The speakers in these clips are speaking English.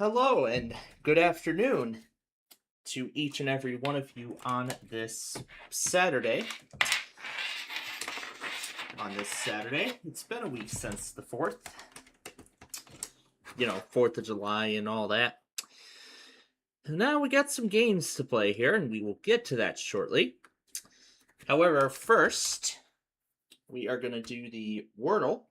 Hello and good afternoon to each and every one of you on this Saturday. It's been a week since the 4th. 4th of July and all that. And now we got some games to play here, and we will get to that shortly. However, first, we are going to do the Wordle.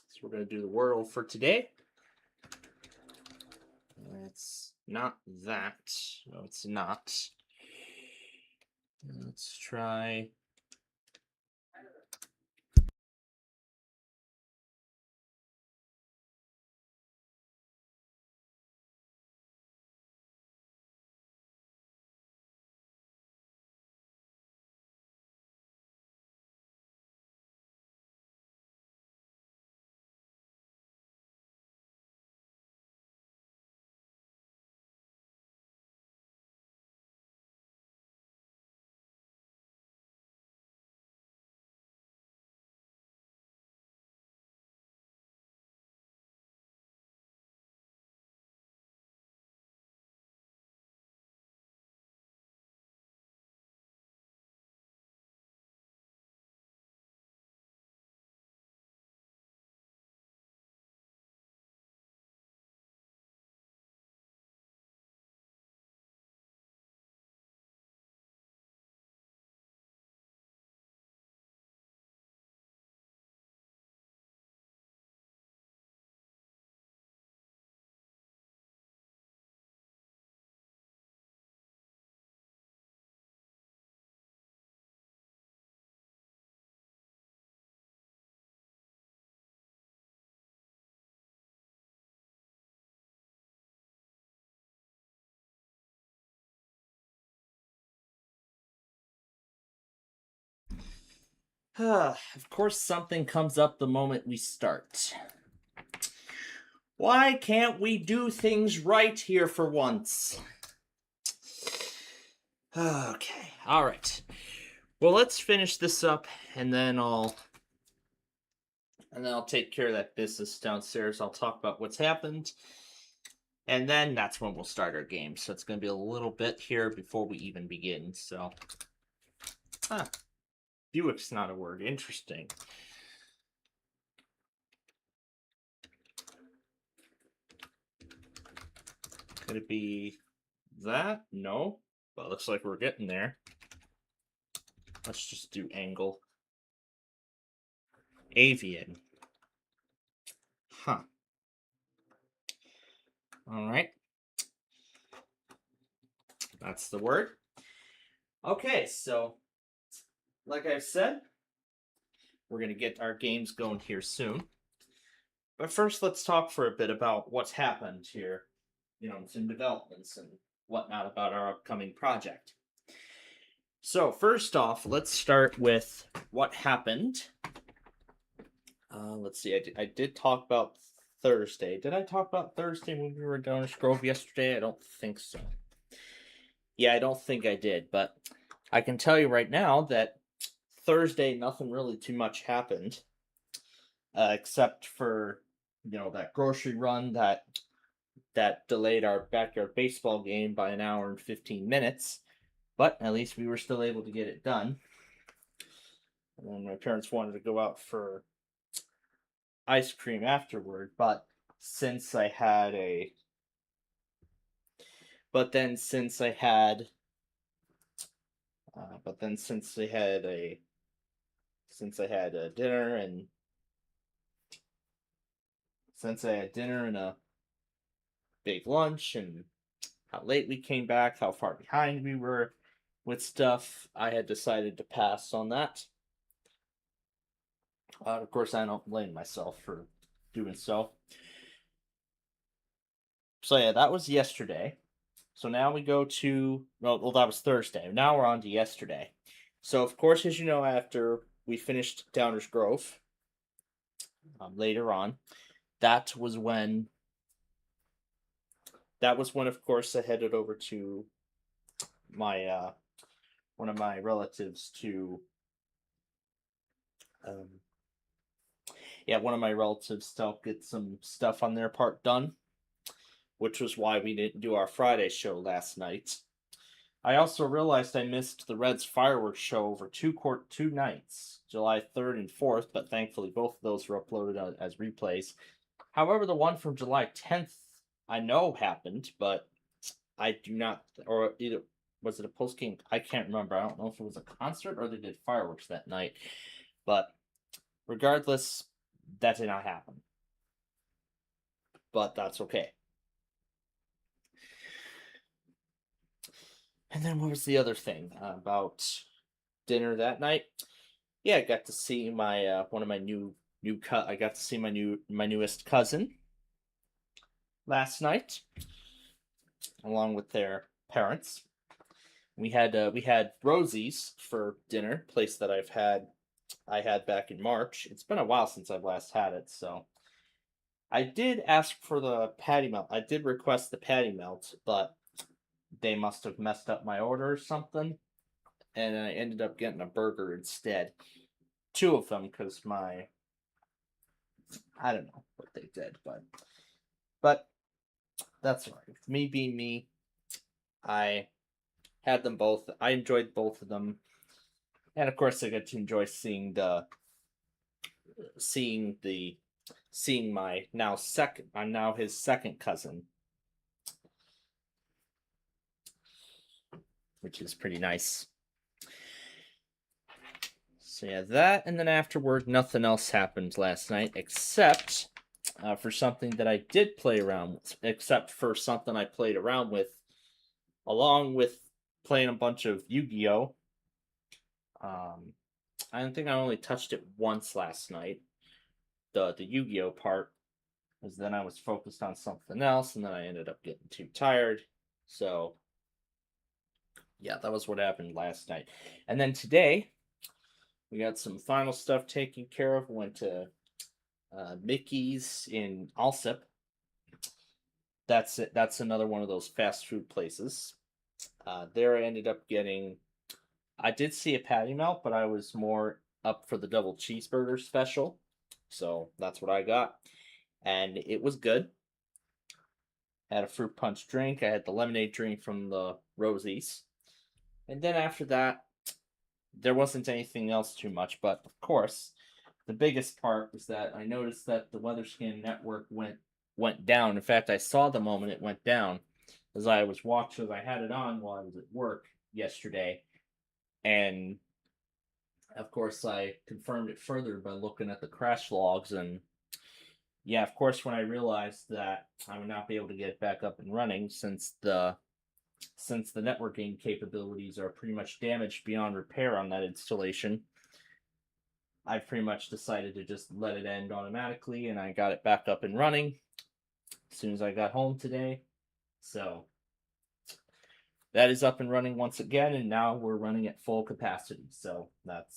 So we're going to do the Wordle for today. It's not that. No, it's not. Let's try. Of course, something comes up the moment we start. Why can't we do things right here for once? Okay, all right. Well, let's finish this up, and then I'll take care of that business downstairs. I'll talk about what's happened, and then that's when we'll start our game. So it's going to be a little bit here before we even begin. So, Buick's not a word. Interesting. Could it be that? No. But looks like we're getting there. Let's just do angle. Avian. Huh. All right. That's the word. Okay, so like I've said, we're going to get our games going here soon. But first, let's talk for a bit about what's happened here, some developments and whatnot about our upcoming project. So, first off, let's start with what happened. Let's see, I did talk about Thursday. Did I talk about Thursday when we were at Downers Grove yesterday? I don't think so. Yeah, I don't think I did, but I can tell you right now that Thursday, nothing really too much happened, except for that grocery run that delayed our backyard baseball game by an hour and 15 minutes. But at least we were still able to get it done. And my parents wanted to go out for ice cream afterward, but since I had a but then since I had a dinner and since I had dinner and a big lunch and how late we came back, how far behind we were with stuff, I had decided to pass on that. Of course, I don't blame myself for doing so. So yeah, that was yesterday. So now we go to well, that was Thursday. Now we're on to yesterday. So of course, as you know, after we finished Downers Grove, later on, that was when of course I headed over to my one of my relatives to Yeah, one of my relatives still get some stuff on their part done, which was why we didn't do our Friday show last night. I also realized I missed the Reds fireworks show over two nights, July 3rd and 4th, but thankfully both of those were uploaded as replays. However, the one from July 10th I know happened, but I do not, or either was it a post game? I can't remember. I don't know if it was a concert or they did fireworks that night, but regardless, that did not happen. But that's okay. And then what was the other thing about dinner that night? Yeah, I got to see my one of my I got to see my newest cousin last night, along with their parents. We had Rosie's for dinner, place that I had back in March. It's been a while since I've last had it, so I did ask for the patty melt. I did request the patty melt, but they must have messed up my order or something, and I ended up getting a burger instead. Two of them, because I don't know what they did, but that's all right. Me being me, I had them both. I enjoyed both of them, and of course, I got to enjoy seeing my now second. I'm now his second cousin, which is pretty nice. So yeah, that, and then afterward, nothing else happened last night except for something that I did play around with, except for something I played around with, along with playing a bunch of Yu-Gi-Oh! I think I only touched it once last night, the Yu-Gi-Oh! Part, because then I was focused on something else, and then I ended up getting too tired. So yeah, that was what happened last night. And then today, we got some final stuff taken care of. Went to Mickey's in Alsip. That's it. That's another one of those fast food places. There I ended up getting. I did see a patty melt, but I was more up for the double cheeseburger special, so that's what I got, and it was good. Had a fruit punch drink. I had the lemonade drink from the Rosie's, and then after that, there wasn't anything else too much. But of course, the biggest part was that I noticed that the WeatherScan network went down. In fact, I saw the moment it went down as I was watching. I had it on while I was at work yesterday, and of course, I confirmed it further by looking at the crash logs. And yeah, of course, when I realized that I would not be able to get it back up and running since the networking capabilities are pretty much damaged beyond repair on that installation, I pretty much decided to just let it end automatically, and I got it back up and running as soon as I got home today. So that is up and running once again, and now we're running at full capacity. So that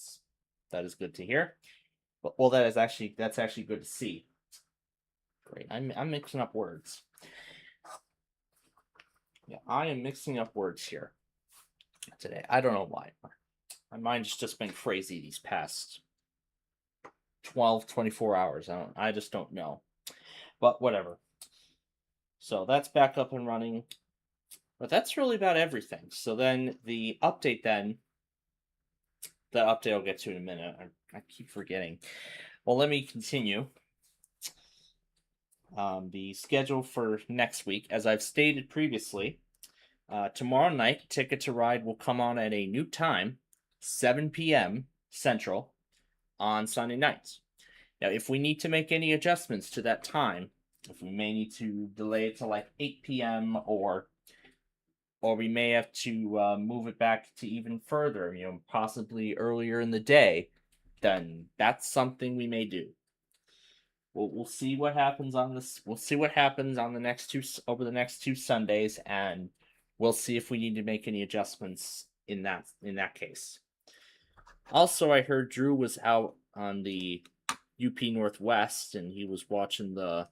is good to hear. But well, that's actually good to see. Great. I'm mixing up words. Yeah, I am mixing up words here today. I don't know why. My mind's just been crazy these past 12, 24 hours. I just don't know. But whatever. So that's back up and running. But that's really about everything. So then the update I'll get to in a minute. I keep forgetting. Well, let me continue. The schedule for next week, as I've stated previously, tomorrow night, Ticket to Ride will come on at a new time, 7 p.m. Central, on Sunday nights. Now, if we need to make any adjustments to that time, if we may need to delay it to like 8 p.m. or we may have to move it back to even further, possibly earlier in the day, then that's something we may do. We'll see what happens on this. We'll see what happens on the next two Sundays, and we'll see if we need to make any adjustments in that case. Also, I heard Drew was out on the UP Northwest, and he was watching the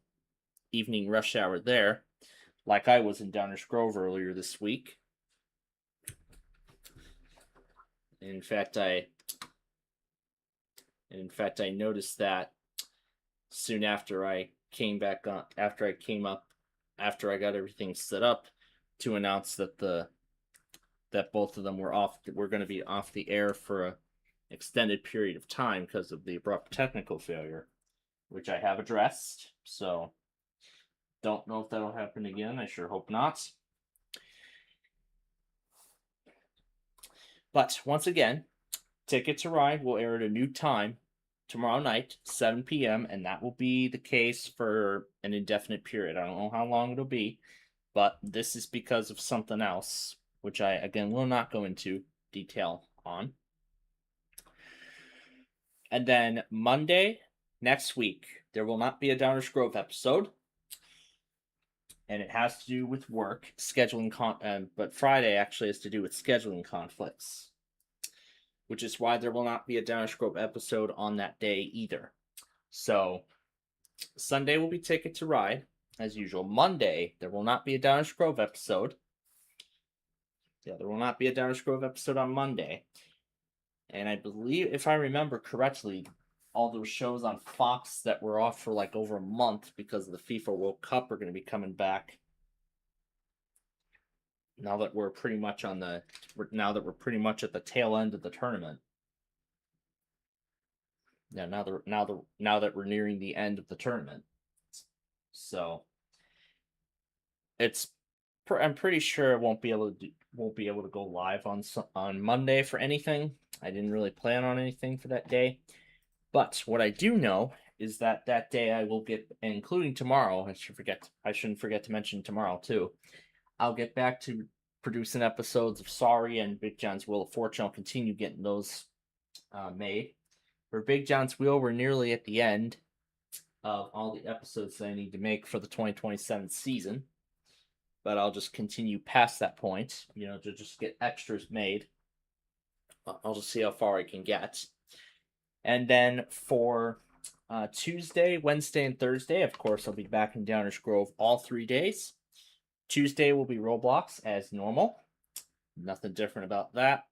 evening rush hour there, like I was in Downers Grove earlier this week. In fact, I noticed that soon after I came back on, after I got everything set up, to announce that both of them were going to be off the air for a extended period of time because of the abrupt technical failure, which I have addressed. So don't know if that'll happen again. I sure hope not. But once again, Ticket to Ride will air at a new time tomorrow night, 7 p.m., and that will be the case for an indefinite period. I don't know how long it'll be, but this is because of something else, which I, again, will not go into detail on. And then Monday next week, there will not be a Downers Grove episode, and it has to do with work scheduling. But Friday actually has to do with scheduling conflicts, which is why there will not be a Downers Grove episode on that day either. So Sunday will be Ticket to Ride as usual. Monday there will not be a Downers Grove episode. Yeah, there will not be a Downers Grove episode on Monday. And I believe, if I remember correctly, all those shows on Fox that were off for like over a month because of the FIFA World Cup are going to be coming back. Now that we're pretty much at the tail end of the tournament. Yeah, now that we're nearing the end of the tournament. So I'm pretty sure it won't be able to go live on Monday for anything. I didn't really plan on anything for that day. But what I do know is that day I will get, including tomorrow, I shouldn't forget to mention tomorrow too, I'll get back to producing episodes of Sorry and Big John's Wheel of Fortune. I'll continue getting those made. For Big John's Wheel, we're nearly at the end of all the episodes that I need to make for the 2027 season. But I'll just continue past that point, to just get extras made. I'll just see how far I can get. And then for Tuesday, Wednesday, and Thursday, of course, I'll be back in Downers Grove all 3 days. Tuesday will be Roblox as normal. Nothing different about that.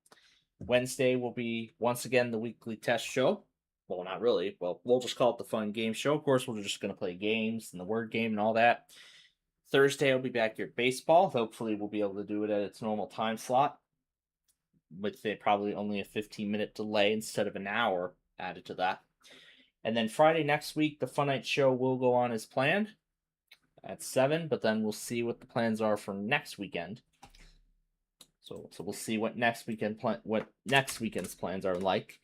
Wednesday will be, once again, the weekly test show. Well, not really. Well, we'll just call it the fun game show. Of course, we're just going to play games and the word game and all that. Thursday, I'll be back here at baseball. Hopefully, we'll be able to do it at its normal time slot, with probably only a 15-minute delay instead of an hour added to that. And then Friday next week, the Fun Night Show will go on as planned at 7, but then we'll see what the plans are for next weekend. So we'll see what next weekend's plans are like.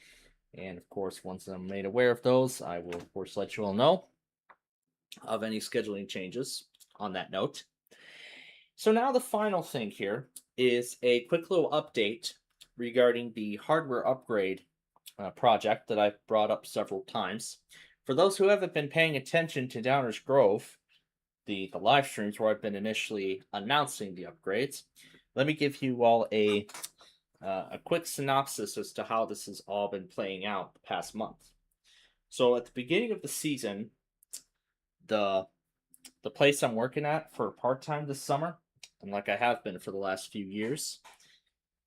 And of course, once I'm made aware of those, I will of course let you all know of any scheduling changes on that note. So now the final thing here is a quick little update regarding the hardware upgrade project that I've brought up several times. For those who haven't been paying attention to Downers Grove, the live streams where I've been initially announcing the upgrades, let me give you all a quick synopsis as to how this has all been playing out the past month. So at the beginning of the season, the place I'm working at for part-time this summer, and like I have been for the last few years,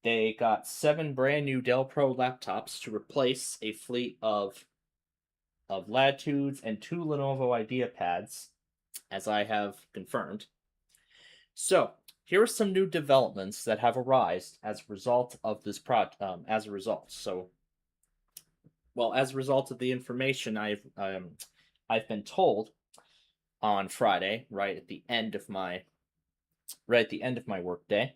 they got 7 brand new Dell Pro laptops to replace a fleet of Latitudes and 2 Lenovo IdeaPads, as I have confirmed. So here are some new developments that have arisen as a result of this as a result of the information I've been told on Friday, right at the end of my workday.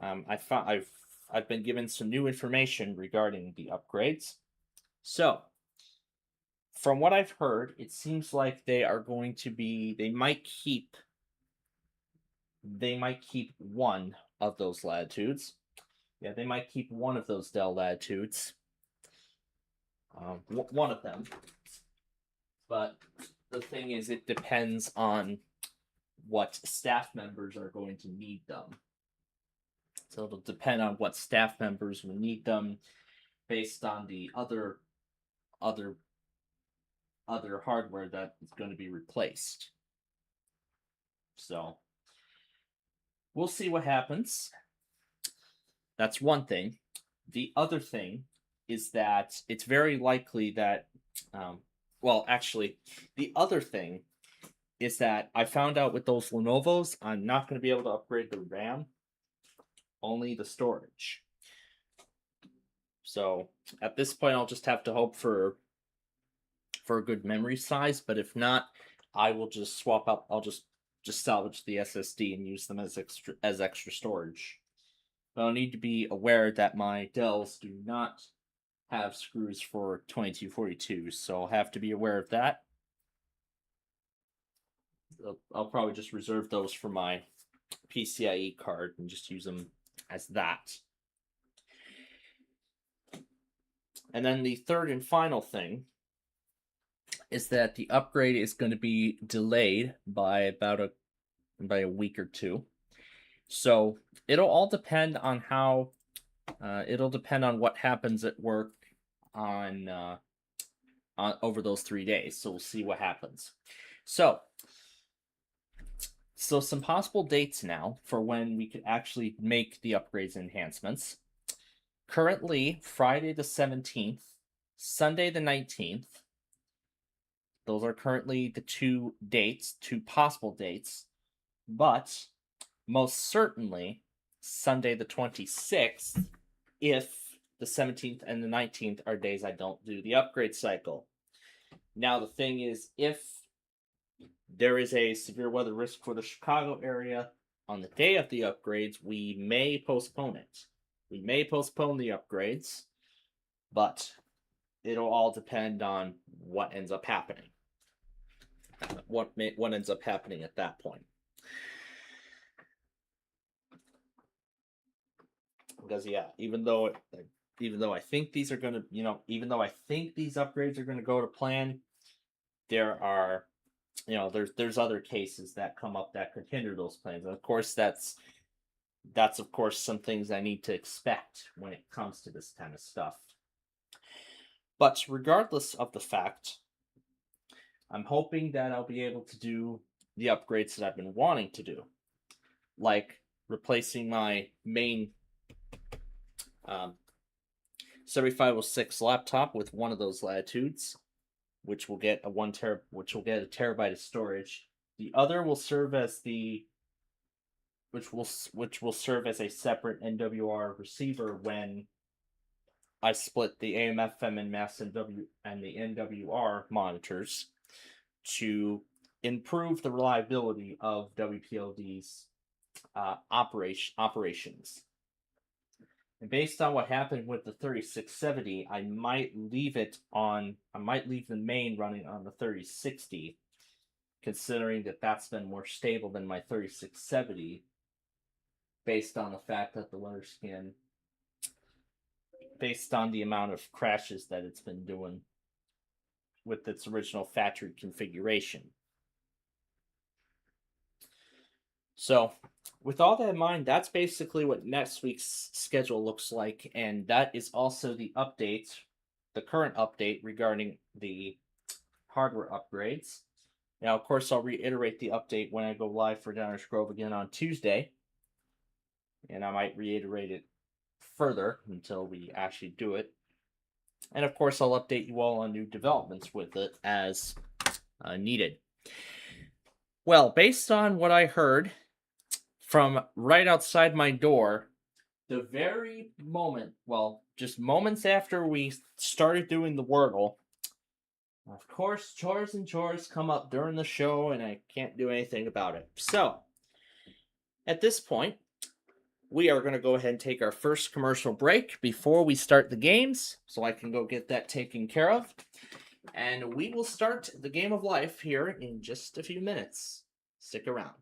I've been given some new information regarding the upgrades. So, from what I've heard, it seems like they might keep one of those Latitudes. Yeah, they might keep one of those Dell Latitudes. One of them. But the thing is, it depends on what staff members are going to need them. So it'll depend on what staff members will need them based on the other hardware that is going to be replaced. So we'll see what happens. That's one thing. The other thing is that it's very likely that well, actually, the other thing is that I found out with those Lenovo's, I'm not going to be able to upgrade the RAM, only the storage. So at this point, I'll just have to hope for a good memory size. But if not, I will just swap out. I'll just salvage the SSD and use them as extra storage. But I'll need to be aware that my Dells do not have screws for 2242, so I'll have to be aware of that. I'll probably just reserve those for my PCIe card and just use them as that. And then the third and final thing is that the upgrade is going to be delayed by about a week or two. So it'll all depend on how it'll depend on what happens at work on over those 3 days. So we'll see what happens. So some possible dates now for when we could actually make the upgrades and enhancements. Currently, Friday the 17th, Sunday the 19th. Those are currently the two possible dates. But most certainly Sunday the 26th, if the 17th and the 19th are days I don't do the upgrade cycle. Now, the thing is, if there is a severe weather risk for the Chicago area on the day of the upgrades, we may postpone it. We may postpone the upgrades, but it'll all depend on what ends up happening. What ends up happening at that point. Because even though I think these are going to, even though I think these upgrades are going to go to plan, there are, there's other cases that come up that could hinder those plans. And of course, that's of course some things I need to expect when it comes to this kind of stuff. But regardless of the fact, I'm hoping that I'll be able to do the upgrades that I've been wanting to do, like replacing my main 7506 laptop with one of those Latitudes, which will get a terabyte of storage. The other will serve as which will serve as a separate NWR receiver when I split the AM/FM and Mass and the NWR monitors to improve the reliability of WPLD's operations. And based on what happened with the 3670, I might leave the main running on the 3060, considering that that's been more stable than my 3670, based on the fact that the weather skin, based on the amount of crashes that it's been doing with its original factory configuration. So, with all that in mind, that's basically what next week's schedule looks like, and that is also the current update regarding the hardware upgrades. Now, of course, I'll reiterate the update when I go live for Downers Grove again on Tuesday, and I might reiterate it further until we actually do it. And of course, I'll update you all on new developments with it as needed. Well, based on what I heard from right outside my door, the very moment, just moments after we started doing the Wordle, of course, chores come up during the show, and I can't do anything about it. So, at this point, we are going to go ahead and take our first commercial break before we start the games, so I can go get that taken care of. And we will start the game of life here in just a few minutes. Stick around.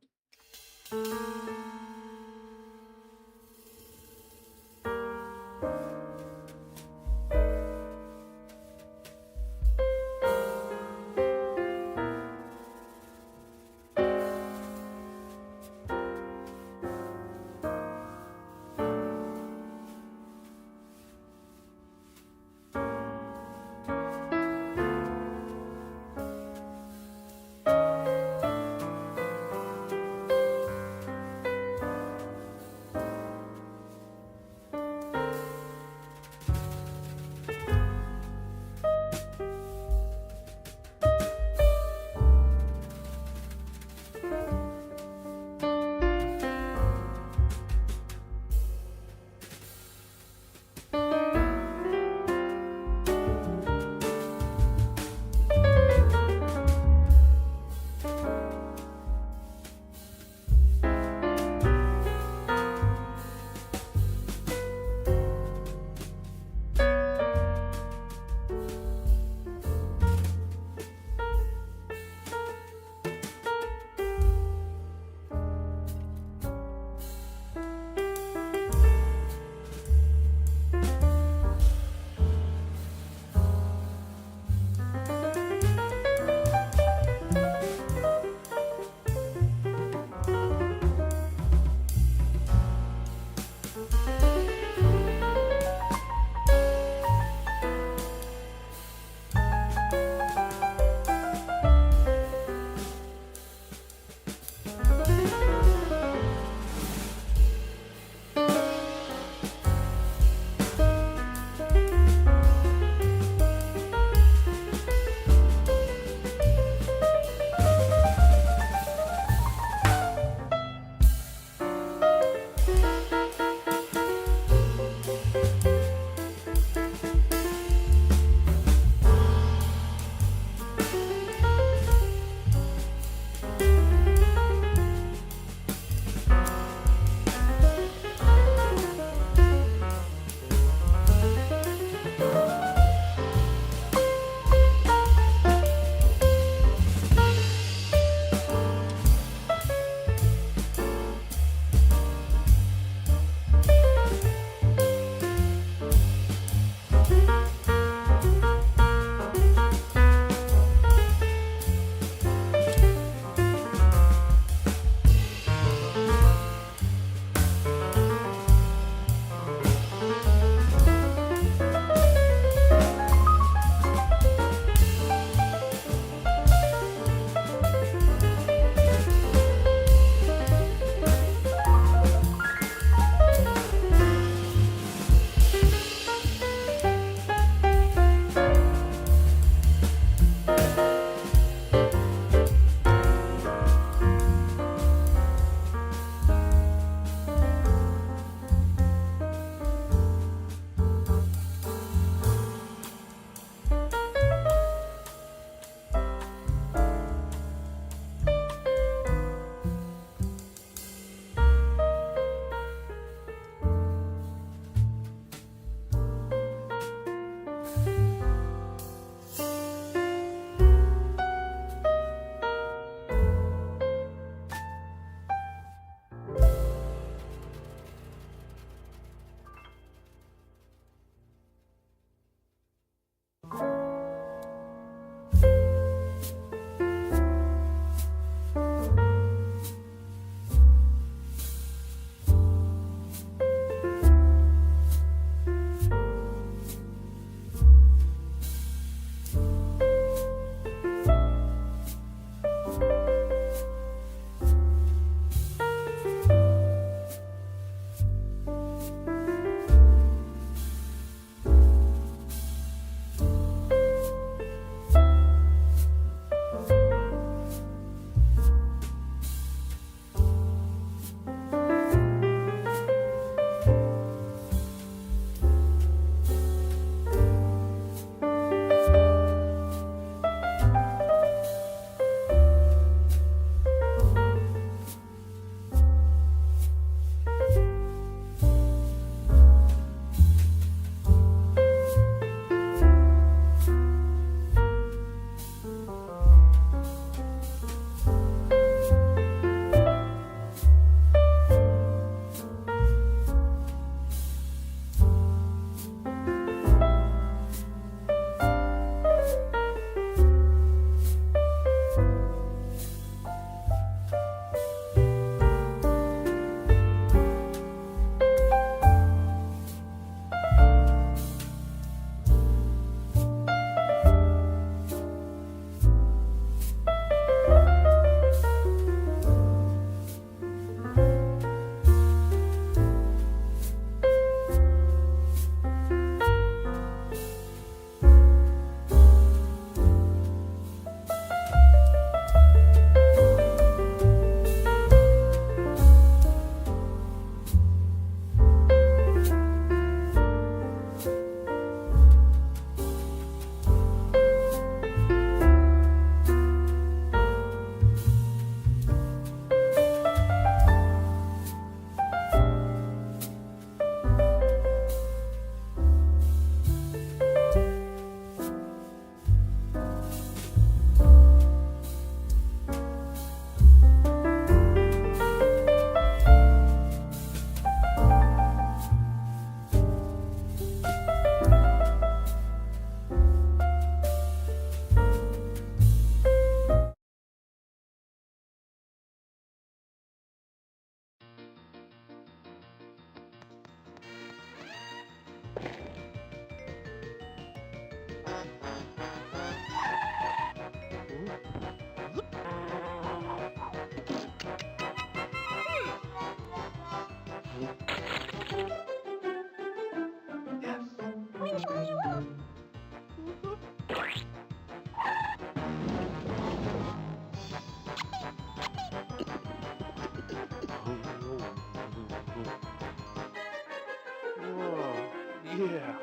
Yeah.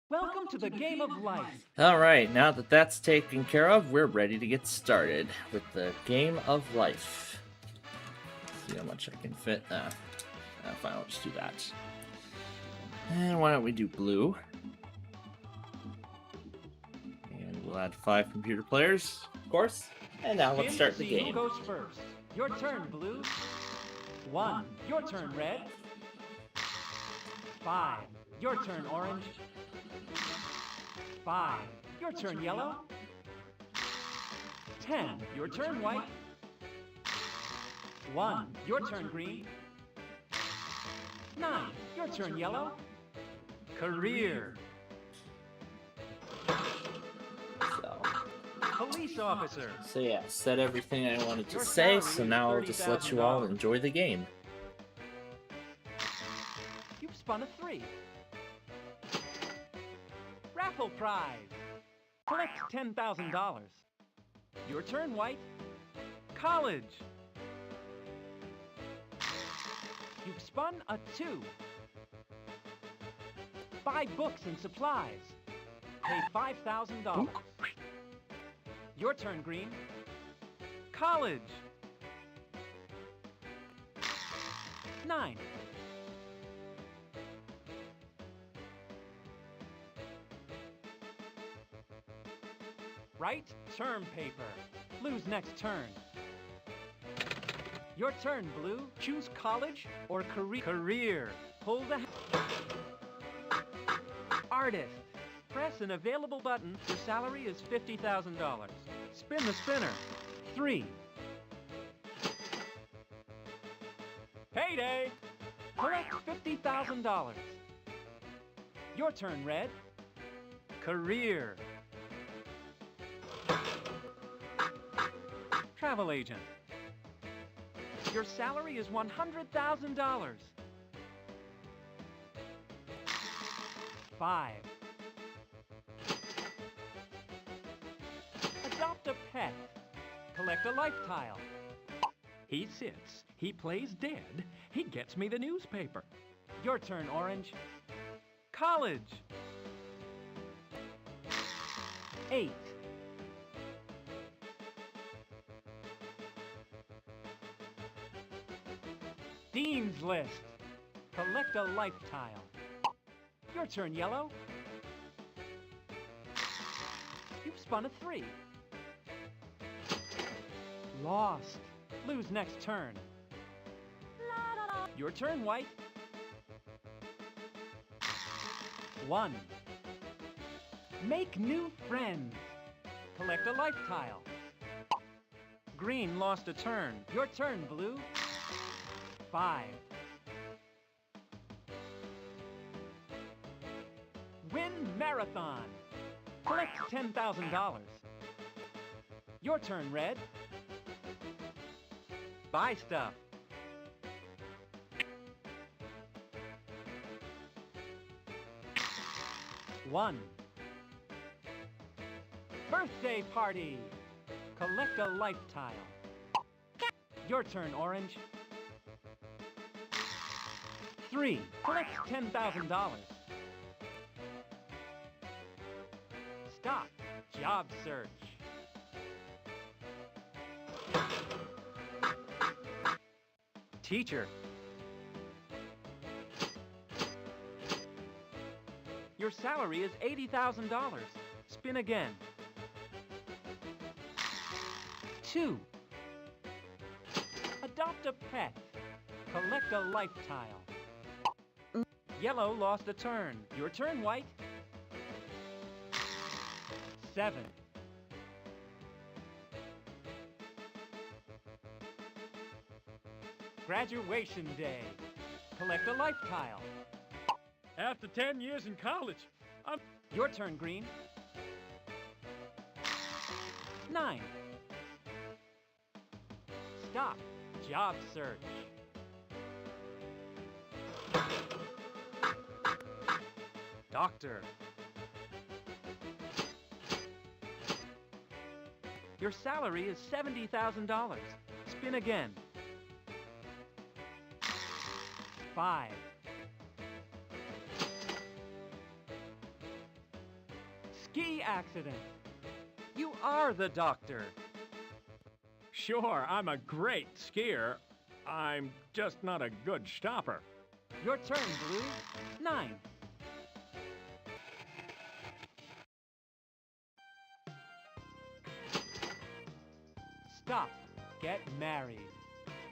Welcome to the game of life. All right, now that that's taken care of, we're ready to get started with the game of life. Let's see how much I can fit. Fine, I'll just do that. And why don't we do blue? And we'll add 5 computer players, of course. And now let's start the See who game. goes first. Your turn, blue. 1. Your turn, red. 5. Your turn, orange. 5. Your turn, yellow. 10. Your turn, white. 1. Your turn, green. 9. Your turn, yellow. Career. Police officer. So yeah, said everything I wanted to Your say, salary so is now I'll just let you all $30,000. enjoy the game. You've spun a 3. Raffle prize. Collect $10,000. Your turn, white. College. You've spun a 2. Buy books and supplies. Pay $5,000. Your turn, green. College. 9. Right term paper. Blue's next turn. Your turn, blue. Choose college or career. Pull the artist. Press an available button. Your salary is $50,000. Spin the spinner. 3. Payday. Collect $50,000. Your turn, red. Career. Travel agent. Your salary is $100,000. 5. Adopt a pet. Collect a life tile. He sits. He plays dead. He gets me the newspaper. Your turn, orange. College. 8. Dean's List. Collect a life tile. Your turn, yellow. You've spun a 3. Lost. Blue's next turn. Your turn, white. 1. Make new friends. Collect a life tile. Green lost a turn. Your turn, blue. 5. Win marathon. Collect $10,000. Your turn, red. Buy stuff. 1. Birthday party. Collect a life tile. Your turn, orange. 3. Collect $10,000. Stop. Job search. Teacher. Your salary is $80,000. Spin again. 2. Adopt a pet. Collect a life tile. Yellow lost a turn. Your turn, white. 7. Graduation day. Collect a life tile. After 10 years in college, Your turn, green. 9. Stop. Job search. Doctor. Your salary is $70,000. Spin again. 5. Ski accident. You are the doctor. Sure, I'm a great skier. I'm just not a good stopper. Your turn, Blue. 9. Stop. Get married.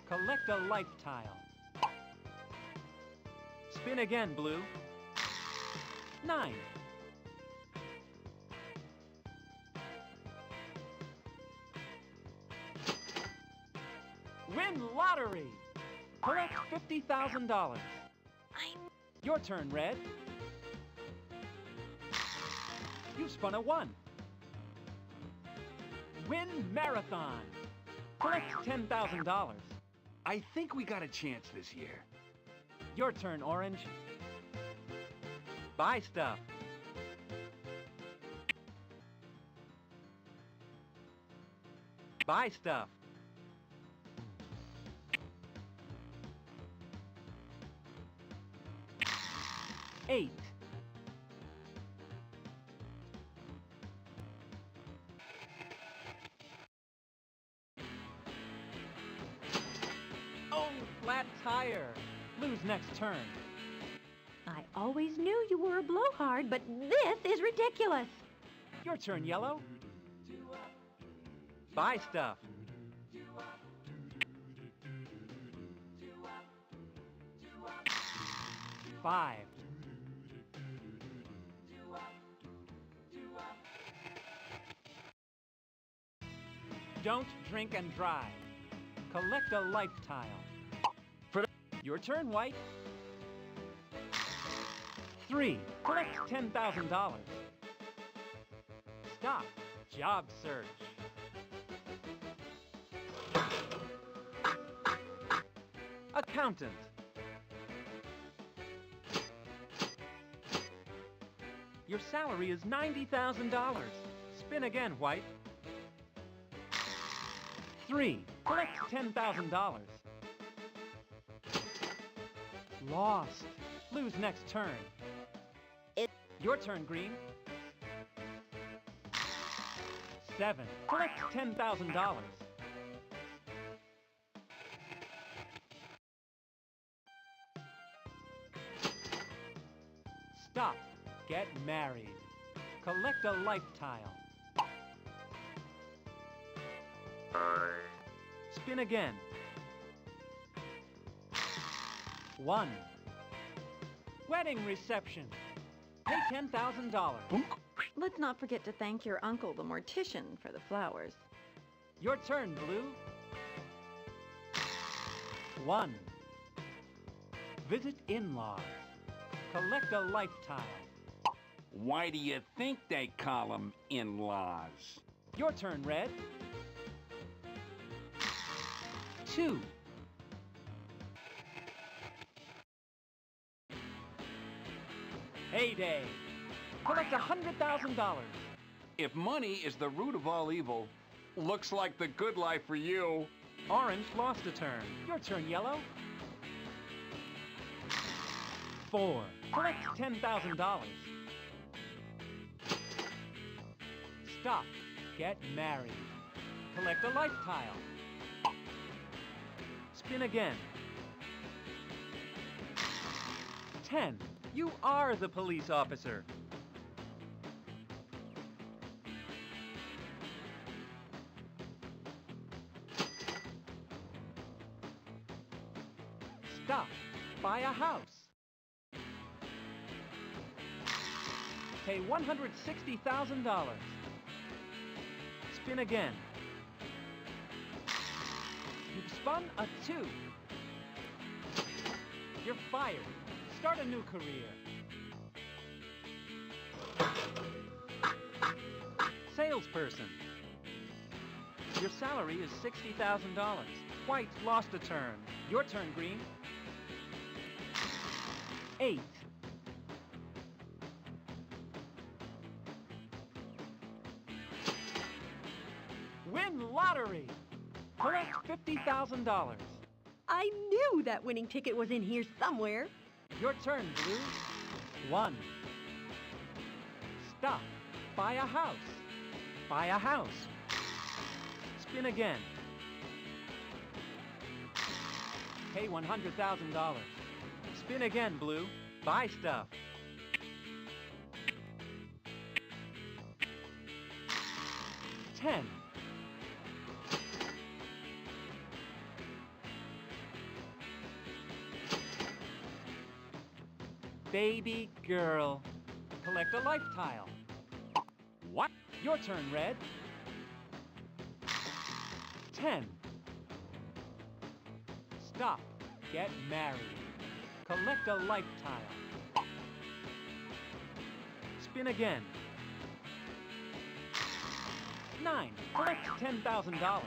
Collect a life tile. Spin again, Blue. 9. Win lottery. Collect $50,000. Your turn, Red. You spun a 1. Win marathon. Collect $10,000. I think we got a chance this year. Your turn, Orange. Buy stuff. Buy stuff. Eight. Oh, flat tire. Lose next turn. I always knew you were a blowhard, but this is ridiculous. Your turn, Yellow. Buy stuff. Five. Don't drink and drive. Collect a life tile. Your turn, White. 3. Collect $10,000. Stop. Job search. Accountant. Your salary is $90,000. Spin again, White. 3. Collect $10,000. Lost. Lose next turn. Your turn, Green. 7. Collect $10,000. Stop. Get married. Collect a life tile. Spin again. 1. Wedding reception. Pay $10,000. Let's not forget to thank your uncle, the mortician, for the flowers. Your turn, Blue. 1. Visit in-laws. Collect a life tile. Why do you think they call them in-laws? Your turn, Red. 2. Heyday. Collect $100,000. If money is the root of all evil, looks like the good life for you. Orange lost a turn. Your turn, Yellow. 4. Collect $10,000. Stop. Get married. Collect a life tile. Spin again. 10. You are the police officer. Stop. Buy a house. Pay $160,000. Spin again. You've spun a 2. You're fired. Start a new career. Salesperson. Your salary is $60,000. White lost a turn. Your turn, Green. 8. Win lottery. Collect $50,000. I knew that winning ticket was in here somewhere. Your turn, Blue. 1. Stop. Buy a house. Buy a house. Spin again. Pay $100,000. Spin again, Blue. Buy stuff. $10. Baby girl. Collect a life tile. What? Your turn, Red. 10. Stop. Get married. Collect a life tile. Spin again. 9. Collect $10,000.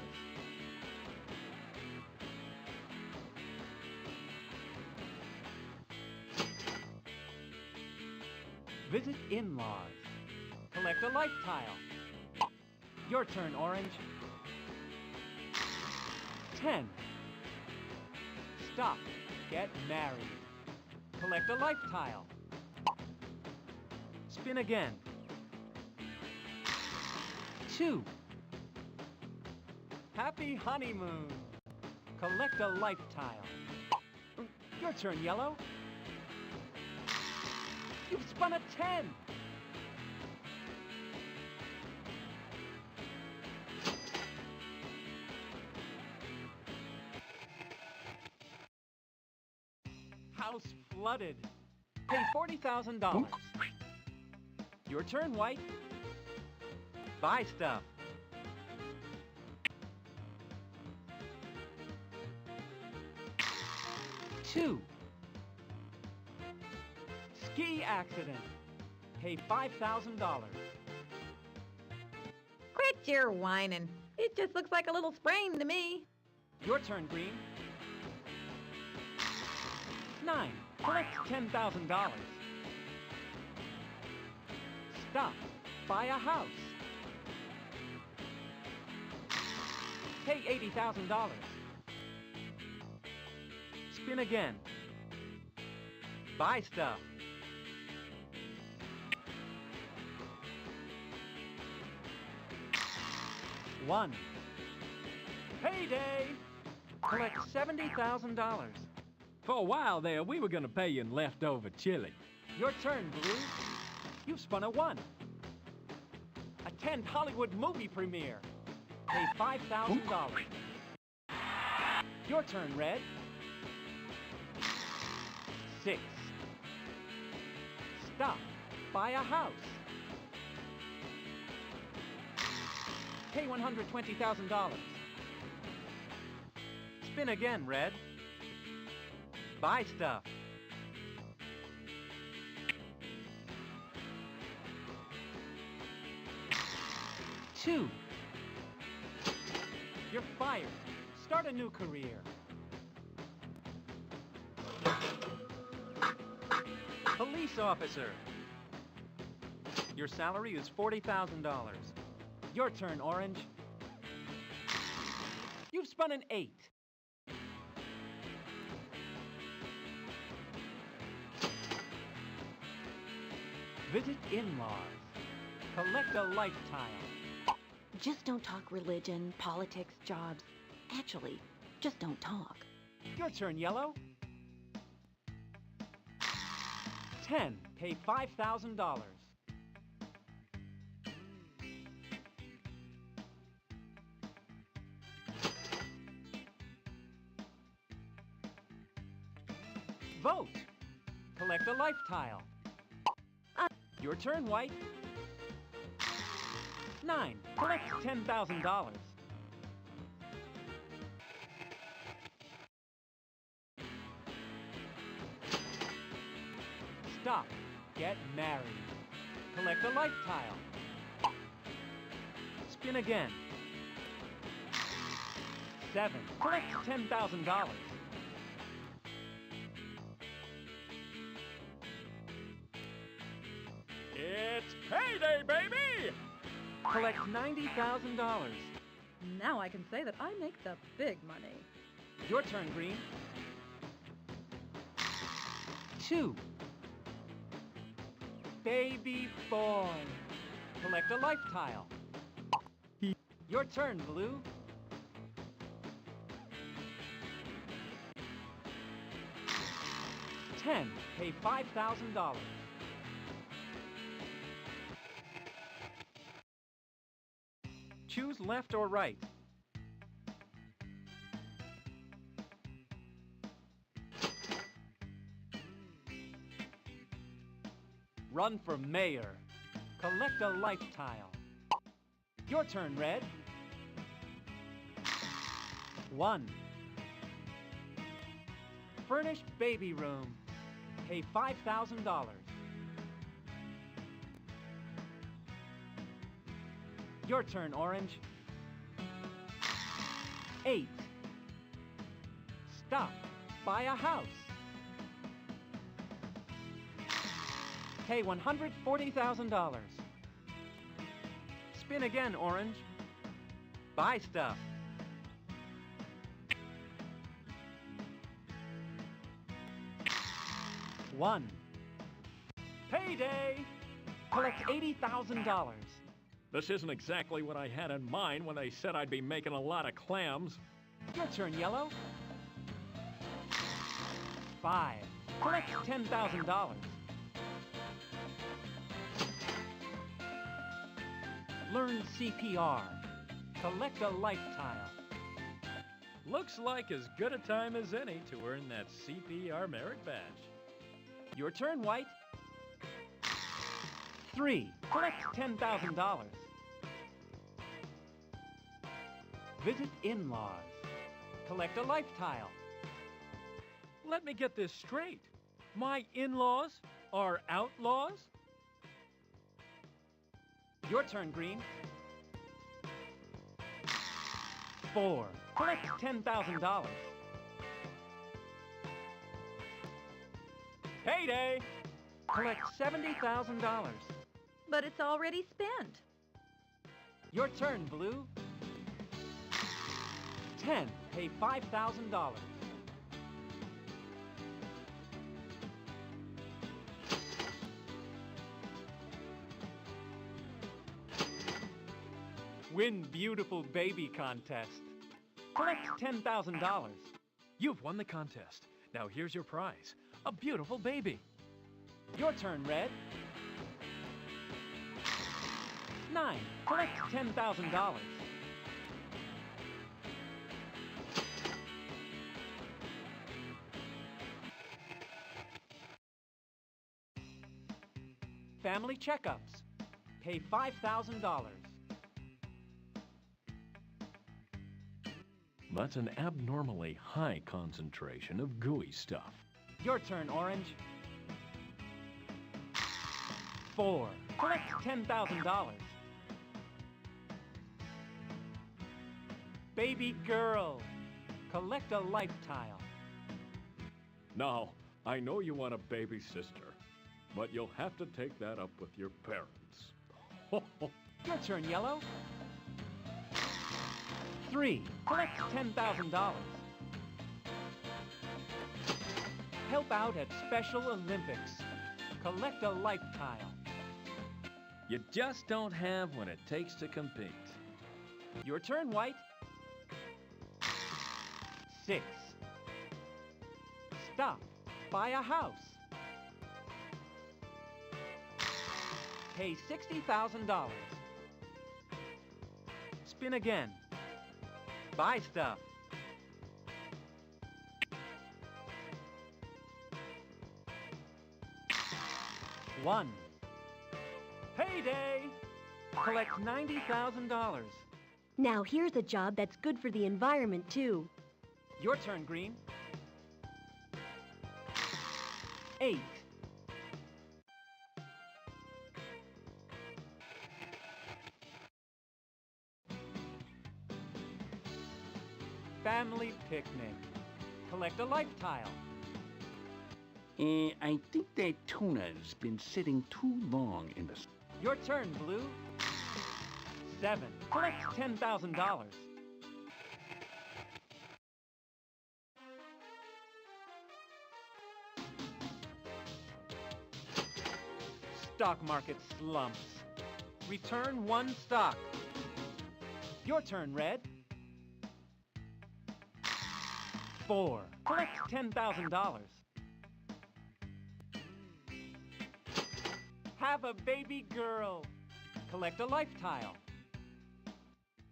Visit in-laws. Collect a life tile. Your turn, Orange. 10. Stop. Get married. Collect a life tile. Spin again. 2. Happy honeymoon. Collect a life tile. Your turn, Yellow. You've spun a 10. House flooded. Pay $40,000. Your turn, White. Buy stuff. Two. Ski accident. Pay $5,000. Quit your whining. It just looks like a little sprain to me. Your turn, Green. 9. Collect $10,000. Stop. Buy a house. Pay $80,000. Spin again. Buy stuff. 1. Payday! Collect $70,000. For a while there, we were gonna pay you in leftover chili. Your turn, Blue. You've spun a 1. Attend Hollywood movie premiere. Pay $5,000. Your turn, Red. 6. Stop. Buy a house. Pay $120,000. Spin again, Red. Buy stuff. Two. You're fired. Start a new career. Police officer. Your salary is $40,000. Your turn, Orange. You've spun an 8. Visit in-laws. Collect a life tile. Just don't talk religion, politics, jobs. Actually, just don't talk. Your turn, Yellow. 10. Pay $5,000. Vote. Collect a life tile. Your turn, White. 9. Collect $10,000. Stop. Get married. Collect a life tile. Spin again. 7. Collect $10,000. It's payday, baby! Collect $90,000. Now I can say that I make the big money. Your turn, Green. 2. Baby boy. Collect a life tile. Your turn, Blue. 10. Pay $5,000. Choose left or right. Run for mayor. Collect a life tile. Your turn, Red. 1. Furnish baby room. Pay $5,000. Your turn, Orange. 8. Stop. Buy a house. Pay $140,000. Spin again, Orange. Buy stuff. One. Payday! Collect $80,000. This isn't exactly what I had in mind when they said I'd be making a lot of clams. Your turn, Yellow. 5. Collect $10,000. Learn CPR. Collect a life tile. Looks like as good a time as any to earn that CPR merit badge. Your turn, White. 3. Collect $10,000. Visit in-laws. Collect a life tile. Let me get this straight. My in-laws are outlaws? Your turn, Green. 4. Collect $10,000. Payday! Collect $70,000. But it's already spent. Your turn, Blue. 10. Pay $5,000. Win Beautiful Baby Contest. Collect $10,000. You've won the contest. Now here's your prize. A beautiful baby. Your turn, Red. 9. Collect $10,000. Family checkups. Pay $5,000. That's an abnormally high concentration of gooey stuff. Your turn, Orange. 4. Collect $10,000. Baby girl. Collect a life tile. Now, I know you want a baby sister, but you'll have to take that up with your parents. Your turn, Yellow. 3. Collect $10,000. Help out at Special Olympics. Collect a life tile. You just don't have what it takes to compete. Your turn, White. 6. Stop. Buy a house. Pay $60,000. Spin again. Buy stuff. 1. Payday! Collect $90,000. Now here's a job that's good for the environment, too. Your turn, Green. 8. Family picnic. Collect a life tile. I think that tuna's been sitting too long in the... Your turn, Blue. 7. Collect $10,000. stock market slumps. Return 1 stock. Your turn, Red. 4. Collect $10,000. Have a baby girl. Collect a life tile.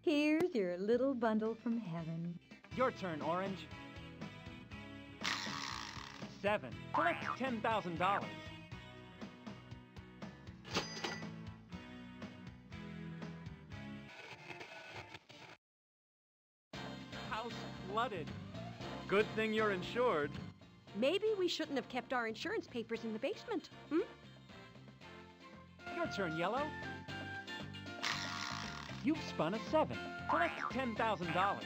Here's your little bundle from heaven. Your turn, Orange. 7. Collect $10,000. House flooded. Good thing you're insured. Maybe we shouldn't have kept our insurance papers in the basement. Your turn, Yellow. You've spun a 7. Collect $10,000.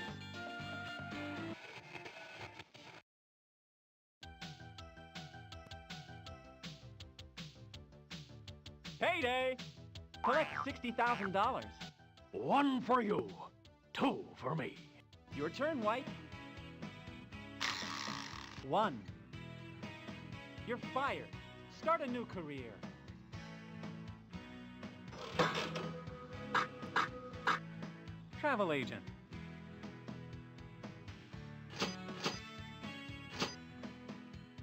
Payday! Collect $60,000. 1 for you, 2 for me. Your turn, White. 1. You're fired. Start a new career. Travel agent.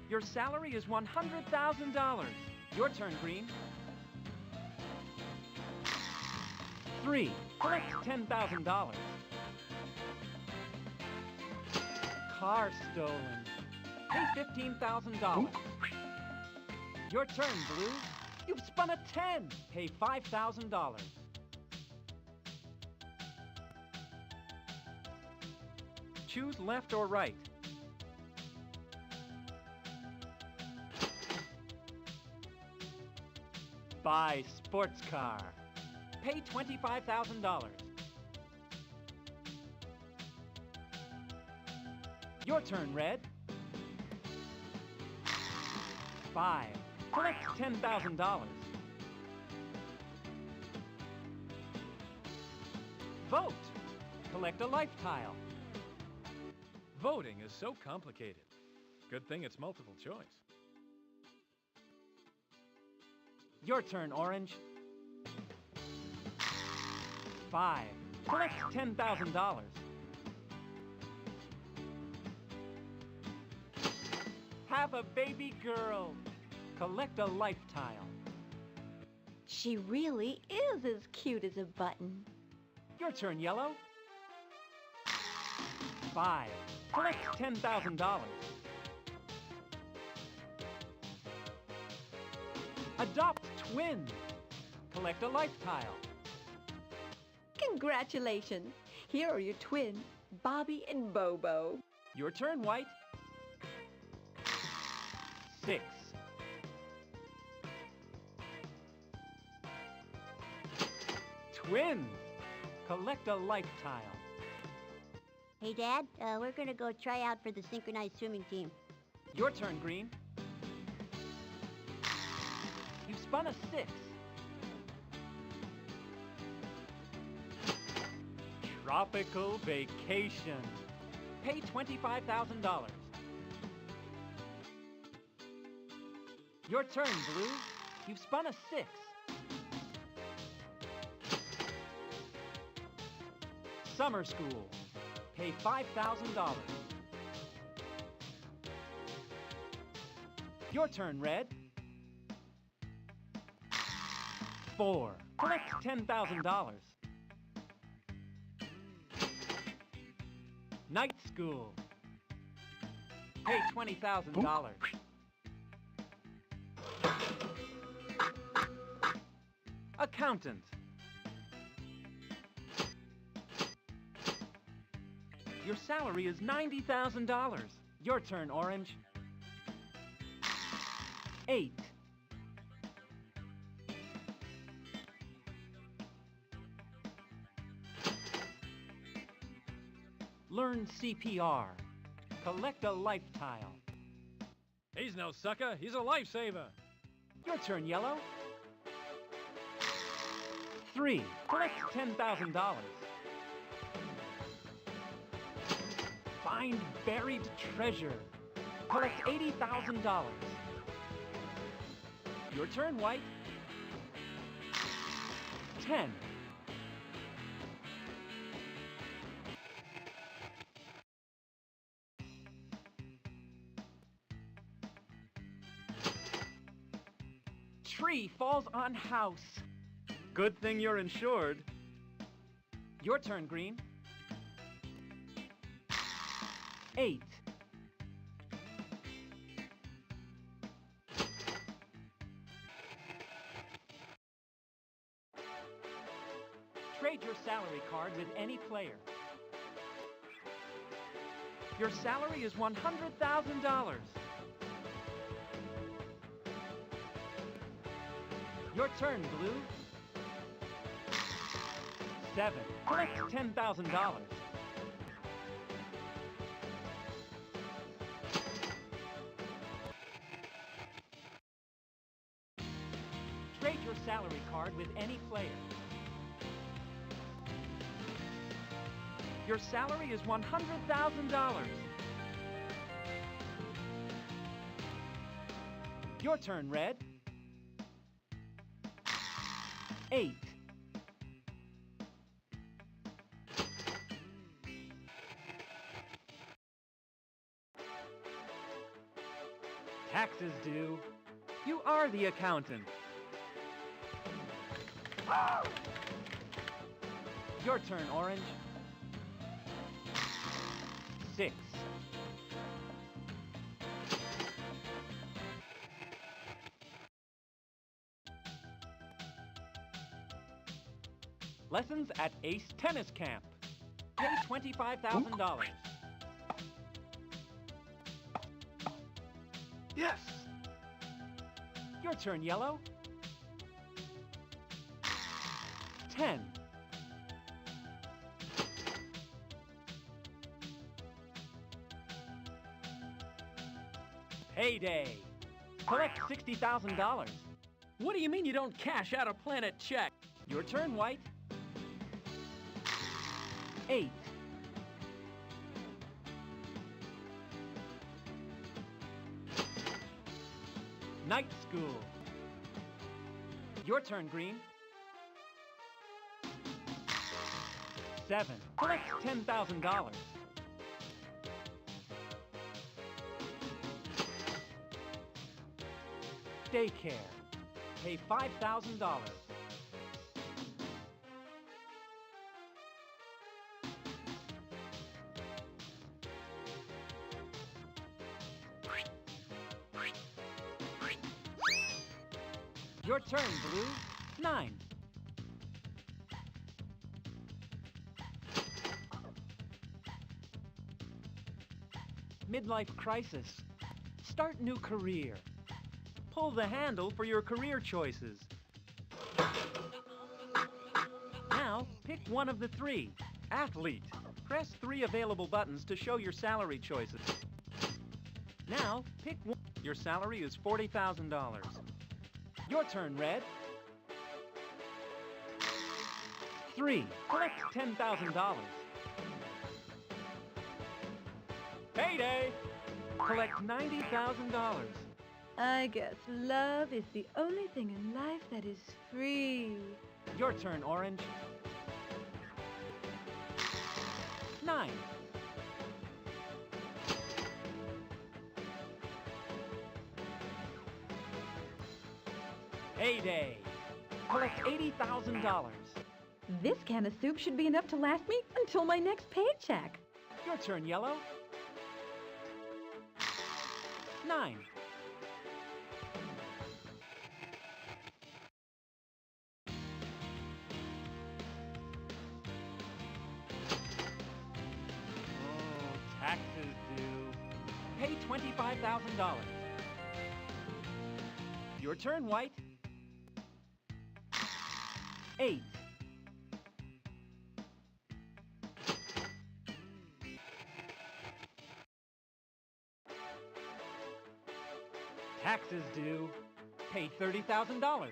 Your salary is $100,000. Your turn, Green. 3. Collect $10,000. Car stolen. Pay $15,000. Your turn, Blue. You've spun a 10. Pay $5,000. Choose left or right. Buy sports car. Pay $25,000. Your turn, Red. 5. Collect $10,000. Vote. Collect a life tile. Voting is so complicated. Good thing it's multiple choice. Your turn, Orange. 5. Collect $10,000. Have a baby girl. Collect a life tile. She really is as cute as a button. Your turn, Yellow. 5. Collect $10,000. Adopt twins. Collect a life tile. Congratulations. Here are your twins, Bobby and Bobo. Your turn, White. 6. Twins. Collect a life tile. Hey, Dad, we're gonna go try out for the synchronized swimming team. Your turn, Green. You've spun a 6. Tropical vacation. Pay $25,000. Your turn, Blue. You've spun a 6. Summer school. Pay $5,000. Your turn, Red. 4. Collect $10,000. Night school. Pay $20,000. Accountant. Your salary is $90,000. Your turn, Orange. 8. Learn CPR. Collect a life tile. He's no sucker. He's a lifesaver. Your turn, Yellow. 3. Collect $10,000. Find buried treasure. Collect $80,000. Your turn, White. 10. Tree falls on house. Good thing you're insured. Your turn, Green. 8. Trade your salary card with any player. Your salary is $100,000. Your turn, Blue. 7. Collect $10,000. Trade your salary card with any player. Your salary is $100,000. Your turn, Red. 8. Taxes due. You are the accountant. Your turn, Orange. 6. Lessons at Ace Tennis Camp. Pay $25,000. Yes! Your turn, Yellow. 10. Payday. Collect $60,000. What do you mean you don't cash out a Planet check? Your turn, White. 8. Night School. Your turn, Green. 7. Collect $10,000. Daycare. Pay $5,000. Your turn, Blue. 9. Midlife crisis. Start new career. Pull the handle for your career choices. Now, pick one of the 3. Athlete. Press 3 available buttons to show your salary choices. Now, pick one. Your salary is $40,000. Your turn, Red. 3. Collect $10,000. Payday! Collect $90,000. I guess love is the only thing in life that is free. Your turn, Orange. 9. Payday. Collect $80,000. This can of soup should be enough to last me until my next paycheck. Your turn, Yellow. 9. Oh, taxes due. Pay $25,000. Your turn, White. 8. Taxes due. Pay $30,000.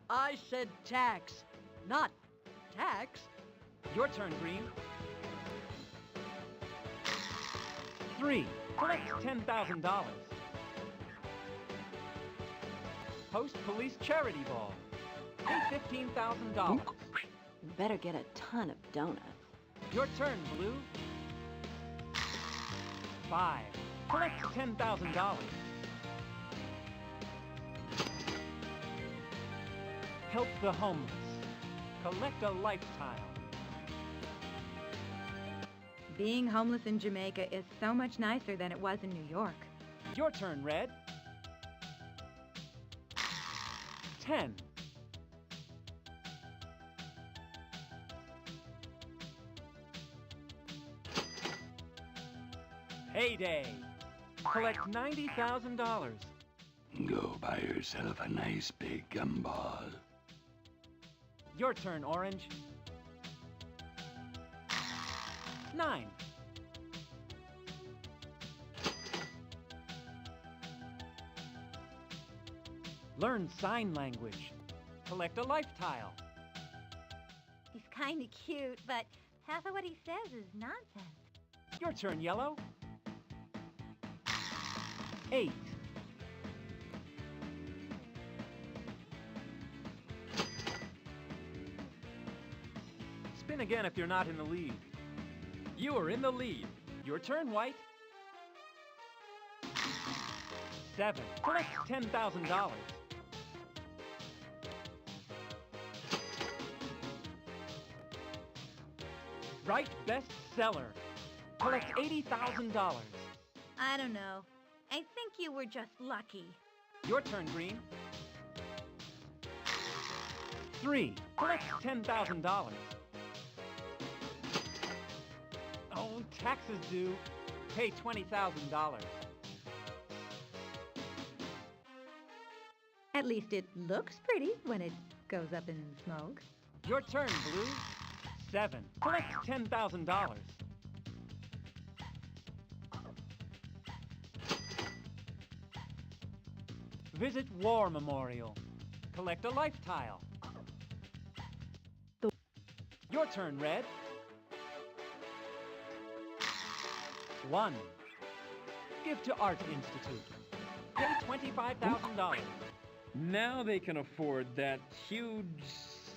I said tax, not tax. Your turn, Green. 3. Collect $10,000. Host police charity ball. Pay $15,000. Better get a ton of donuts. Your turn, Blue. 5. Collect $10,000. Help the homeless. Collect a lifetime. Being homeless in Jamaica is so much nicer than it was in New York. Your turn, Red. 10. Payday. Collect $90,000. Go buy yourself a nice big gumball. Your turn, Orange. 9. Learn sign language. Collect a life tile. He's kind of cute, but half of what he says is nonsense. Your turn, Yellow. 8. Spin again if you're not in the lead. You are in the lead. Your turn, White. 7. Collect $10,000. Right bestseller. Collect $80,000. I don't know. I think you were just lucky. Your turn, Green. 3. Collect $10,000. Oh, taxes due. Pay $20,000. At least it looks pretty when it goes up in smoke. Your turn, Blue. 7. Collect $10,000. Visit War Memorial. Collect a life tile. Your turn, Red. 1. Give to Art Institute. Pay $25,000. Now they can afford that huge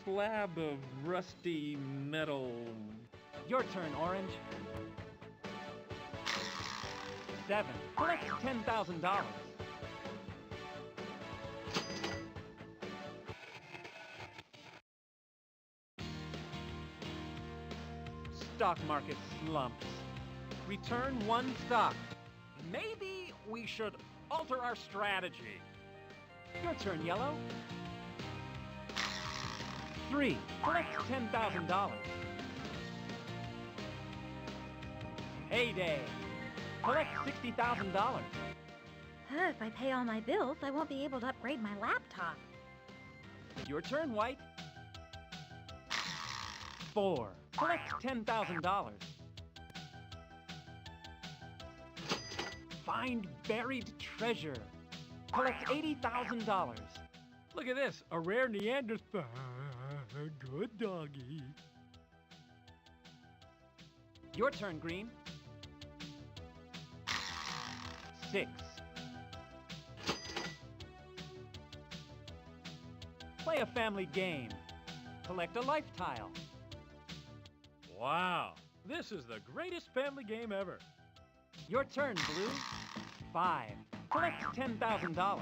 slab of rusty metal. Your turn, Orange. 7. Collect $10,000. Stock market slumps. Return 1 stock. Maybe we should alter our strategy. Your turn, Yellow. 3. Collect $10,000. Payday. Collect $60,000. If I pay all my bills, I won't be able to upgrade my laptop. Your turn, White. 4. Collect $10,000. Find buried treasure. Collect $80,000. Look at this, a rare Neanderthal. Good doggy. Your turn, Green. 6. Play a family game. Collect a life tile. Wow, this is the greatest family game ever. Your turn, Blue. 5. Collect $10,000.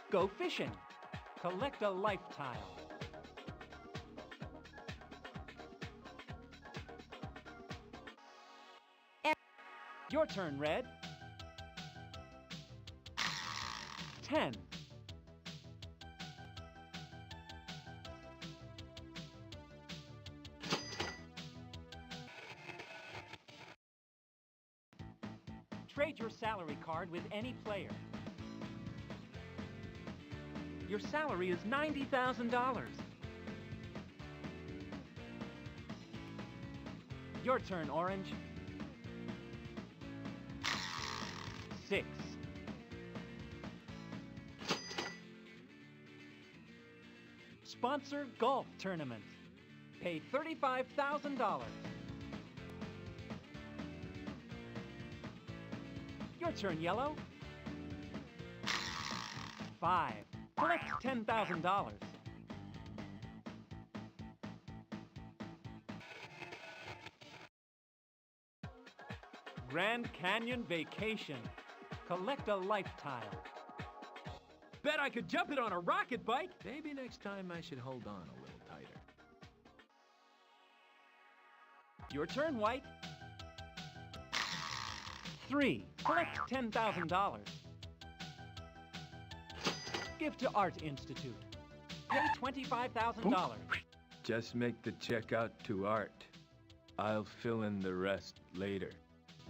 Go fishing. Collect a life tile. Your turn, Red. 10. Trade your salary card with any player. Your salary is $90,000. Your turn, Orange. 6. Sponsor golf tournament. Pay $35,000. Your turn, Yellow. 5. Collect $10,000. Grand Canyon Vacation. Collect a life tile. Bet I could jump it on a rocket bike. Maybe next time I should hold on a little tighter. Your turn, White. 3. Collect $10,000. Give to Art Institute. Pay $25,000. Just make the check out to Art. I'll fill in the rest later.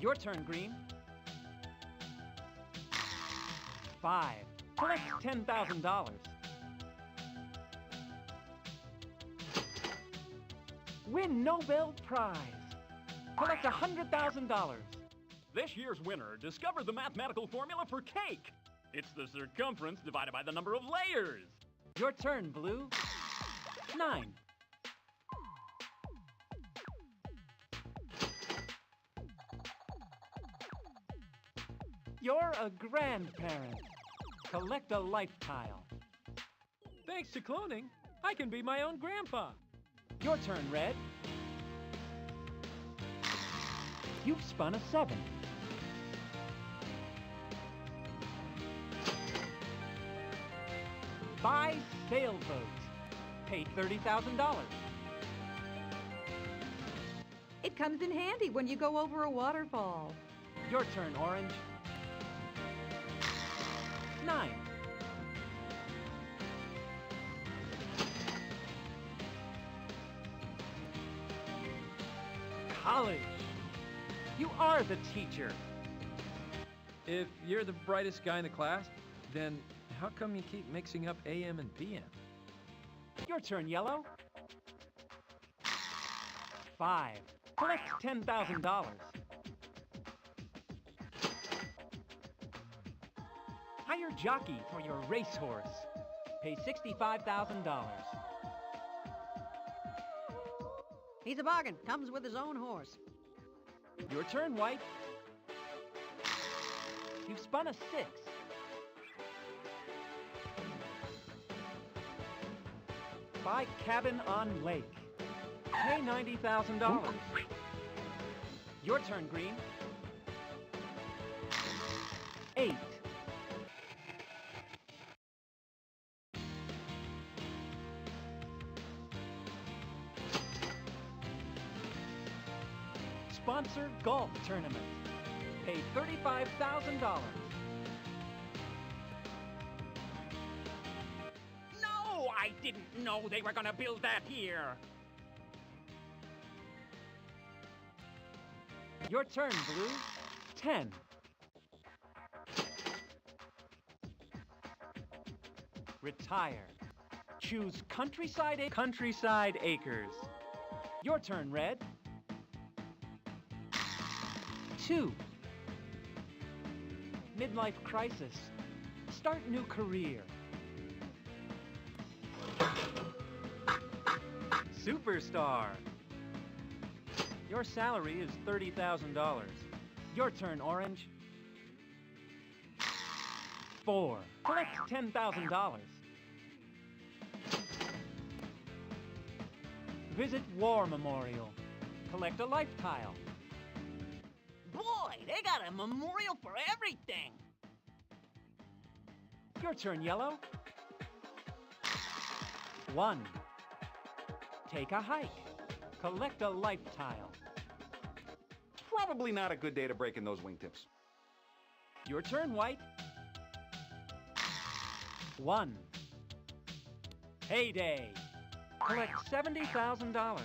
Your turn, Green. 5. Collect $10,000. Win Nobel Prize. Collect $100,000. This year's winner discovered the mathematical formula for cake. It's the circumference divided by the number of layers. Your turn, Blue. 9. You're a grandparent. Collect a life tile. Thanks to cloning, I can be my own grandpa. Your turn, Red. You've spun a 7. Buy sailboat. Pay $30,000. It comes in handy when you go over a waterfall. Your turn, Orange. 9. College. You are the teacher. If you're the brightest guy in the class, then how come you keep mixing up AM and PM? Your turn, Yellow. 5. Collect $10,000. Hire jockey for your racehorse. Pay $65,000. He's a bargain. Comes with his own horse. Your turn, White. You've spun a 6. Buy cabin on lake. Pay $90,000. Your turn, Green. 8. Sponsor golf tournament. Pay $35,000. No, I didn't know they were gonna build that here. Your turn, Blue. 10. Retire. Choose Countryside Acres. Your turn, Red. 2. Midlife crisis. Start new career. Superstar. Your salary is $30,000. Your turn, Orange. 4. Collect $10,000. Visit War Memorial. Collect a life tile. Boy, they got a memorial for everything. Your turn, Yellow. 1. Take a hike. Collect a life tile. Probably not a good day to break in those wingtips. Your turn, White. 1. Payday. Collect $70,000.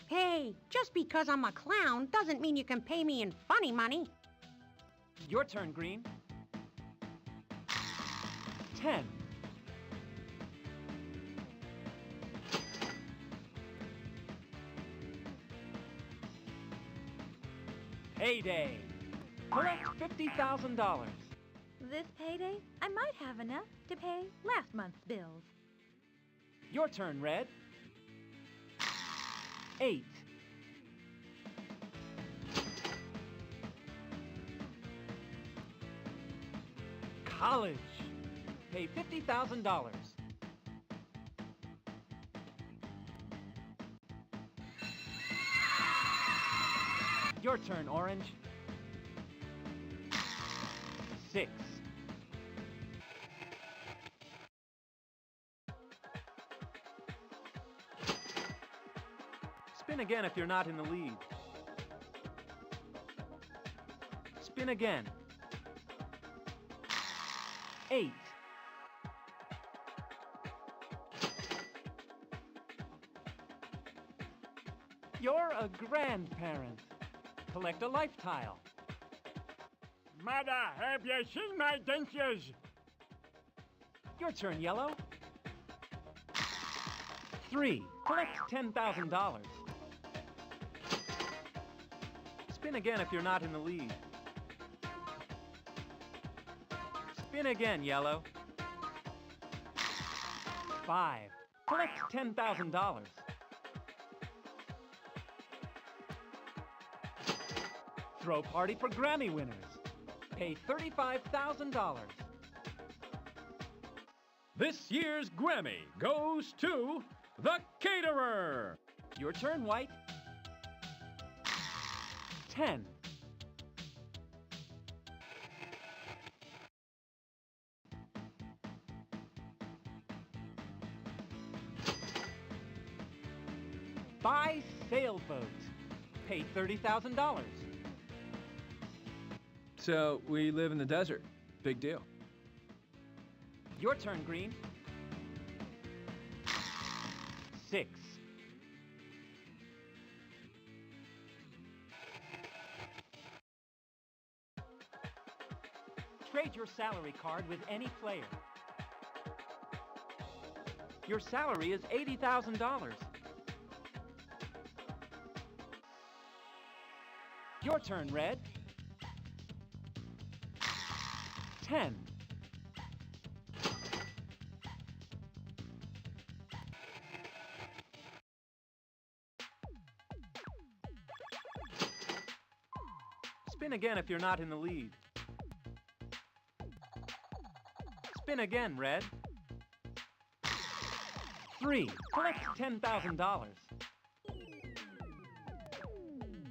Hey, just because I'm a clown doesn't mean you can pay me in funny money. Your turn, Green. 10. Payday. Collect $50,000. This payday, I might have enough to pay last month's bills. Your turn, Red. 8. College. Pay $50,000. Your turn, Orange. 6. Spin again if you're not in the lead. Spin again. 8. You're a grandparent. Collect a life tile. Mother, have you seen my dentures? Your turn, Yellow. 3. Collect $10,000. Spin again if you're not in the lead. Spin again, Yellow. 5. Collect $10,000. Throw party for Grammy winners. Pay $35,000. This year's Grammy goes to the caterer. Your turn, White. 10. Buy sailboat. Pay $30,000. So we live in the desert. Big deal. Your turn, Green. 6. Trade your salary card with any player. Your salary is $80,000. Your turn, Red. 10. Spin again if you're not in the lead. Spin again, Red. 3. Collect $10,000.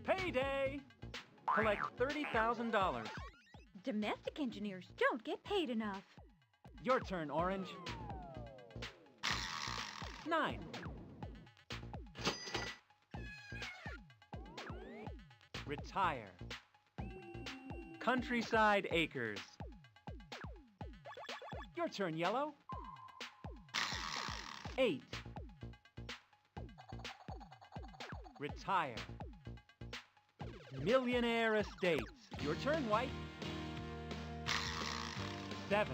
Payday! Collect $30,000. Domestic engineers don't get paid enough. Your turn, Orange. 9. Retire. Countryside Acres. Your turn, Yellow. 8. Retire. Millionaire Estates. Your turn, White. 7.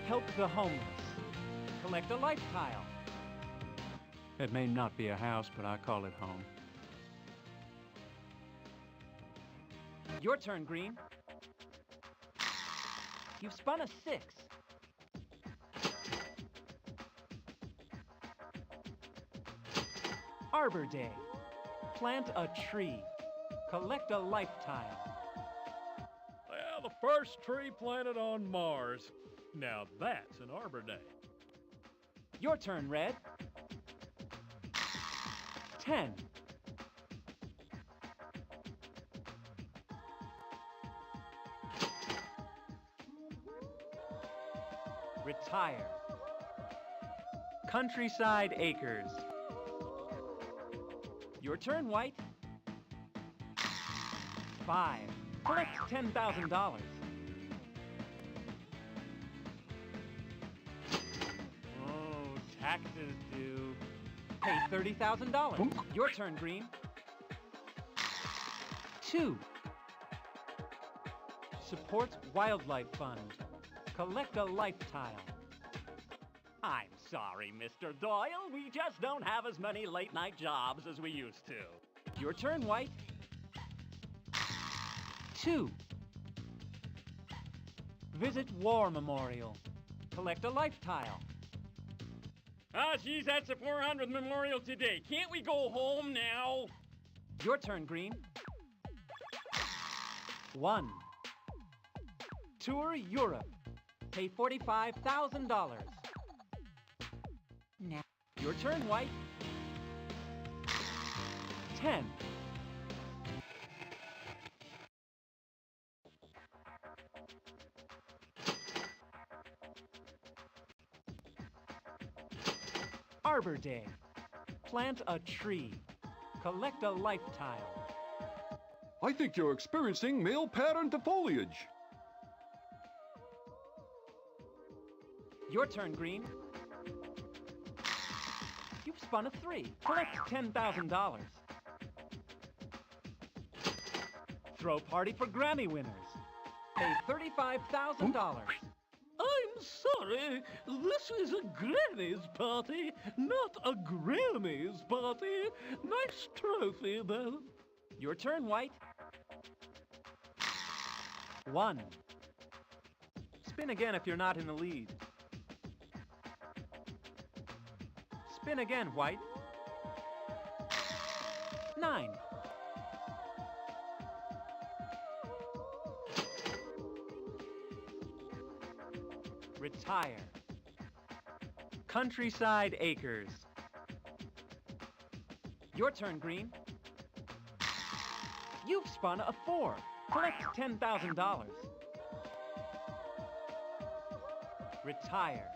Help the homeless. Collect a life tile. It may not be a house, but I call it home. Your turn, Green. You've spun a 6. Arbor Day. Plant a tree. Collect a life tile. Well, the first tree planted on Mars. Now that's an Arbor Day. Your turn, Red. 10. Retire. Countryside Acres. Your turn, White. 5. Collect $10,000. Oh, taxes due. Pay $30,000. Your turn, Green. 2. Supports Wildlife Fund. Collect a life tile. I'm sorry, Mr. Doyle. We just don't have as many late-night jobs as we used to. Your turn, White. 2. Visit War Memorial. Collect a life tile. Ah, geez, that's the 400th memorial today. Can't we go home now? Your turn, Green. 1. Tour Europe. Pay $45,000. Now. Your turn, White. 10. Arbor Day. Plant a tree. Collect a life tile. I think you're experiencing male pattern defoliage. Your turn, Green. You've spun a 3. Collect $10,000. Throw party for Grammy winners. Pay $35,000. I'm sorry, this is a Granny's party, not a Grammy's party. Nice trophy, though. Your turn, White. 1. Spin again if you're not in the lead. Spin again, White. 9. Retire. Countryside Acres. Your turn, Green. You've spun a 4. Collect $10,000. Retire.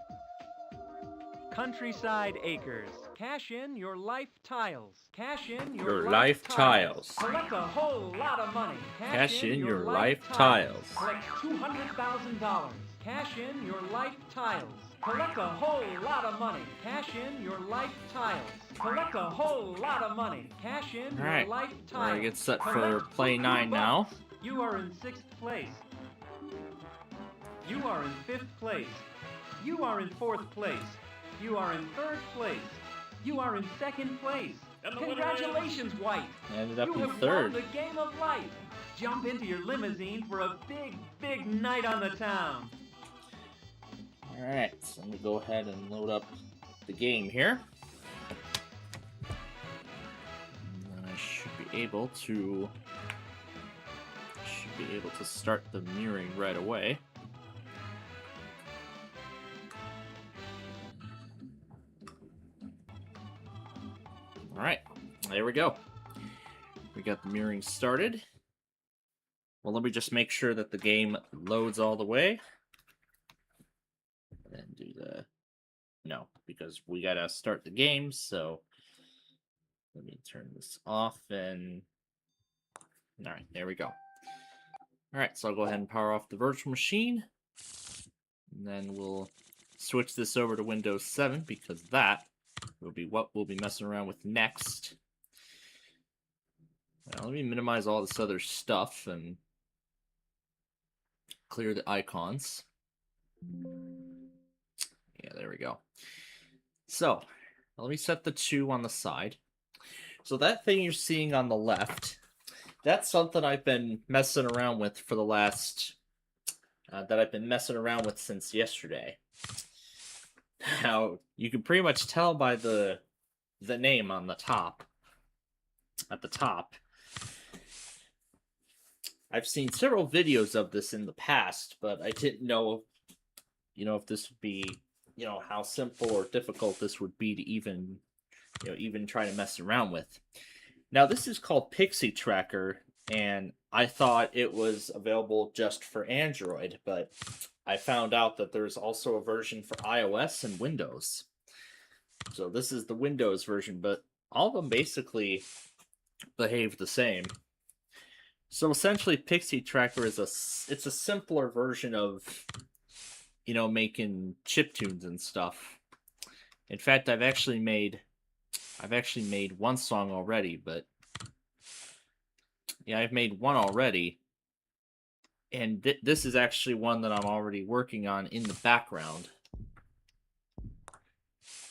Countryside Acres. Cash in your life tiles. Cash in your life tiles. Collect a whole lot of money. Cash in your life tiles. Collect $200,000. Cash in your life tiles. Collect a whole lot of money. Cash in your life tiles. Collect a whole lot of money. Cash in your life tiles. We're gonna get set for play 9 now. You are in 6th place. You are in 5th place. You are in 4th place. You are in 3rd place. You are in 2nd place. Congratulations, White. I ended up you in have 3rd. won the game of life. Jump into your limousine for a big, big night on the town. Alright, so I'm going to go ahead and load up the game here. And then I should be able to start the mirroring right away. Alright, there we go. We got the mirroring started. Well, let me just make sure that the game loads all the way. And do the... No, because we gotta start the game, so... Let me turn this off and... Alright, there we go. Alright, so I'll go ahead and power off the virtual machine. And then we'll switch this over to Windows 7, because that will be what we'll be messing around with next. Now, let me minimize all this other stuff and clear the icons. Yeah, there we go. So, let me set the 2 on the side. So that thing you're seeing on the left, that's something I've been messing around with for the last... that I've been messing around with since yesterday. Now, you can pretty much tell by the name on the top. At the top. I've seen several videos of this in the past, but I didn't know, if this would be, how simple or difficult this would be to even try to mess around with. Now, this is called Pixie Tracker, and I thought it was available just for Android, but I found out that there's also a version for iOS and Windows. So this is the Windows version, but all of them basically behave the same. So essentially, Pixie Tracker is a simpler version of, making chiptunes and stuff. In fact, I've actually made one song already, but yeah, I've made one already. And this is actually one that I'm already working on in the background.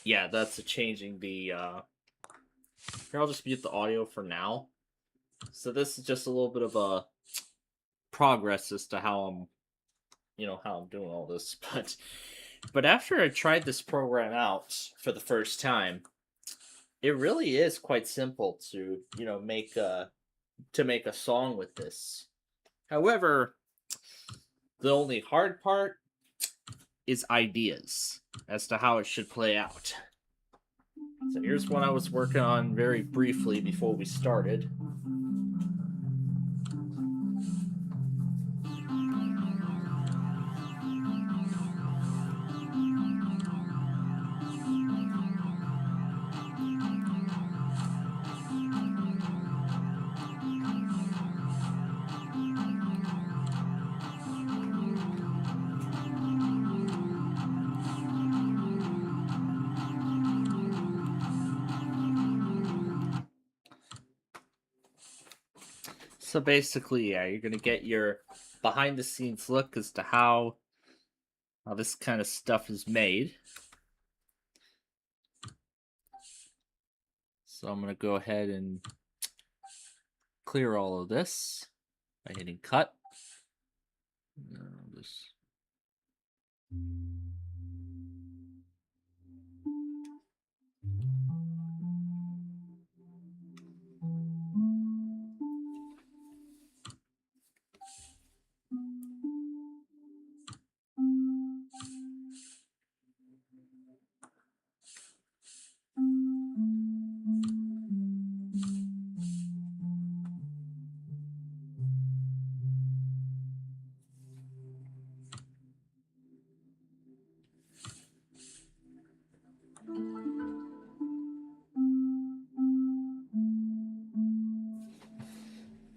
Yeah, that's changing the... Here, I'll just mute the audio for now. So this is just a little bit of a progress as to how I'm doing all this. But after I tried this program out for the first time, it really is quite simple to, make a song with this. However, the only hard part is ideas as to how it should play out. So here's what I was working on very briefly before we started. So basically, yeah, you're gonna get your behind-the-scenes look as to how this kind of stuff is made. So I'm gonna go ahead and clear all of this by hitting cut.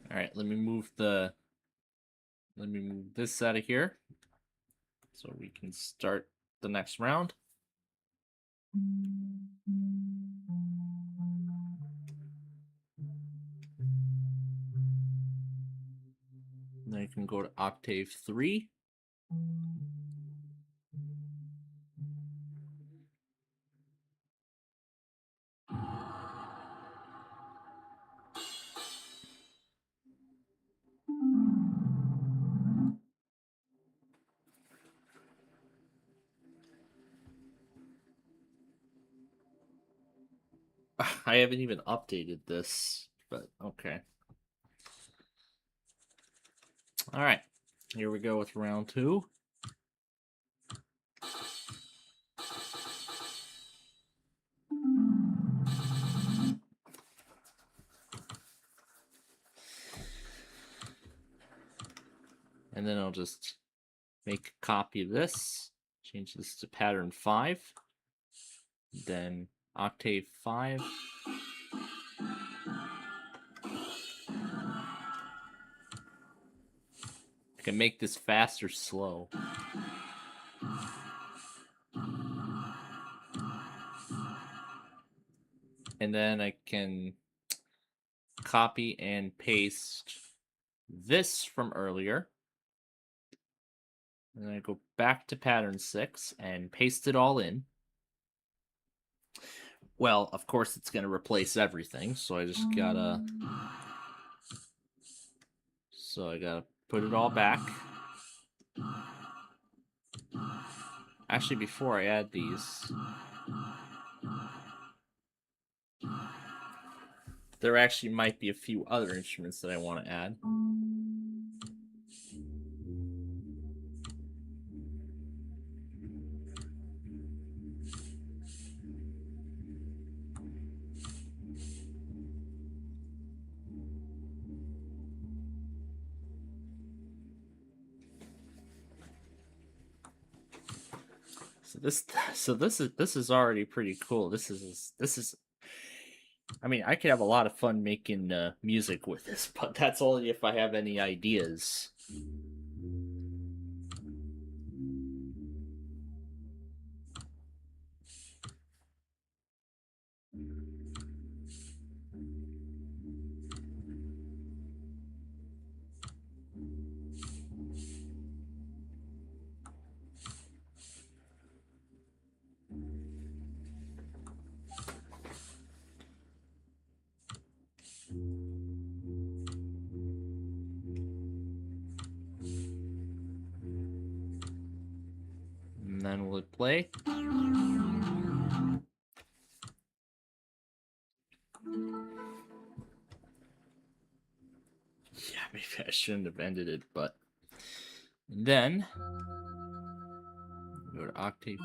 Alright, let me move this out of here so we can start the next round. Then I can go to octave 3. I haven't even updated this, but okay. All right, here we go with round 2. And then I'll just make a copy of this, change this to pattern 5, then octave 5. I can make this fast or slow. And then I can copy and paste this from earlier. And then I go back to pattern 6 and paste it all in. Well, of course, it's going to replace everything, so I just gotta... So I gotta put it all back. Actually, before I add these... There actually might be a few other instruments that I want to add. So this is already pretty cool. This is I mean, I could have a lot of fun making music with this, but that's only if I have any ideas. And then will it play? maybe I shouldn't have ended it, but then go to octave.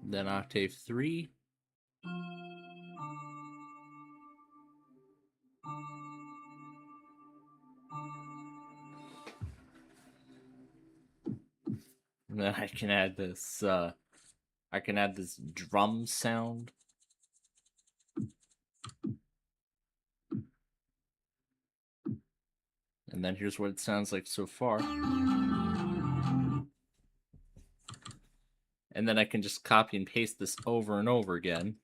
Then octave 3. And then I can add this drum sound. And then here's what it sounds like so far. And then I can just copy and paste this over and over again.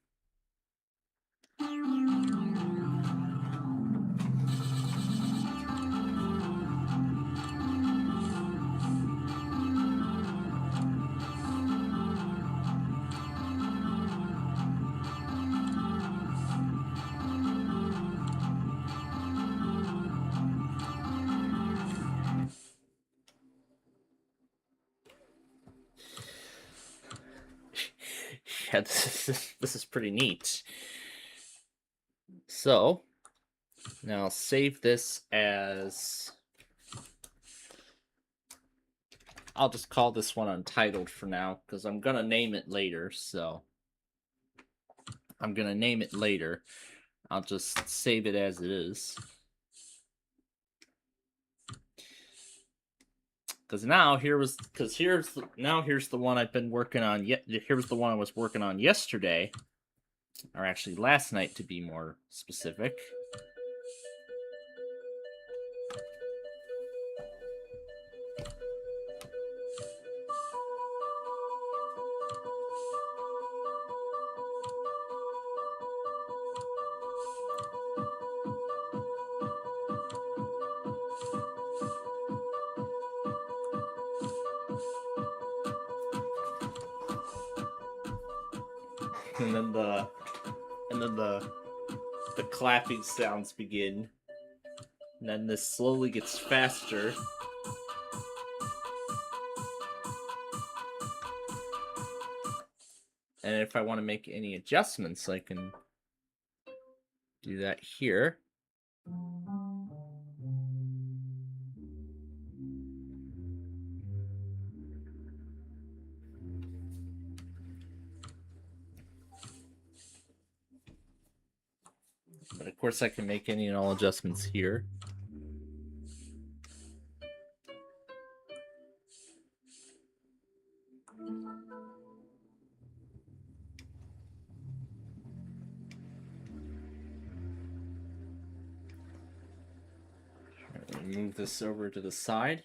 Yeah, this is pretty neat. So, now I'll save this as... I'll just call this one Untitled for now, because I'm going to name it later, so... I'm going to name it later. I'll just save it as it is. Because now here's the one I've been working on. Here's the one I was working on yesterday, or actually last night to be more specific. And then the clapping sounds begin. And then this slowly gets faster. And if I want to make any adjustments, I can do that here. But of course I can make any and all adjustments here. Move this over to the side.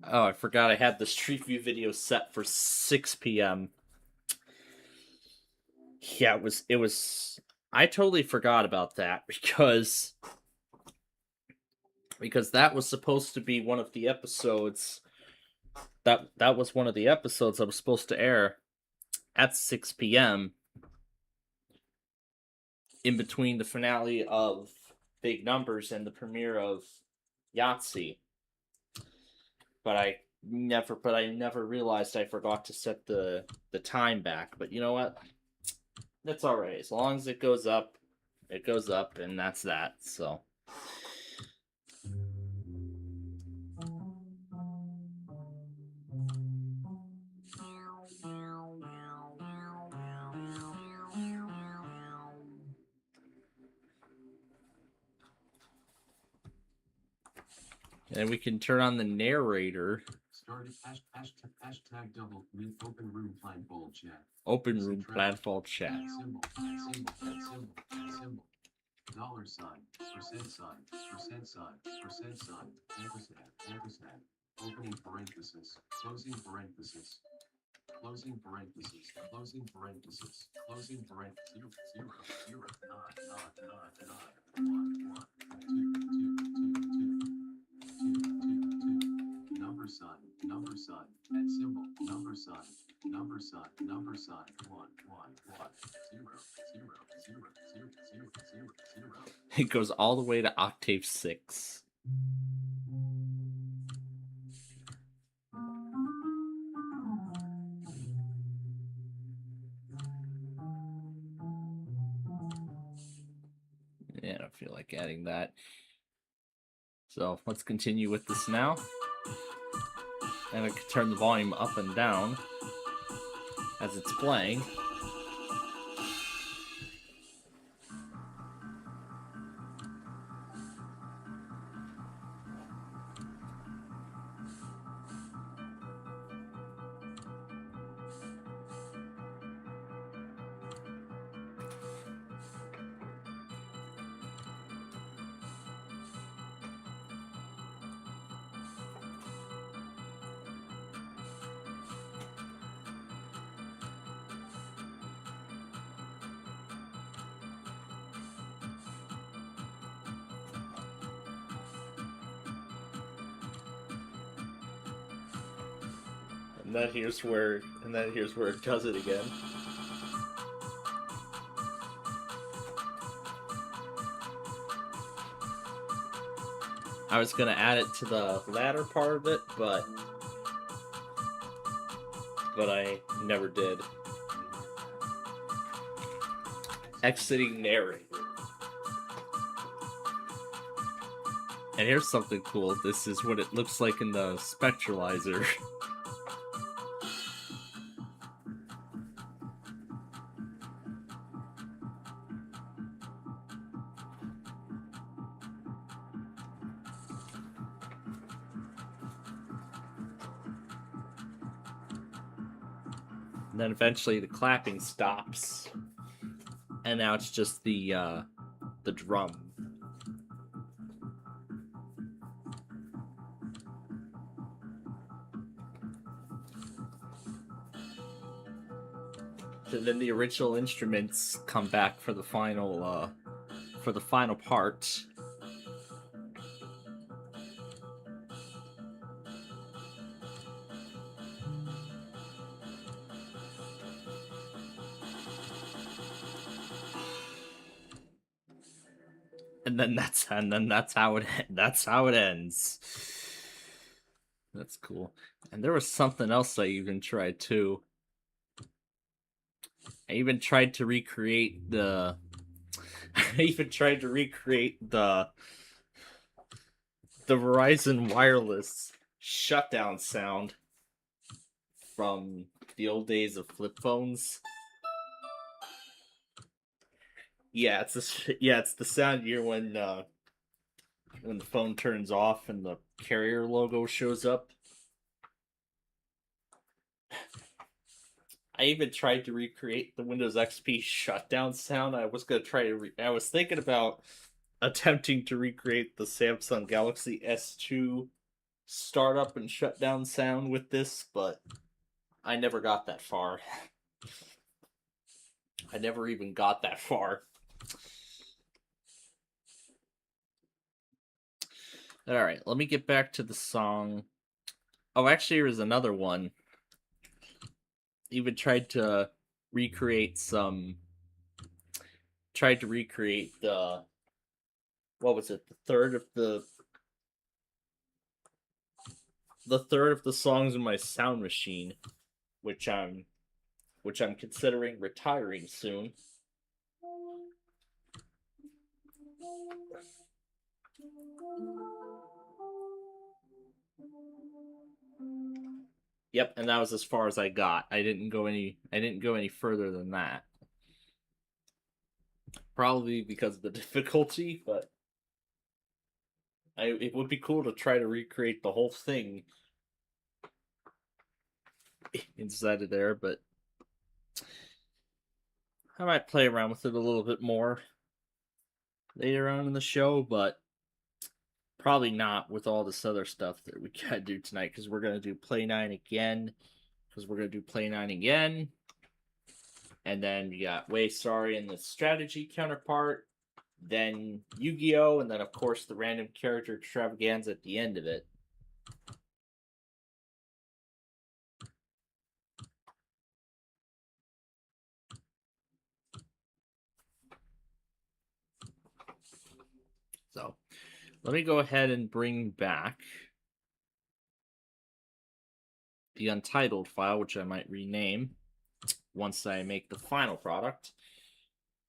Oh, I forgot I had the Street View video set for 6 p.m. Yeah, it was I totally forgot about that because that was supposed to be one of the episodes that was one of the episodes that was supposed to air at 6 p.m. in between the finale of Big Numbers and the premiere of Yahtzee. But I never realized I forgot to set the time back. But you know what? That's all right. As long as it goes up, and that's that. So. And we can turn on the narrator. Started hashtag double with open room blindfold chat. Open room blindfold chat. Symbol. Dollar sign, percent sign, ampersand, opening parenthesis, closing parenthesis, closing parenthesis, closing parenthesis, closing parenthesis, 0, 0, 9, 9, 9, 9, 1, 1, 2, 2, 2, 2, 2, At symbol, number sign, 1, 1, 1, 0, 0, 0, 0, 0. It goes all the way to octave 6. Yeah, I don't feel like adding that. So let's continue with this now. And I can turn the volume up and down as it's playing. And then here's where it does it again. I was gonna add it to the latter part of it, but I never did. Exiting narrator. And here's something cool. This is what it looks like in the spectralizer. And then eventually the clapping stops. And now it's just the drum. And then the original instruments come back for the final part. And then that's how it ends. That's cool. And there was something else I even tried too. I even tried to recreate the Verizon Wireless shutdown sound from the old days of flip phones. Yeah, it's the sound you hear when the phone turns off and the carrier logo shows up. I even tried to recreate the Windows XP shutdown sound. I was thinking about attempting to recreate the Samsung Galaxy S2 startup and shutdown sound with this, but I never got that far. I never even got that far. Alright, let me get back to the song. Oh, actually, there's another one. Even tried to recreate the what was it, the third of the songs in my sound machine, which I'm considering retiring soon. Yep, and that was as far as I got. I didn't go any further than that. Probably because of the difficulty, but it would be cool to try to recreate the whole thing inside of there, but I might play around with it a little bit more later on in the show, but probably not with all this other stuff that we gotta do tonight, because we're gonna do Play 9 again. And then you got Waystarry and the strategy counterpart, then Yu-Gi-Oh!, and then of course the random character extravaganza at the end of it. So let me go ahead and bring back the untitled file, which I might rename once I make the final product.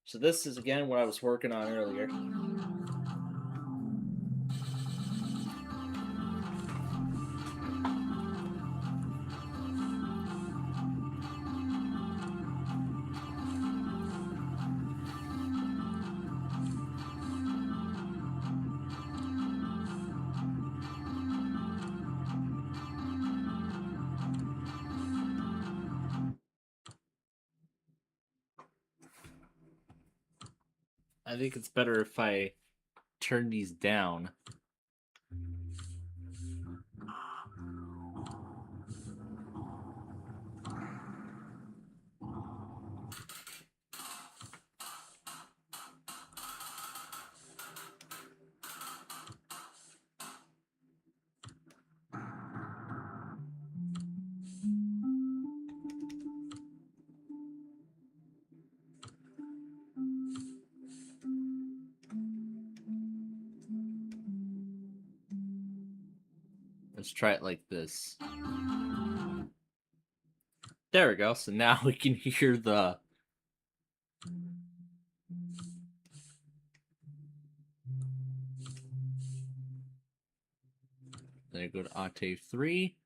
So this is again what I was working on earlier. I think it's better if I turn these down. Let's try it like this. There we go. So now we can hear the... Then I go to octave 3.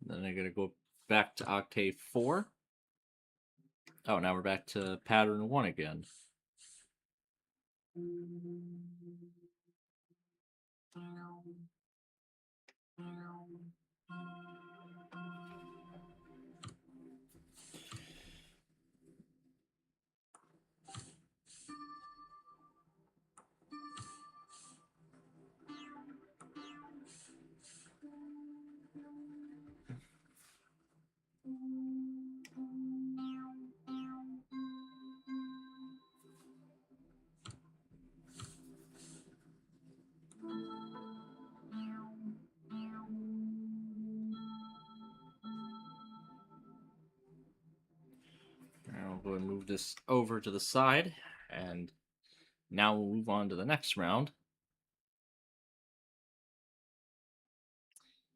Then I gotta go back to octave 4. Oh, now we're back to pattern 1 again. I'll go and move this over to the side, and now we'll move on to the next round.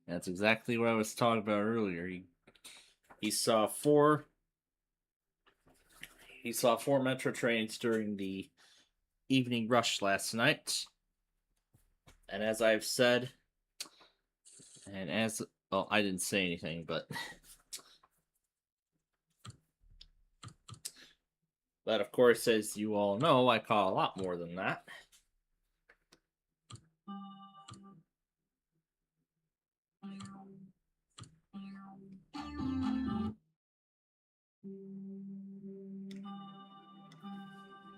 That's exactly what I was talking about earlier. He saw four metro trains during the evening rush last night. And as I've said, and as well, I didn't say anything, but of course, as you all know, I caught a lot more than that.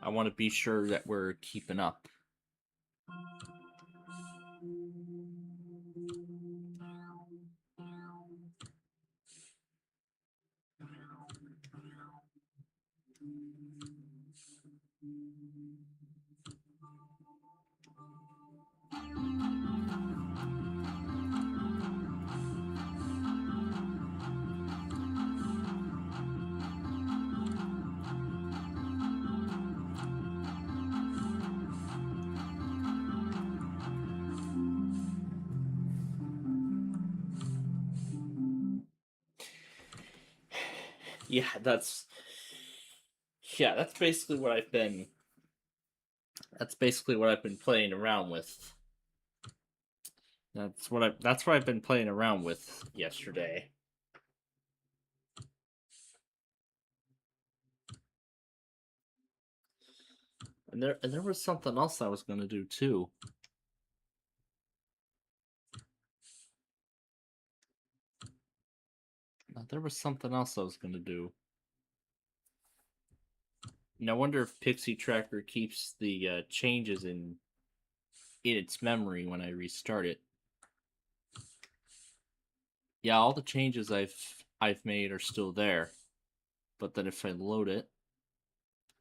I want to be sure that we're keeping up. Yeah, that's basically what I've been playing around with. That's what I've been playing around with yesterday. And there was something else I was going to do too. there was something else I was gonna do. And I wonder if Pixie Tracker keeps the changes in its memory when I restart it. Yeah, all the changes I've made are still there, but then if I load it,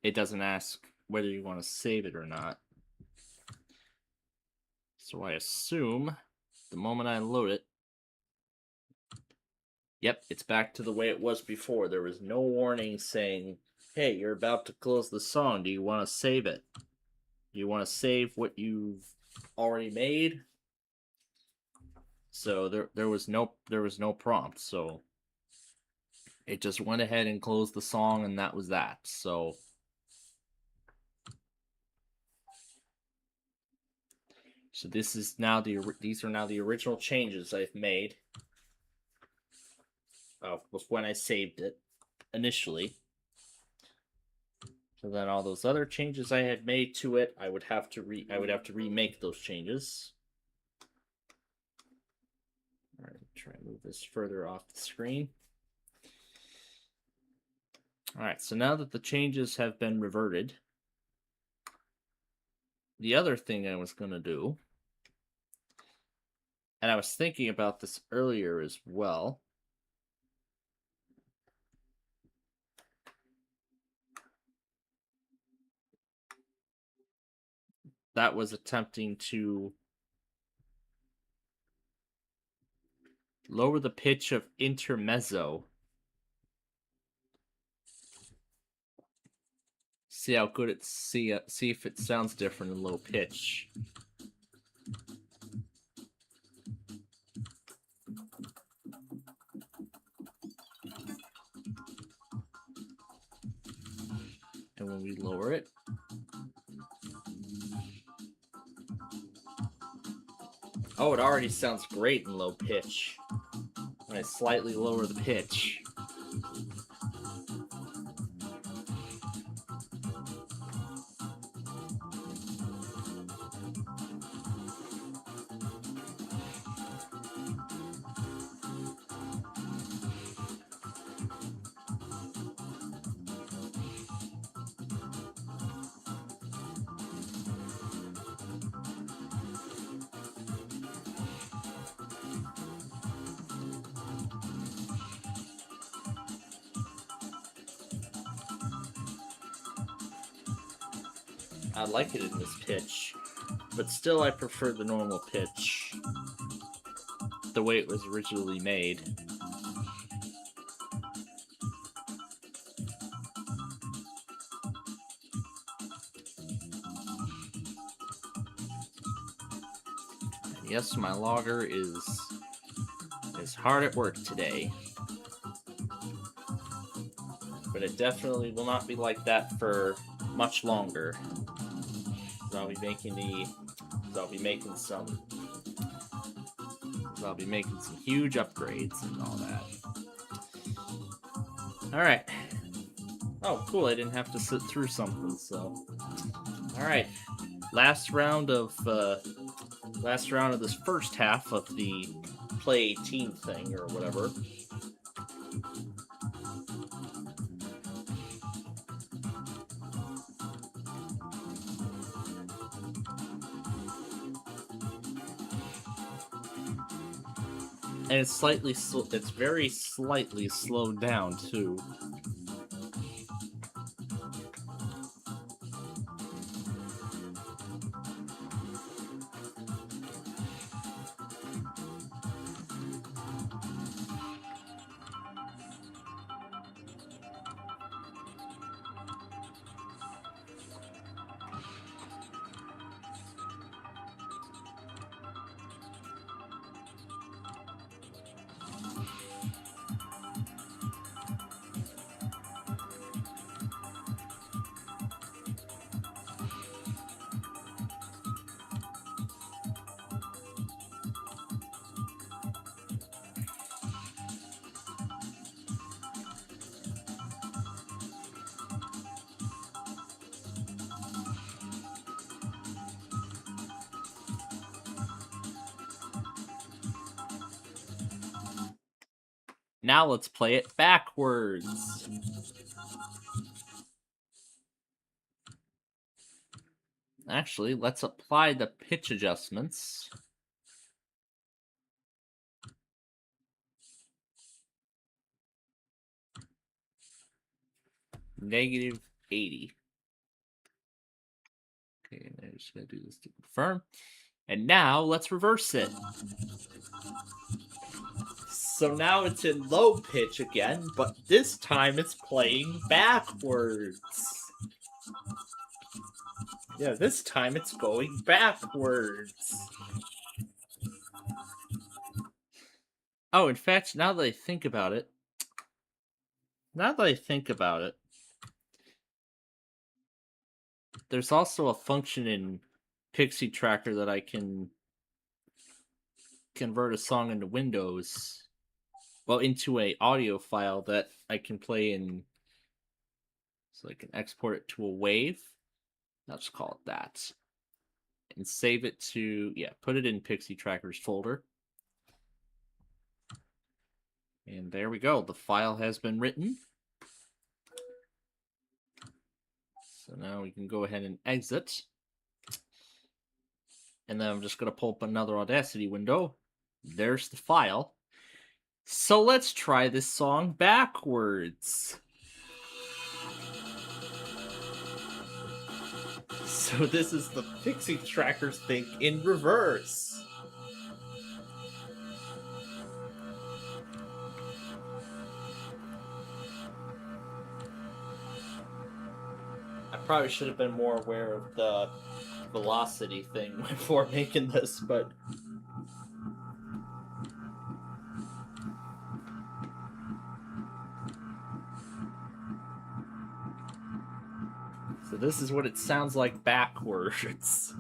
it doesn't ask whether you want to save it or not. So I assume the moment I load it, yep, it's back to the way it was before. There was no warning saying, hey, you're about to close the song. Do you want to save it? Do you want to save what you've already made? So there was no prompt, so it just went ahead and closed the song, and that was that. So this is now these are now the original changes I've made. Was when I saved it initially. So then all those other changes I had made to it, I would have to remake those changes. All right, try and move this further off the screen. All right, so now that the changes have been reverted, the other thing I was going to do, and I was thinking about this earlier as well, that was attempting to lower the pitch of intermezzo. See how good it see if it sounds different in low pitch. And when we lower it, oh, it already sounds great in low pitch. When I slightly lower the pitch. I like it in this pitch, but still I prefer the normal pitch, the way it was originally made. And yes, my logger is hard at work today, but it definitely will not be like that for much longer. I'll be making some huge upgrades and all that. All right. Oh, cool! I didn't have to sit through something. So, all right. Last round of this first half of the Play 18 thing or whatever. And it's very slightly slowed down too. Now let's play it backwards. Actually, let's apply the pitch adjustments. -80. Okay, and I'm just gonna do this to confirm. And now let's reverse it. So now it's in low pitch again, but this time it's playing backwards. Yeah, this time it's going backwards. Oh, in fact, now that I think about it, there's also a function in Pixie Tracker that I can convert a song into Windows, well, into a audio file that I can play in, so I can export it to a wave. I'll just call it that. And save it to, put it in Pixie Tracker's folder. And there we go. The file has been written. So now we can go ahead and exit. And then I'm just going to pull up another Audacity window. There's the file. So let's try this song backwards. So this is the Pixie Trackers thing in reverse. I probably should have been more aware of the velocity thing before making this, but... So this is what it sounds like backwards.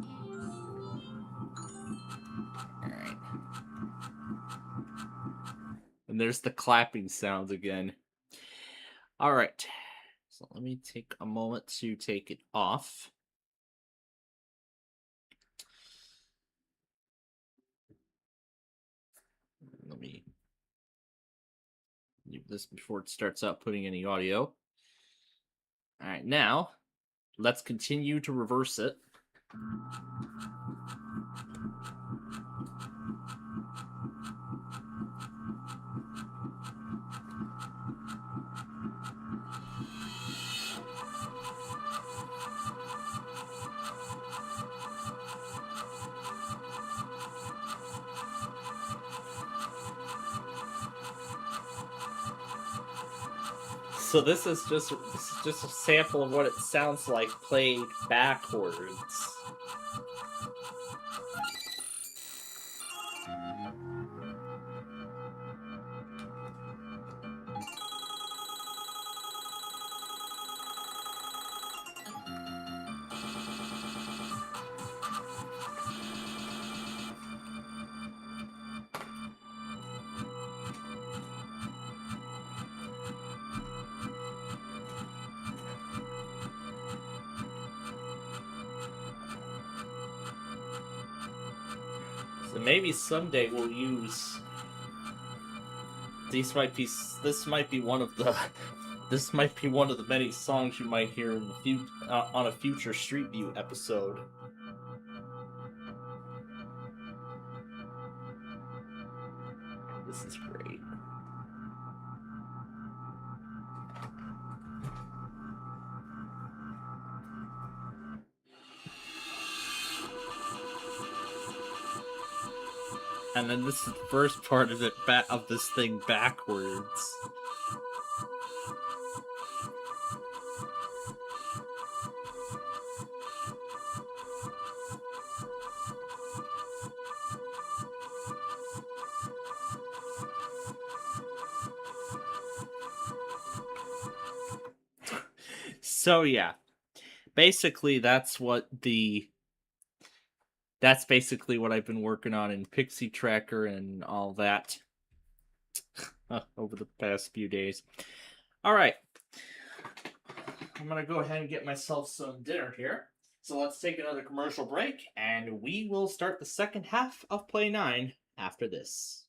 Alright. And there's the clapping sounds again. Alright. So let me take a moment to take it off. Let me leave this before it starts out putting any audio. Alright, now let's continue to reverse it. So this is just a sample of what it sounds like played backwards. So maybe someday we'll use. This might be one of the many songs you might hear in the on a future Street View episode. This is great. And then this is the first part of it of this thing backwards. So yeah, basically that's basically what I've been working on in Pixie Tracker and all that over the past few days. All right, I'm gonna go ahead and get myself some dinner here. So let's take another commercial break, and we will start the second half of Play 9 after this.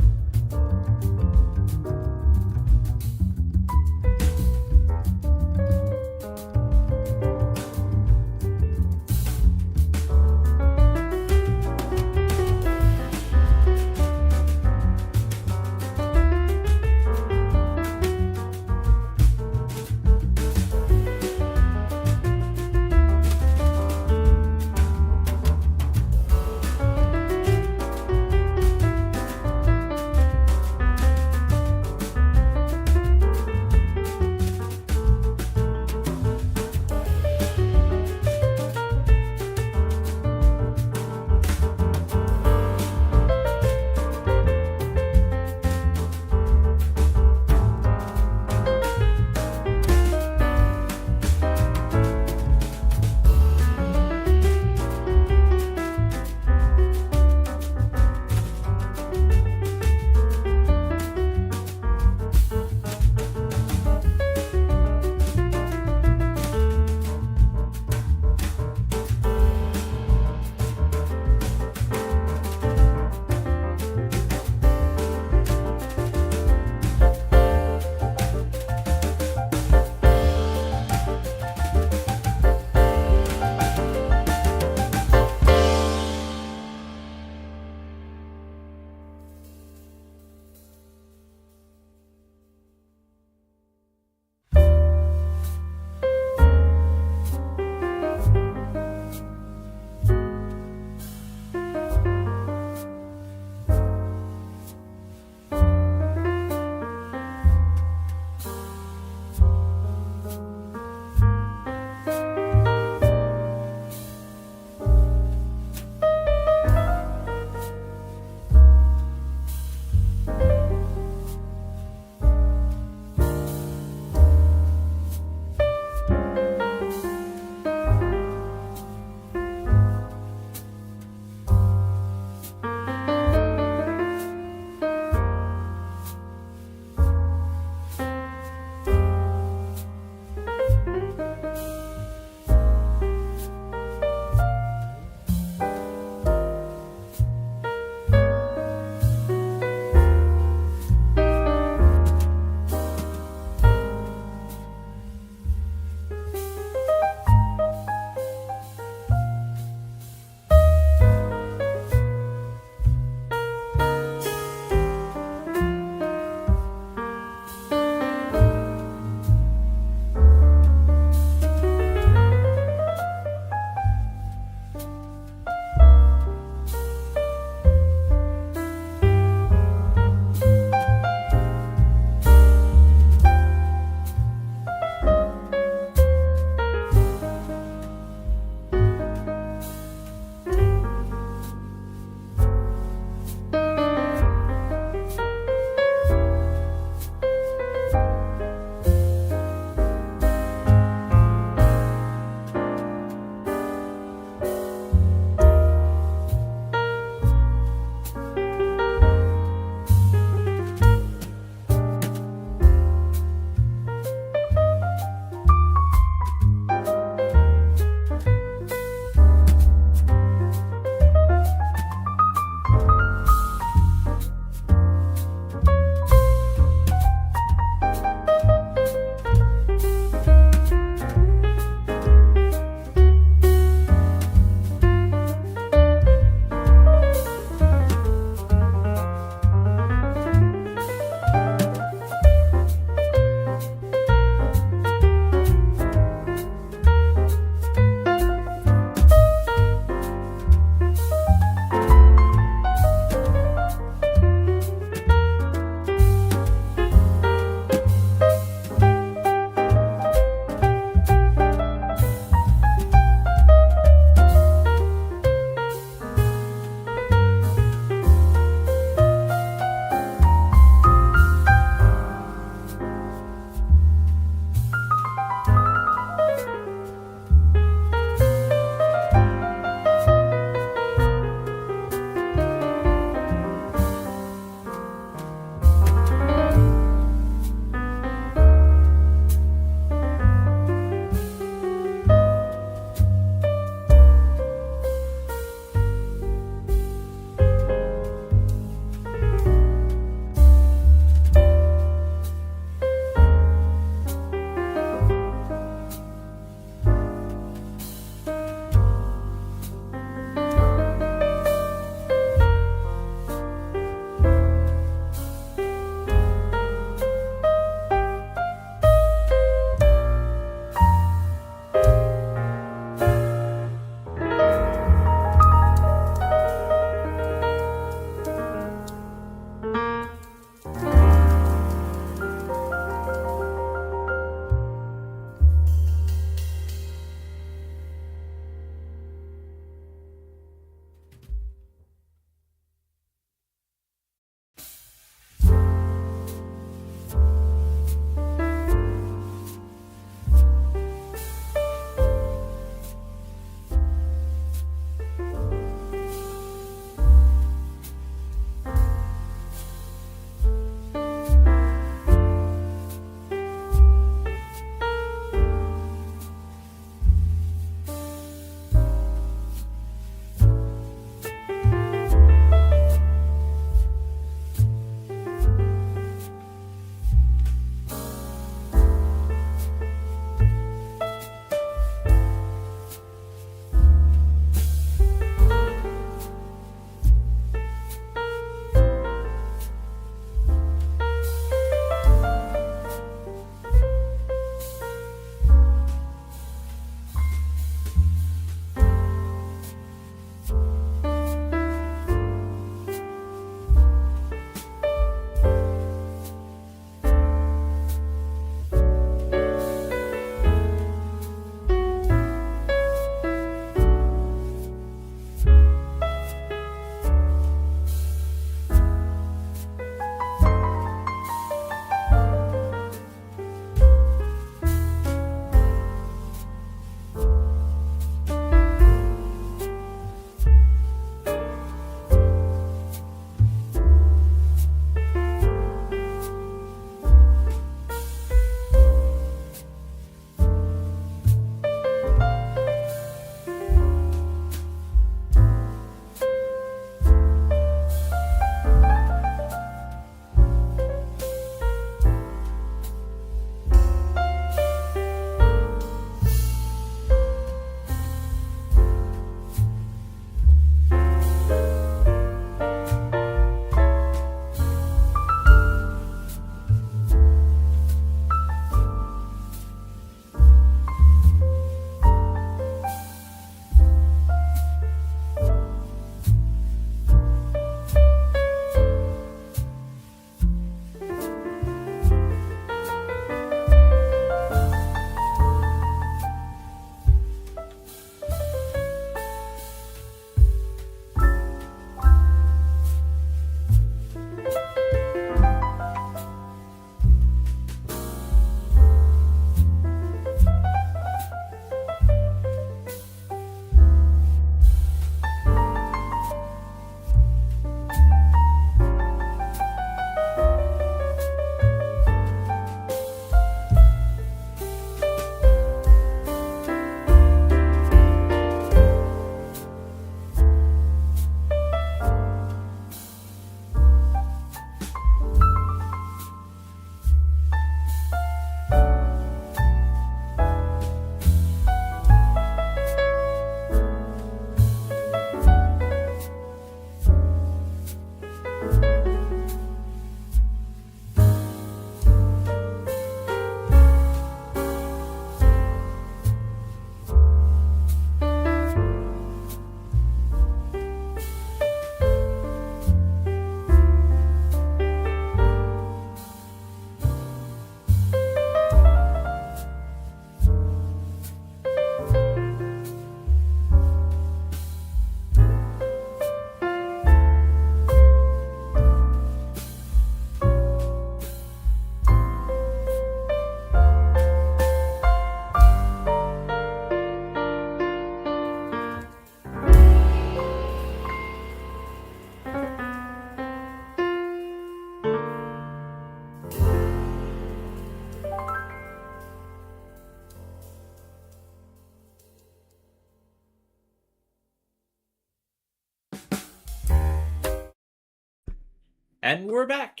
And we're back.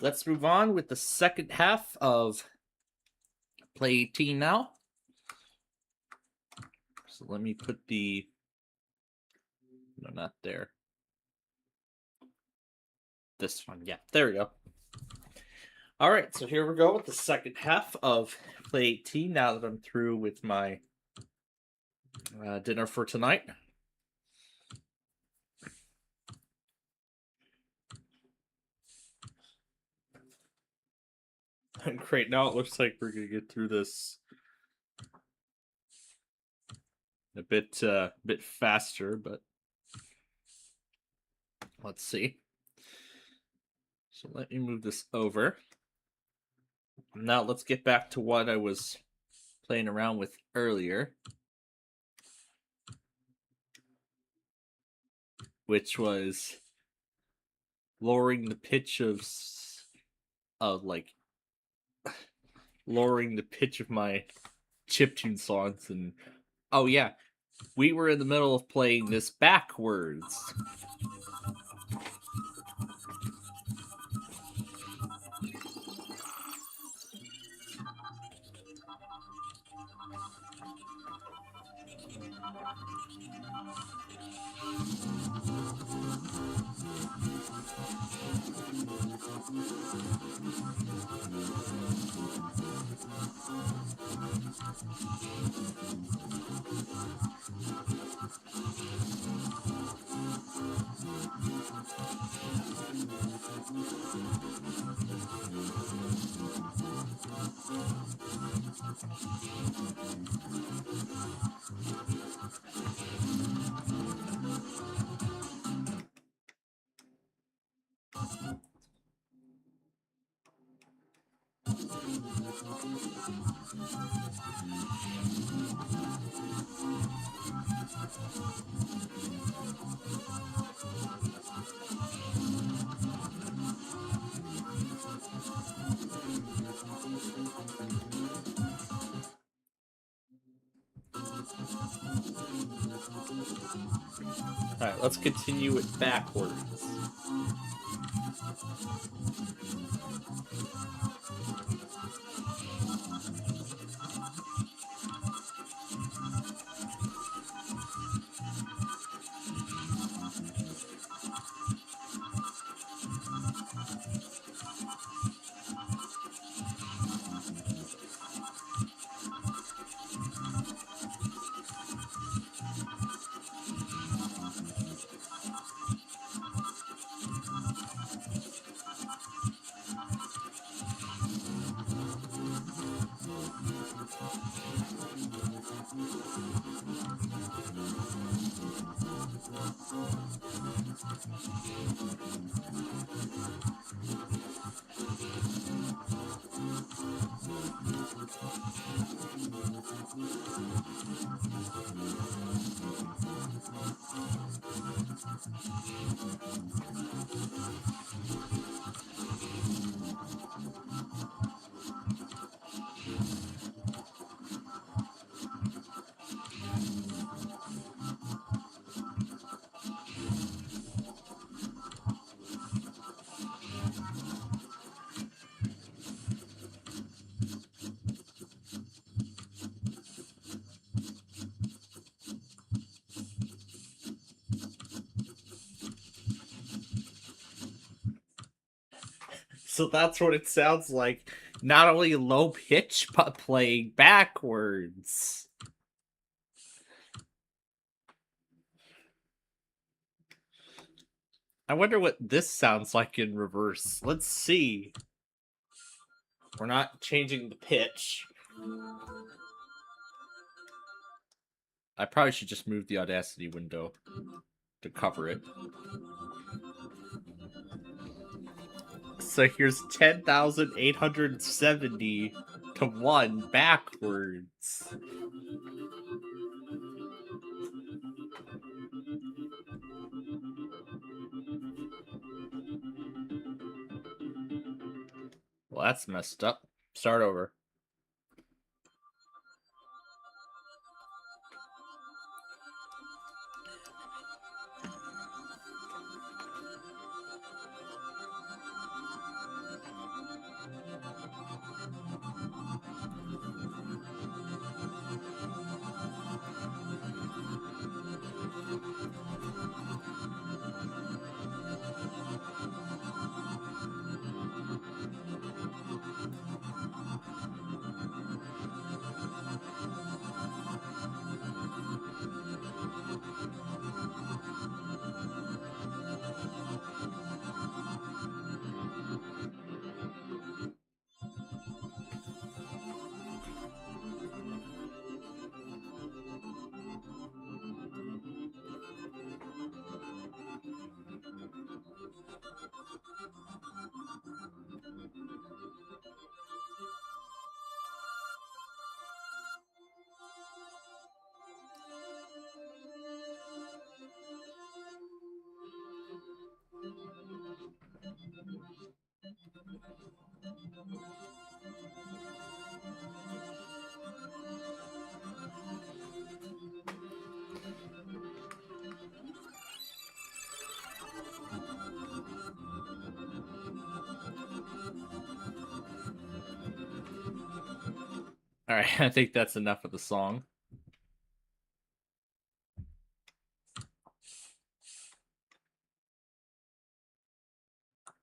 Let's move on with the second half of Play 18 now. So let me put the... No, not there. This one. Yeah, there we go. All right, so here we go with the second half of Play 18 now that I'm through with my dinner for tonight. Great, now it looks like we're gonna get through this a bit faster, but let's see. So let me move this over. Now let's get back to what I was playing around with earlier, which was lowering the pitch of lowering the pitch of my chiptune songs. And oh yeah, we were in the middle of playing this backwards. Alright, let's continue it backwards. So that's what it sounds like. Not only low pitch, but playing backwards. I wonder what this sounds like in reverse. Let's see. We're not changing the pitch. I probably should just move the Audacity window to cover it. So here's 10,870 to 1 backwards. Well, that's messed up. Start over. Alright, I think that's enough of the song.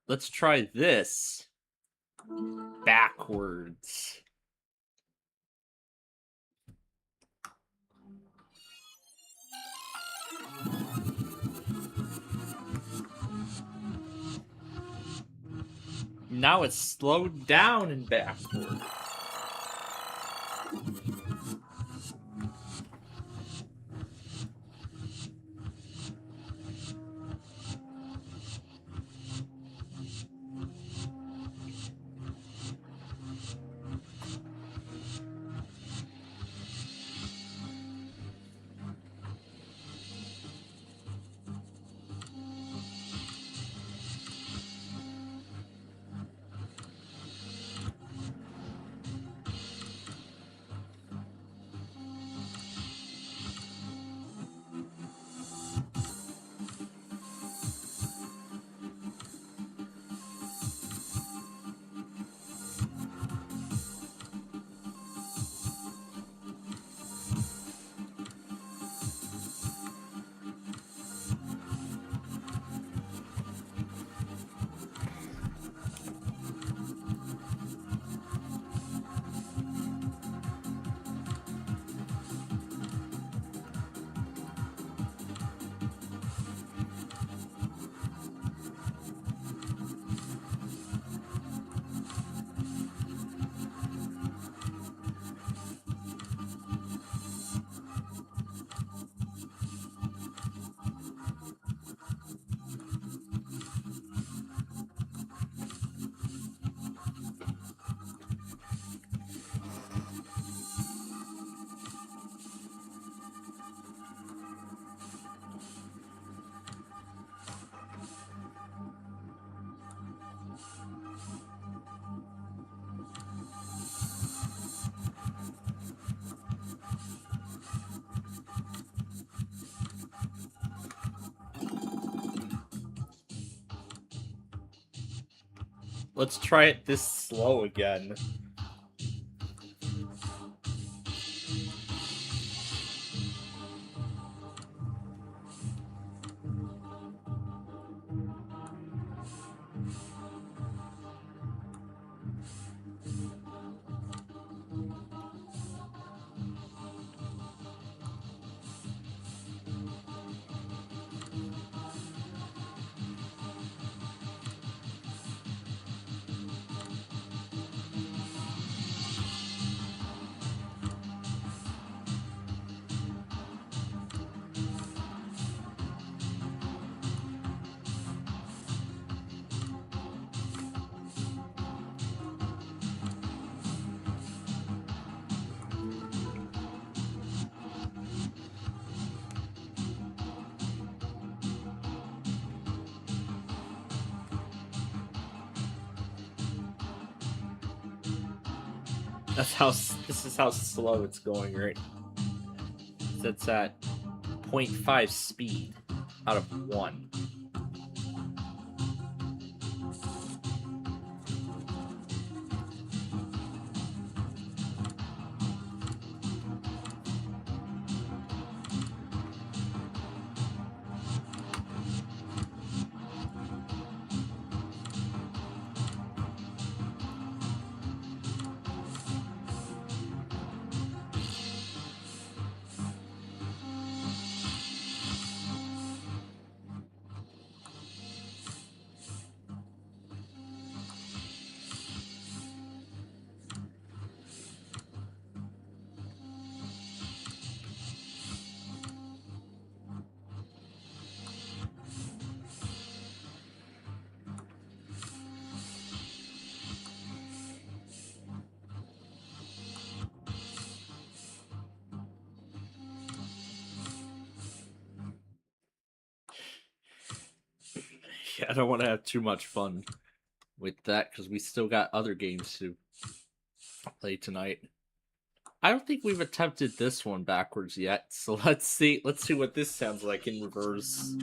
Let's try this backwards. Now it's slowed down and backward. Let's try it this slow again. This is how slow it's going, right? That's at 0.5 speed out of 1. Yeah, I don't want to have too much fun with that because we still got other games to play tonight. I don't think we've attempted this one backwards yet, so let's see what this sounds like in reverse.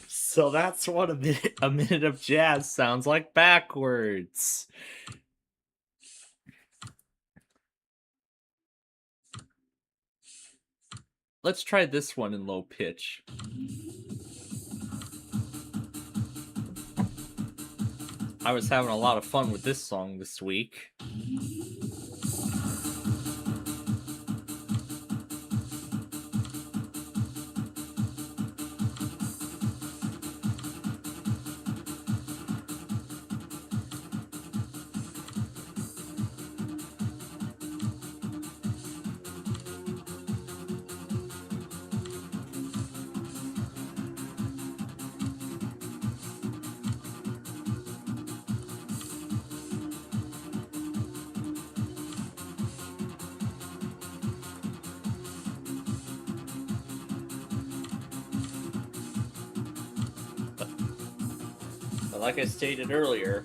So that's what a minute of jazz sounds like backwards. Let's try this one in low pitch. I was having a lot of fun with this song this week. But like I stated earlier,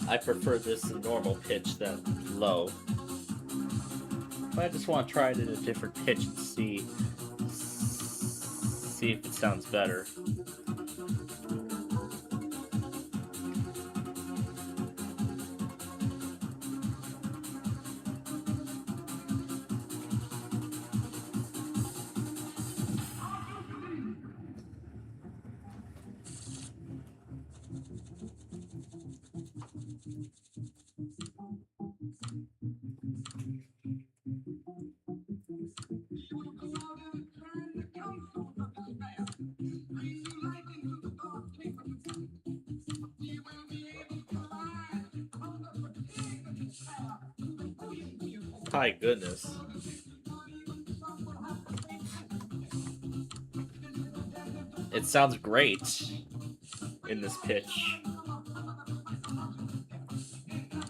I prefer this in normal pitch than low. But I just want to try it in a different pitch and see if it sounds better. My goodness. It sounds great in this pitch.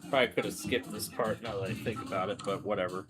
Probably could have skipped this part now that I think about it, but whatever.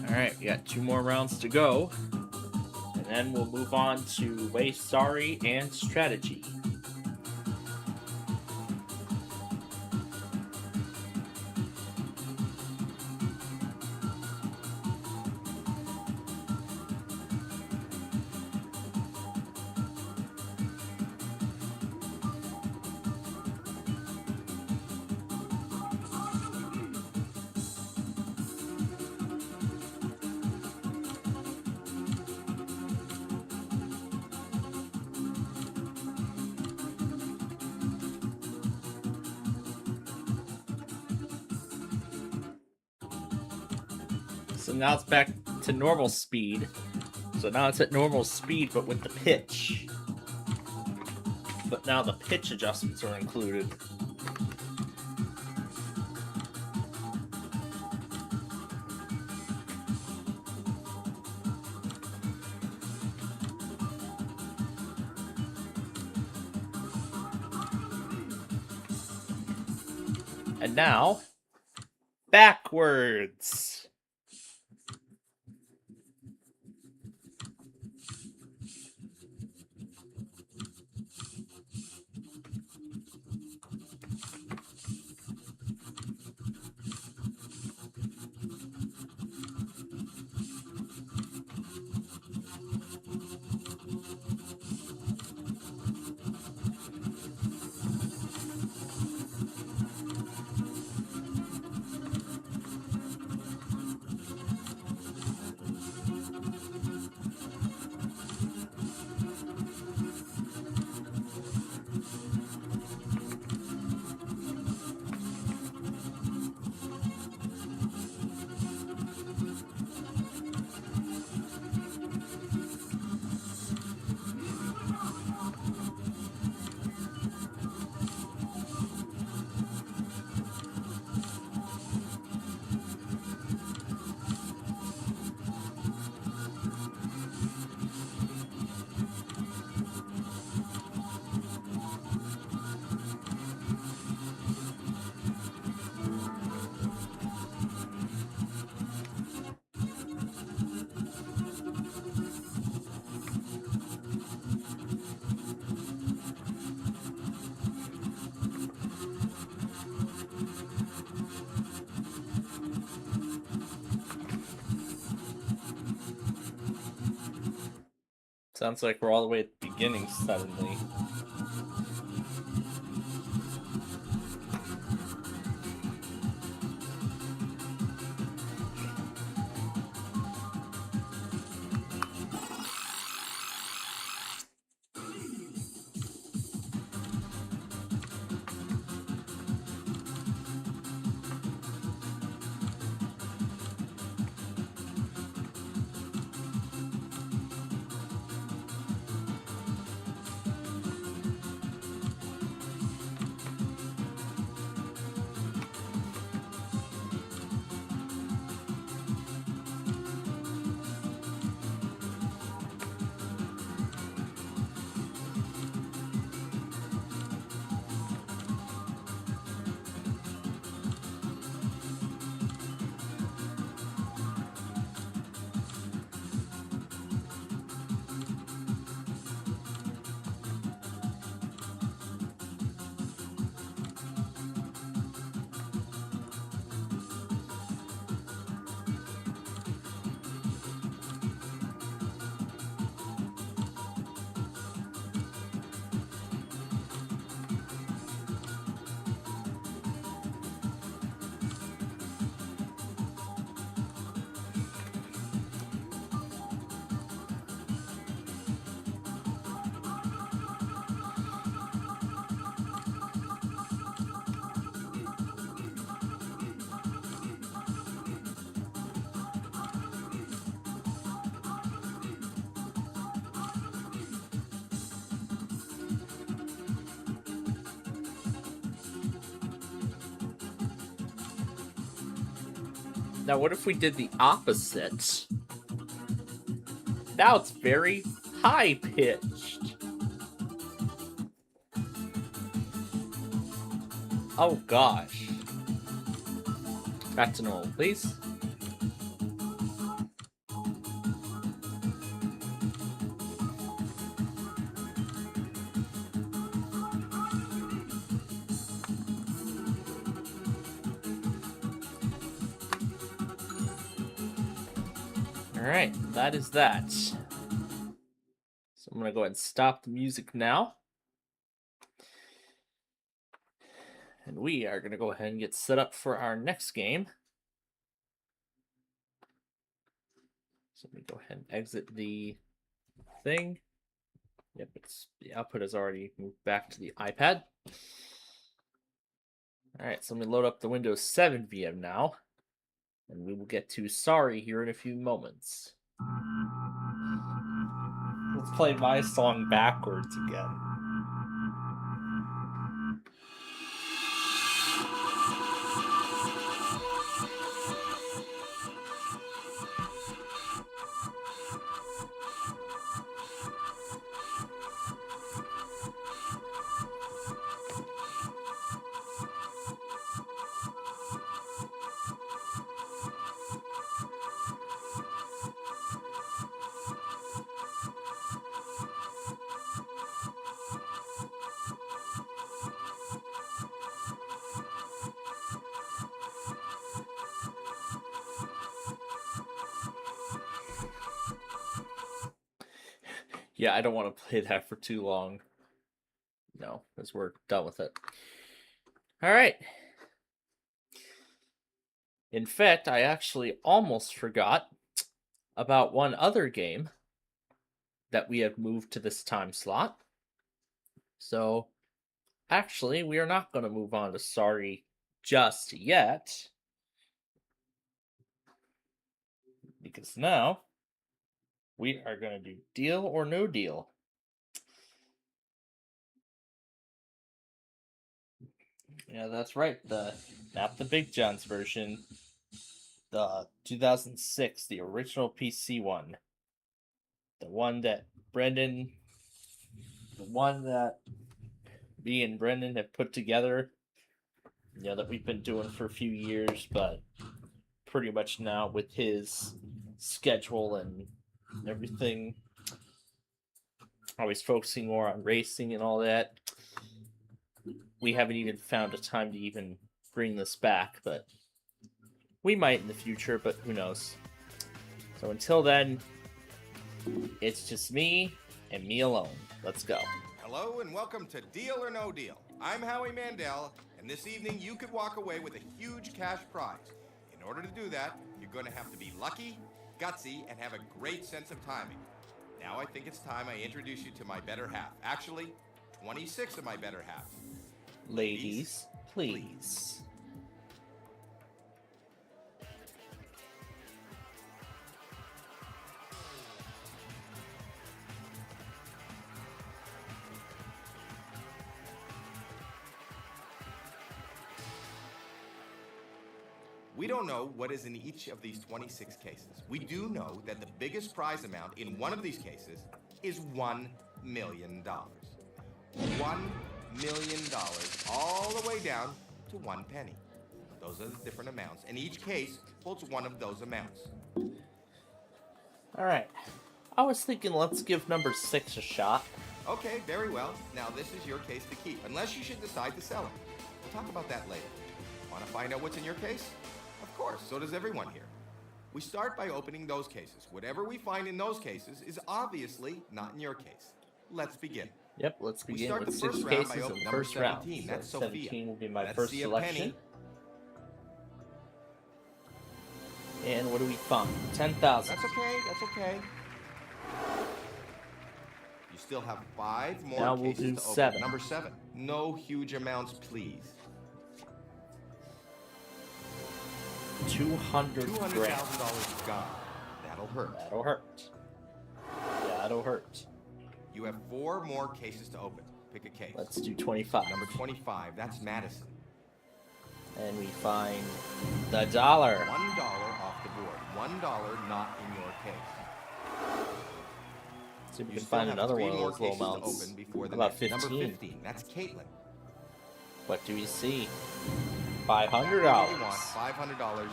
Alright, we got 2 more rounds to go. And then we'll move on to Way Sorry and Strategy. So now it's back to normal speed. So now it's at normal speed, but with the pitch. But now the pitch adjustments are included. And now, backwards. Sounds like we're all the way at the beginning suddenly. Now, what if we did the opposite? Now it's very high-pitched. Oh, gosh. Back to normal, please. Alright, that is that. So I'm going to go ahead and stop the music now. And we are going to go ahead and get set up for our next game. So let me go ahead and exit the thing. Yep, the output has already moved back to the iPad. Alright, so let me load up the Windows 7 VM now. And we will get to Sorry here in a few moments. Let's play my song backwards again. Yeah, I don't want to play that for too long. No, because we're done with it. All right. In fact, I actually almost forgot about one other game that we have moved to this time slot. So, actually, we are not going to move on to Sorry just yet. Because now we are going to do Deal or No Deal. Yeah, that's right. Not the Big John's version. The 2006, the original PC one. The one that me and Brendan have put together. You know, that we've been doing for a few years, but pretty much now with his schedule and everything, always focusing more on racing and all that, we haven't even found a time to even bring this back, but we might in the future, but who knows. So until then, it's just me And me alone. Let's go. Hello and welcome to Deal or No Deal. I'm Howie Mandel, and this evening you could walk away with a huge cash prize. In order to do that, you're going to have to be lucky, gutsy, and have a great sense of timing. Now I think it's time I introduce you to my better half. Actually, 26 of my better half. Ladies, please. We don't know what is in each of these 26 cases. We do know that the biggest prize amount in one of these cases is $1 million. $1 million all the way down to 1 penny. Those are the different amounts, and each case holds one of those amounts. All right. I was thinking let's give number 6 a shot. Okay, very well. Now this is your case to keep, unless you should decide to sell it. We'll talk about that later. Want to find out what's in your case? Of course, so does everyone here. We start by opening those cases. Whatever we find in those cases is obviously not in your case. Let's begin. Yep, let's We begin start with the 6 first round by cases in opening the number first round. 17. So That's Sophia. 17 will be my Let's first see a selection. penny. And what do we find? 10,000. That's okay, that's okay. You still have 5 more Now we'll cases do to open. 7. Number 7. No huge amounts, please. $200,000. $200,000 is gone. That'll hurt. That'll hurt. That'll hurt. You have 4 more cases to open. Pick a case. Let's do 25. Number 25, that's Madison. And we find the dollar. $1 off the board. $1 not in your case. See if we You can still find have another 3 one of more those little cases to amounts. open before the About next. 15. Number 15, that's Caitlin. What do we see? You $500. really want $500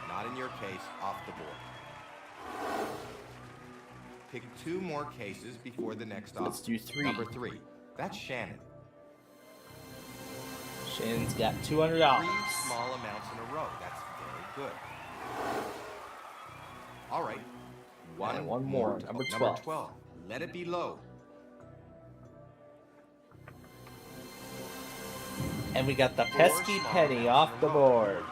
not in your case off the board. Pick 2 more cases before the next offer. Let's do 3. Number 3, that's Shannon. Shannon's got $200. 3 small amounts in a row. That's very good. All right. And one more. to Number open. 12. Number 12. Let it be low. And we got the 4 pesky small penny amounts off in a the row. board. Doing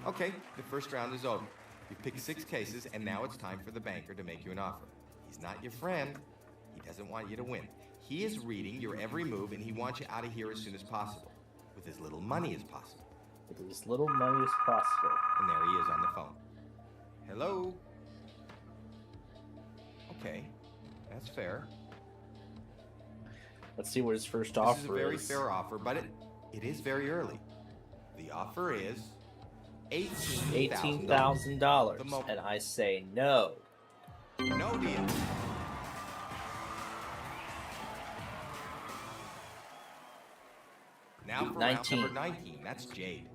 great. Okay, the first round is over. You picked 6 cases, and now it's time for the banker to make you an offer. He's not your friend. He doesn't want you to win. He is reading your every move, and he wants you out of here as soon as possible, with as little money as possible. With as little money as possible. And there he is on the phone. Hello? Okay, that's fair. Let's see what his first This offer is a very fair offer, but it is very early. The offer is $18,000. $18,000. And I say no. No deal. Now for 19. round number 19. That's Jade.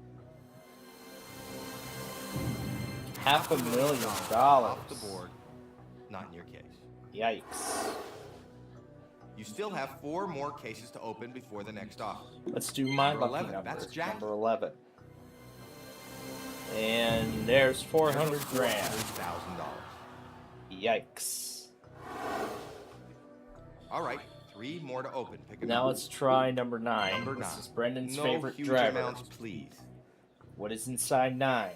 $500,000. Off the board. Not in your case. Yikes. You still have 4 more cases to open before the next offer. Let's do my Number lucky 11, number. that's Jackie. Number 11. And there's $400,000. Yikes. All right, 3 more to open. Pick a Now number. let's try number 9. Number This 9. is Brendan's No favorite huge driver. amounts, please. What is inside 9?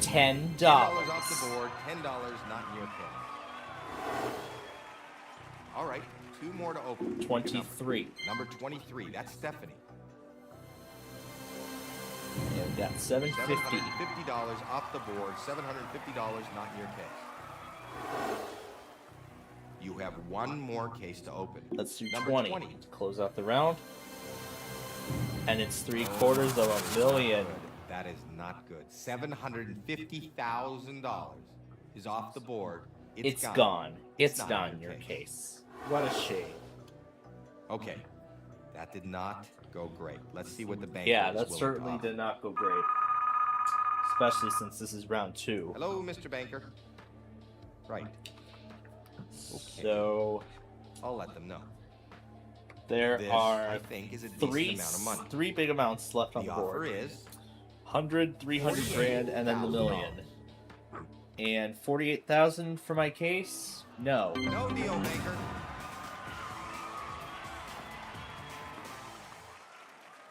$10. $10 off the board. $10 not in your case. All right, 2 more to open. Pick a number. 23. Number 23. That's Stephanie. And we got $750. $750 off the board. $750 not in your case. You have 1 more case to open. Let's do Number 20. 20. To close out the round. And it's $750,000. That is not good. $750,000 is off the board. It's gone. It's not not in in your your case. What a shame. Okay, that did not go great. Let's see what the bank. Yeah, that certainly did not go great. Especially since this is round 2. Hello, Mr. Banker. Right. So I'll let them know. there This, are I think, is a decent amount of money. 3 big amounts left on The the board. offer is 100, 300 grand, and then the million. And 48,000 for my case? No. No deal, banker.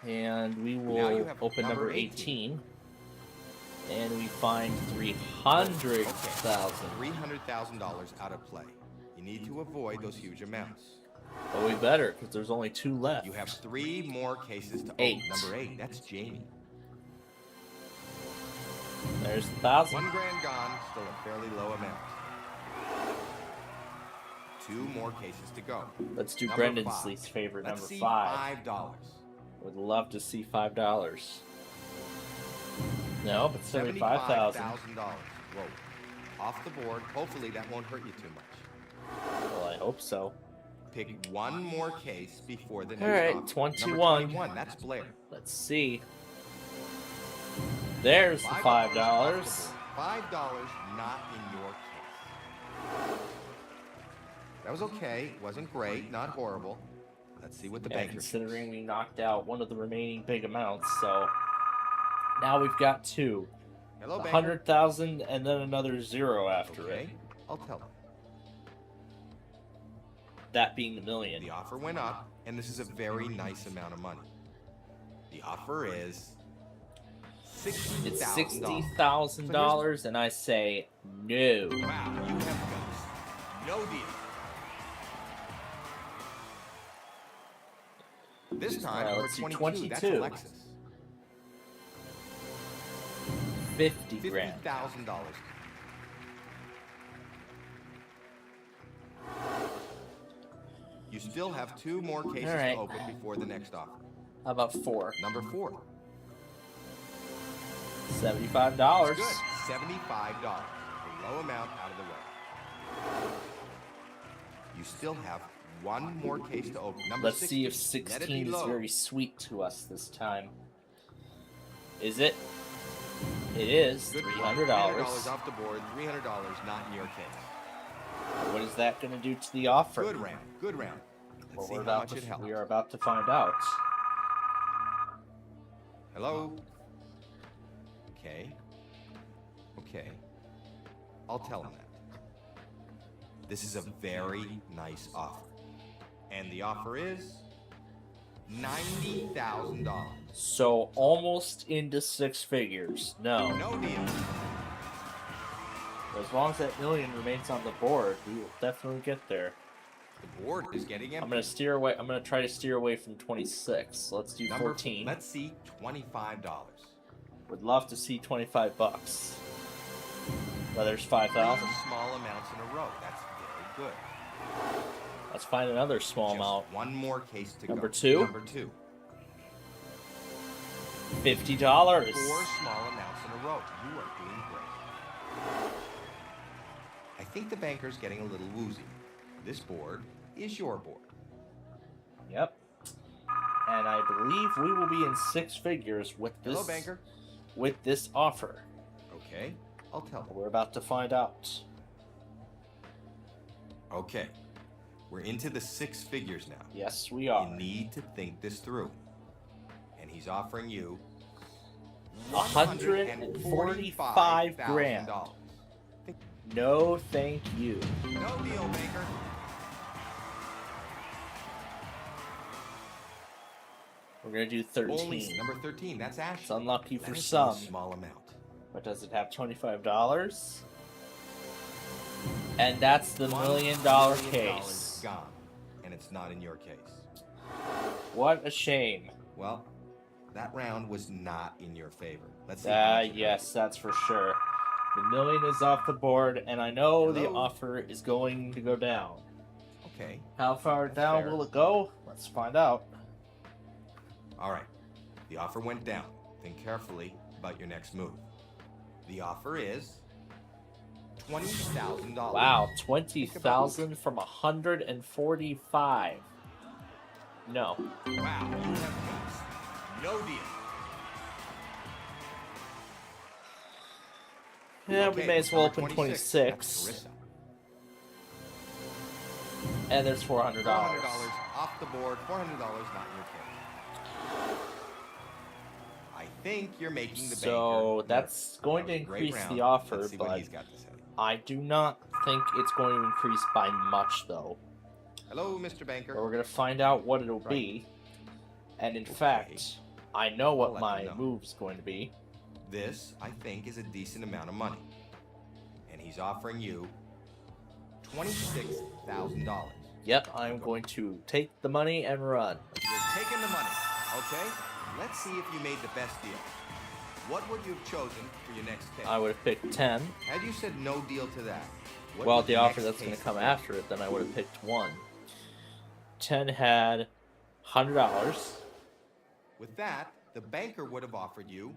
And we Now you will have open number number 18. And we find 300,000. $300,000 out of play. You need to avoid those huge amounts. But we better, because there's only 2 left. You have 3 more cases to 8. open. Number 8, that's Jamie. There's 1,000. $1 grand gone, still a fairly low amount. 2 more cases to go. Let's do Number Brendan's 5. least favorite, Let's number see 5. $5. Would love to see $5. No, but $75,000. Whoa. Off the board. Hopefully that won't hurt you too much. Well, I hope so. Pick 1 more case before the next Alright, offer. 21. Number 21, that's Blair. Let's see. There's the $5. $5 not in your case. That was okay. Wasn't great. Not horrible. Let's see what the banker considering we knocked out one of the remaining big amounts, so now we've got 2. Hello, banker. 100,000 and then another 0 after it. I'll tell them. That being the million. The offer went up, and this is a very nice amount of money. The offer is $60,000. It's $60,000, and I say no. Wow, you have guts. No deal. This time, number let's do 22, that's 22. Alexis. 50 grand. $50,000. You still have 2 more cases Alright. to open before the next offer. How about 4? Number 4. $75. That's good. $75. A low amount out of the way. You still have 1 more case to open. Number Let's see if 16. Let it 16 be is low. very sweet to us this time. Is it? It is. Good play. $300. $300 off the board. $300 not in your case. What is that going to do to the offer? Good round. Good round. Let's Well, see how much it helps. we are about to find out. Hello? Okay. Okay. I'll tell him that. This is a very nice offer. And the offer is $90,000. So almost into 6 figures. No. No deal. As long as that million remains on the board, we will definitely get there. The board is getting empty. I'm gonna steer away. I'm gonna try to steer away from 26. Let's do 14. Let's see $25. Would love to see $25. Well, there's 5,000. 3 small amounts in a row. That's very good. Let's find another small amount. 1 more case to Number go. 2. Number 2. $50. 4 small amounts in a row. You are doing great. I think the banker's getting a little woozy. This board is your board. Yep. And I believe we will be in 6 figures with this. Hello, banker. With this offer. Okay, I'll tell them. We're about to find out. Okay, we're into the 6 figures now. Yes, we are. You need to think this through. And he's offering you $145 grand. No, thank you. No deal, banker. We're gonna do 13. Only number 13. That's Ashley. It's unlucky for That is some. a small amount. But does it have $25? And that's the $1 million $1 million case. Gone, and it's not in your case. What a shame. Well, that round was not in your favor. Let's see. how much it Yes, that's for sure. The $1 million is off the board, and I know the Hello? offer is going to go down. Okay. How far That's down fair. will it go? Let's find out. All right. The offer went down. Think carefully about your next move. The offer is $20,000. Wow, 20,000 from 145. No. Wow, you have guts. No deal. Yeah, Okay, we may as well number open 26. 26. That's Carissa. And there's $400. $400 off the board. $400 not in your case. I think you're making the banker. So that's going to That was a great increase round. the offer, Let's see what but he's got to say. I do not think it's going to increase by much, though. Hello, Mr. Banker. But we're going to find out what it'll be. And in fact, I know what my move's going to be. This, I think, is a decent amount of money. And he's offering you $26,000. Yep, I'm going to take the money and run. You're taking the money, okay? Let's see if you made the best deal. What would you have chosen for your next case? I would have picked 10. Had you said no deal to that, what Well, would the your offer next that's going to case come have after it, then I would have picked 1. 10 had $100. With that, the banker would have offered you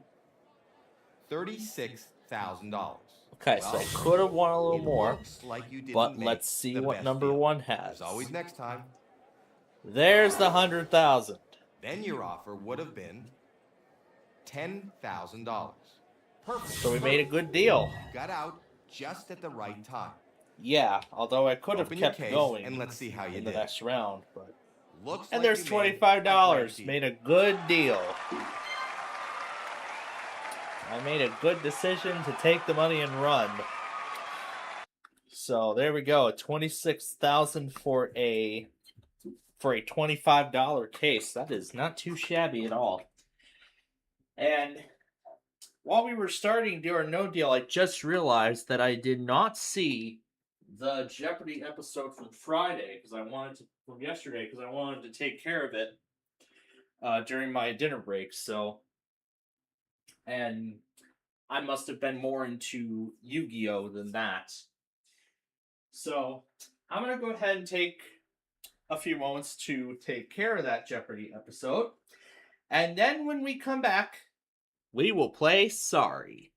$36,000. Okay, so I could have won a little more, looks like you didn't but make let's see the what best number deal. 1 has. As always, next time. There's the 100,000. Then your offer would have been $10,000. Perfect. So we made a good deal. You got out just at the right time. Yeah, although I could have Open your kept case going and let's see how you in the did. next round, but Looks and like there's you made $25. a Made a good deal. I made a good decision to take the money and run. So there we go, $26,000 for a $25 case. That is not too shabby at all. And while we were starting Deal or No Deal, I just realized that I did not see the Jeopardy episode from Friday from yesterday because I wanted to take care of it during my dinner break. And I must have been more into Yu-Gi-Oh than that. So I'm gonna go ahead and take a few moments to take care of that Jeopardy episode, and then when we come back, we will play Sorry.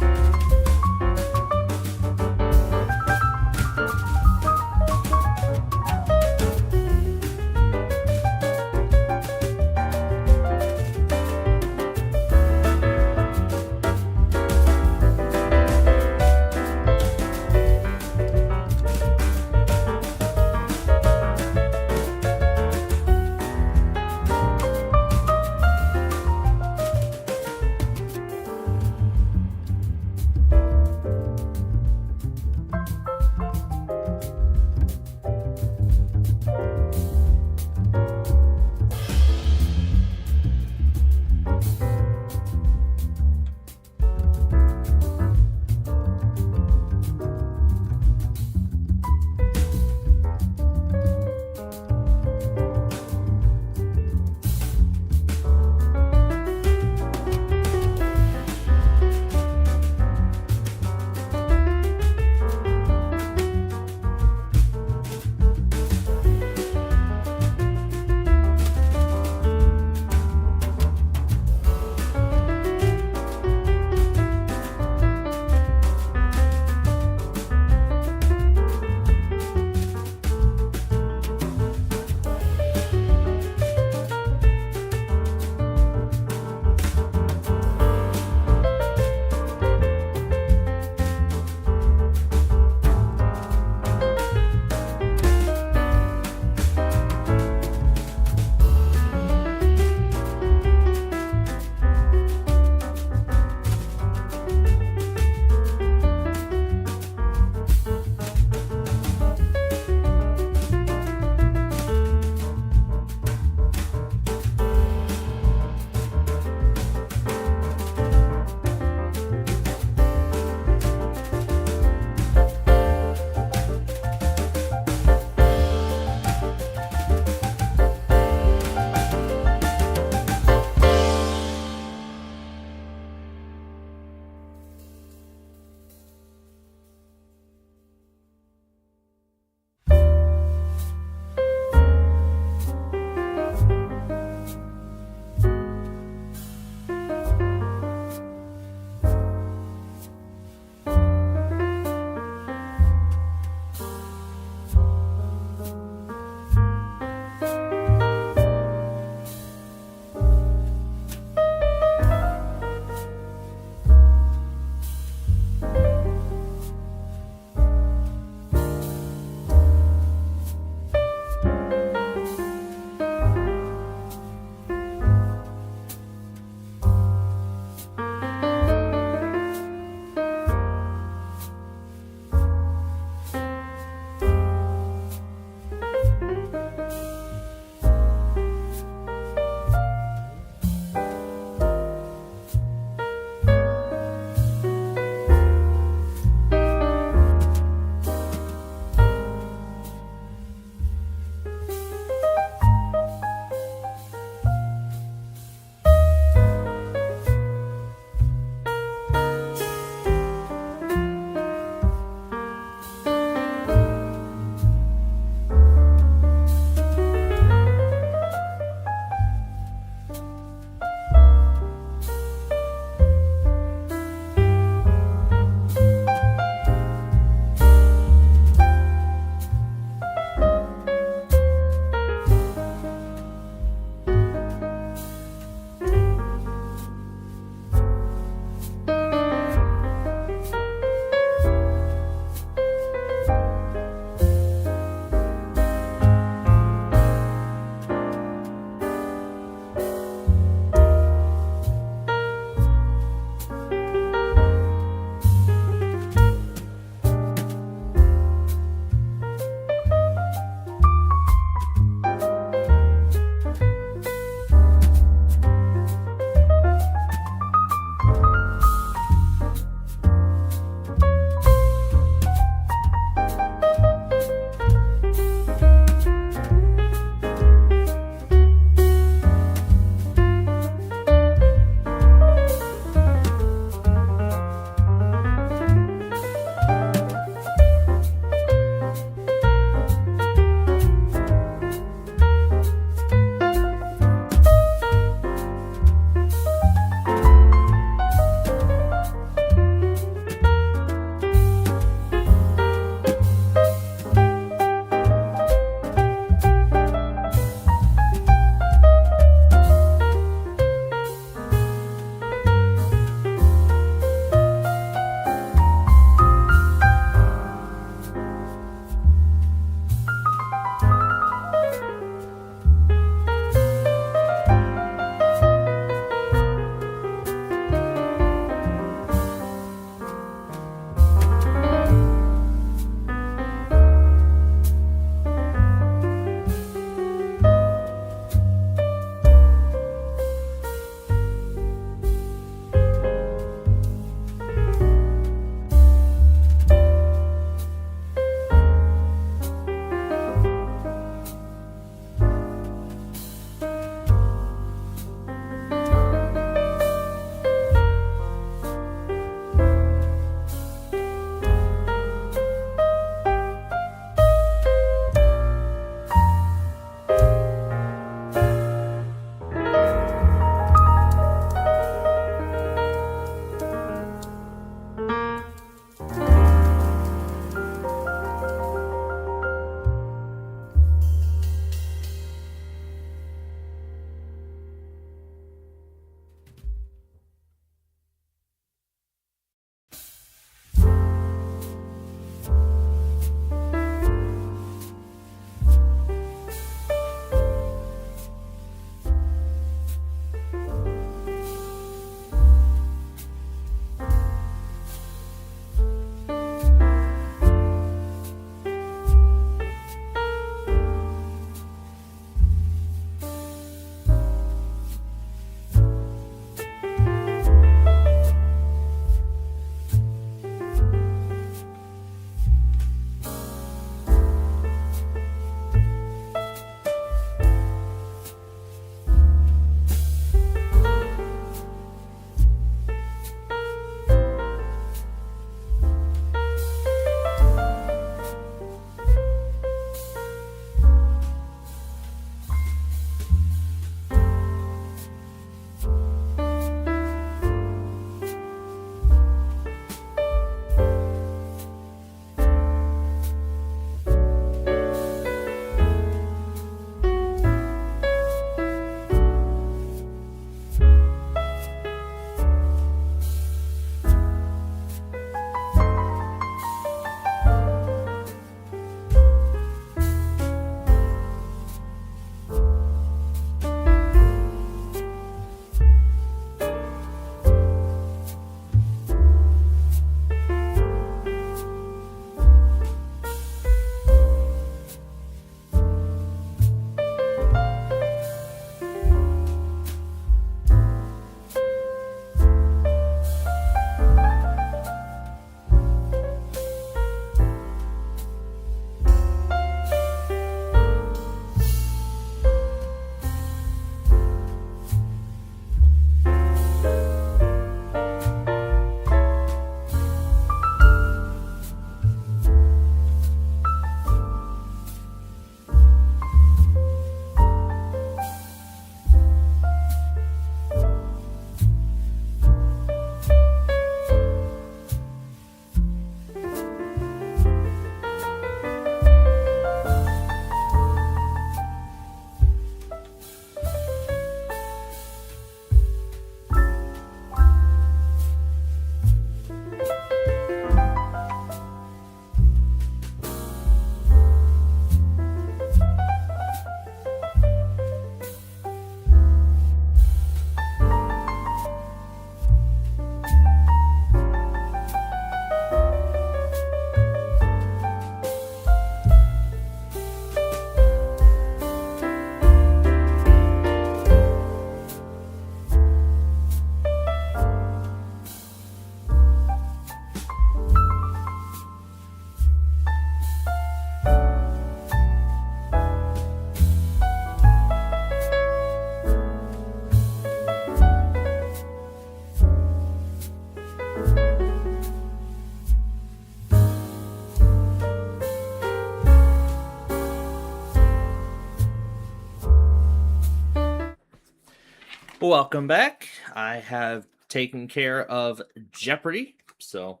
Welcome back. I have taken care of Jeopardy, so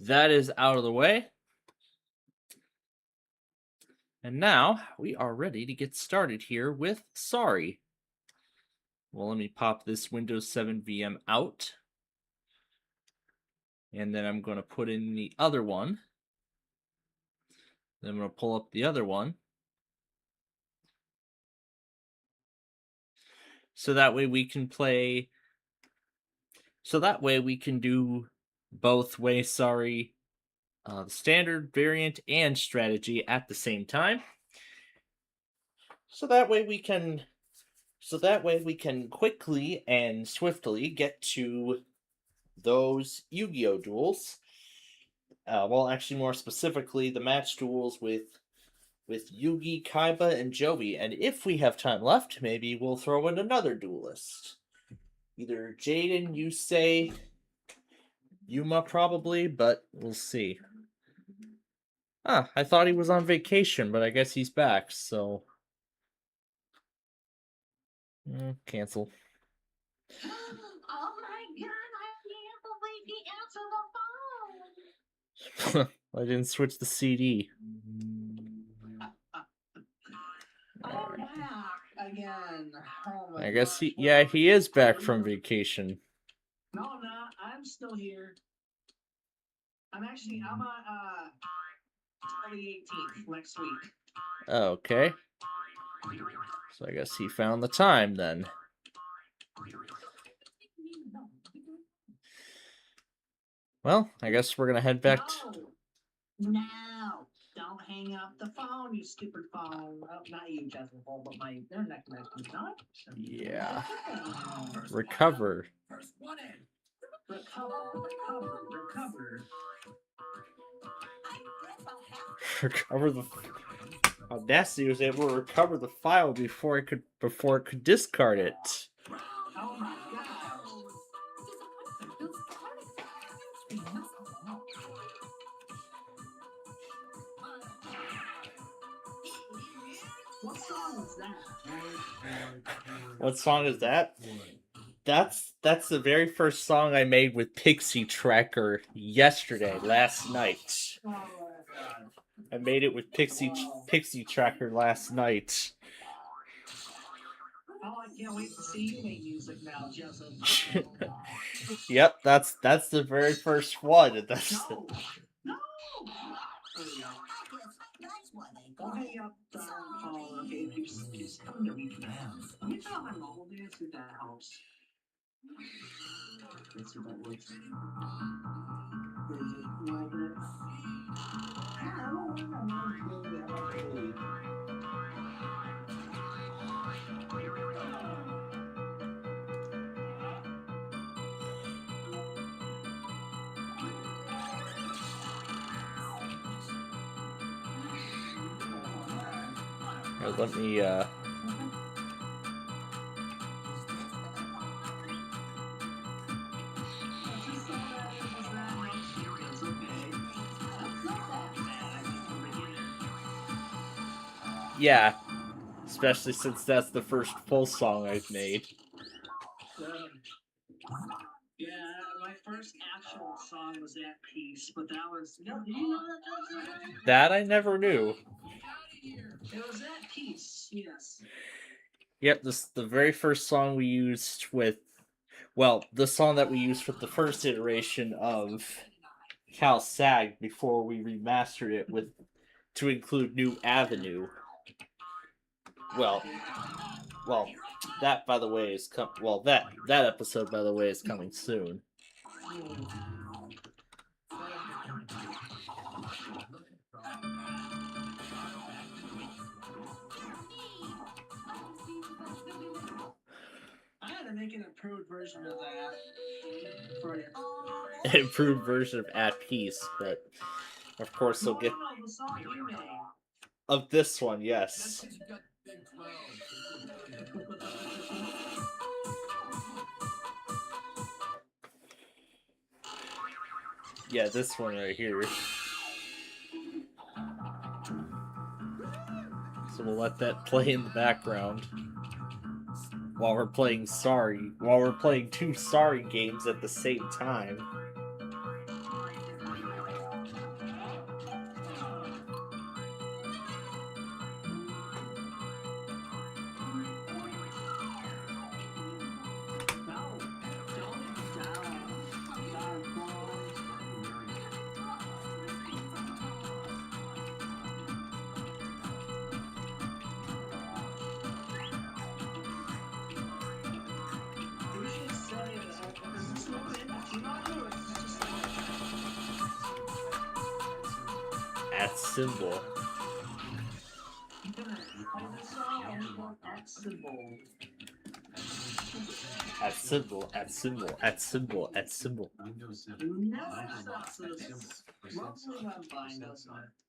that is out of the way. And now we are ready to get started here with Sorry. Well, let me pop this Windows 7 VM out. And then I'm going to put in the other one. Then I'm going to pull up the other one. So that way we can play. So that way we can do both Way Sorry, the standard variant and strategy at the same time. So that way we can quickly and swiftly get to those Yu-Gi-Oh duels. Well, actually, more specifically, the match duels with Yugi, Kaiba, and Joey. And if we have time left, maybe we'll throw in another duelist. Either Jaden, Yusei, Yuma probably, but we'll see. I thought he was on vacation, but I guess he's back, so... cancel. Oh my god, I can't believe he answered the phone! I didn't switch the CD. Again. Oh I guess he is back from vacation. No, I'm not. I'm still here. I'm on the 18th next week. Okay. So I guess he found the time then. Well, I guess we're gonna head back to... No! Don't hang up the phone, you stupid phone. Well, not you, Jessica, but my internet connection. No? Yeah. Recover. Recover. Recover the... Audacity was able to recover the file before it could discard it. Oh my god. What song was that? What song is that? That's the very first song I made with Pixie Tracker last night. I made it with Pixie Tracker last night. Oh, I can't wait to see you make music now, Joseph. Yep, that's the very first one. That's No! Don't hang up the phone, okay? Just come to me now. Let me try my mobile dance if that helps. Let's see if that works. Is it like that? Let me yeah, especially since that's the first full song I've made. Yeah, my first actual song was At Peace, but that was... Do you know that, Joseph? That I never knew. It was At Peace, yes. Yep, the very first song we used with... Well, the song that we used with the first iteration of Cal Sag before we remastered it to include New Avenue. Well, that by the way is that episode by the way is coming soon. I had to make an improved version of that for you. An improved version of At Peace, but of course they'll get the song you made. of this one, yes. Yeah, this one right here. So we'll let that play in the background. while we're playing two Sorry games at the same time. At symbol. At symbol, at symbol, at symbol, at symbol.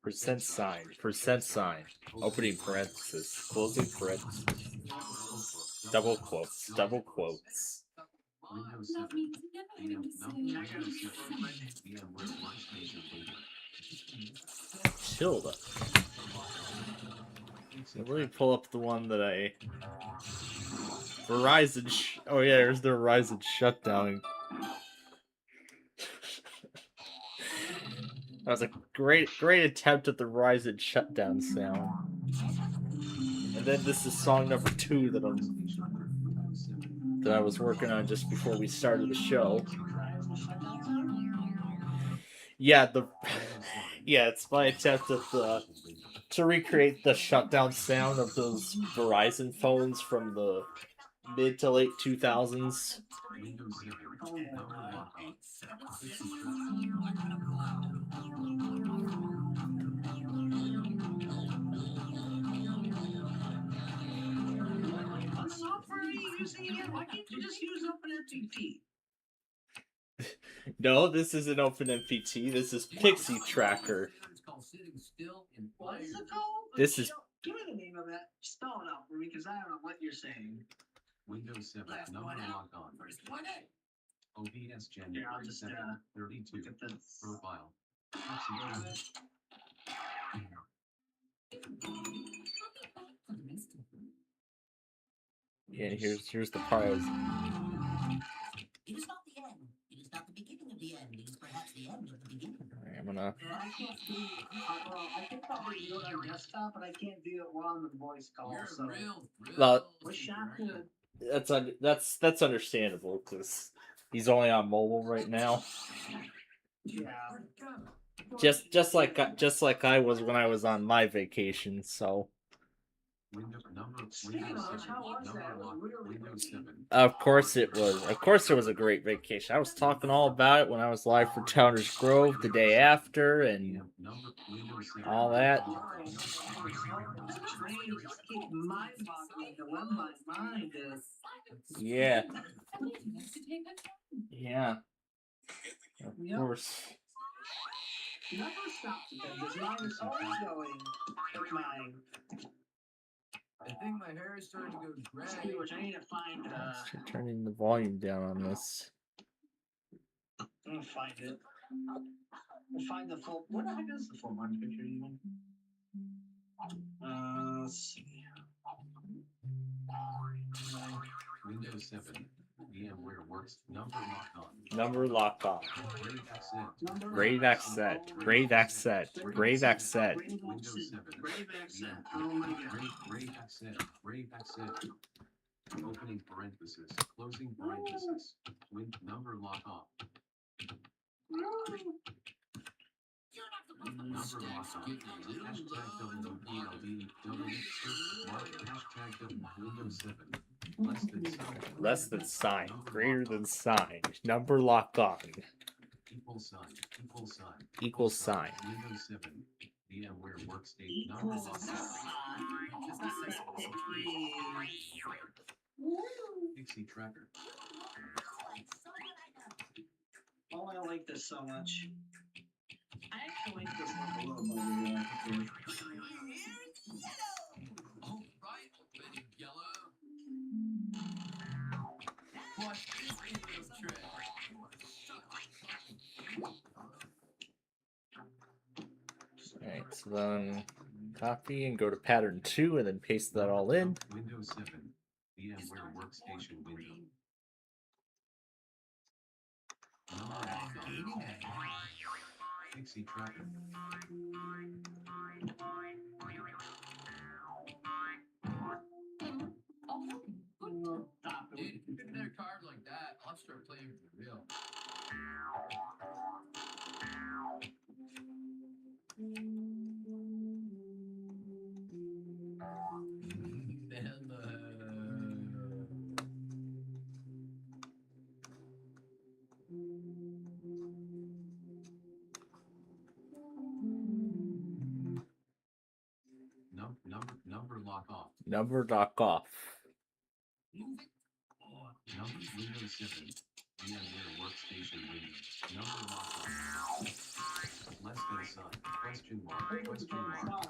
Percent sign, opening parenthesis, closing parenthesis. Double quotes, double quotes. Tilda. Let me pull up the one that I... Verizon oh yeah, there's the Verizon shutdown. That was a great attempt at the Verizon shutdown sound. And then this is song number 2 that I was working on just before we started the show. Yeah, it's my attempt at to recreate the shutdown sound of those Verizon phones from the mid to late 2000s. What software are you using again? Why can't you just use OpenMPT? No, this isn't OpenMPT. This is Pixie Tracker. What is it called? This is... Give me the name of that. Spell it out for me, because I don't know what you're saying. Windows 7, number logged on. OBS January 7, 32. Profile. Yeah, here's the part I was... It is not the end. It is not the beginning of the end. It is perhaps the end of the beginning. Alright, I'm gonna... I can't do I can probably do it on desktop, but I can't do it while on the voice call. So. Well, Wish I could. that's understandable because he's only on mobile right now. Yeah. Just like I was when I was on my vacation. So. Of course it was. Of course it was a great vacation. I was talking all about it when I was live for Downers Grove the day after and all that. Yeah. Yeah. Of course. Never stops because mine is always going. Mine. I think my hair is starting to go gray. Which I need to find. Turning the volume down on this. I'm gonna find it. We'll find the full. What the heck is the full body picture even? Let's see. Windows 7. VMware Works. Number locked on. Number locked on. Grave accent. Grave accent. Grave accent. Windows 7. Grave accent. Oh my god. Grave accent. Grave accent. Opening parenthesis. Closing parenthesis. Number lock off. Number lock on. Hashtag WPLD. Hashtag Windows 7. Less than sign. Greater than sign. Number locked on. Equal sign. Equal sign. Equal sign. Windows 7. VMware Workstation. Number locked on. Pixie Tracker. Oh, I like this so much. I actually like this one a little bit. Alright, so then copy and go to pattern 2 and then paste that all in. Windows 7. VMware Workstation window. Number lock on. Pixie Tracker. Dude, if you pick another card like that, I'll start playing for real. Number lock off. Number lock off. Windows 7. VMware Workstation window. Number lock off. Let's go son. Question mark. Number lock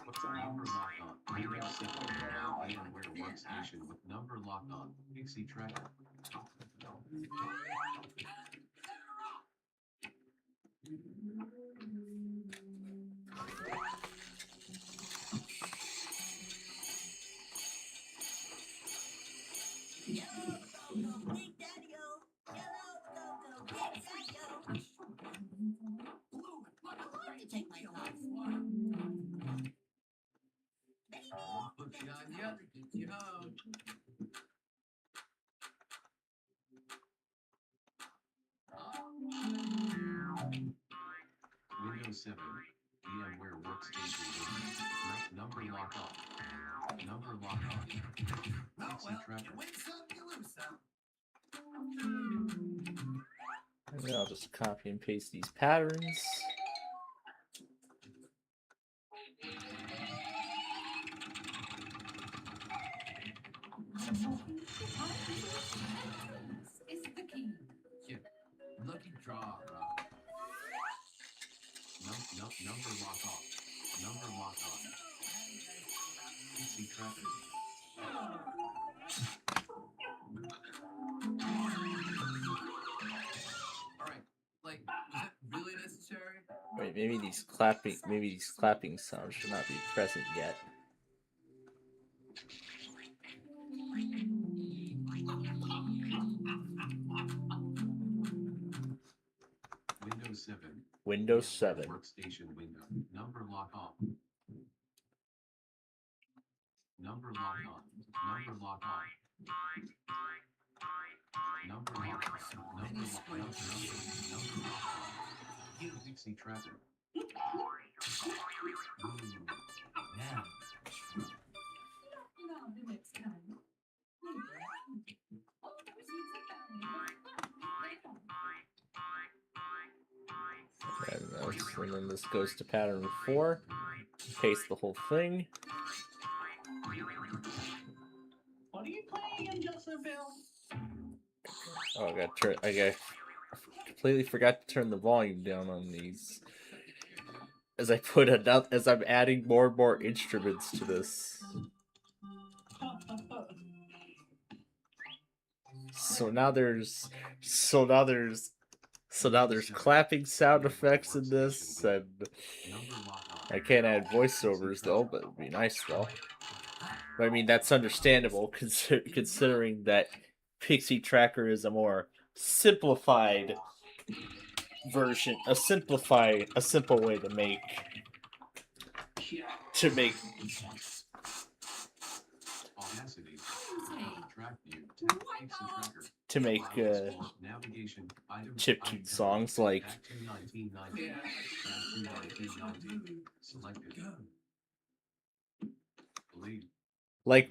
on. Windows 7. VMware Workstation with number lock on. Pixie Tracker. Take my life. Put you on the other, get you home. Windows 7. VMware Workstation window. Number lock off. Number lock on. Pixie Tracker. And then I'll just copy and paste these patterns. It's the key. Yeah. Lucky draw, bro. Number lock off. Number lock on. Pixie Tracker. Alright, like, was it really necessary? Wait, maybe these clapping sounds should not be present yet. Windows 7. Windows 7. Workstation window. Number lock off. Number lock on. Number lock on. Number lock on. Number lock on. Pixie Tracker. Yeah. And then this goes to pattern 4. Paste the whole thing. What are you playing again, Justinville? Oh, I completely forgot to turn the volume down on these. As I'm adding more and more instruments to this. So now there's clapping sound effects in this, and I can't add voiceovers though, but it'd be nice though. But I mean, that's understandable considering that Pixie Tracker is a more simplified version, a simple way to make chiptune songs like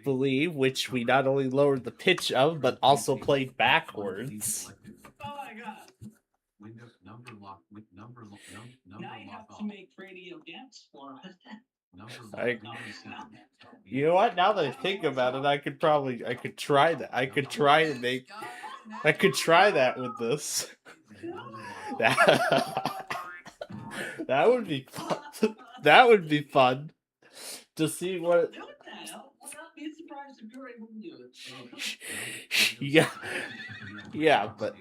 Believe, which we not only lowered the pitch of, but also played backwards. Oh my god. Now you have to make radio dance for us. You know what? Now that I think about it, I could try that. I could try that with this. That would be fun. That would be fun to see what. Be surprised if you're able to do it. Yeah, but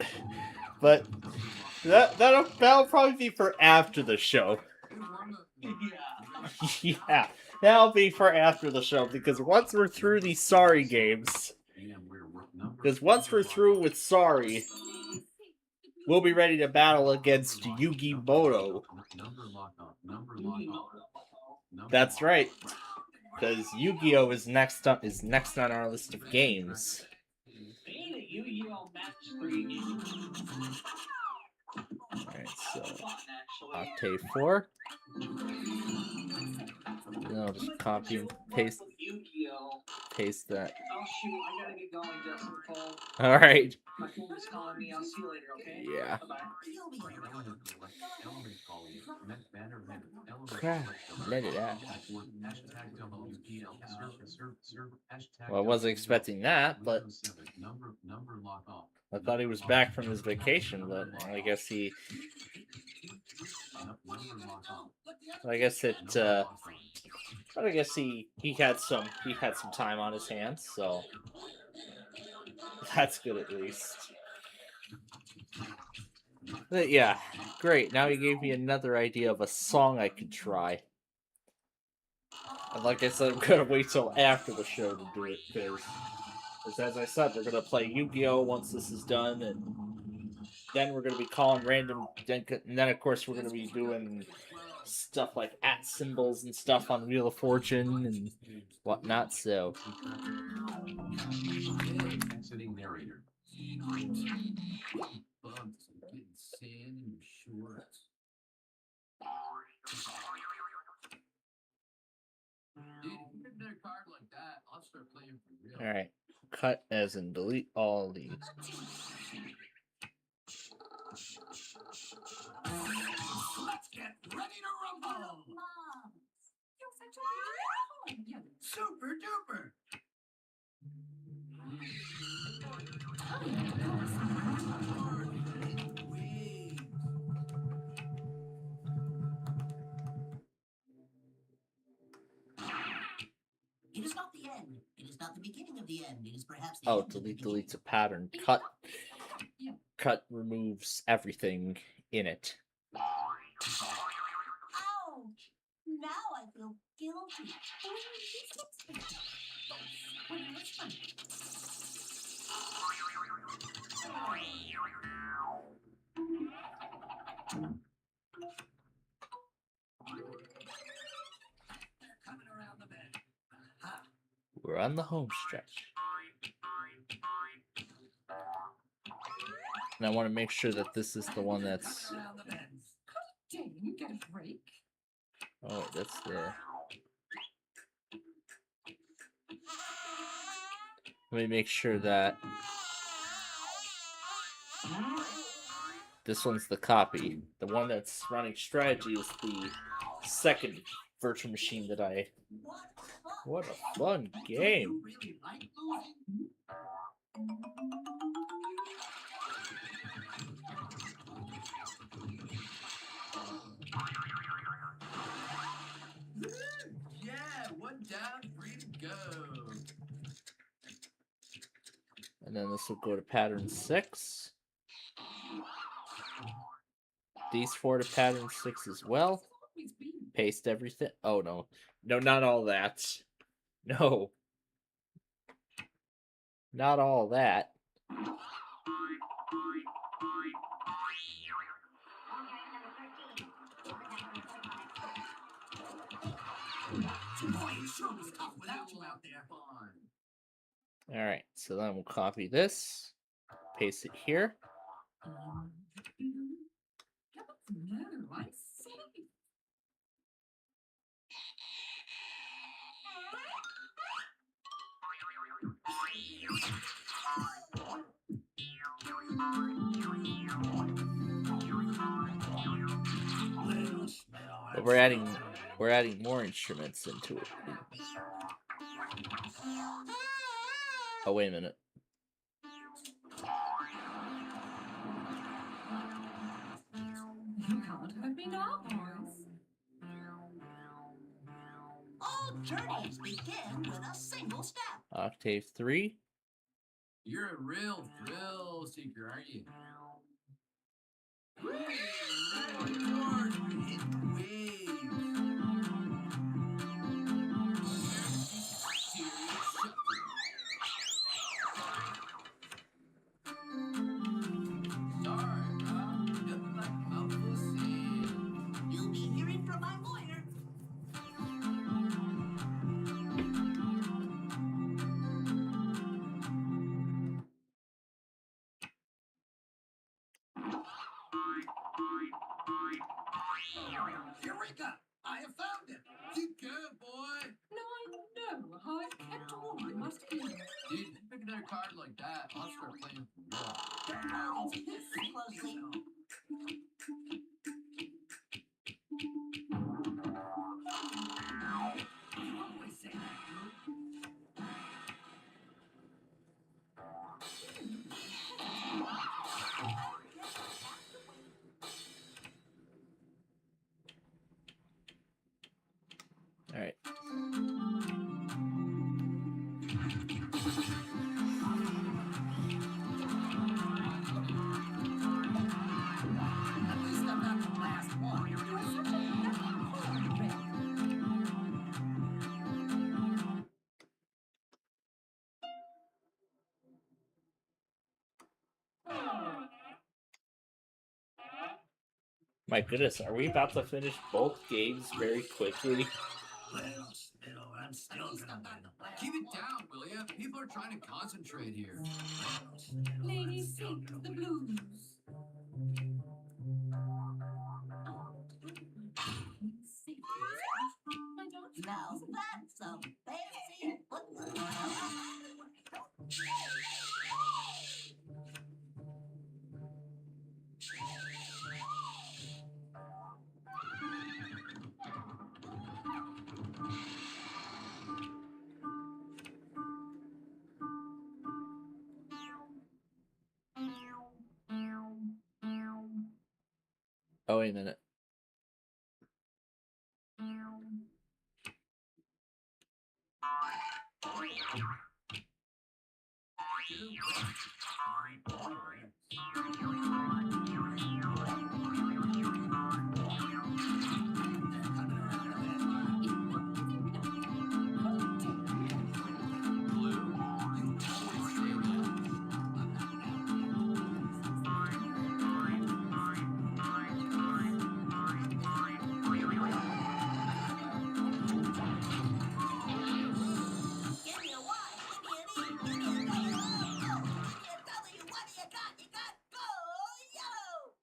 that'll probably be for after the show. Yeah, that'll be for after the show, because once we're through these sorry games, Because once we're through with Sorry, we'll be ready to battle against Yugi Moto. That's right. Because Yu-Gi-Oh is next on our list of games. Alright, so Octave 4. And I'll just copy and paste that. Oh shoot, I gotta get going, Justin Cole. Alright. My phone is calling me. I'll see you later, okay? Yeah. Bye-bye. Crap, let it out. Well, I wasn't expecting that, but I thought he was back from his vacation, but I guess he had some time on his hands, so that's good at least. But yeah, great. Now he gave me another idea of a song I could try. And like I said, I'm gonna wait till after the show to do it, because as I said, we're gonna play Yu-Gi-Oh! Once this is done, and then we're gonna be calling random, and then of course we're gonna be doing stuff like @ symbols and stuff on Wheel of Fortune and whatnot, so... Exiting narrator. Bugs are getting sand in your shorts. Dude, if you get another card like that, I'll start playing for real. Alright, cut as in delete all these. Let's get ready to rumble! Mom, you're such a little super duper! It is not the end. It is not the beginning of the end. It is perhaps the Oh, end of the deletes a pattern. Cut removes everything in it. Ouch! Now I feel guilty. We're on the home stretch. And I want to make sure that this is the one that's... Oh, that's the... Let me make sure that... This one's the copy. The one that's running strategy is the second virtual machine that I... What a fun game. Yeah, one down, 3 to go. And then this will go to pattern 6. These 4 to pattern 6 as well. Paste everything. Oh no. No, not all that. No. Not all that. Alright, so then we'll copy this, paste it here. But we're adding more instruments into it. Oh, wait a minute. You can't hurt me now, boys. All journeys begin with a single step. Octave 3. You're a real thrill seeker, aren't you? Eureka! I have found him! Keep going, boy! No, I know. I've kept warm, I must admit. Dude, if you pick another card like that, I'll start playing for real. Don't listen closely. You always say that, All right. At least I'm not the last one. You're such a lucky Rick. My goodness, are we about to finish both games very quickly? Well, Spittle, I'm still gonna win. Keep it down, will ya? People are trying to concentrate here. Lady sings the blues. Now that's some fancy footwork. Oh, wait a minute.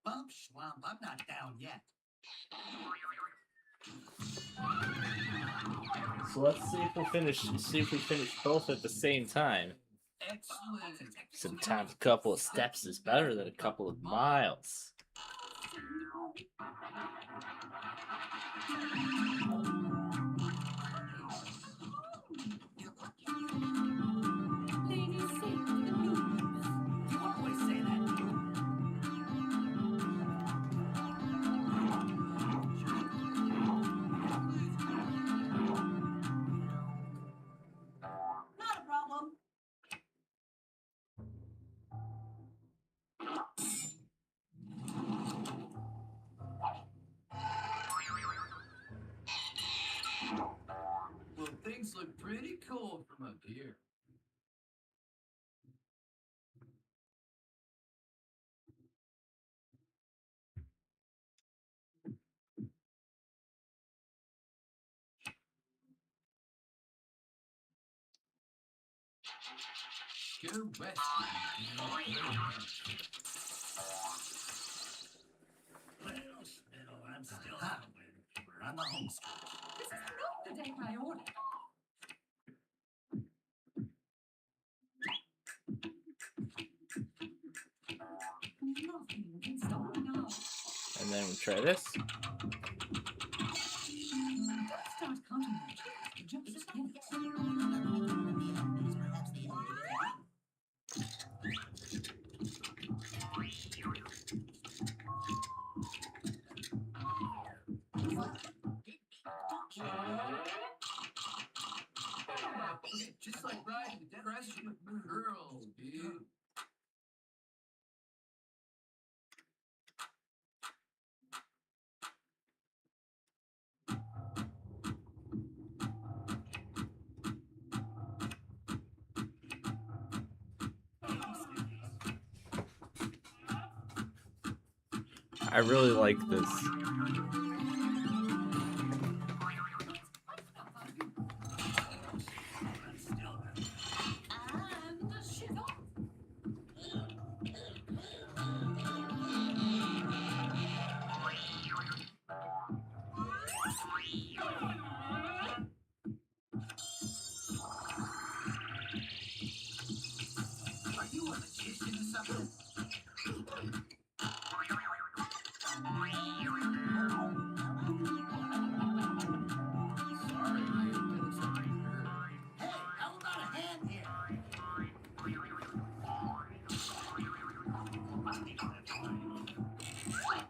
Bump swamp, I'm not down yet. So let's see if we finish both at the same time. Excellent. Sometimes a couple of steps is better than a couple of miles. Lady sings the blues. You always say that. Not a problem. Well, things look pretty cool from up here. Go west. Well, Spittle, I'm still We're on the home stretch. This is not the day I ordered. Nothing can stop me now. And then we try this. Don't start contemplating. Just Just like riding the depression with girls, dude. I really like this.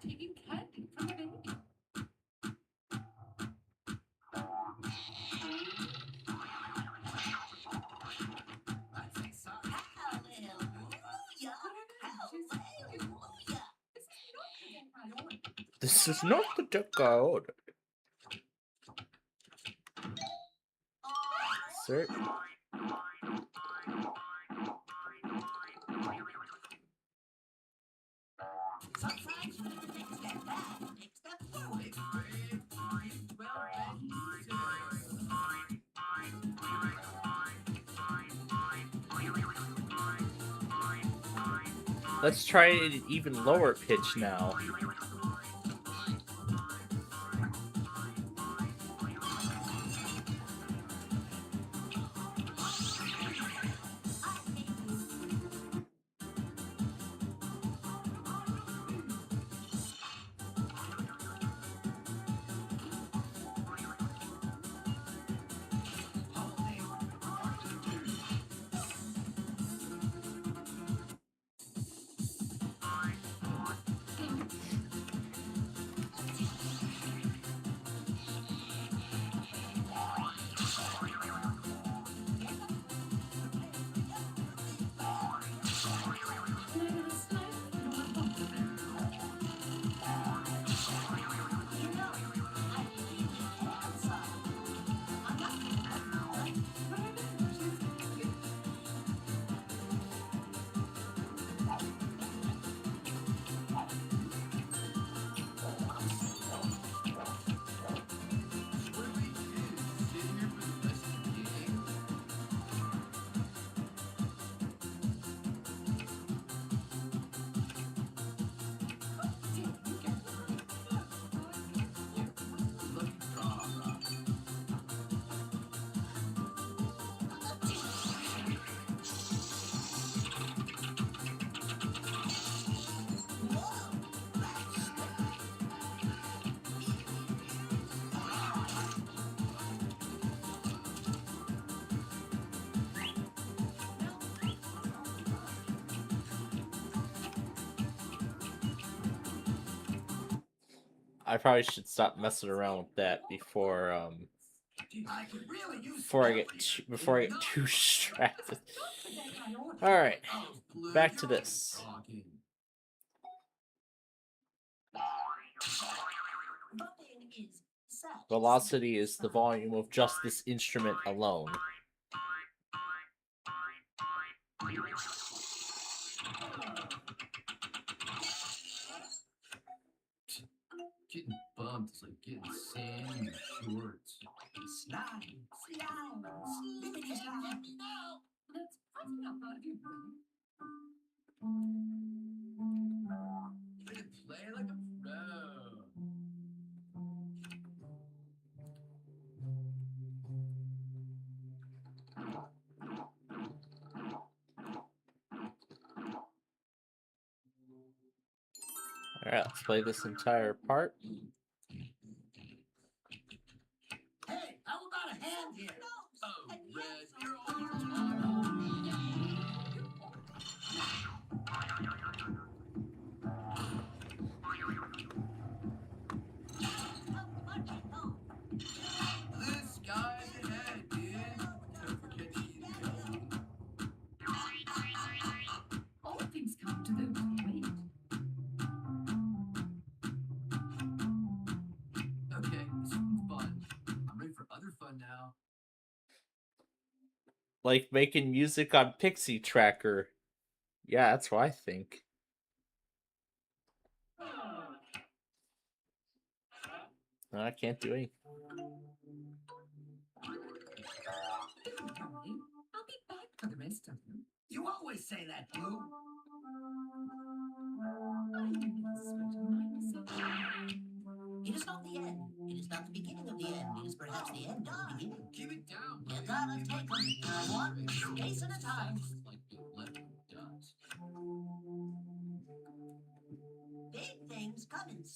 Taking candy from a baby. This is not the deck I ordered. Sir. Let's try it at an even lower pitch now. I probably should stop messing around with that before I get too distracted. All right, back to this. Velocity is the volume of just this instrument alone. Getting bumped is like getting sand in your shorts. Slide, slippity slide. No, that's probably not part of your brain. You better play like a pro. Alright, let's play this entire part. Hey, how about a hand here? Oh, Red, you're all This guy's ahead, dude. Don't forget to eat it. All things come to those who wait. Okay, this one's fun. I'm ready for other fun now. Like making music on Pixie Tracker. Yeah, that's what I think. No, I can't do anything. I'll be back for the rest of them. You always say that, Blue. It is not the end. It is not the beginning of the end. It is perhaps the end of the beginning. Keep it down. You gotta take them one case at a time. Like the left does.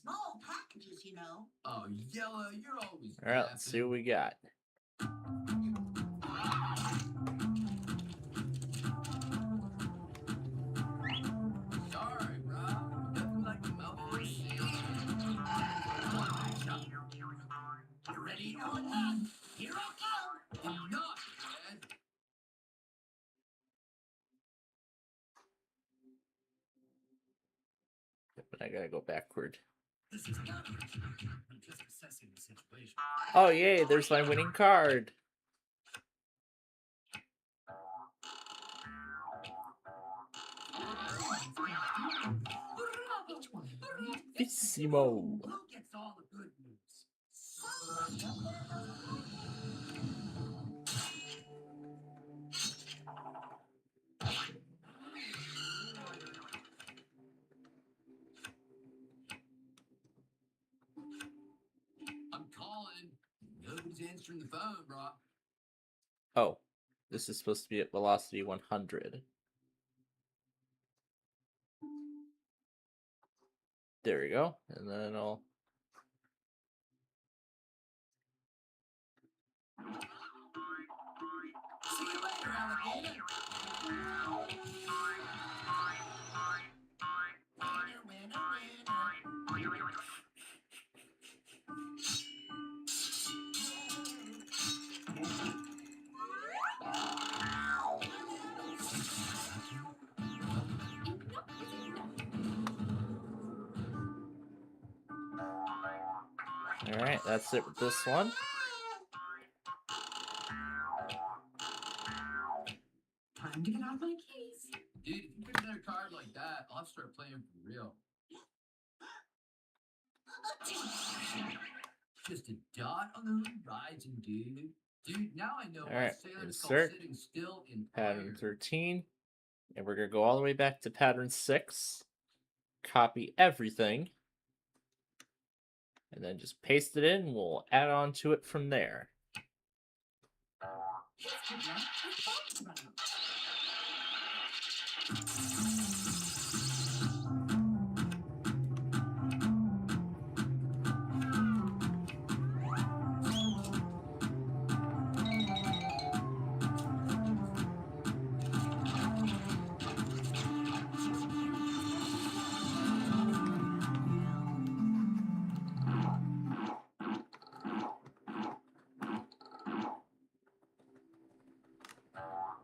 small packages, you know. Oh, Yellow, you're always All right, let's see what we got. Sorry, Rob. Nothing like the mouth for a sale. You ready? Oh, here I come. Enough, Red. But I gotta go backward. This is not I'm just assessing the situation. Oh, yay, there's my winning card. Fissimo. Who gets all the good news? I'm calling. Nobody's answering the phone, bro. Oh, this is supposed to be at velocity 100. There we go. And then I'll... See you later, alligator. Winner, winner, winner. Alright, that's it with this one. Time to get out my keys. Dude, if you get another card like that, I'll have to start playing for real. Just a dot on the horizon, dude. Dude, now I know why Alright, sailors call insert sitting still in pattern fire. 13. And we're gonna go all the way back to pattern 6. Copy everything. And then just paste it in. We'll add on to it from there.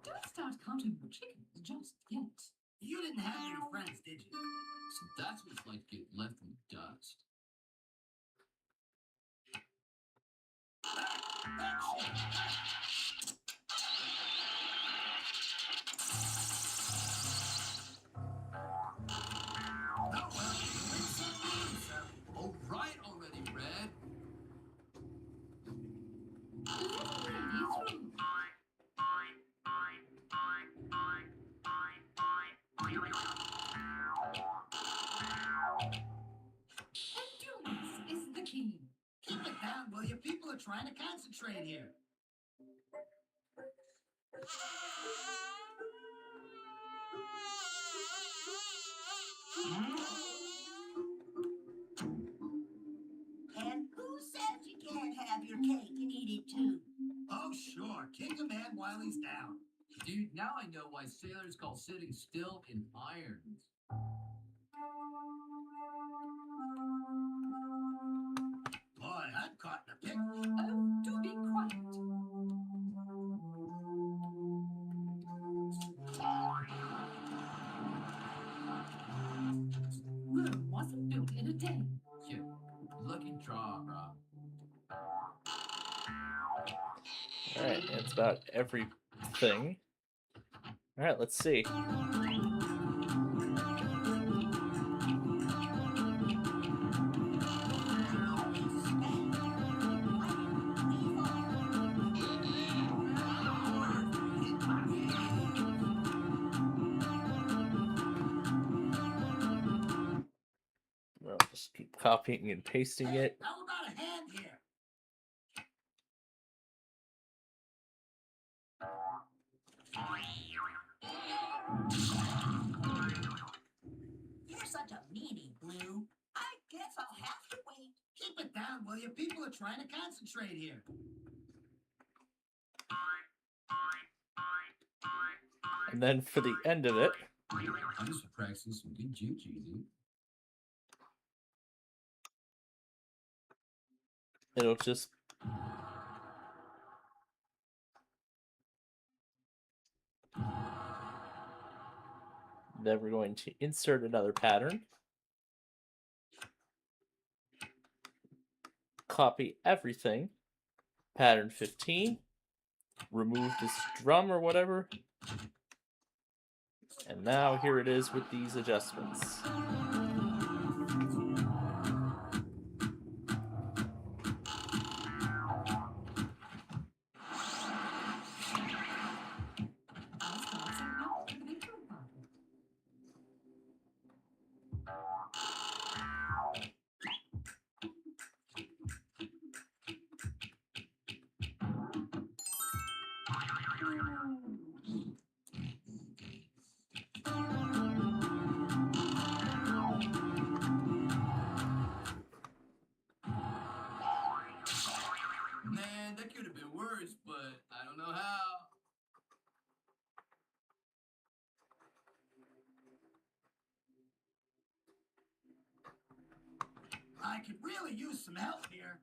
Don't start counting your chickens just yet. You didn't have any friends, did you? So that's what it's like to get left in the dust. All right already, Red. Endurance is the key. Keep it down, will you? People are trying to concentrate here. And who says you can't have your cake and eat it too? Oh, sure. Kick a man while he's down. Dude, now I know why sailors call sitting still in irons. Boy, I'm caught in a pickle. Oh, do be quiet. Rome wasn't built in a day. Yeah, lucky draw, bro. Alright, that's about everything. Alright, let's see. I'll just keep copying and pasting it. How about a hand here? You're such a meanie, Blue. I guess I'll have are trying to concentrate here. And then for the end of it, I'm just practicing some good juju, dude. it'll just then we're going to insert another pattern, copy everything, pattern 15, remove this drum or whatever, and now here it is with these adjustments. Man, that could have been worse, but I don't know how. I could really use some help here.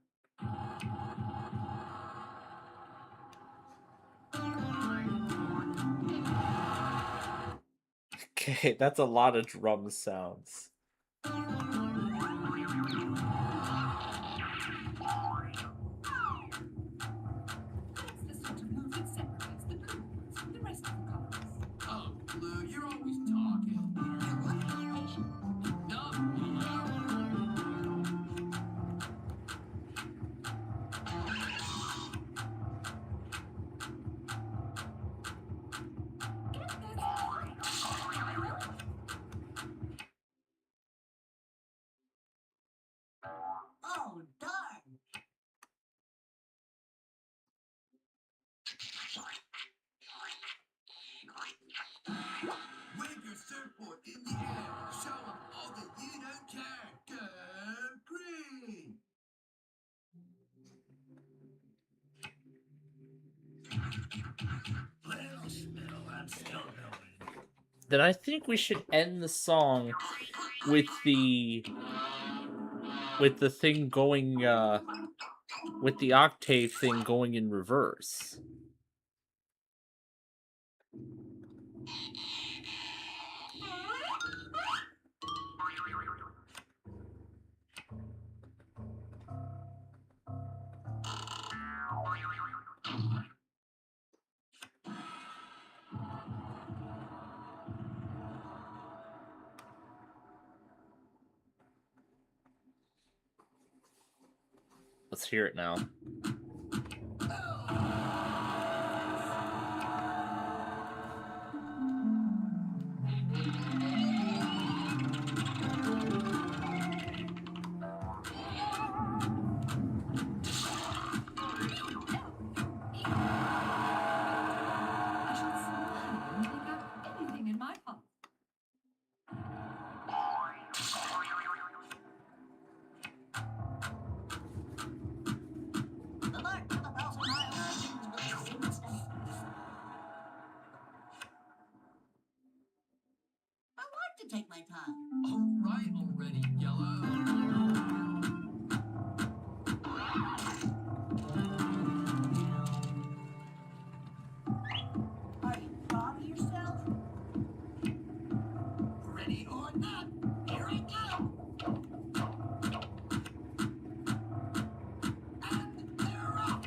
Okay, that's a lot of drum sounds. Oh, Blue, you're always talking. Oh, darn. Wave your surfboard in the air. Show 'em all that you don't care. Go green. Well, Smell, I'm still going. Then I think we should end the song with the thing going with the octave thing going in reverse. Let's hear it now. Anything in my pocket. Alert to the 1,000-mile engines with the secret stage. I like to take my time. All right already, Yellow. Are you proud of yourself? Ready or not, here I go. And they're off.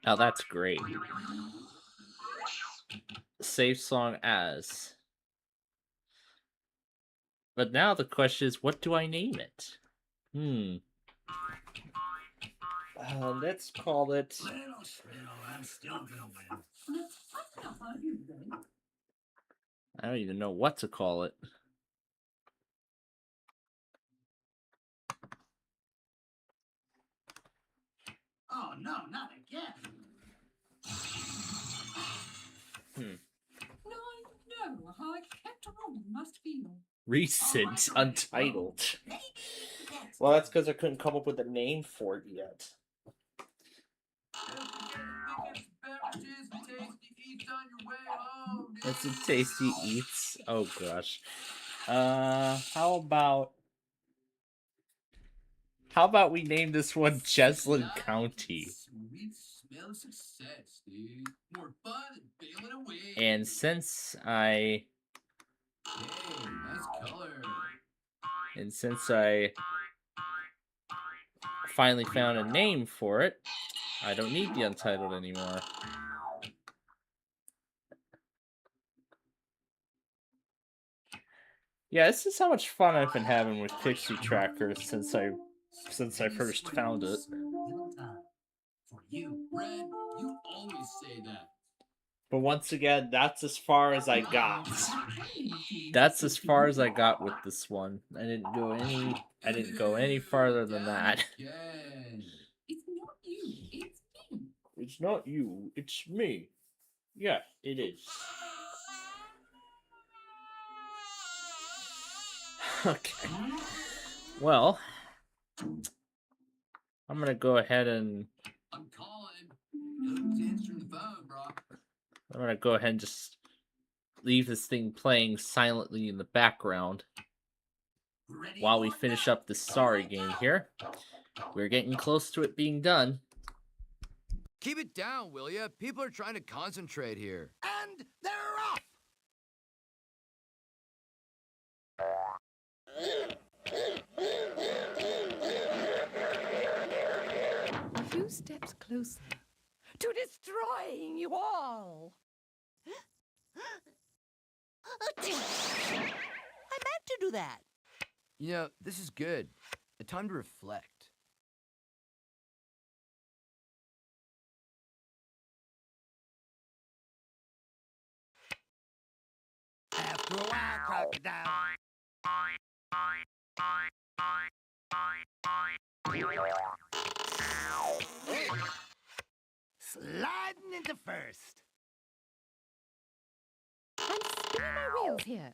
Oh, that's great. Save song as. But now the question is, what do I name it? Let's call it. I'm still gonna win. I don't even know what to call it. Oh no, not again. No, how acceptable must feel. Recent, untitled. Well, that's because I couldn't come up with a name for it yet. It's a tasty eats. Oh gosh. How about we name this one Cheslin County? Sweet smell of success, dude. More fun than bailing away. And since Hey, nice color. I finally found a name for it, I don't need the untitled anymore. Yeah, this is how much fun I've been having with Pixie Tracker since I first found it. For you, Red, you always say that. But once again, that's as far as I got. That's as far as I got with this one. I didn't go any farther than that. It's not you, it's me. It's not you, it's me. Yeah, it is. Okay. Well, I'm gonna go ahead and I'm calling. Who's answering the phone, bro? I'm gonna go ahead and just leave this thing playing silently in the background while we finish up this Sorry game here. We're getting close to it being done. Keep it down, will ya? People are trying to concentrate here. And they're off! A few steps closer to destroying you all. I meant to do that. You know, this is good. A time to reflect. After a while, crocodile. Sliding into first. I'm spinning my wheels here.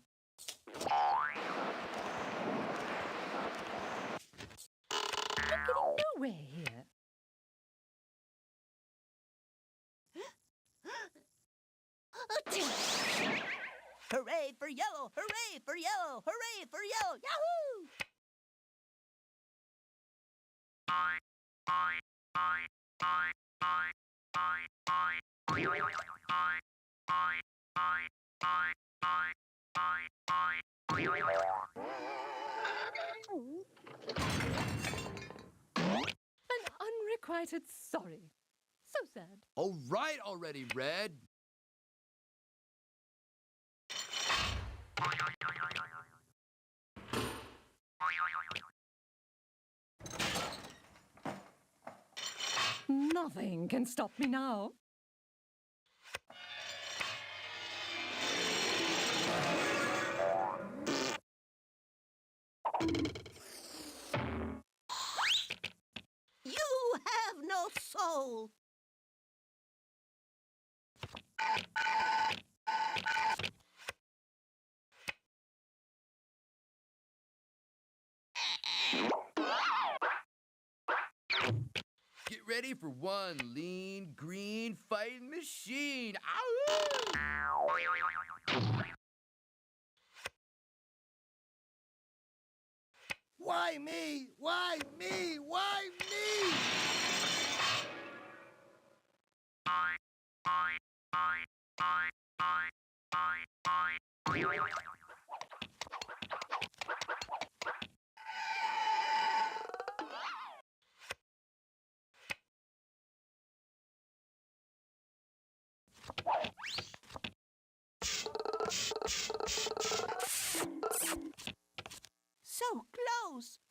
I'm getting nowhere here. Hooray for yellow! Hooray for yellow! Hooray for yellow! Yahoo! An unrequited sorry. So sad. All right already, Red. Nothing can stop me now. You have no soul. Get ready for one lean, green fighting machine. Ow! Why me? Why me? Why me?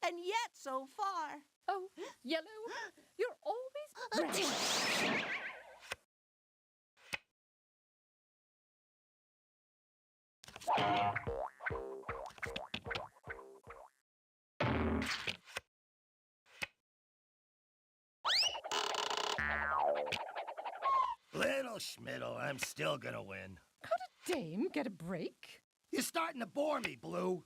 and yet so far. Oh, Yellow, you're always ready. Little Schmiddle, I'm still gonna win. Could a dame get a break? You're starting to bore me, Blue.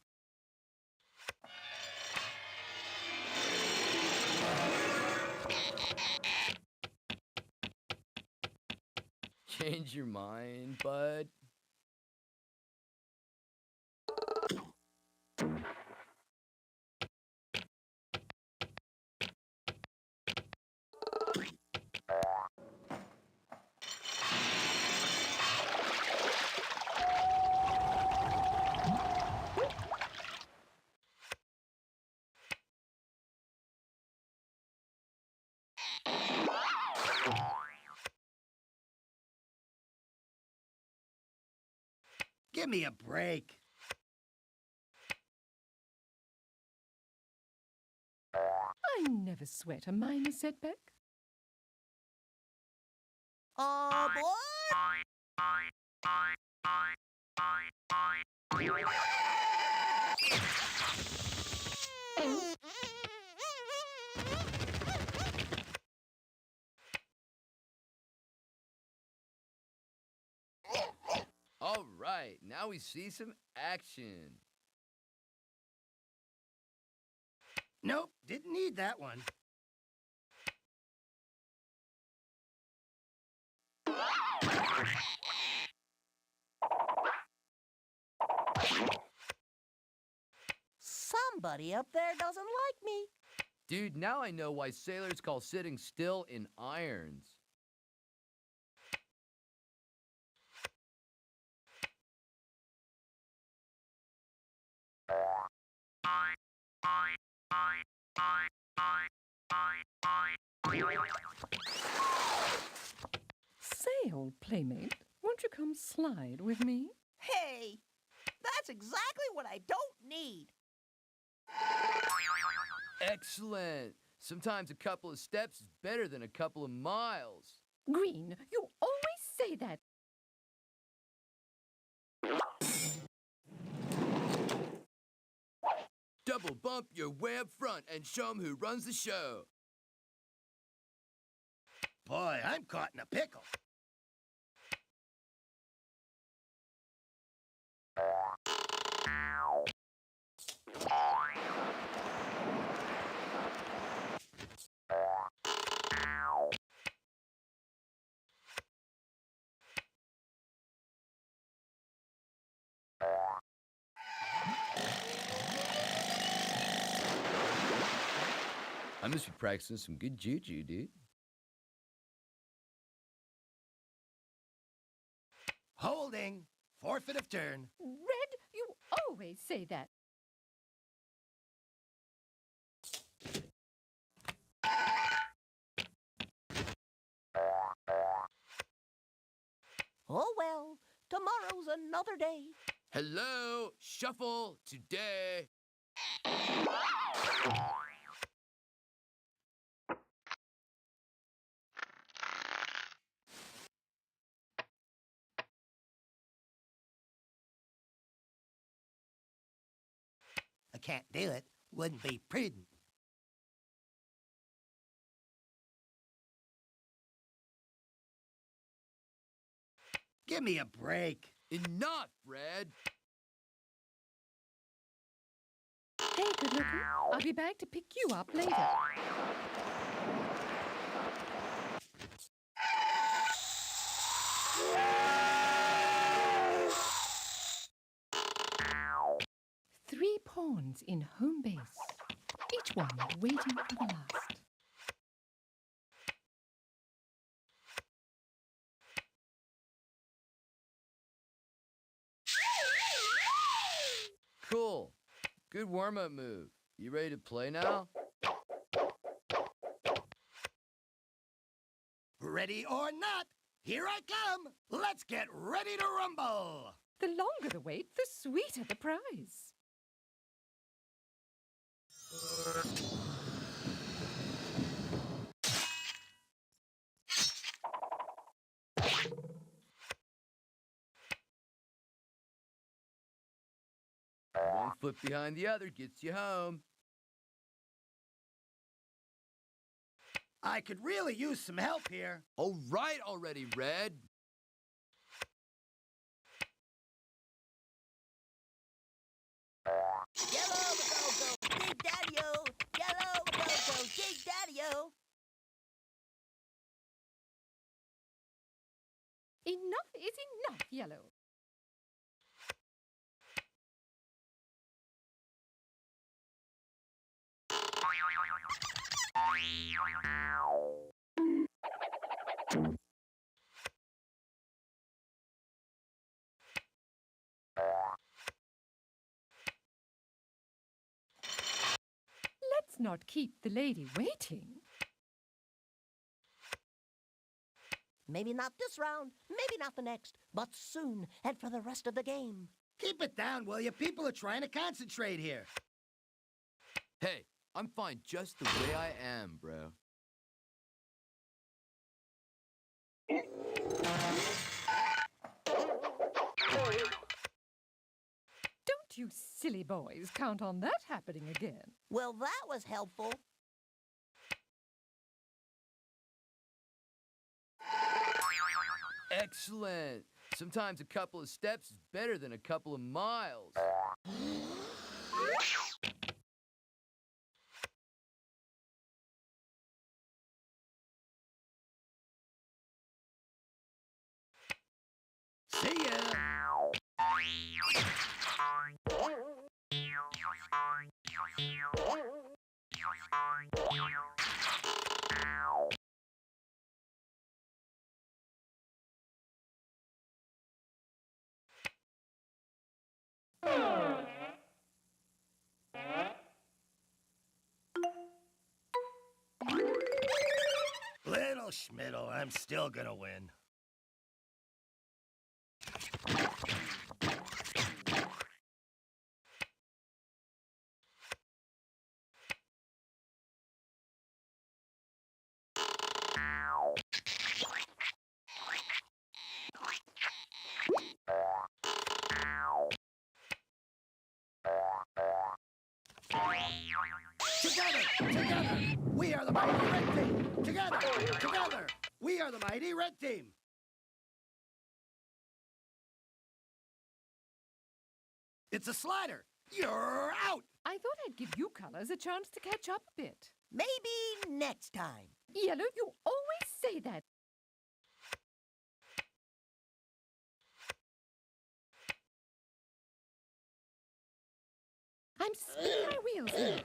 Change your mind, bud. Give me a break. I never sweat a minor setback. Boy! All right, now we see some action. Nope, didn't need that one. Somebody up there doesn't like me. Dude, now I know why sailors call sitting still in irons. Say, old playmate, won't you come slide with me? Hey, that's exactly what I don't need. Excellent. Sometimes a couple of steps is better than a couple of miles. Green, you always say that. Double bump your way up front and show 'em who runs the show. Boy, I'm caught in a pickle. I must be practicing some good juju, dude. Holding. Forfeit of turn. Red, you always say that. Oh well, tomorrow's another day. Hello, shuffle today. I can't do it. Wouldn't be prudent. Give me a break. Enough, Red. Hey, good looking. I'll be back to pick you up later. Three pawns in home base. Each one waiting for the last. Cool. Good warm-up move. You ready to play now? Ready or not, here I come. Let's get ready to rumble. The longer the wait, the sweeter the prize. One foot behind the other gets you home. I could really use some help here. All right already, Red. Yellow go-go, dig daddy-o. Yellow go-go, dig daddy-o. Enough is enough, Yellow. Let's not keep the lady waiting. Maybe not this round, maybe not the next, but soon and for the rest of the game. Keep it down, will you? People are trying to concentrate here. Hey, I'm fine just the way I am, bro. Don't you silly boys count on that happening again. Well, that was helpful. Excellent. Sometimes a couple of steps is better than a couple of miles. See ya. Little Schmiddle, I'm still gonna win. Together, we are the mighty red team. Together, we are the mighty red team. It's a slider. You're out. I thought I'd give you colors a chance to catch up a bit. Maybe next time. Yellow, you always say that. I'm spinning my wheels here.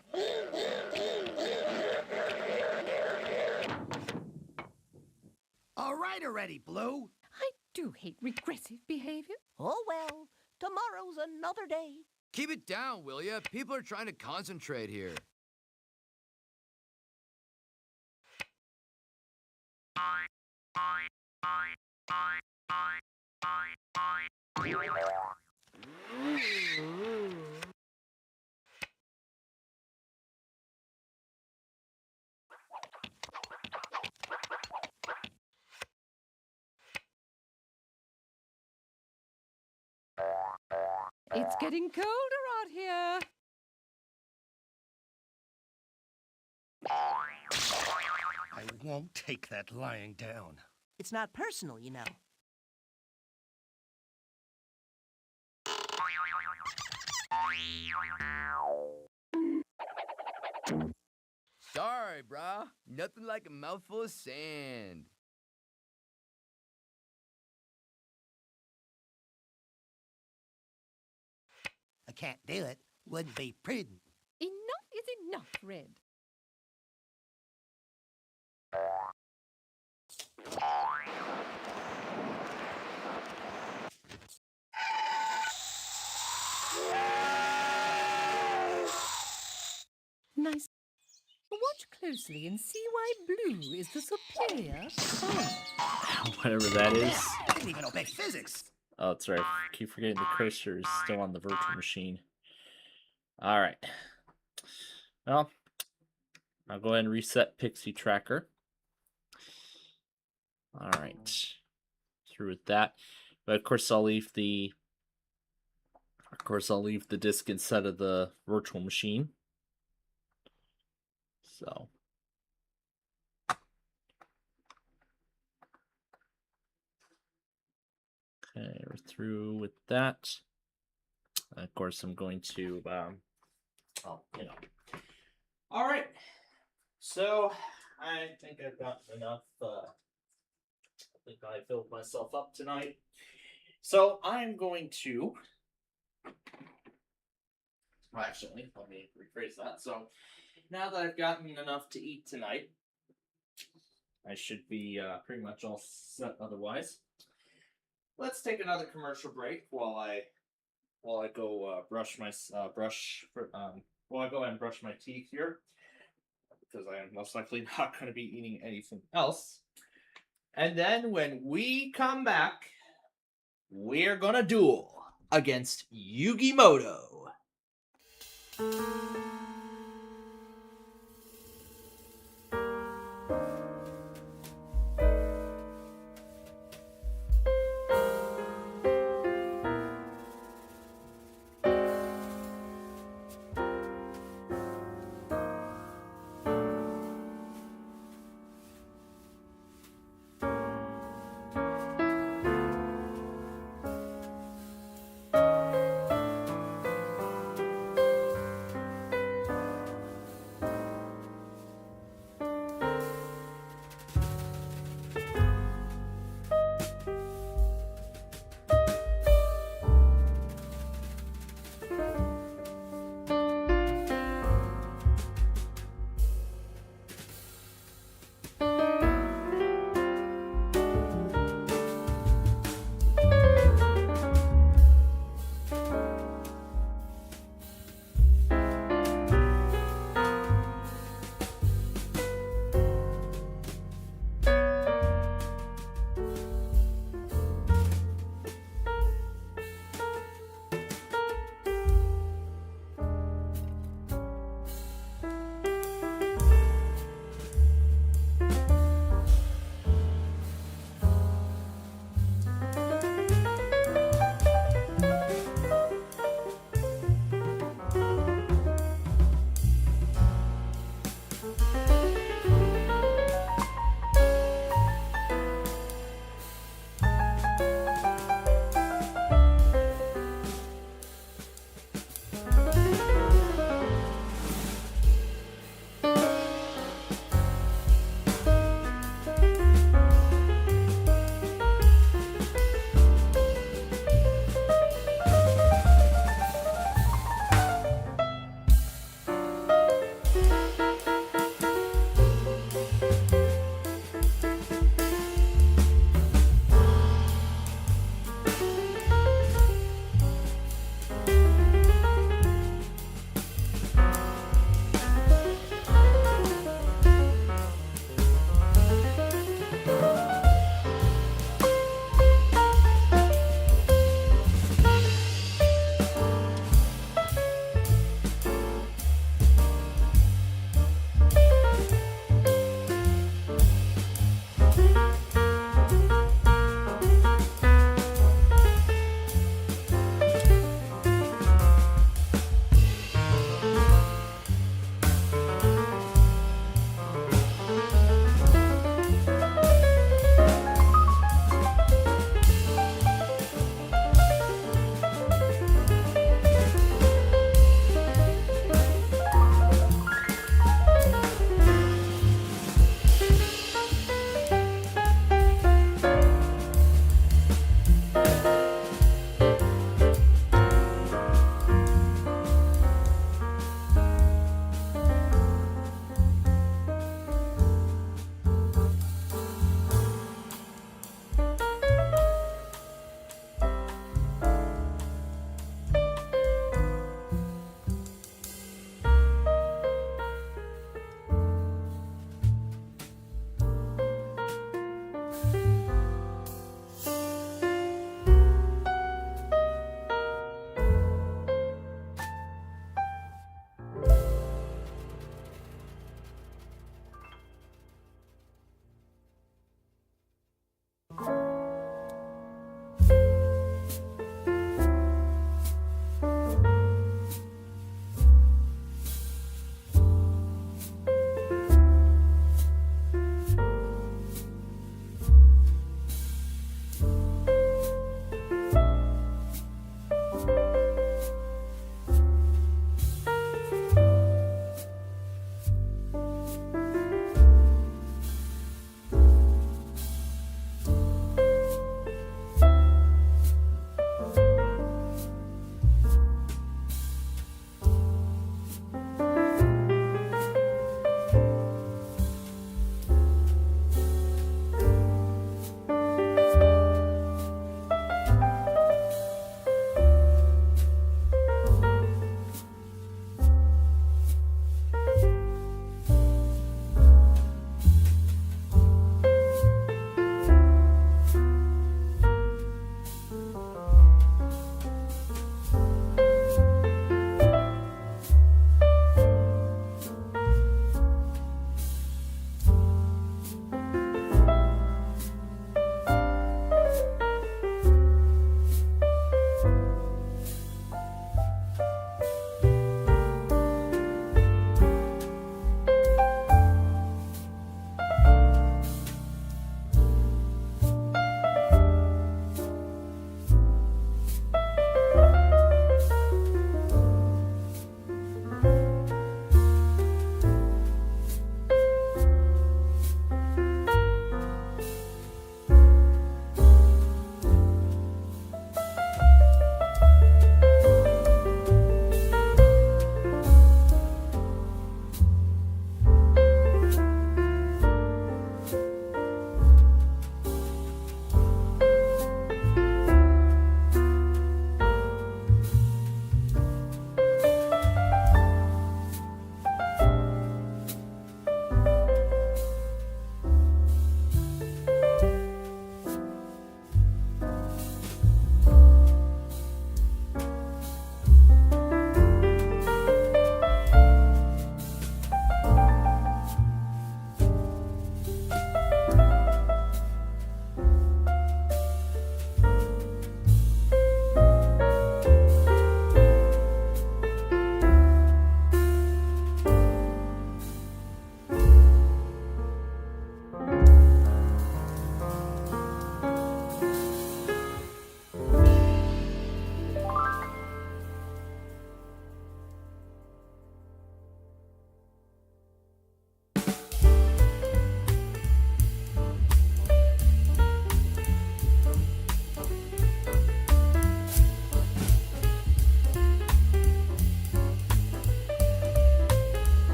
All right already, Blue. I do hate regressive behavior. Oh well, tomorrow's another day. Keep it down, will ya? People are trying to concentrate here. It's getting colder out here. I won't take that lying down. It's not personal, you know. Sorry, brah. Nothing like a mouthful of sand. I can't do it. Wouldn't be prudent. Enough is enough, Red. Nice. Watch closely and see why blue is the superior color. Whatever that is. I didn't even obey physics. Oh, that's right. I keep forgetting the cursor is still on the virtual machine. All right. Well, I'll go ahead and reset Pixie Tracker. All right, through with that. But of course, I'll leave the disk instead of the virtual machine. So. Okay, we're through with that. Of course, I'm going to, All right. So, I think I've gotten enough. I think I filled myself up tonight. So, I'm going to. Well, actually, let me rephrase that. So, now that I've gotten enough to eat tonight, I should be pretty much all set otherwise. Let's take another commercial break while I go brush my while I go ahead and brush my teeth here, because I am most likely not going to be eating anything else. And then when we come back, we're gonna duel against Yugimoto.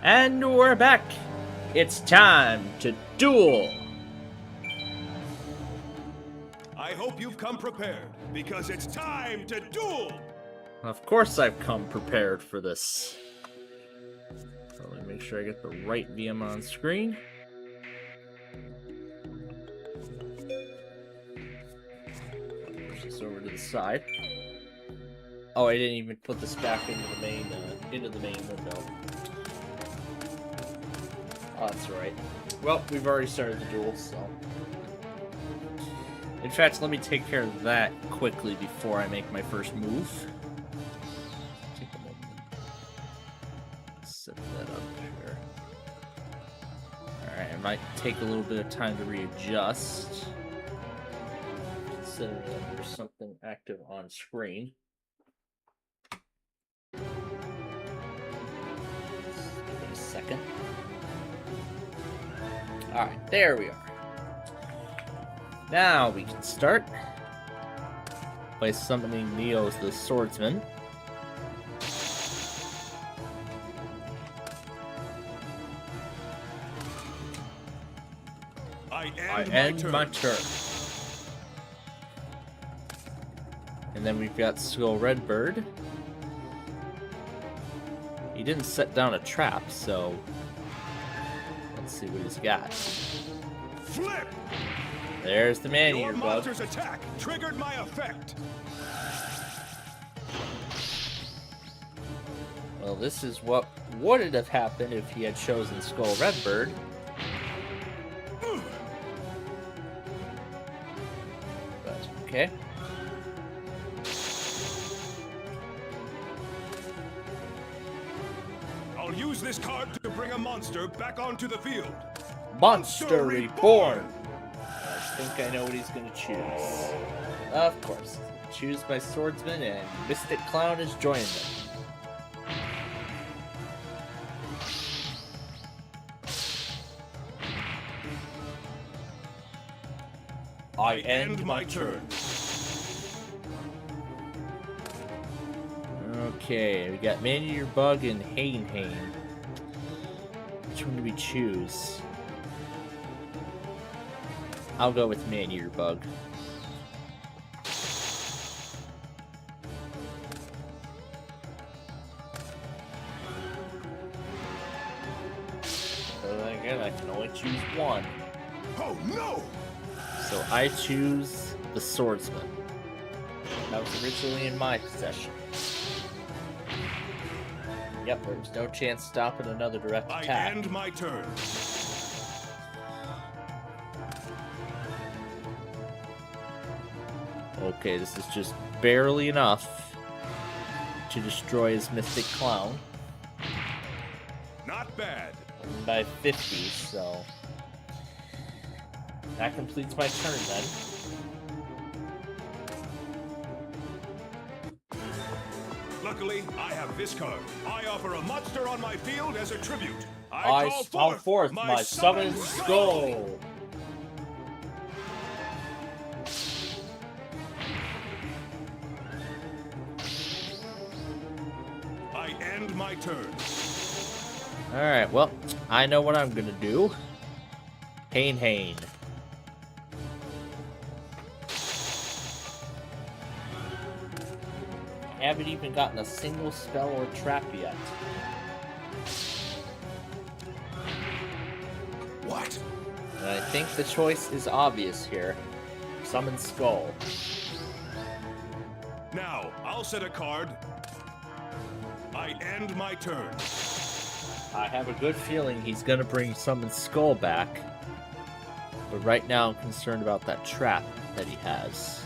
And we're back. It's time to duel. I hope you've come prepared, because it's time to duel! Of course I've come prepared for this. So let me make sure I get the right VM on screen. Push this over to the side. Oh, I didn't even put this back into the main window. Oh, that's right. Well, we've already started the duel, so... In fact, let me take care of that quickly before I make my first move. Take a moment. Set that up here. Alright, it might take a little bit of time to readjust. Considering that there's something active on screen. Give it a second. Alright, there we are. Now we can start by summoning Neo as the swordsman. I end my turn. And then we've got Skull Redbird. He didn't set down a trap, so let's see what he's got. Flip! There's the man-eater Your bug. monster's attack triggered my effect. Well, this is what would have happened if he had chosen Skull Redbird. But, okay. I'll use this card to bring a monster back onto the field. Monster Reborn! I think I know what he's going to choose. Of course. Choose my swordsman, and Mystic Clown is joining them. I end my turn. Okay, we got Man-Eater Bug and Hane. Which one do we choose? I'll go with Man-Eater Bug. So then again, I can only choose one. Oh no! So I choose the swordsman. That was originally in my possession. Yep, there's no chance stopping another direct attack. I end my turn. Okay, this is just barely enough to destroy his Mystic Clown. Not bad. By 50, so... That completes my turn then. Luckily, I have this card. I offer a monster on my field as a tribute. I call forth my summoned skull. I end my turn. Alright, well, I know what I'm gonna do. Hane. Haven't even gotten a single spell or trap yet. What? And I think the choice is obvious here. Summon Skull. Now, I'll set a card. I end my turn. I have a good feeling he's gonna bring Summon Skull back. But right now I'm concerned about that trap that he has.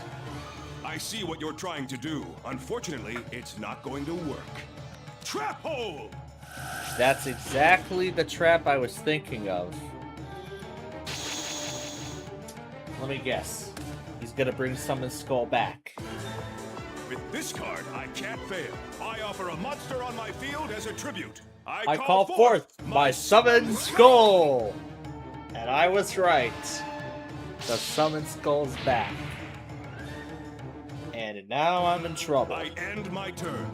I see what you're trying to do. Unfortunately, it's not going to work. Trap hole! That's exactly the trap I was thinking of. Let me guess. He's gonna bring Summon Skull back. With this card, I can't fail. I offer a monster on my field as a tribute. I call forth my Summon Skull! And I was right. The Summon Skull's back. And now I'm in trouble. I end my turn.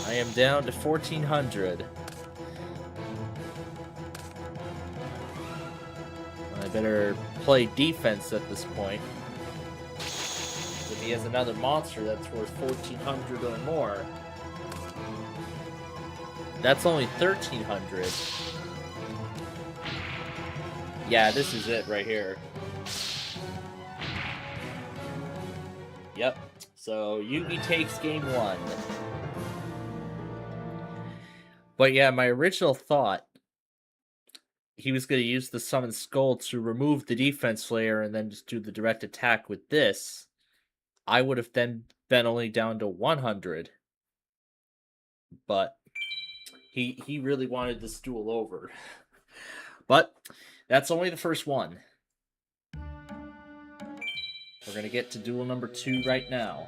I am down to 1400. better play defense at this point. If he has another monster that's worth 1,400 or more, that's only 1,300. Yeah, this is it right here. Yep. So Yugi takes game 1. But yeah, my original thought, he was going to use the Summon Skull to remove the defense layer and then just do the direct attack with this. I would have then been only down to 100. But he really wanted this duel over. But that's only the first one. We're going to get to duel number 2 right now.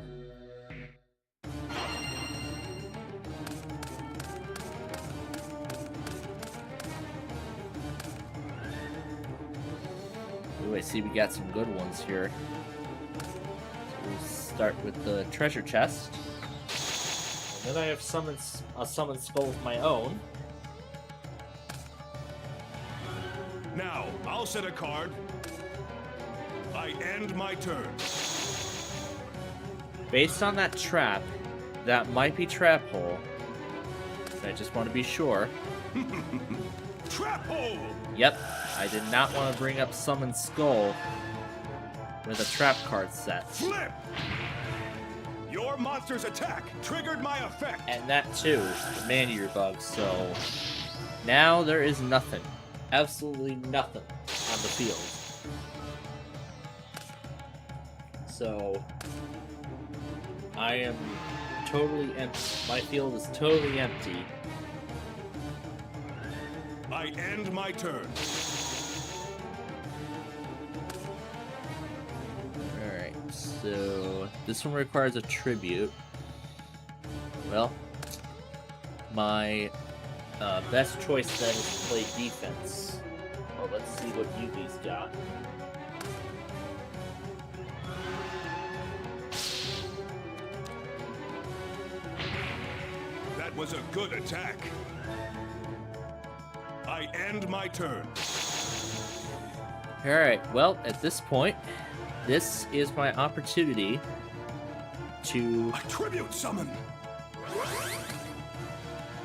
Ooh, I see we got some good ones here. So we'll start with the treasure chest. And then I have a summon skull of my own. Now, I'll set a card. I end my turn. Based on that trap, that might be Trap Hole. I just want to be sure. Trap Hole! Yep, I did not want to bring up Summon Skull with a trap card set. Flip! Your monster's attack triggered my effect. And that too, the Man-Eater bug, so now there is nothing. Absolutely nothing on the field. So I am totally empty. My field is totally empty. I end my turn. Alright, so this one requires a tribute. Well, my best choice then is to play defense. Well, let's see what Yugi's got. That was a good attack. I end my turn. Alright, well, at this point, this is my opportunity to... A tribute summon!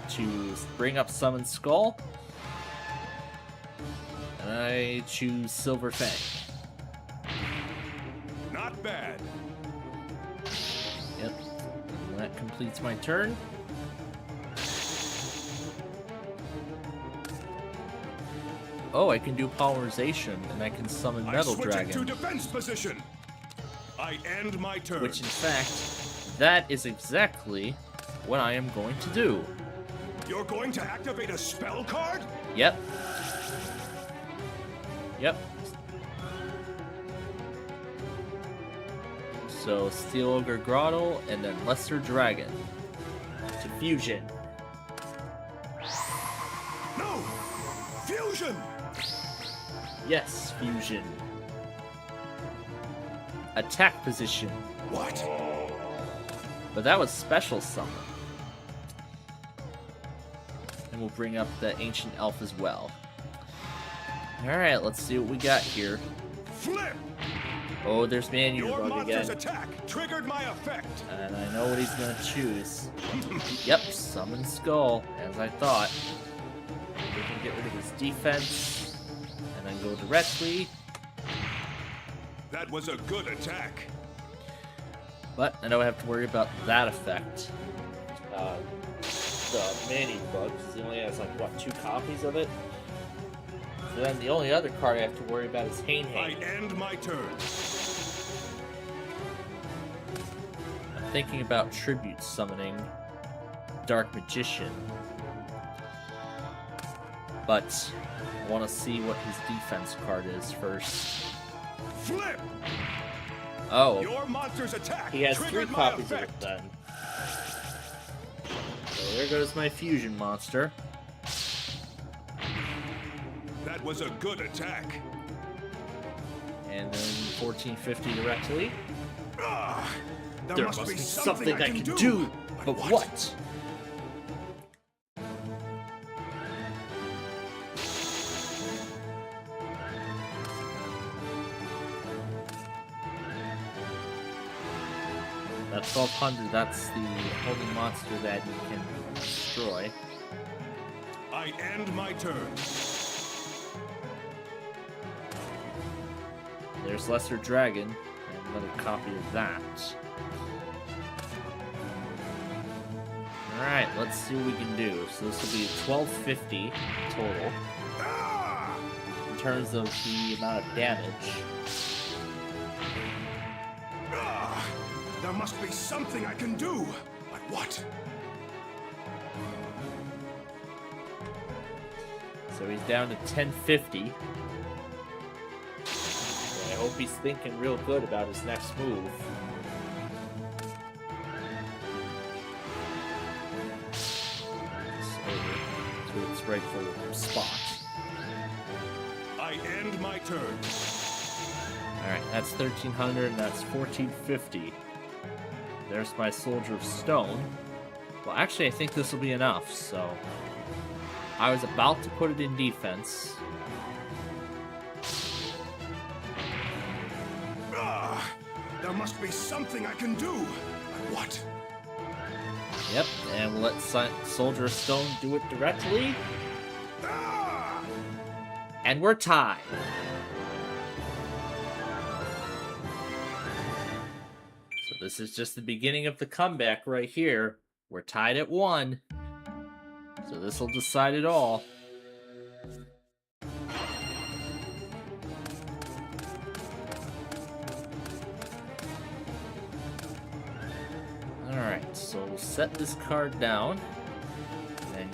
To bring up Summon Skull. And I choose Silver Fang. Not bad. Yep. And that completes my turn. Oh, I can do Polymerization, and I can summon Metal Dragon. I switch into defense position. I end my turn. Which, in fact, that is exactly what I am going to do. You're going to activate a spell card? Yep. Yep. So, Steel Ogre Grotto, and then Lesser Dragon. To fusion. No! Fusion! Yes, fusion. Attack position. What? But that was special summon. And we'll bring up the Ancient Elf as well. Alright, let's see what we got here. Flip! Oh, there's Man-Eater Your bug monster's again. attack triggered my effect. And I know what he's gonna choose. Yep, Summon Skull, as I thought. We can get rid of his defense, and then go directly. That was a good attack. But I don't have to worry about that effect. The Man-Eater bug, because he only has like, what, 2 copies of it? So then the only other card I have to worry about is Hain Hain. I end my turn. I'm thinking about tribute summoning Dark Magician. But I want to see what his defense card is first. Flip! Oh. Your monster's attack He has 3 triggered my copies of it effect. then. So there goes my fusion monster. That was a good attack. And then 1450 directly. There There must be something I can do. But what? That 1200, that's the only monster that you can destroy. I end my turn. There's Lesser Dragon, and another copy of that. Alright, let's see what we can do. So this will be 1250 total. In terms of the amount of damage. There must be something I can do. But what? So he's down to 1050. I hope he's thinking real good about his next move. To its rightful spot. I end my turn. Alright, that's 1300 and that's 1450. There's my Soldier of Stone. Well, actually, I think this will be enough, so... I was about to put it in defense. There must be something I can do. But what? Yep, and we'll let Soldier of Stone do it directly. And we're tied. So this is just the beginning of the comeback right here. We're tied at 1. So this will decide it all. Alright, so we'll set this card down. And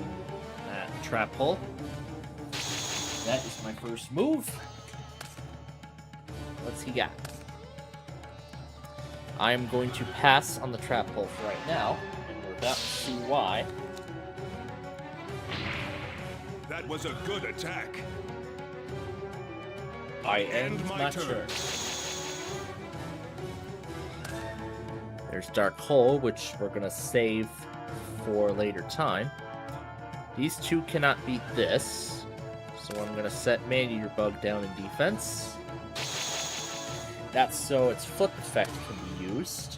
that trap hole. That is my first move. What's he got? I am going to pass on the trap hole for right now, and we're about to see why. That was a good attack. I end my turn. There's Dark Hole, which we're going to save for later time. These two cannot beat this. So I'm going to set Man-Eater Bug down in defense. That's so its flip effect can be used.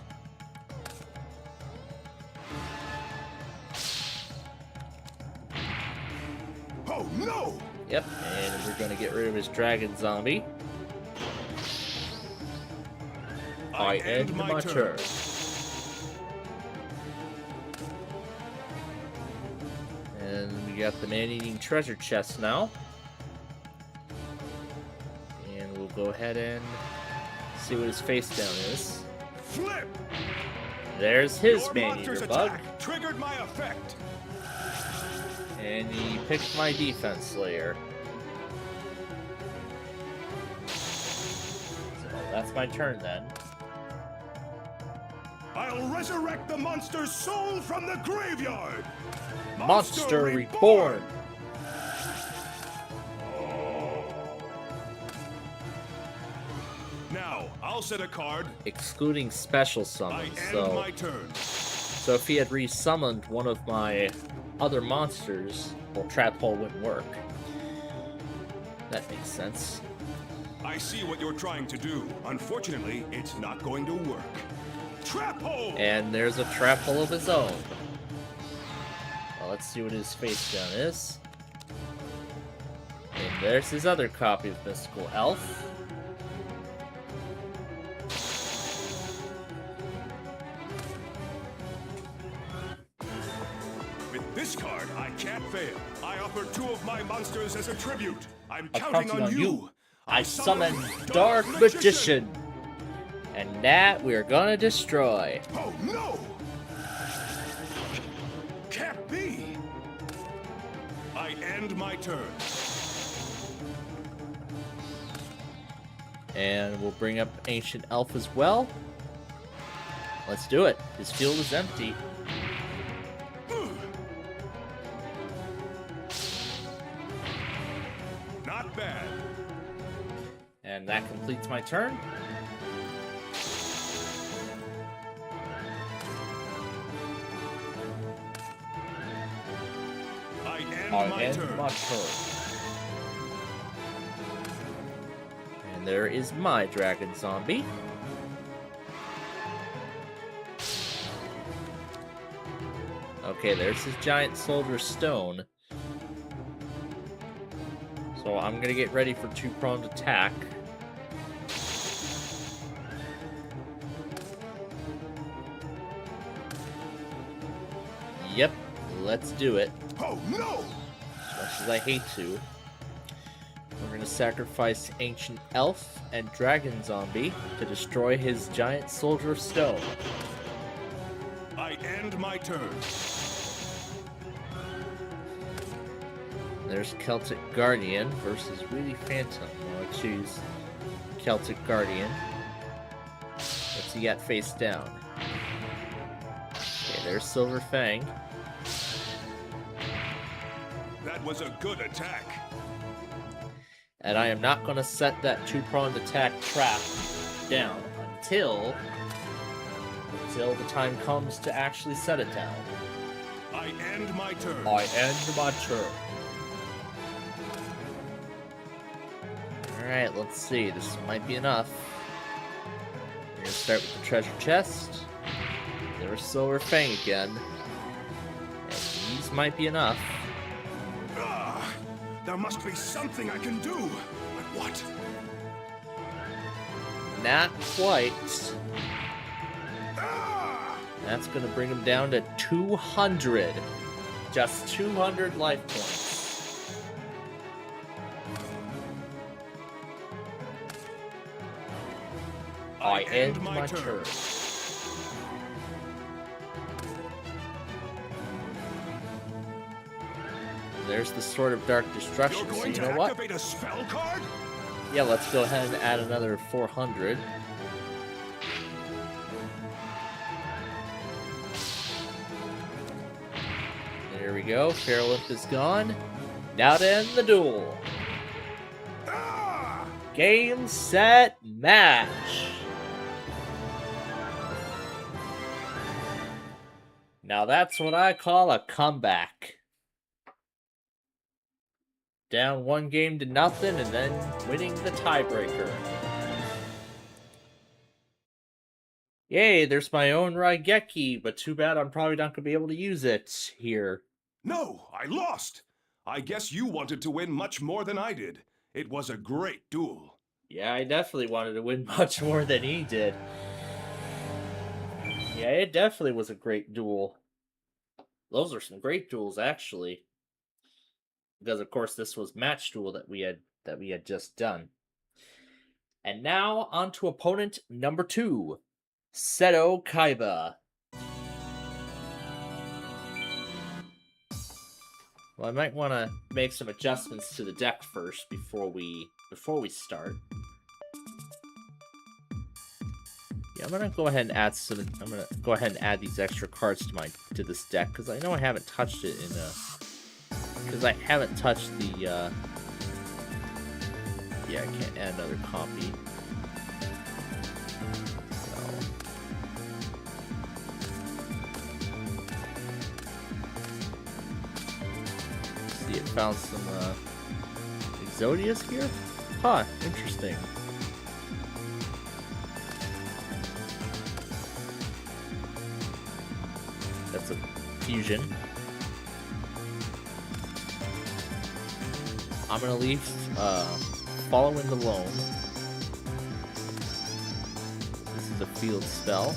Oh no! Yep, and we're going to get rid of his Dragon Zombie. I end my turn. And we got the Man-Eating Treasure Chest now. And we'll go ahead and see what his face down is. Flip! There's his Your Man-Eater monster's Bug. attack triggered my effect. And he picked my defense layer. So that's my turn then. I'll resurrect the monster's soul from the graveyard. Monster Reborn! Now, I'll set a card. Excluding special summons, I end my turn. So if he had resummoned one of my other monsters, well, Trap Hole wouldn't work. That makes sense. I see what you're trying to do. Unfortunately, it's not going to work. Trap Hole! And there's a Trap Hole of his own. Well, let's see what his face down is. And there's his other copy of Mystical Elf. With this card, I can't fail. I offer 2 of my monsters as a tribute. I'm counting on you. I summon Dark Magician. And that we're gonna destroy. Oh no! Can't be! I end my turn. And we'll bring up Ancient Elf as well. Let's do it. His field is empty. Not bad. And that completes my turn. I end my turn. And there is my Dragon Zombie. Okay, there's his giant soldier stone. So I'm gonna get ready for two-pronged attack. Yep, let's do it. Oh no! As much as I hate to. We're gonna sacrifice Ancient Elf and Dragon Zombie to destroy his giant soldier of stone. I end my turn. There's Celtic Guardian versus Wheelie Phantom. I'll choose Celtic Guardian. What's he got face down? Okay, there's Silver Fang. That was a good attack. And I am not going to set that two-pronged attack trap down until the time comes to actually set it down. I end my turn. I end my turn. Alright, let's see. This might be enough. We're gonna start with the treasure chest. There's Silver Fang again. And these might be enough. There must be something I can do. But what? Not quite. That's gonna bring him down to 200. Just 200 life points. I end my turn. There's the Sword of Dark Destruction. You're So going you to know what? activate a spell card? Yeah, let's go ahead and add another 400. There we go. Fairlift is gone. Now to end the duel. Game, set, match. Now that's what I call a comeback. Down 1 game to nothing and then winning the tiebreaker. Yay, there's my own Raigeki, but too bad I'm probably not going to be able to use it here. No, I lost. I guess you wanted to win much more than I did. It was a great duel. Yeah, I definitely wanted to win much more than he did. Yeah, it definitely was a great duel. Those are some great duels, actually. Because of course this was match duel that we had just done. And now on to opponent number 2, Seto Kaiba. Well, I might want to make some adjustments to the deck first before we start. Yeah, I'm gonna go ahead and add these extra cards to this deck because I know I haven't touched it in because I haven't touched the yeah, I can't add another copy. See, it found some Exodius here? Huh, interesting. That's a fusion. I'm gonna leave Following the Loam. This is a field spell.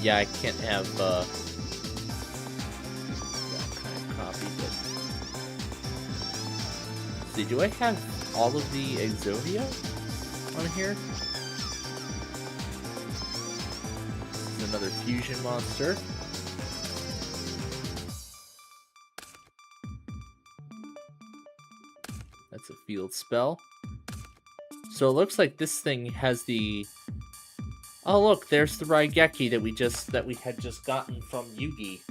Yeah, I can't have that kind of copy, but see, do I have all of the Exodia on here? This is another fusion monster. That's a field spell. So it looks like this thing has the... Oh look, there's the Raigeki that we had just gotten from Yugi.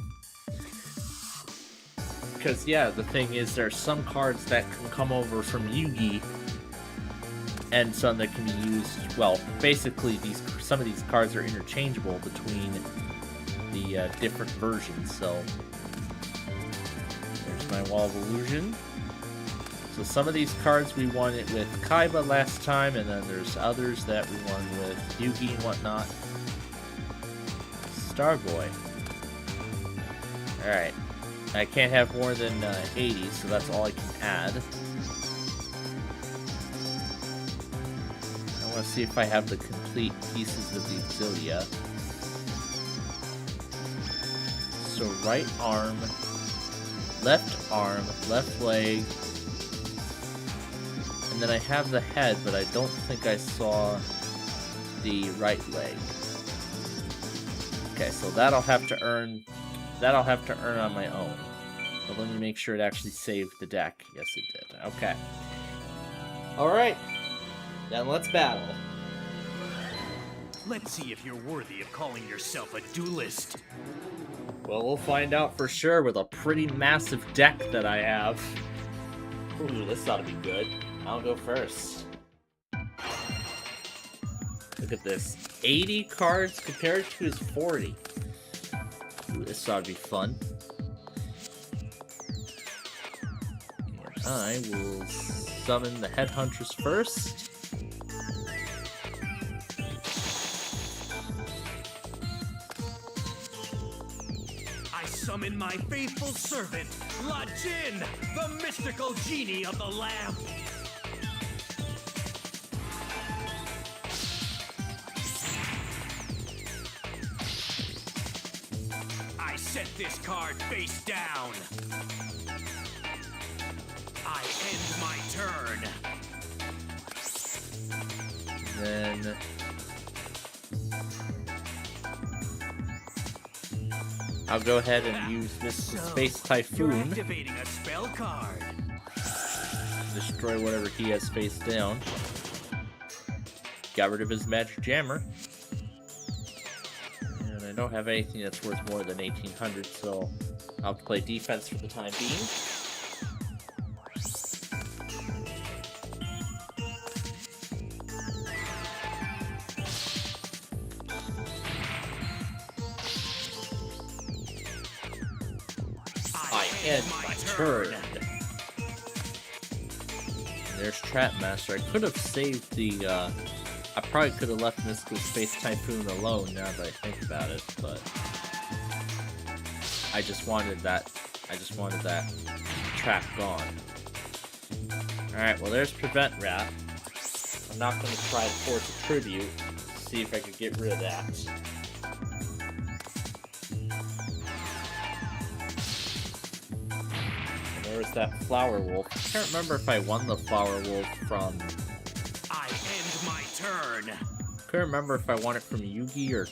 Because yeah, the thing is there's some cards that can come over from Yugi and some that can be used, well, basically some of these cards are interchangeable between the different versions. So there's my Wall of Illusion. So some of these cards we won it with Kaiba last time, and then there's others that we won with Yugi and whatnot. Starboy. Alright. I can't have more than 80, so that's all I can add. I want to see if I have the complete pieces of the Exodia. So right arm, left leg, and then I have the head, but I don't think I saw the right leg. Okay, so that'll have to earn on my own. But let me make sure it actually saved the deck. Yes, it did. Okay. Alright. Then let's battle. Let's see if you're worthy of calling yourself a duelist. Well, we'll find out for sure with a pretty massive deck that I have. Ooh, this ought to be good. I'll go first. Look at this. 80 cards compared to his 40. Ooh, this ought to be fun. And I will summon the Headhunters first. Summon my faithful servant, La Jinn, the mystical genie of the lamp. I set this card face down. I end my turn. Then I'll go ahead and use this Space Typhoon. Activating a spell card. Destroy whatever he has face down. Got rid of his Magic Jammer. And I don't have anything that's worth more than 1800, so I'll play defense for the time being. End my turn. There's Trapmaster. I could have saved the, I probably could have left Mystical Space Typhoon alone now that I think about it, but I just wanted that trap gone. Alright, well there's Prevent Wrath. I'm not going to try to force a Tribute, see if I could get rid of that. There's that Flower Wolf. I can't remember if I won the Flower Wolf from... I end my turn. I couldn't remember if I won it from Yugi or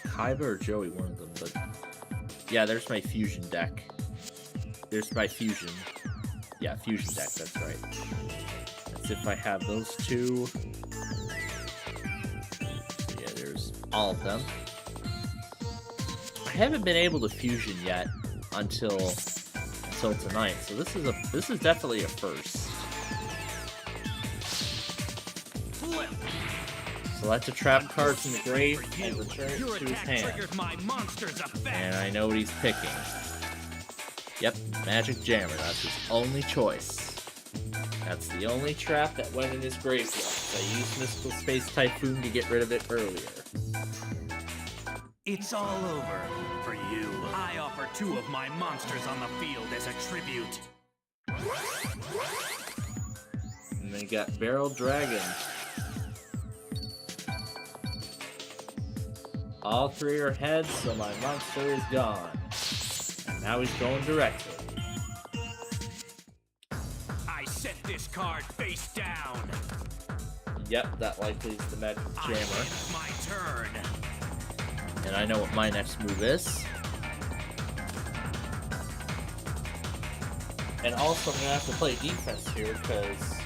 Kaiba or Joey, one of them, but... Yeah, there's my fusion deck. There's my fusion. Yeah, fusion deck, that's right. That's if I have those two. So yeah, there's all of them. I haven't been able to fusion yet until tonight, so this is definitely a first. Select a trap card from the grave and return it to his hand. And I know what he's picking. Yep, Magic Jammer. That's his only choice. That's the only trap that went in his graveyard. I used Mystical Space Typhoon to get rid of it earlier. It's all over for you. I offer 2 of my monsters on the field as a tribute. And they got Barrel Dragon. All 3 are heads, so my monster is gone. And now he's going directly. I set this card face down. Yep, that likely is the Magic Jammer. It's my turn. And I know what my next move is. And also I'm gonna have to play defense here because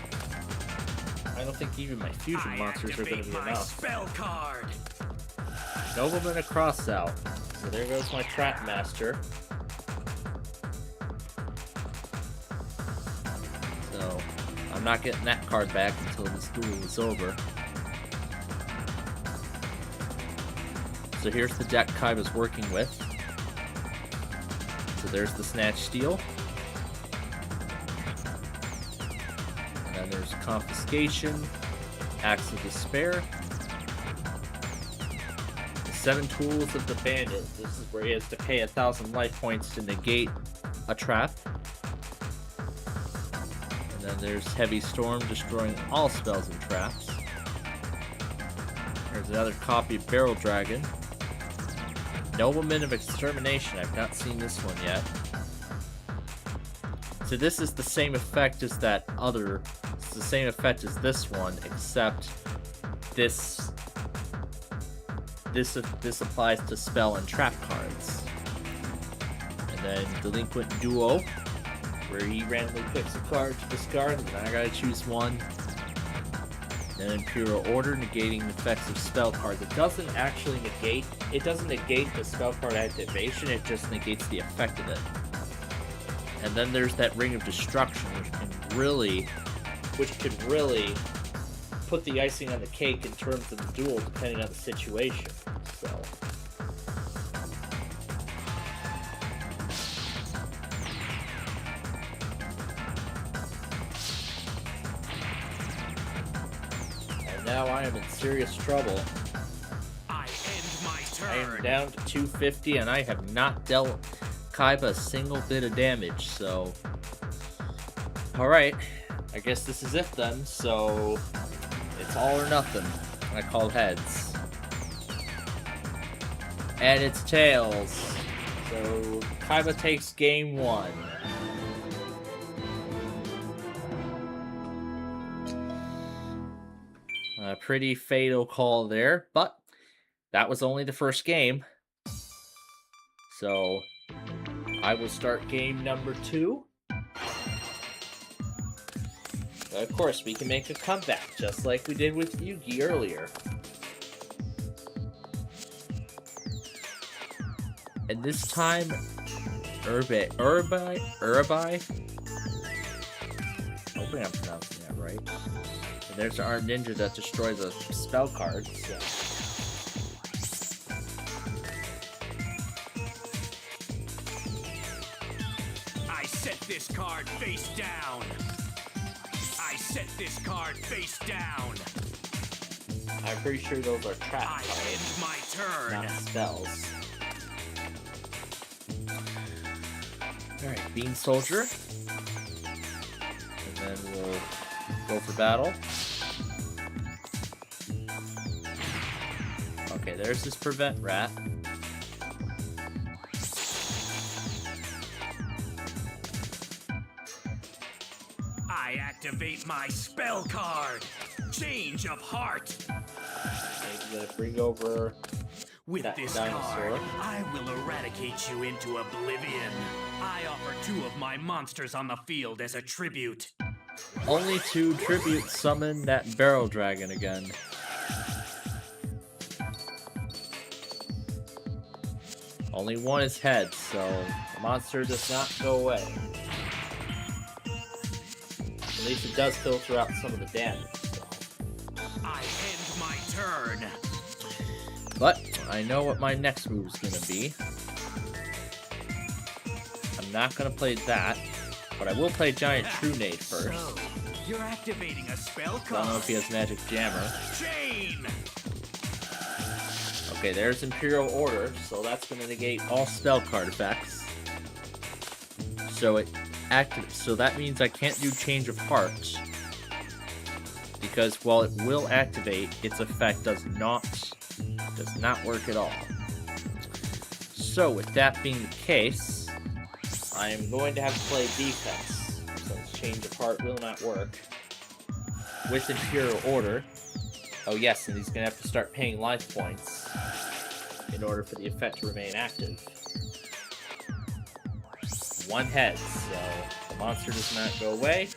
I don't think even my fusion monsters are gonna be enough. Spell card. Nobleman across out. So there goes my Trapmaster. So I'm not getting that card back until this duel is over. So here's the deck Kaiba's working with. So there's the Snatch Steal. then there's confiscation, acts of despair, the 7 tools of the bandit. This is where he has to pay 1,000 life points to negate a trap. And then there's heavy storm, destroying all spells and traps. There's another copy of Barrel Dragon. Nobleman of Extermination. I've not seen this one yet. So this is the same effect as that other. It's the same effect as this one, except this applies to spell and trap cards. And then Delinquent Duo, where he randomly picks a card to discard, and I gotta choose one. And Imperial Order, negating the effects of spell cards. It doesn't actually negate. It doesn't negate the spell card activation. It just negates the effect of it. And then there's that Ring of Destruction, which could really put the icing on the cake in terms of the duel, depending on the situation. So. And now I am in serious trouble. I end my turn. I am down to 250, and I have not dealt Kaiba a single bit of damage, so alright, I guess this is it then. So it's all or nothing. I call heads, and it's tails. So Kaiba takes game 1. A pretty fatal call there, but that was only the first game, so I will start game number 2. Of course, we can make a comeback, just like we did with Yugi earlier. And this time, Urabai? Hoping I'm pronouncing that right. And there's our ninja that destroys a spell card, so. This card face down. I set this card face down. I'm pretty sure those are trap cards. I end my turn. Not spells. Alright, Bean Soldier. And then we'll go for battle. Okay, there's this Prevent Rat. I activate my spell card. Change of Heart. I'm gonna bring over with that this dinosaur. card. I will eradicate you into oblivion. I offer 2 of my monsters on the field as a tribute. Only 2 tributes summon that Barrel Dragon again. Only 1 is head, so the monster does not go away. At least it does filter out some of the damage. So. I end my turn. But I know what my next move is gonna be. I'm not gonna play that, but I will play Giant Trunade first. So, you're activating a spell card. I don't know if he has Magic Jammer. Chain. Okay, there's Imperial Order, so that's gonna negate all spell card effects. So it activates. So that means I can't do Change of Heart, because while it will activate, its effect does not work at all. So with that being the case, I am going to have to play defense, since Change of Heart will not work. With Imperial Order, oh yes, and he's going to have to start paying life points in order for the effect to remain active. 1 head, so the monster does not go away.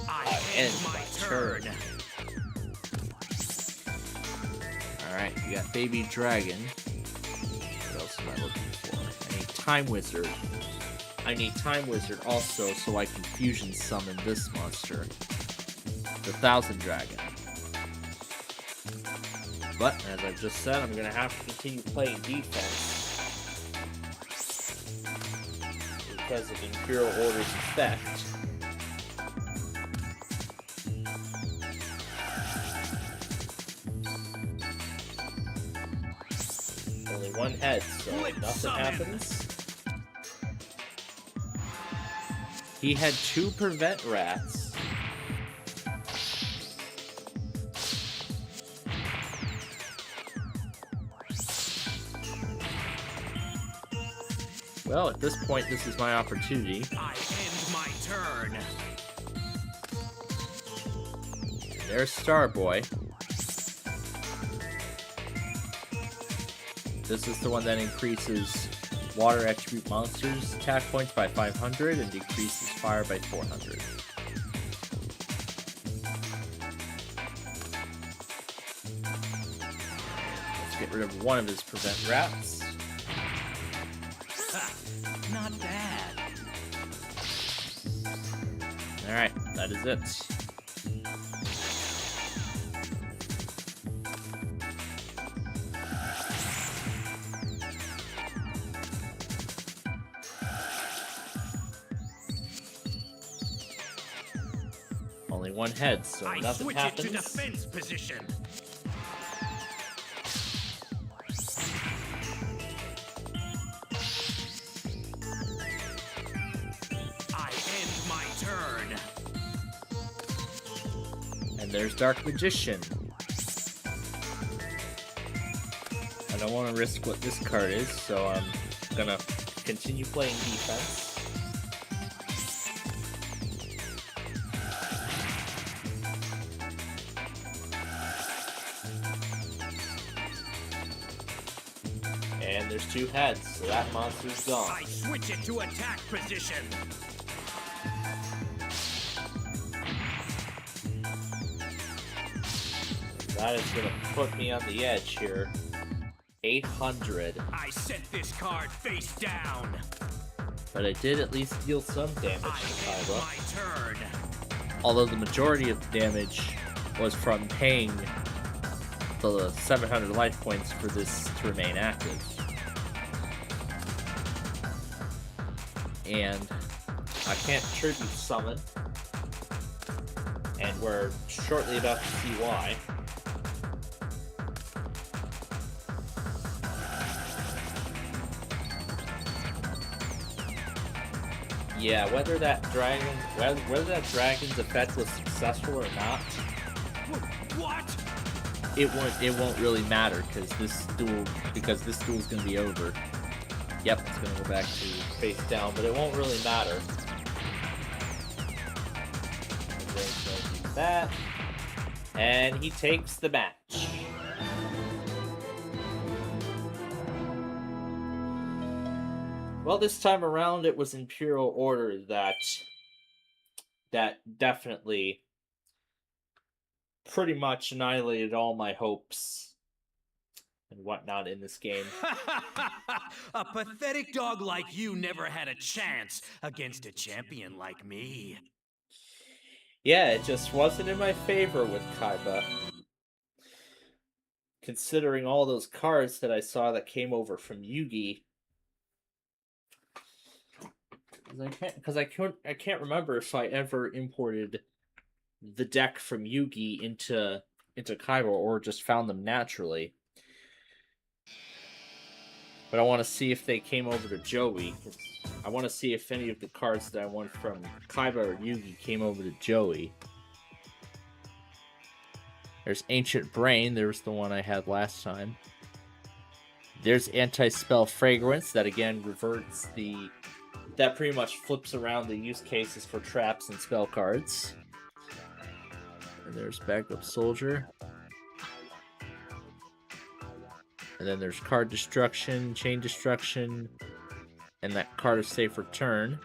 I end my turn. Alright, you got Baby Dragon. What else am I looking for? I need Time Wizard. I need Time Wizard also so I can fusion summon this monster. The Thousand Dragon. But, as I just said, I'm going to have to continue playing defense. because of Imperial Order's effect. Only one head, so nothing happens. He had 2 prevent rats. Well, at this point, this is my opportunity. I end my turn. There's Starboy. This is the one that increases water attribute monsters' attack points by 500 and decreases fire by 400. Let's get rid of one of his prevent rats. Not bad. Alright, that is it. Only one head, so I nothing switch happens. it to defense position. I end my turn. And there's Dark Magician. I don't want to risk what this card is, so I'm gonna continue playing defense. And there's 2 heads, so that monster's gone. I switch it to attack position. That is gonna put me on the edge here. 800. I set this card face down. But I did at least deal some damage to Kaiba. My turn. Although the majority of the damage was from paying the 700 life points for this to remain active. And I can't tribute summon. And we're shortly about to see why. Yeah, whether that dragon's effect was successful or not, what? It won't really matter because this duel is gonna be over. Yep, it's gonna go back to face down, but it won't really matter. That, and he takes the match. Well, this time around, it was Imperial Order that definitely pretty much annihilated all my hopes and whatnot in this game. A pathetic dog like you never had a chance against a champion like me. Yeah, it just wasn't in my favor with Kaiba. Considering all those cards that I saw that came over from Yugi. Because I can't remember if I ever imported the deck from Yugi into Kaiba or just found them naturally. But I want to see if they came over to Joey. I want to see if any of the cards that I won from Kaiba or Yugi came over to Joey. There's Ancient Brain. There's the one I had last time. There's Anti-Spell Fragrance. That again reverts the... That pretty much flips around the use cases for traps and spell cards. And there's Backup Soldier. And then there's Card Destruction, Chain Destruction, and that Card of Safe Return.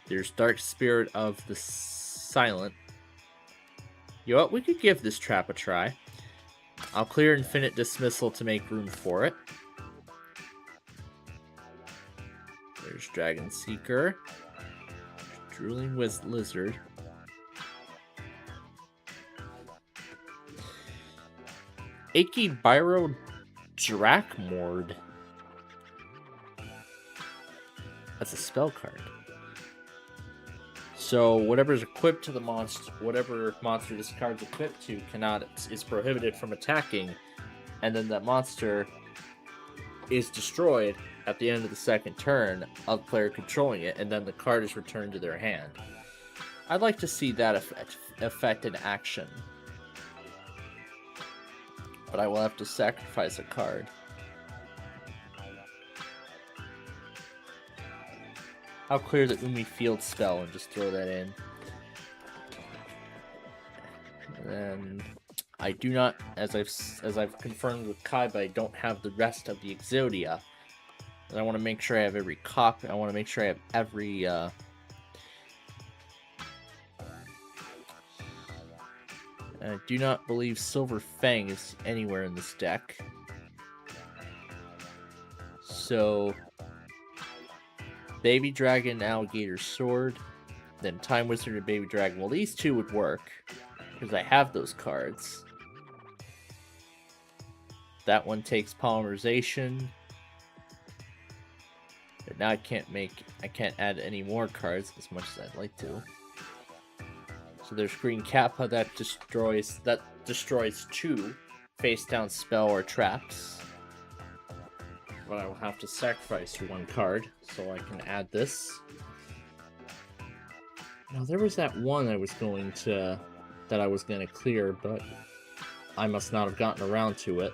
There's Dark Spirit of the Silent. You know what? We could give this trap a try. I'll clear Infinite Dismissal to make room for it. There's Dragon Seeker. Drooling Lizard. Aki Byro Drakmord. That's a spell card. So whatever is equipped to the monster, whatever monster this card's equipped to, is prohibited from attacking, and then that monster is destroyed at the end of the second turn of the player controlling it, and then the card is returned to their hand. I'd like to see that effect in action. But I will have to sacrifice a card. I'll clear the Umi Field spell and just throw that in. And then I do not, as I've confirmed with Kaiba, I don't have the rest of the Exodia. And I want to make sure I have every copy. I want to make sure I have every I do not believe Silver Fang is anywhere in this deck. So, Baby Dragon, Alligator Sword, then Time Wizard and Baby Dragon. Well, these two would work, because I have those cards. That one takes Polymerization. But now I can't add any more cards as much as I'd like to. So there's Green Kappa that destroys 2 face down spell or traps. But I will have to sacrifice 1 card so I can add this. Now there was that one I was going to clear, but I must not have gotten around to it.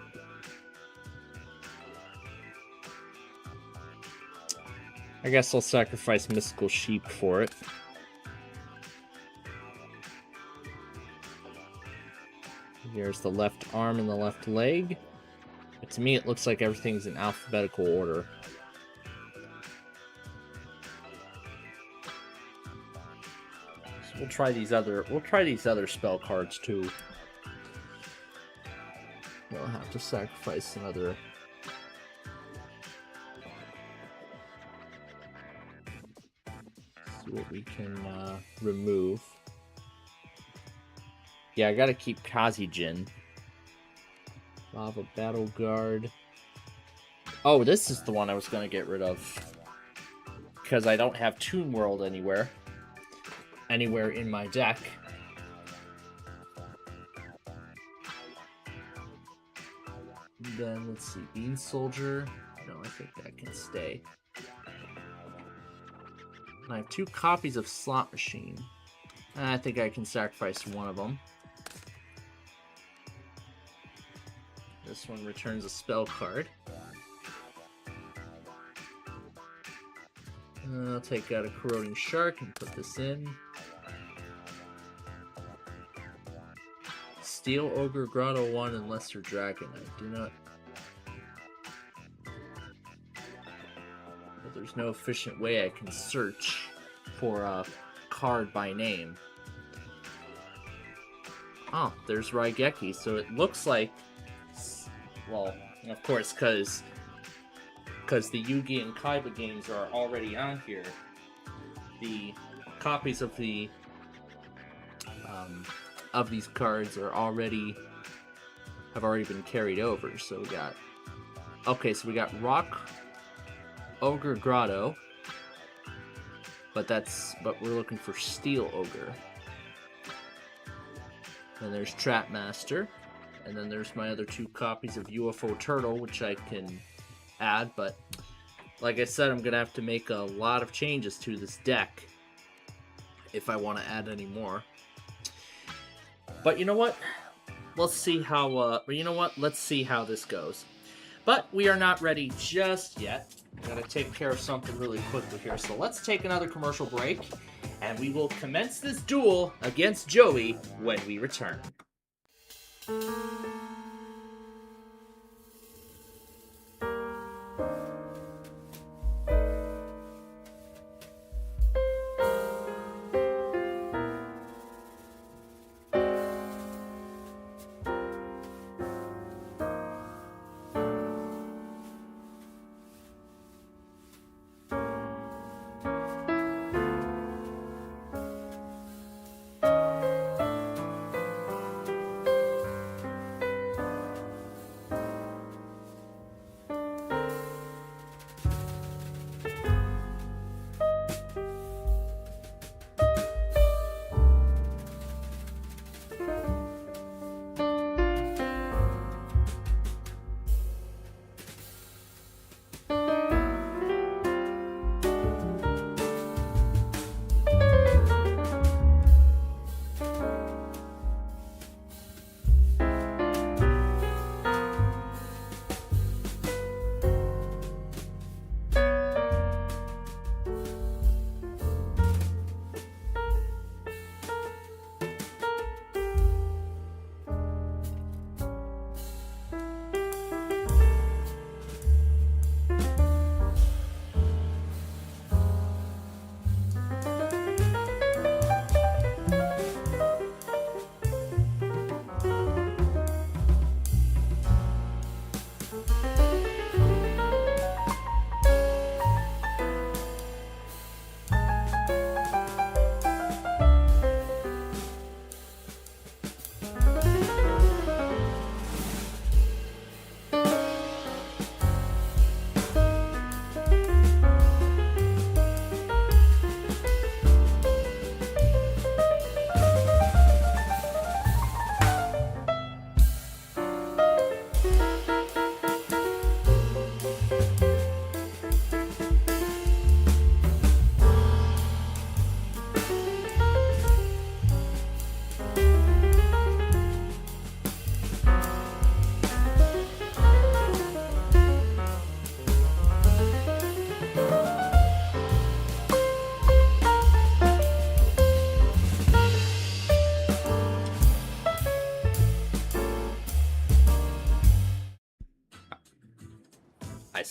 I guess I'll sacrifice Mystical Sheep for it. Here's the left arm and the left leg. But to me, it looks like everything's in alphabetical order. So we'll try these other spell cards too. We'll have to sacrifice another. See what we can remove. Yeah, I gotta keep Kazijin. Lava Battle Guard. Oh, this is the one I was gonna get rid of. Because I don't have Toon World anywhere in my deck. Then, let's see, Bean Soldier. No, I think that can stay. And I have 2 copies of Slot Machine. And I think I can sacrifice one of them. This one returns a spell card. I'll take out a Corroding Shark and put this in. Steel Ogre, Grotto 1, and Lesser Dragon. I do not... But there's no efficient way I can search for a card by name. Oh, there's Raigeki, so it looks like... Well, of course, because the Yugi and Kaiba games are already on here. The copies of these cards have already been carried over. So we got Rock Ogre Grotto, but we're looking for Steel Ogre. Then there's Trap Master. And then there's my other 2 copies of UFO Turtle, which I can add, but like I said, I'm going to have to make a lot of changes to this deck if I want to add any more. But you know what? Let's see how this goes. But we are not ready just yet. I'm going to take care of something really quickly here. So let's take another commercial break, and we will commence this duel against Joey when we return.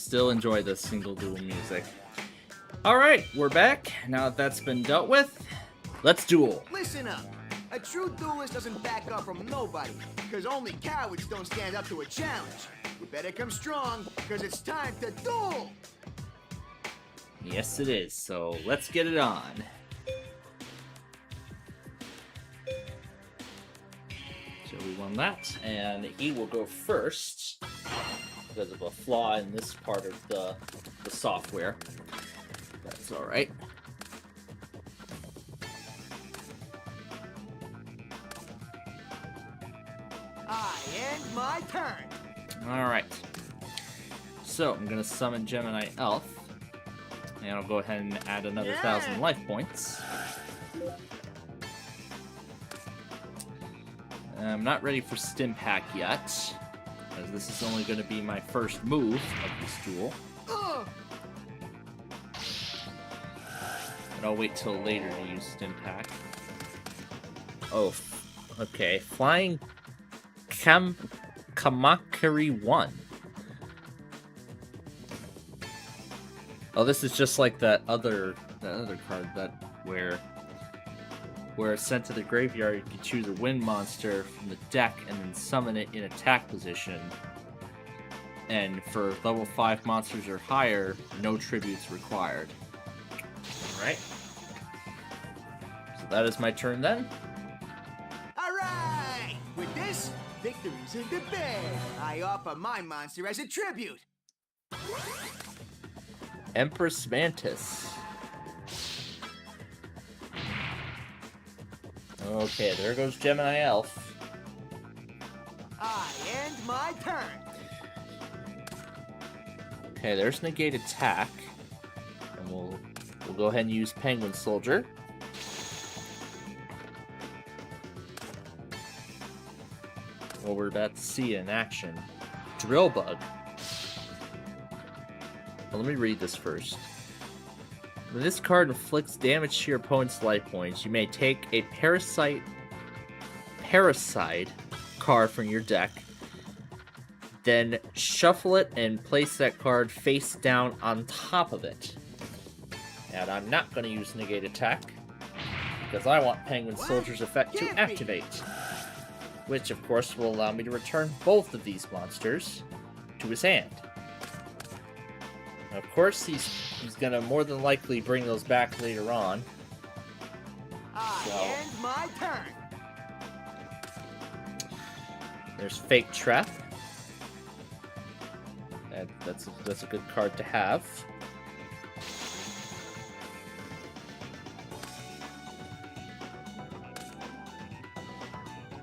still enjoy the single duel music. Alright, we're back. Now that that's been dealt with, let's duel. Listen up. A true duelist doesn't back up from nobody, because only cowards don't stand up to a challenge. You better come strong, because it's time to duel! Yes, it is. So let's get it on. So we won that, and he will go first because of a flaw in this part of the software. That's all right. I end my turn. All right. So I'm gonna summon Gemini Elf, and I'll go ahead and add another 1,000 life points. I'm not ready for Stim Pack yet, as this is only going to be my first move of this duel. And I'll wait till later to use Stim Pack. Oh, okay. Flying Kamakiri 1. Oh, this is just like that other card where it's sent to the graveyard, you can choose a wind monster from the deck and then summon it in attack position. And for level 5 monsters or higher, no tributes required. Alright. So that is my turn then. Alright! With this, victory's in the bag. I offer my monster as a tribute. Empress Mantis. Okay, there goes Gemini Elf. I end my turn. Okay, there's negate attack. And we'll go ahead and use Penguin Soldier. What we're about to see in action. Drill Bug. Well, let me read this first. When this card inflicts damage to your opponent's life points, you may take a Parasite card from your deck, then shuffle it and place that card face down on top of it. And I'm not going to use Negate Attack, because I want Penguin Soldier's effect to activate, which of course will allow me to return both of these monsters to his hand. Of course, he's gonna more than likely bring those back later on. I end my turn. There's Fake Trap. That's a good card to have.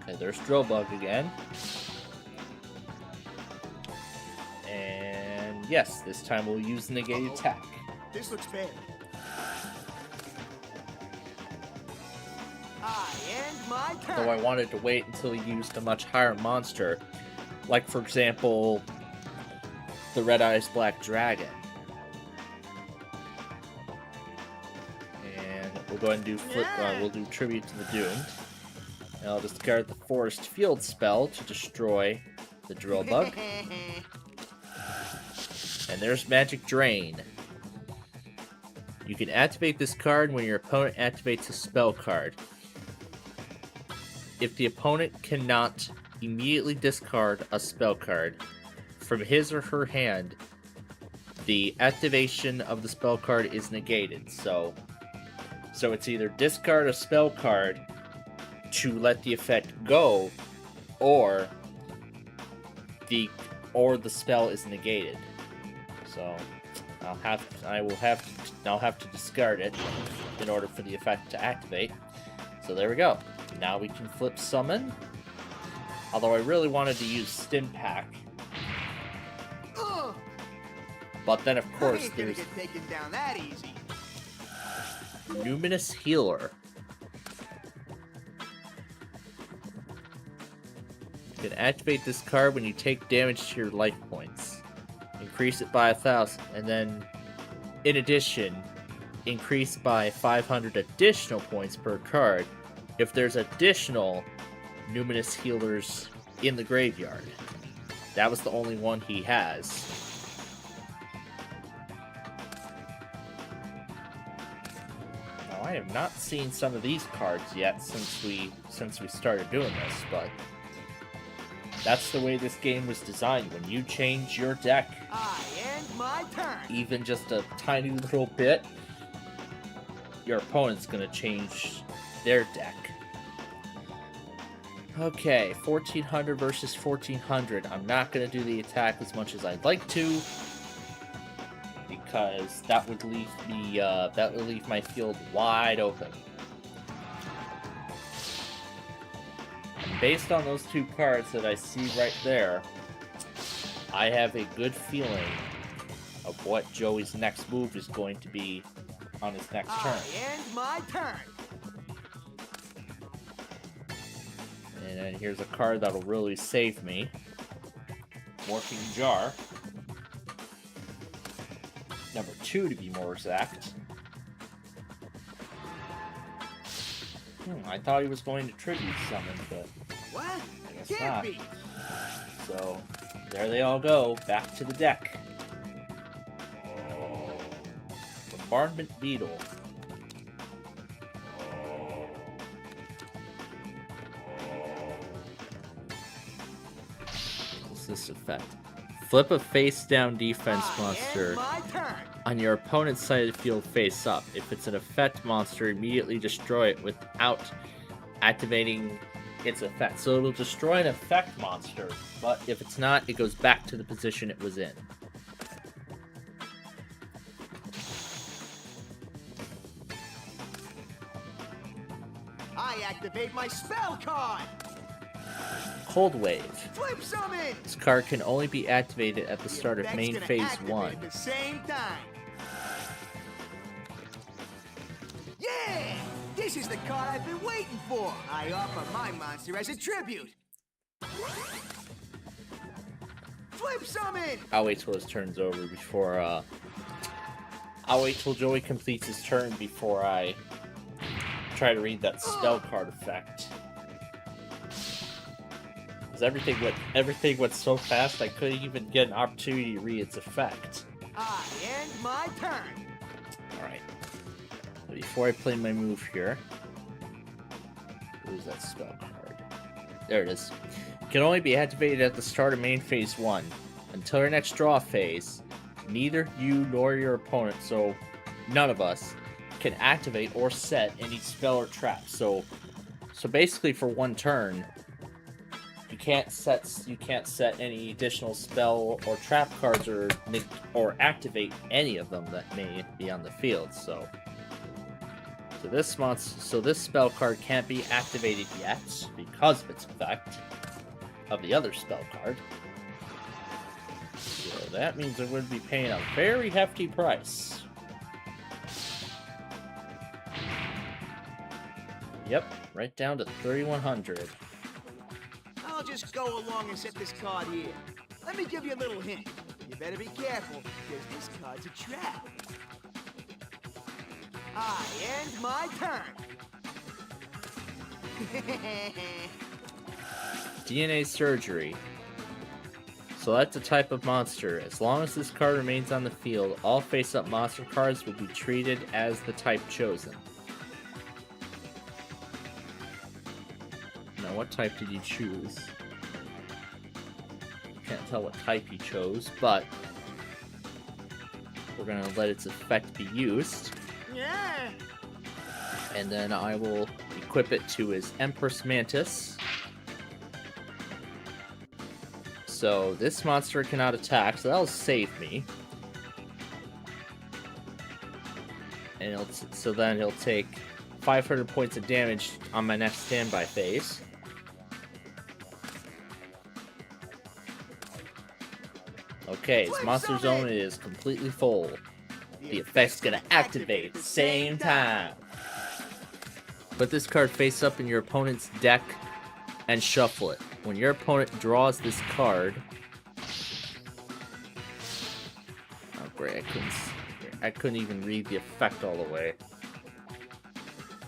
Okay, there's Drill Bug again. And yes, this time we'll use Negate Attack. This looks bad. I end my turn. Though I wanted to wait until he used a much higher monster, like for example, the Red Eyes Black Dragon. And we'll go ahead and do we'll do Tribute to the Doomed. And I'll discard the Forest Field spell to destroy the Drill Bug. And there's Magic Drain. You can activate this card when your opponent activates a spell card. If the opponent cannot immediately discard a spell card from his or her hand, the activation of the spell card is negated. So it's either discard a spell card to let the effect go, or the spell is negated. So I'll have to discard it in order for the effect to activate. So there we go. Now we can flip summon. Although I really wanted to use Stim Pack. But then of course there's get taken down that easy. Numinous Healer. You can activate this card when you take damage to your life points. Increase it by 1,000, and then in addition, increase by 500 additional points per card if there's additional Numinous Healers in the graveyard. That was the only one he has. I have not seen some of these cards yet since we started doing this, but that's the way this game was designed. When you change your deck, I end my turn. even just a tiny little bit, your opponent's gonna change their deck. Okay, 1400 versus 1400. I'm not gonna do the attack as much as I'd like to, because that would leave me my field wide open. And based on those two cards that I see right there, I have a good feeling of what Joey's next move is going to be on his next turn. I end my turn. And then here's a card that'll really save me. Morphing Jar. Number 2 to be more exact. I thought he was going to tribute summon, but What? I guess Can't not. be. So there they all go, back to the deck. Bombardment Beetle. What's this effect? Flip a face-down defense monster My turn. on your opponent's side of the field face up. If it's an effect monster, immediately destroy it without activating its effect. So it'll destroy an effect monster, but if it's not, it goes back to the position it was in. I activate my spell card. Cold Wave. Flip summon. This card can only be activated at the start of That's main gonna phase activate 1. At the same time. Yeah! This is the card I've been waiting for. I offer my monster as a tribute. Flip summon. I'll wait till his turn's over before, I'll wait till Joey completes his turn before I try to read that spell card effect. Because everything went so fast, I couldn't even get an opportunity to read its effect. I end my turn. Alright. Before I play my move here, where's that spell card? There it is. Can only be activated at the start of main phase 1. Until your next draw phase, neither you nor your opponent, so none of us, can activate or set any spell or trap. So basically for one turn, you can't set any additional spell or trap cards or activate any of them that may be on the field. So this spell card can't be activated yet because of its effect of the other spell card. So that means I'm going to be paying a very hefty price. Yep, right down to 3,100. I'll just go along and set this card here. Let me give you a little hint. You better be careful, because this card's a trap. I end my turn. DNA Surgery. Select a type of monster. As long as this card remains on the field, all face-up monster cards will be treated as the type chosen. Now, what type did you choose? Can't tell what type he chose, but we're gonna let its effect be used. Yeah. And then I will equip it to his Empress Mantis. So this monster cannot attack, so that'll save me. And then he'll take 500 points of damage on my next standby phase. Okay, his monster zone is completely full. The effect's gonna activate at the same time. Put this card face up in your opponent's deck and shuffle it. When your opponent draws this card... Oh great, I couldn't even read the effect all the way.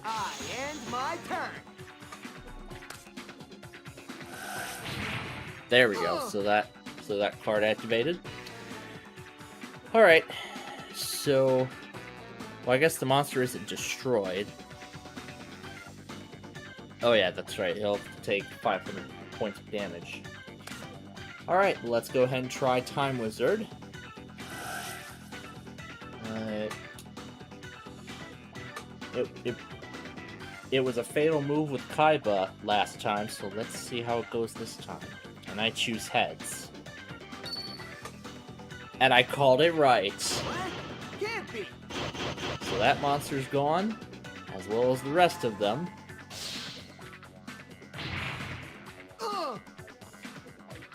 I end my turn. There we go. So that card activated. All right. So Well, I guess the monster isn't destroyed. Oh yeah, that's right. He'll take 500 points of damage. Alright, let's go ahead and try Time Wizard. It was a fatal move with Kaiba last time, so let's see how it goes this time. And I choose heads. And I called it right. Can't be. So that monster's gone, as well as the rest of them.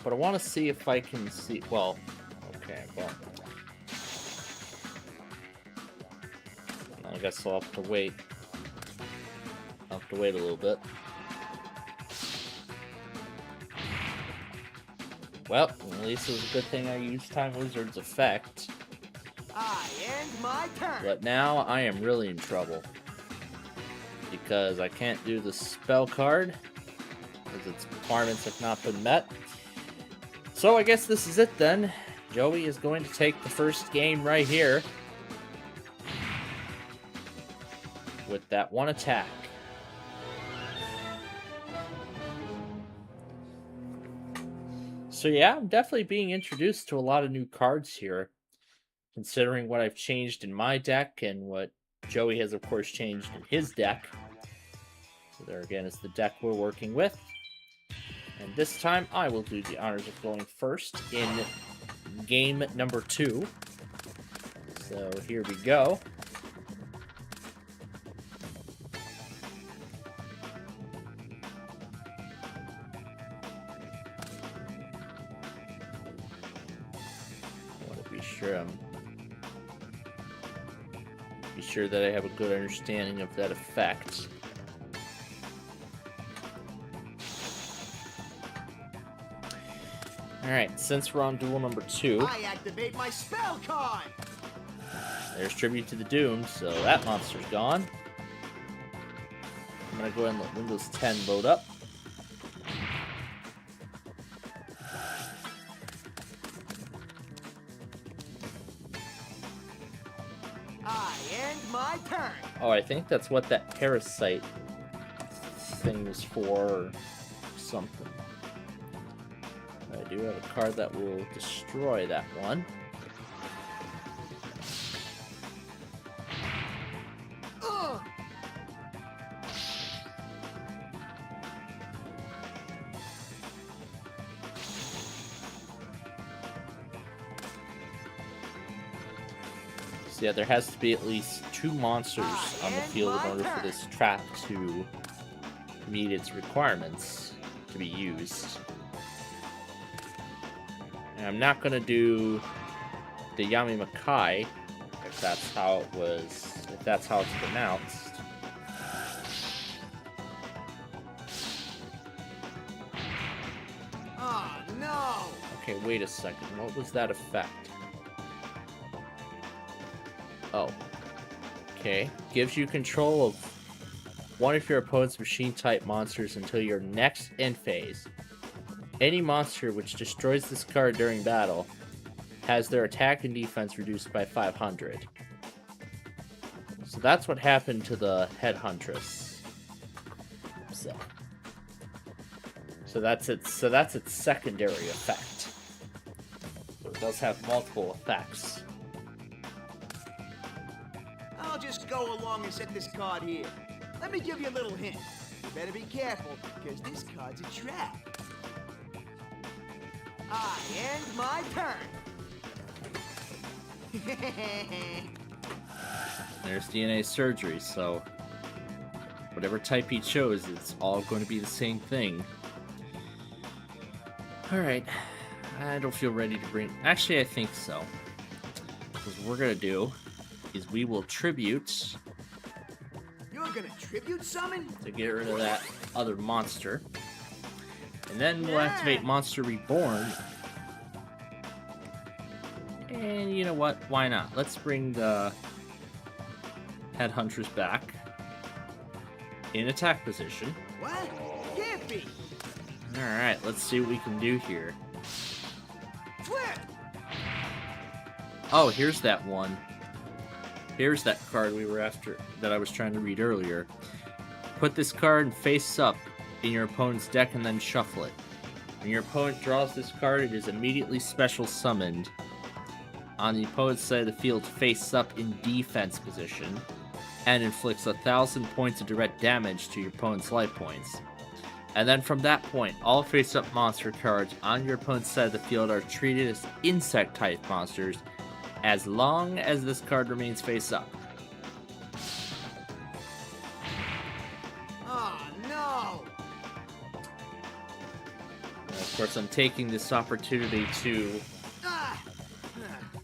But I want to see if I can see... Well, okay, well... I guess I'll have to wait. I'll have to wait a little bit. Well, at least it was a good thing I used Time Wizard's effect. I end my turn. But now I am really in trouble. Because I can't do the spell card. Because its requirements have not been met. So I guess this is it then. Joey is going to take the first game right here. With that one attack. So yeah, I'm definitely being introduced to a lot of new cards here. Considering what I've changed in my deck and what Joey has of course changed in his deck. So there again is the deck we're working with. And this time I will do the honors of going first in game number 2. So here we go. Be sure that I have a good understanding of that effect. Alright, since we're on duel number 2, I activate my spell card. There's Tribute to the Doomed, so that monster's gone. I'm gonna go ahead and let Windows 10 load up. I end my turn. Oh, I think that's what that parasite thing was for, or something. I do have a card that will destroy that one. So yeah, there has to be at least 2 monsters on the field in order for this trap to meet its requirements to be used. And I'm not going to do the Yamimakai, if that's how it was, if that's how it's pronounced. Oh, no! Okay, wait a second. What was that effect? Oh. Okay. Gives you control of one of your opponent's machine-type monsters until your next end phase. Any monster which destroys this card during battle has their attack and defense reduced by 500. So that's what happened to the Headhuntress. So that's its secondary effect. So it does have multiple effects. I'll just go along and set this card here. Let me give you a little hint. You better be careful, because this card's a trap. I end my turn. There's DNA surgery, so whatever type he chose, it's all going to be the same thing. Alright, I don't feel ready to bring... Actually, I think so. Because what we're going to do is we will tribute... You're gonna tribute summon? To get rid of that other monster. And then we'll activate Monster Reborn. And you know what? Why not? Let's bring the Headhuntress back in attack position. What? Can't be. Alright, let's see what we can do here. Flip! Oh, here's that one. Here's that card we were after that I was trying to read earlier. Put this card face up in your opponent's deck and then shuffle it. When your opponent draws this card, it is immediately special summoned on the opponent's side of the field face up in defense position and inflicts 1,000 points of direct damage to your opponent's life points. And then from that point, all face-up monster cards on your opponent's side of the field are treated as insect-type monsters as long as this card remains face-up. Oh, no! And of course, I'm taking this opportunity to...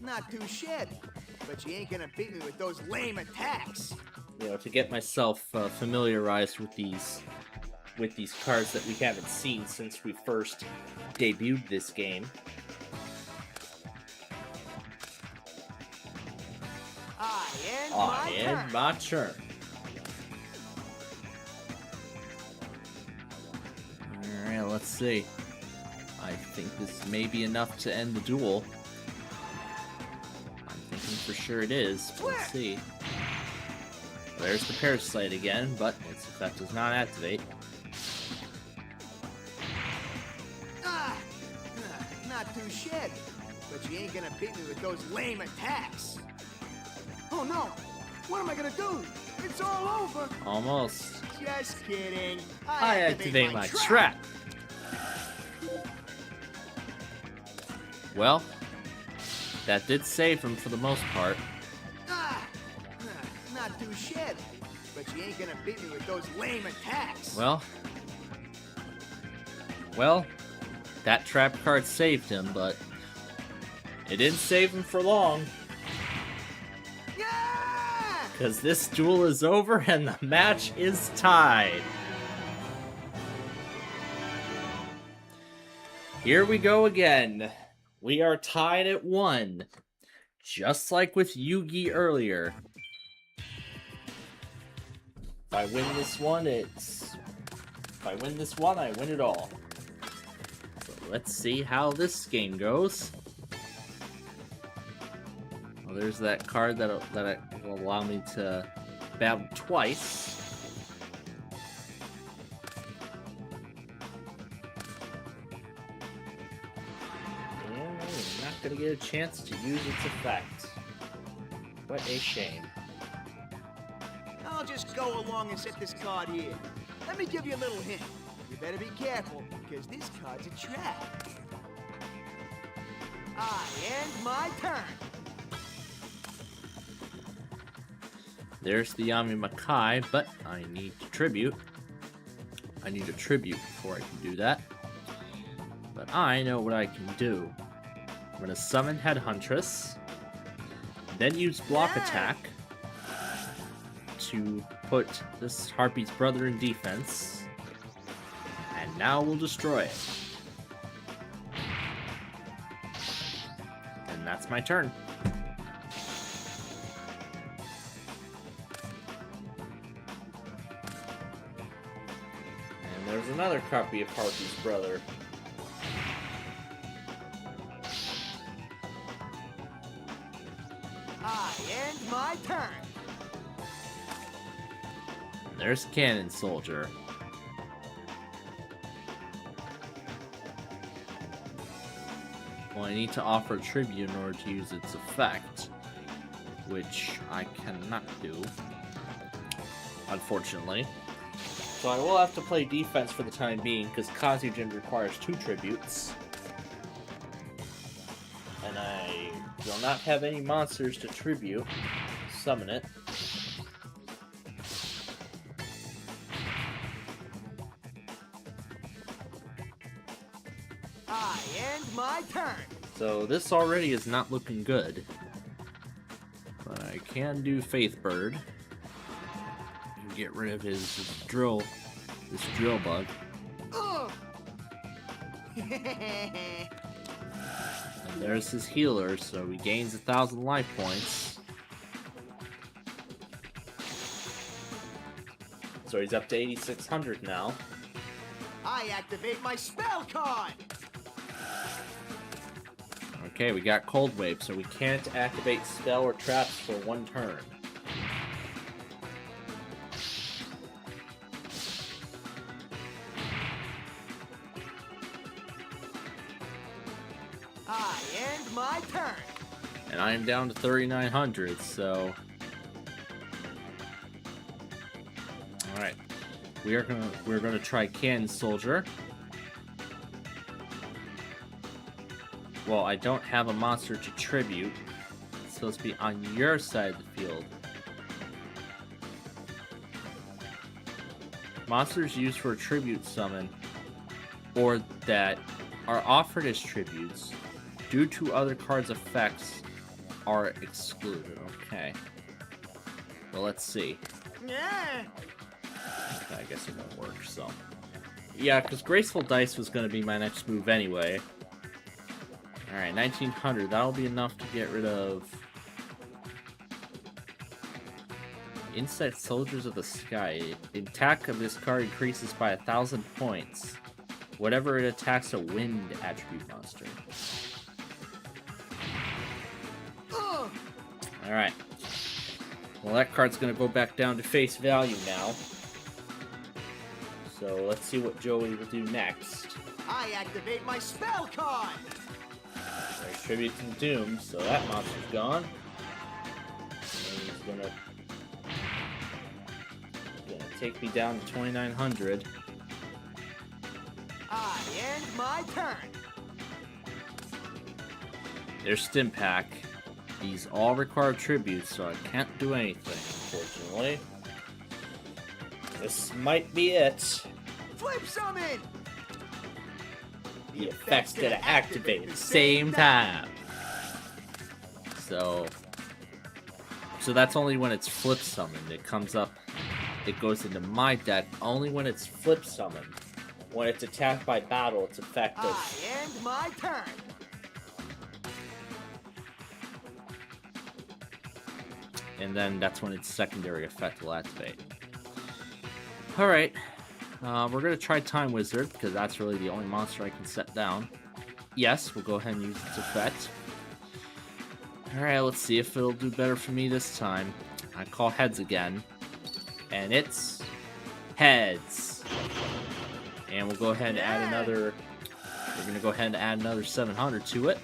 Not too shabby, but you ain't gonna beat me with those lame attacks. to get myself familiarized with these cards that we haven't seen since we first debuted this game. I end my turn. Alright, let's see. I think this may be enough to end the duel. I'm thinking for sure it is. Let's see. There's the Parasite again, but its effect does not activate. Not too shabby, but you ain't gonna beat me with those lame attacks. Oh no! What am I gonna do? It's all over! Almost. Just kidding. I activate my trap. Well, that did save him for the most part. Not too shabby, but you ain't gonna beat me with those lame attacks. Well, that trap card saved him, but it didn't save him for long. Because this duel is over and the match is tied. Here we go again. We are tied at 1. Just like with Yugi earlier. If I win this one, I win it all. So let's see how this game goes. Well, there's that card that will allow me to battle twice. And I'm not going to get a chance to use its effect. What a shame. I'll just go along and set this card here. Let me give you a little hint. You better be careful, because this card's a trap. I end my turn. There's the Yami Makai, but I need to tribute. I need a tribute before I can do that. But I know what I can do. I'm going to summon Head Huntress, then use block attack to put this Harpy's brother in defense. And now we'll destroy it. And that's my turn. There's another copy of Harpy's brother. I end my turn. There's Cannon Soldier. Well, I need to offer tribute in order to use its effect, which I cannot do, unfortunately. So I will have to play defense for the time being, because Kazujin requires 2 tributes. And I will not have any monsters to tribute. Summon it. I end my turn. So this already is not looking good. But I can do Faith Bird. Get rid of this drill bug. And there's his healer, so he gains 1,000 life points. So he's up to 8,600 now. I activate my spell card. Okay, we got Cold Wave, so we can't activate spell or traps for 1 turn. my turn. And I am down to 3,900, so... Alright. We're gonna try Cannon Soldier. Well, I don't have a monster to tribute. It's supposed to be on your side of the field. Monsters used for a tribute summon, or that are offered as tributes, due to other cards' effects, are excluded. Okay. Well, let's see. Yeah. I guess it won't work, so... Yeah, because Graceful Dice was going to be my next move anyway. Alright, 1,900. That'll be enough to get rid of... Insect Soldiers of the Sky. The attack of this card increases by 1,000 points. Whatever it attacks a wind attribute monster. Alright. Well, that card's going to go back down to face value now. So let's see what Joey will do next. I activate my spell card. There's Tribute to Doom, so that monster's gone. And he's gonna take me down to 2,900. I end my turn. There's Stimpack. These all require tributes, so I can't do anything, unfortunately. This might be it. Flip summon! The effect's gonna activate at the same time. So that's only when it's flip summoned. It comes up, it goes into my deck only when it's flip summoned. When it's attacked by battle, it's effective. I end my turn. And then that's when its secondary effect will activate. Alright, we're going to try Time Wizard, because that's really the only monster I can set down. Yes, we'll go ahead and use its effect. Alright, let's see if it'll do better for me this time. I call heads again. And it's... heads. And we'll go ahead and add another... We're going to go ahead and add another 700 to it.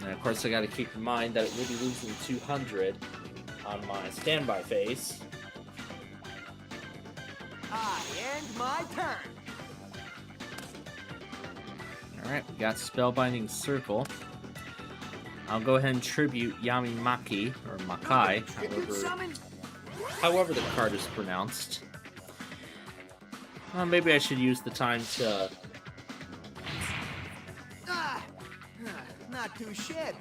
And of course I gotta keep in mind that it will be losing 200 on my standby phase. I end my turn. Alright, we got Spellbinding Circle. I'll go ahead and tribute Yami Maki, or Makai, however the card is pronounced. Maybe I should use the time to... Not too shabby,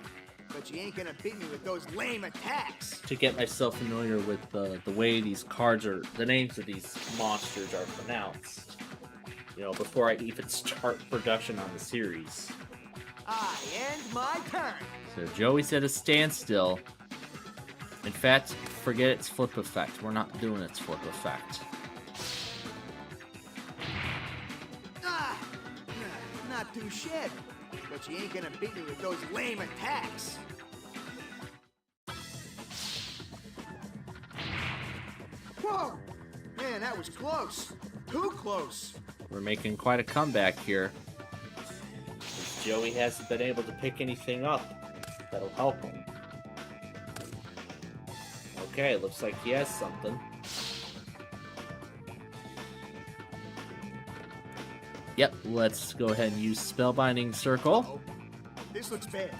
but you ain't gonna beat me with those lame attacks. To get myself familiar with the way these cards are, the names of these monsters are pronounced. You know, before I even start production on the series. I end my turn. So Joey's at a standstill. In fact, forget its flip effect. We're not doing its flip effect. Not too shabby. But you ain't gonna beat me with those lame attacks. Whoa! Man, that was close. Too close. We're making quite a comeback here. Joey hasn't been able to pick anything up that'll help him. Okay, looks like he has something. Yep, let's go ahead and use Spellbinding Circle. This looks bad.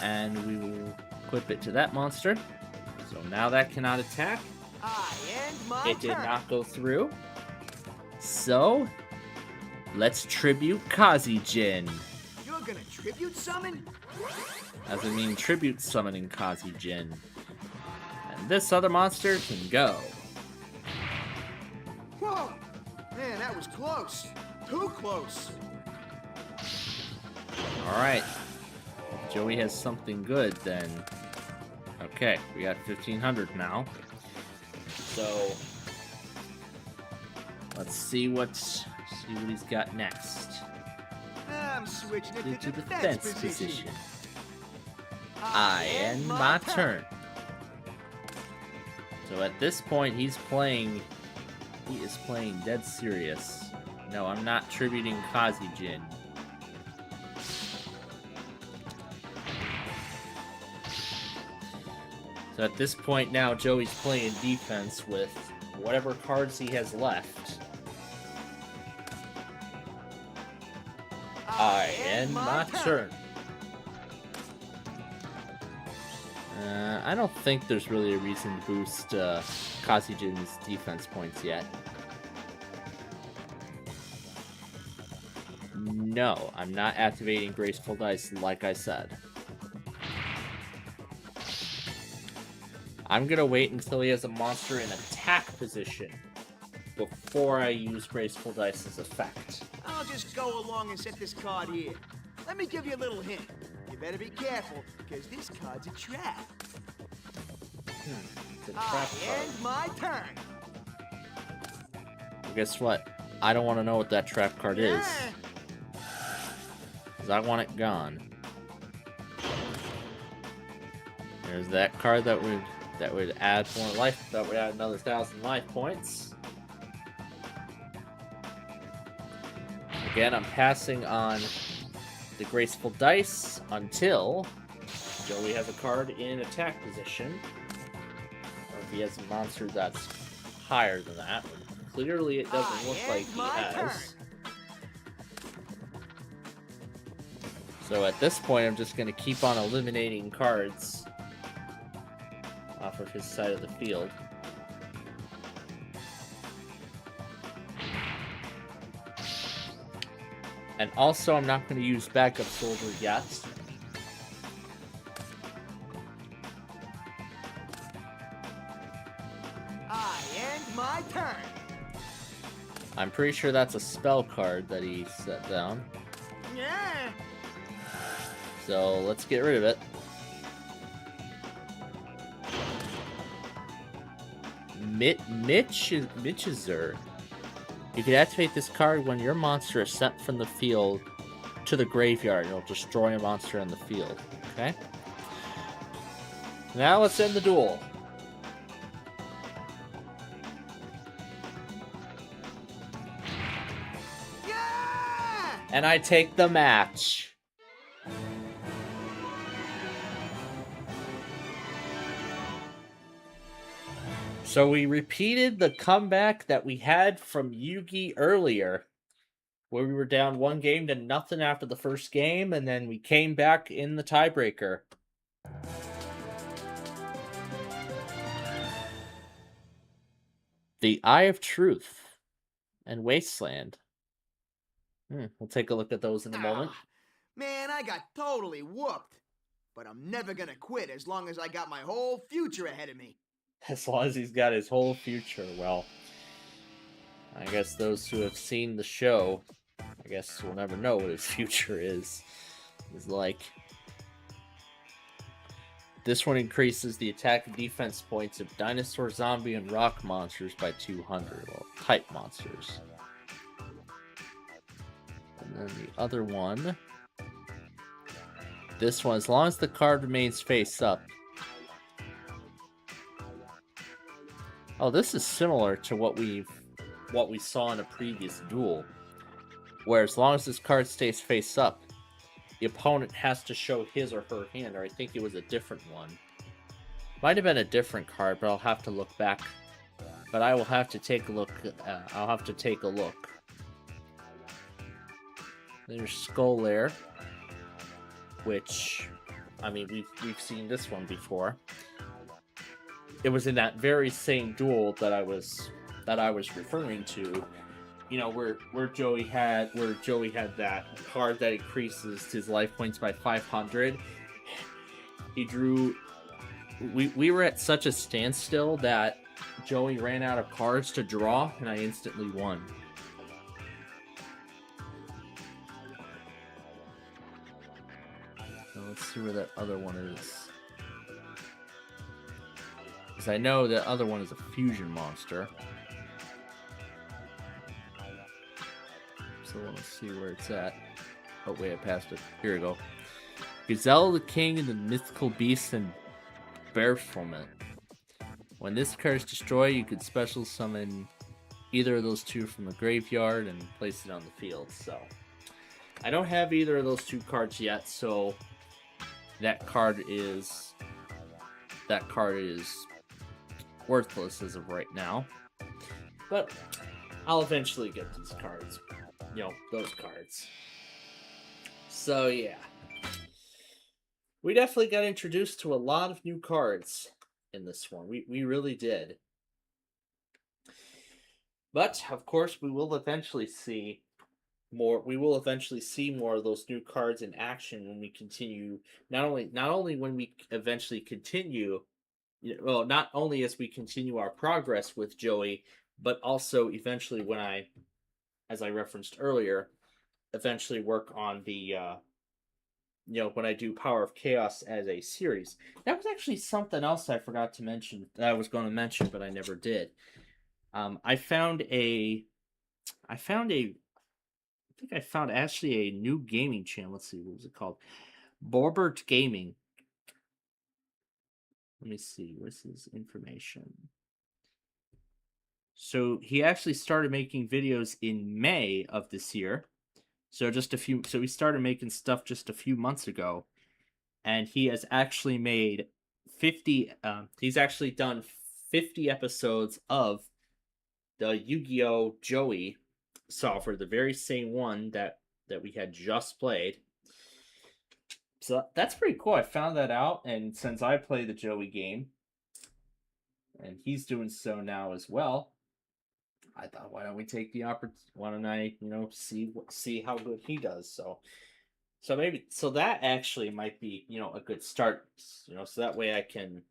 And we will equip it to that monster. So now that cannot attack. I end my It did turn. not go through. So, let's tribute Kazi-Jin. You're gonna tribute summon? As I mean tribute summoning Kazi-Jin. And this other monster can go. Whoa! Man, that was close. Too close. Alright. Joey has something good then. Okay, we got 1,500 now. So let's see what he's got next. I'm switching it Into to the defense defense position. I end my turn. So at this point, he is playing dead serious. No, I'm not tributing Kazijin. So at this point now, Joey's playing defense with whatever cards he has left. I end my turn. I don't think there's really a reason to boost Kazijin's defense points yet. No, I'm not activating Graceful Dice like I said. I'm gonna wait until he has a monster in attack position before I use Graceful Dice's effect. I'll just go along and set this card here. Let me give you a little hint. You better be careful, because this card's a trap. It's a trap card. End my turn. Well, guess what? I don't want to know what that trap card is. Because I want it gone. There's that card that would add more life, that would add another 1,000 life points. Again, I'm passing on the Graceful Dice until Joey has a card in attack position. Or if he has a monster that's higher than that. Clearly it doesn't look like he has. So at this point, I'm just going to keep on eliminating cards off of his side of the field. And also, I'm not going to use Backup Soldier yet. I end my turn. I'm pretty sure that's a spell card that he set down. Yeah. So let's get rid of it. Mitchizer. You can activate this card when your monster is sent from the field to the graveyard. It'll destroy a monster in the field. Okay? Now let's end the duel. Yeah! And I take the match. So we repeated the comeback that we had from Yugi earlier, where we were down 1-0 after the first game, and then we came back in the tiebreaker. The Eye of Truth and Wasteland. We'll take a look at those in a moment. Man, I got totally whooped. But I'm never gonna quit as long as I got my whole future ahead of me. As long as he's got his whole future, well, I guess those who have seen the show, I guess will never know what his future is like. This one increases the attack and defense points of dinosaur, zombie, and rock monsters by 200. Well, type monsters. And then the other one. This one, as long as the card remains face up. Oh, this is similar to what we saw in a previous duel, where as long as this card stays face up, the opponent has to show his or her hand, or I think it was a different one. Might have been a different card, but I'll have to look back. But I will have to take a look. I'll have to take a look. There's Skull Lair, which, I mean, we've seen this one before. It was in that very same duel that I was referring to, you know, where Joey had that card that increases his life points by 500. He drew. We were at such a standstill that Joey ran out of cards to draw, and I instantly won. So let's see where that other one is. Because I know the other one is a fusion monster. So I want to see where it's at. Oh wait, I passed it. Here we go. Gazelle the King and the Mythical Beast and Bearfulment. When this card is destroyed, you could special summon either of those two from the graveyard and place it on the field. So I don't have either of those two cards yet, so that card is worthless as of right now. But I'll eventually get these cards. You know, those cards. So yeah. We definitely got introduced to a lot of new cards in this one. We really did. But of course we will eventually see more of those new cards in action when we continue, not only when we eventually continue, well, not only as we continue our progress with Joey, but also eventually when I, as I referenced earlier, eventually work on the when I do Power of Chaos as a series. That was actually something else I forgot to mention that I was going to mention, but I never did. I found actually a new gaming channel. Let's see, what was it called? Borbert Gaming. Let me see, where's his information? So he actually started making videos in May of this year. So he started making stuff just a few months ago, and he has actually made 50. He's actually done 50 episodes of the Yu-Gi-Oh! Joey solver, the very same one that we had just played. So that's pretty cool. I found that out, and since I play the Joey game, and he's doing so now as well, I thought, why don't we take the opportunity? Why don't I, see how good he does? So that actually might be, a good start. So that way I can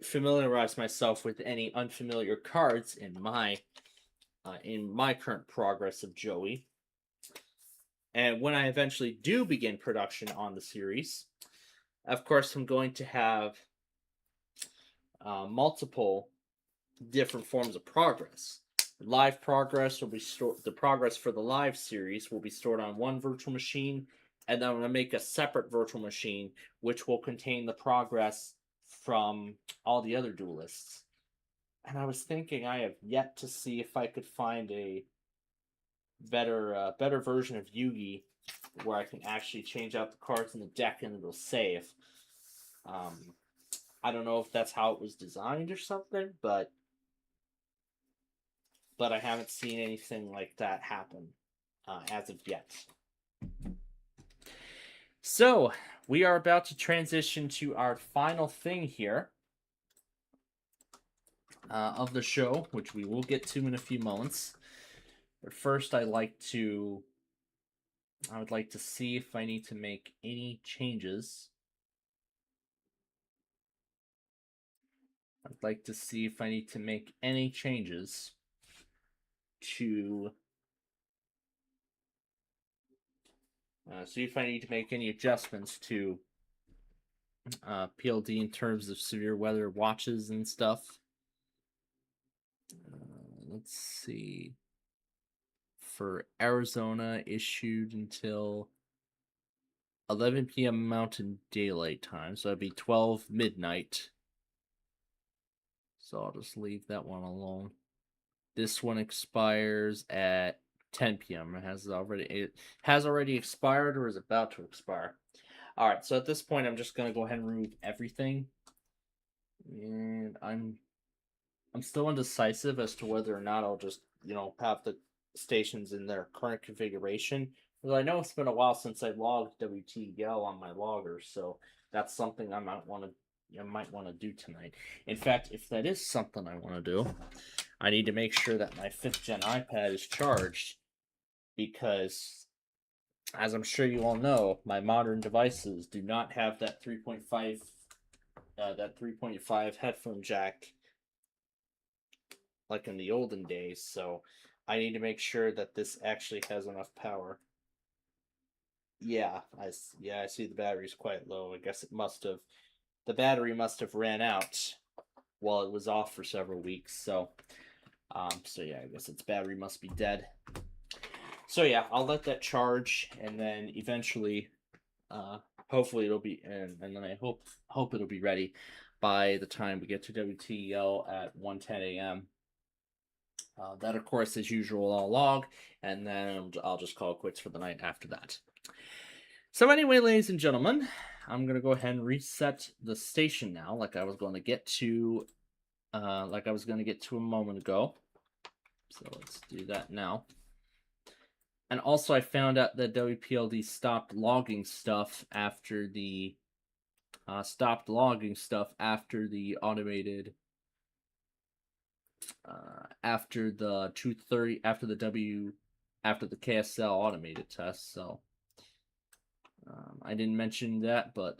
familiarize myself with any unfamiliar cards in my current progress of Joey. And when I eventually do begin production on the series, of course, I'm going to have multiple different forms of progress. Live progress will be stored. The progress for the live series will be stored on one virtual machine, and then I'm going to make a separate virtual machine which will contain the progress from all the other duelists. And I was thinking, I have yet to see if I could find a better version of Yugi where I can actually change out the cards in the deck and it'll save. I don't know if that's how it was designed or something, but I haven't seen anything like that happen as of yet. So, we are about to transition to our final thing here of the show, which we will get to in a few moments. But first, I would like to see if I need to make any changes. I'd like to see if I need to make any changes to see if I need to make any adjustments to PLD in terms of severe weather watches and stuff. Let's see. For Arizona, issued until 11 p.m. Mountain Daylight Time, so that'd be 12 midnight. So I'll just leave that one alone. This one expires at 10 p.m. It has already expired or is about to expire. All right, so at this point, I'm just gonna go ahead and remove everything, and I'm still indecisive as to whether or not I'll just have the stations in their current configuration. Because I know it's been a while since I logged WTL on my logger, so that's something I might want to do tonight. In fact, if that is something I want to do, I need to make sure that my 5th gen iPad is charged, because as I'm sure you all know, my modern devices do not have that 3.5 headphone jack like in the olden days, so I need to make sure that this actually has enough power. Yeah, I see the battery's quite low. I guess the battery must have ran out while it was off for several weeks, so yeah, I guess its battery must be dead. So yeah, I'll let that charge, and then eventually, hopefully it'll be, and then I hope it'll be ready. by the time we get to WTO at 1:10 a.m. That, of course, as usual, I'll log, and then I'll just call it quits for the night after that. So anyway, ladies and gentlemen, I'm going to go ahead and reset the station now, like I was going to get to a moment ago. So let's do that now. And also, I found out that WPLD stopped logging stuff after the automated after the KSL automated test. So I didn't mention that, but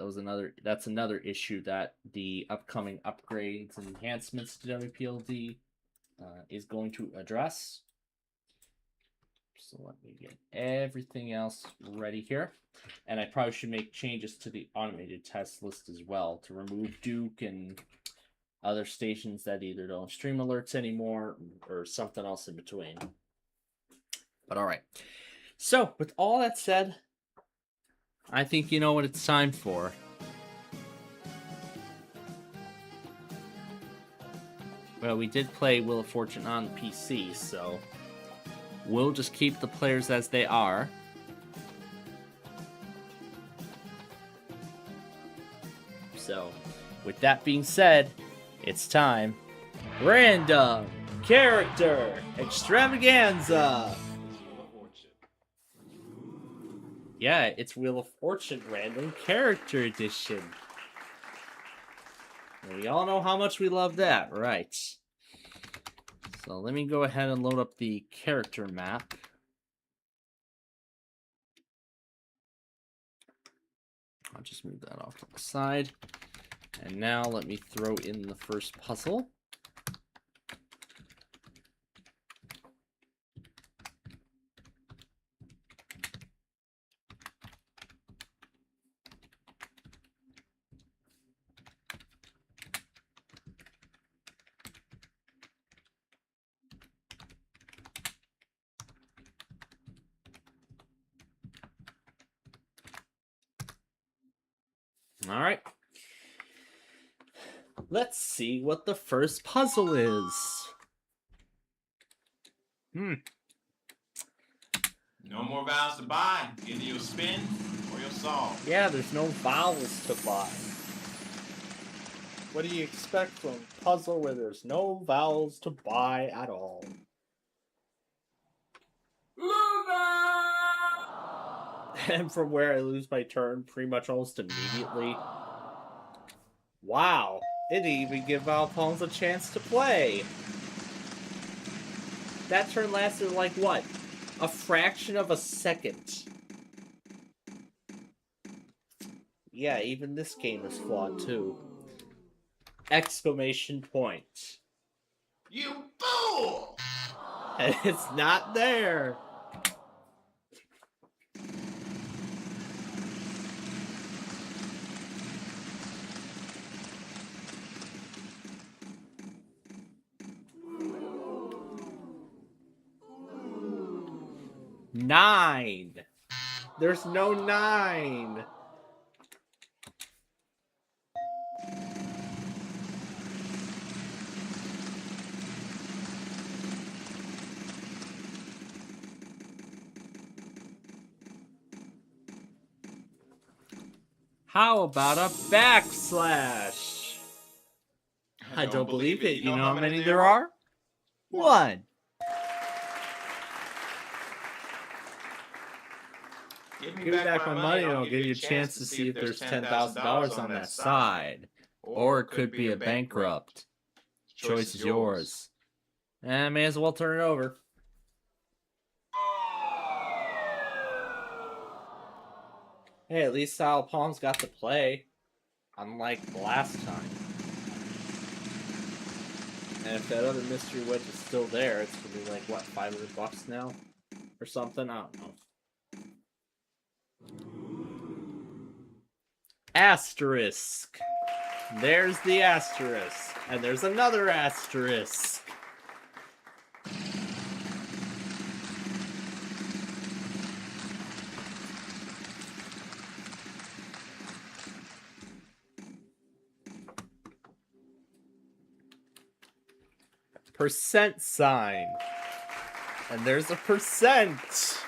that's another issue that the upcoming upgrades and enhancements to WPLD is going to address. So let me get everything else ready here. And I probably should make changes to the automated test list as well to remove Duke and other stations that either don't stream alerts anymore or something else in between. But all right. So with all that said, I think you know what it's time for. Well, we did play Wheel of Fortune on the PC, so we'll just keep the players as they are. So, with that being said, it's time. Random Character Extravaganza! Yeah, it's Wheel of Fortune Random Character Edition. And we all know how much we love that, right? So let me go ahead and load up the character map. I'll just move that off to the side. And now let me throw in the first puzzle. All right. Let's see what the first puzzle is. No more vowels to buy. Either you'll spin or you'll solve. Yeah, there's no vowels to buy. What do you expect from a puzzle where there's no vowels to buy at all? And from where I lose my turn pretty much almost immediately. Wow, it didn't even give Val Pawns a chance to play. That turn lasted like what? A fraction of a second. Yeah, even this game is flawed too. Exclamation point. You fool! And it's not there. Nine. There's no 9. How about a backslash? I don't believe it. You know how many there are? 1. Give me back my money and I'll give you a chance to see if there's $10,000 on that side. Or it could be a bankrupt. Choice is yours. I may as well turn it over. Hey, at least Sal Palms got to play. Unlike last time. And if that other mystery wedge is still there, it's gonna be like, what, $500 now? Or something? I don't know. Asterisk. There's the asterisk. And there's another asterisk. percent sign. And there's a percent.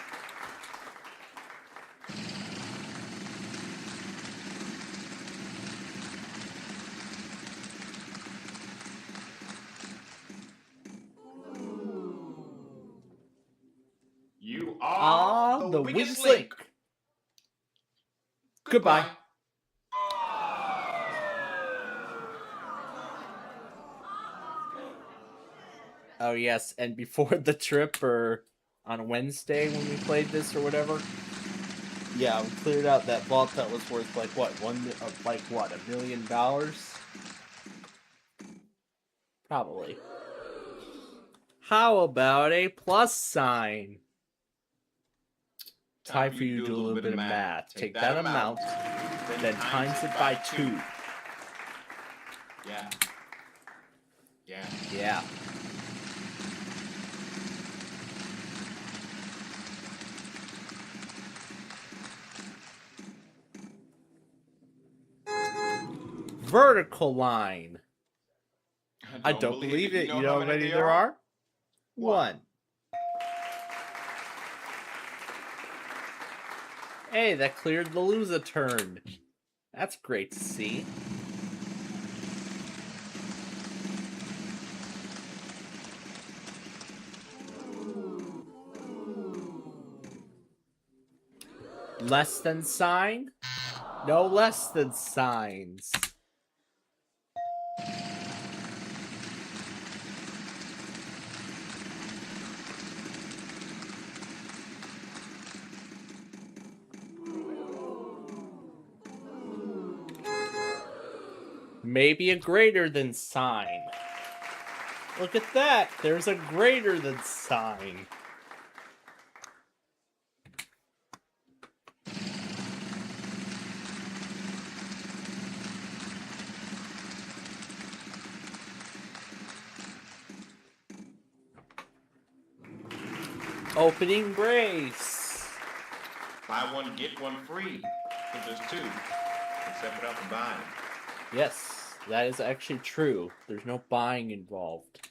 You are the weakest weakest link. Goodbye. Oh yes, and before the trip or on Wednesday when we played this or whatever, yeah, we cleared out that vault that was worth like what, $1 million? Probably. How about a plus sign? Time for you to do a little bit of math. Take that amount, then times it by 2. Yeah. Yeah. Yeah. Vertical line. I don't believe it. You know how many there are? 1. Hey, that cleared the lose a turn. That's great to see. Less than sign? No less than signs. Maybe a greater than sign. Look at that. There's a greater than sign. Opening brace. Buy one, get one free. Because there's 2. Except without the buying. Yes, that is actually true. There's no buying involved.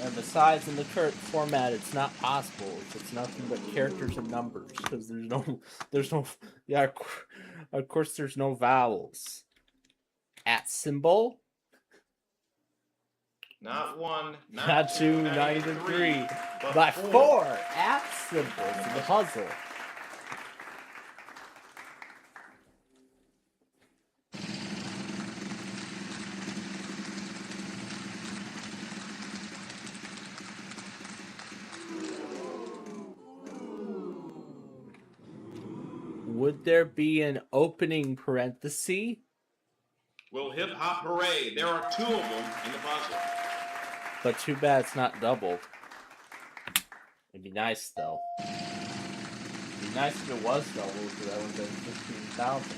And besides, in the current format, it's not possible. It's nothing but characters and numbers because there's no, yeah, of course there's no vowels. At symbol. Not 1, Not 2, not even 3, but 4 at symbols in the puzzle. Would there be an opening parenthesis? Well, hip hop hooray. There are 2 of them in the puzzle. But too bad it's not doubled. It'd be nice though. It'd be nice if it was doubled because that would have been 15,000.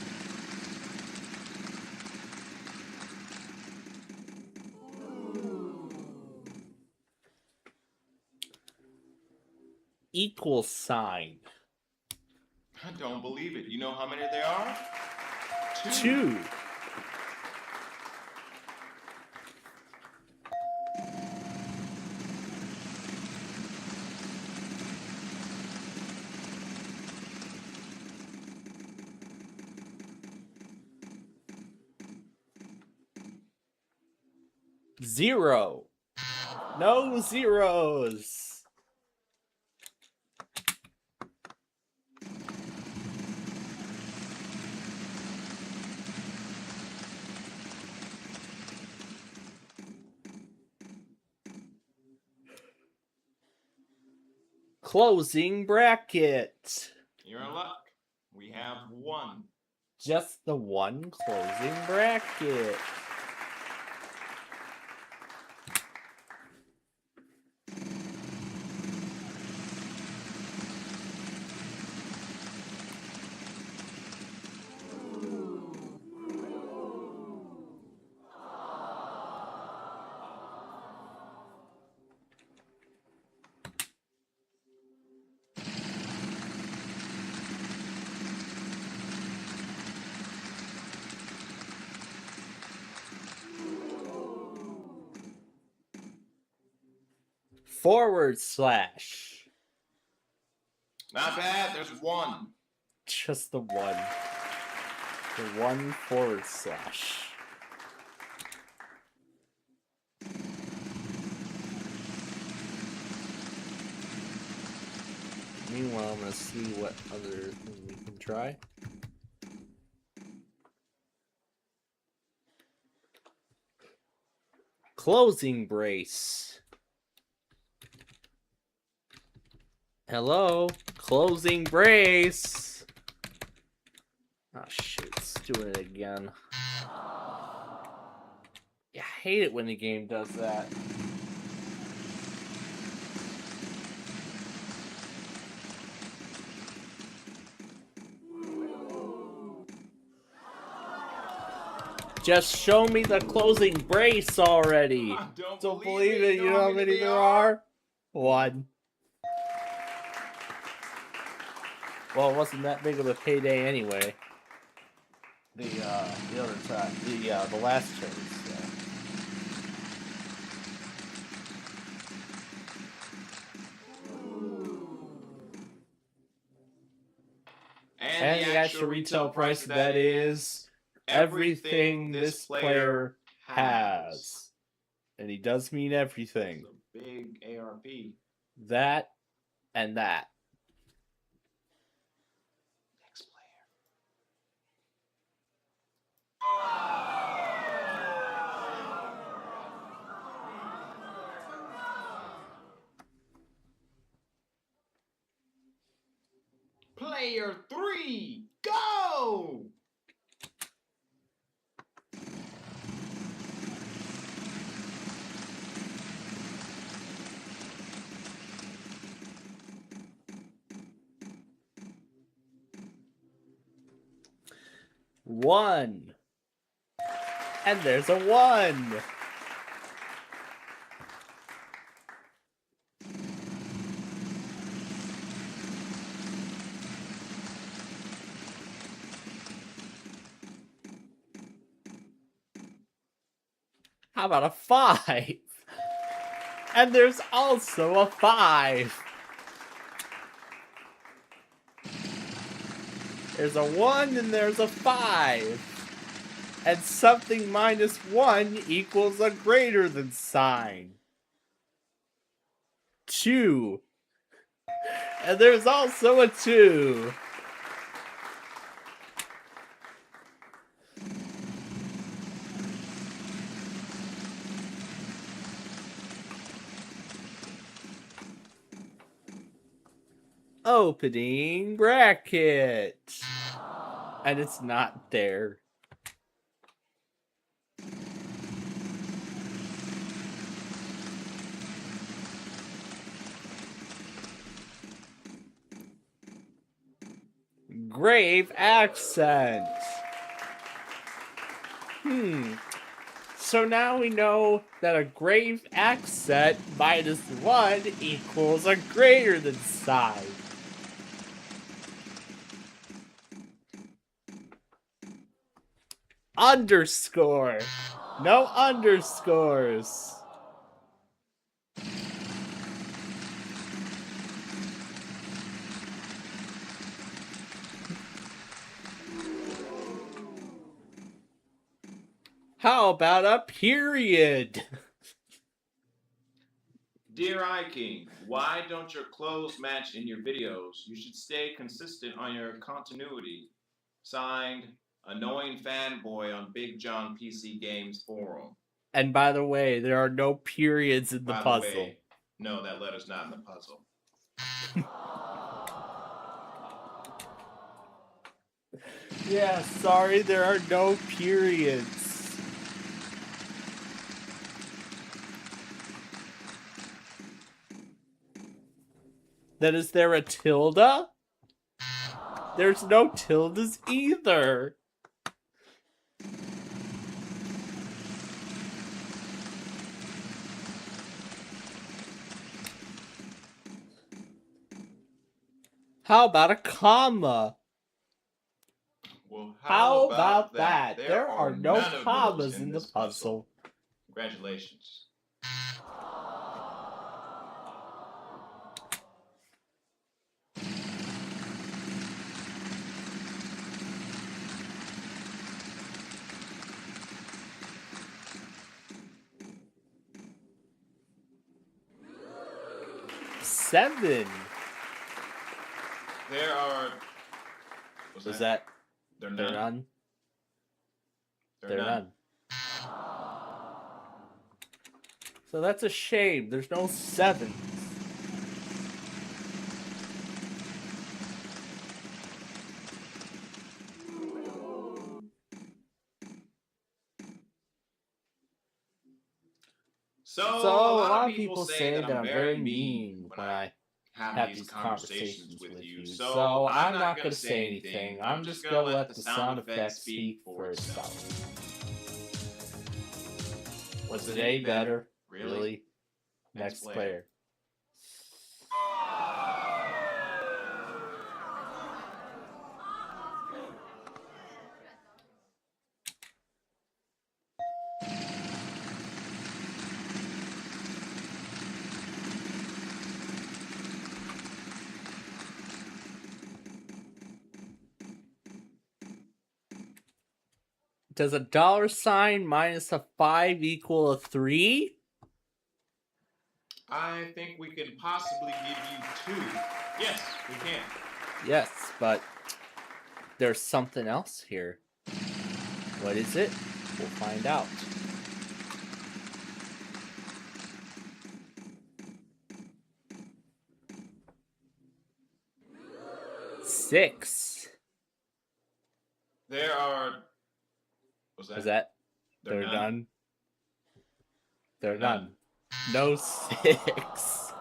Equal sign. I don't believe it. You know how many there are? 2. Zero. No zeros. Closing bracket. You're in luck. We have 1. Just the one closing bracket. Forward slash. Not bad. There's one. Just the one. The one forward slash. Meanwhile, I'm going to see what other thing we can try. Closing brace. Hello? Closing brace. Oh shit, it's doing it again. Yeah, I hate it when the game does that. Just show me the closing brace already. Don't believe it. You know how many there are? One. Well, it wasn't that big of a payday anyway. The other time, the last turn. So. And the actual retail price of that is everything this player has. And he does mean everything. It's a big ARP. That and that. Next player. Player 3, go! One. And there's a one. How about a 5? And there's also a 5. There's a 1 and there's a 5. And something minus 1 equals a greater than sign. 2. And there's also a 2. Opening bracket. And it's not there. Grave accent. So now we know that a grave accent minus 1 equals a greater than sign. Underscore. No underscores. How about a period? Dear iKing, why don't your clothes match in your videos? You should stay consistent on your continuity. Signed, Annoying Fanboy on Big John PC Games Forum. And by the way, there are no periods in the puzzle. Way, no, that letter's not in the puzzle. Yeah, sorry, there are no periods. Then is there a tilde? There's no tildes either. How about a comma? Well, how about that? There are no commas in the puzzle. Congratulations. 7. There are. Was that? They're They're none. none. They're They're none. none. So that's a shame. There's no 7s. So, So a lot of people say that that I'm very mean when I have these conversations with you. So So I'm not going to say anything. I'm just going to let the sound effects speak for itself. Was today better? Really? Next player. Does a $sign minus a 5 equal a 3? I think we can possibly give you 2. Yes, we can. Yes, but there's something else here. What is it? We'll find out. Six. There are. What's that? Is that? They're They're none. none. They're None. none. No 6.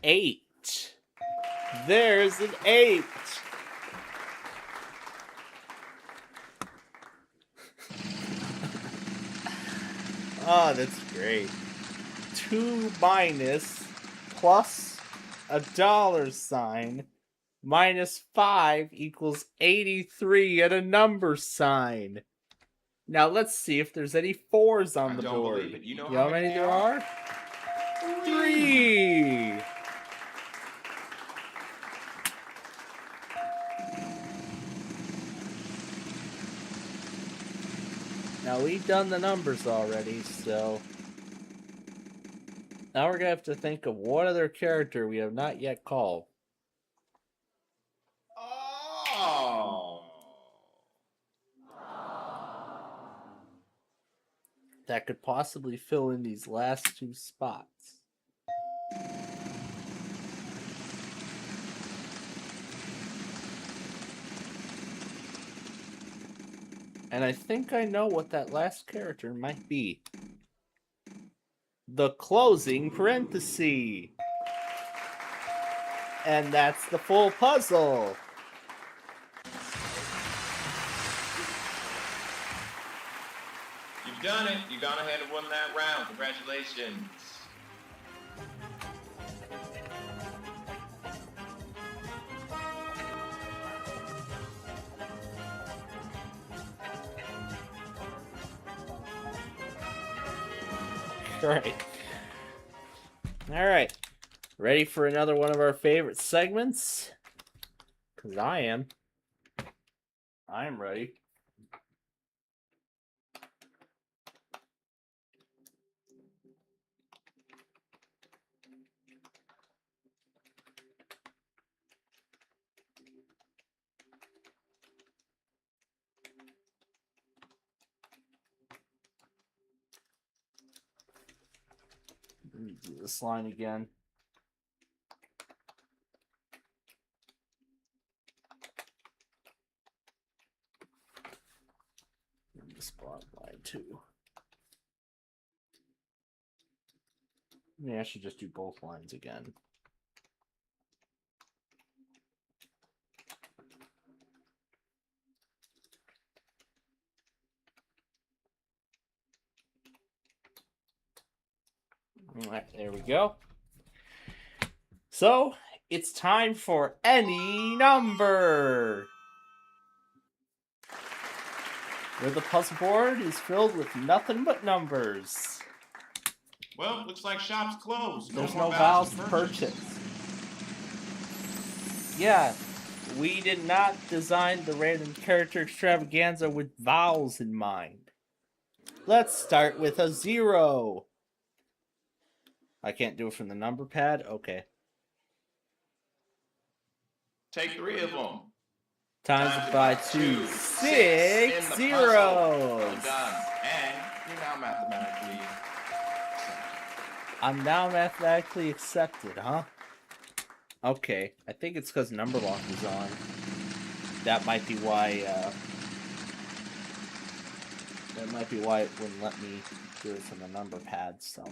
Eight. There's an 8. Oh, that's great. 2 minus plus a $sign minus 5 equals 83 and a number sign. Now let's see if there's any 4s on the don't board. believe it. You know how how many many there there are? 3. Now we've done the numbers already, so now we're gonna have to think of what other character we have not yet called. Oh. That could possibly fill in these last 2 spots. And I think I know what that last character might be. The closing parenthesis. And that's the full puzzle. You've done it. You gone ahead and won that round. Congratulations. Great. All right. Ready for another one of our favorite segments? Because I am. I am ready. Let me do this line again. This bottom line too. Maybe I should just do both lines again. All right, there we go. So, it's time for any number. Where the puzzle board is filled with nothing but numbers. Well, looks like shop's closed. There's more no vowels to to purchase. Yeah, we did not design the random character extravaganza with vowels in mind. Let's start with a 0. I can't do it from the number pad? Okay. Take 3 of them. Times it by 2. 6 zeros. Well done. And you're now mathematically I'm now mathematically accepted, huh? Okay. I think it's because number lock is on. That might be why, it wouldn't let me do it from the number pad, so.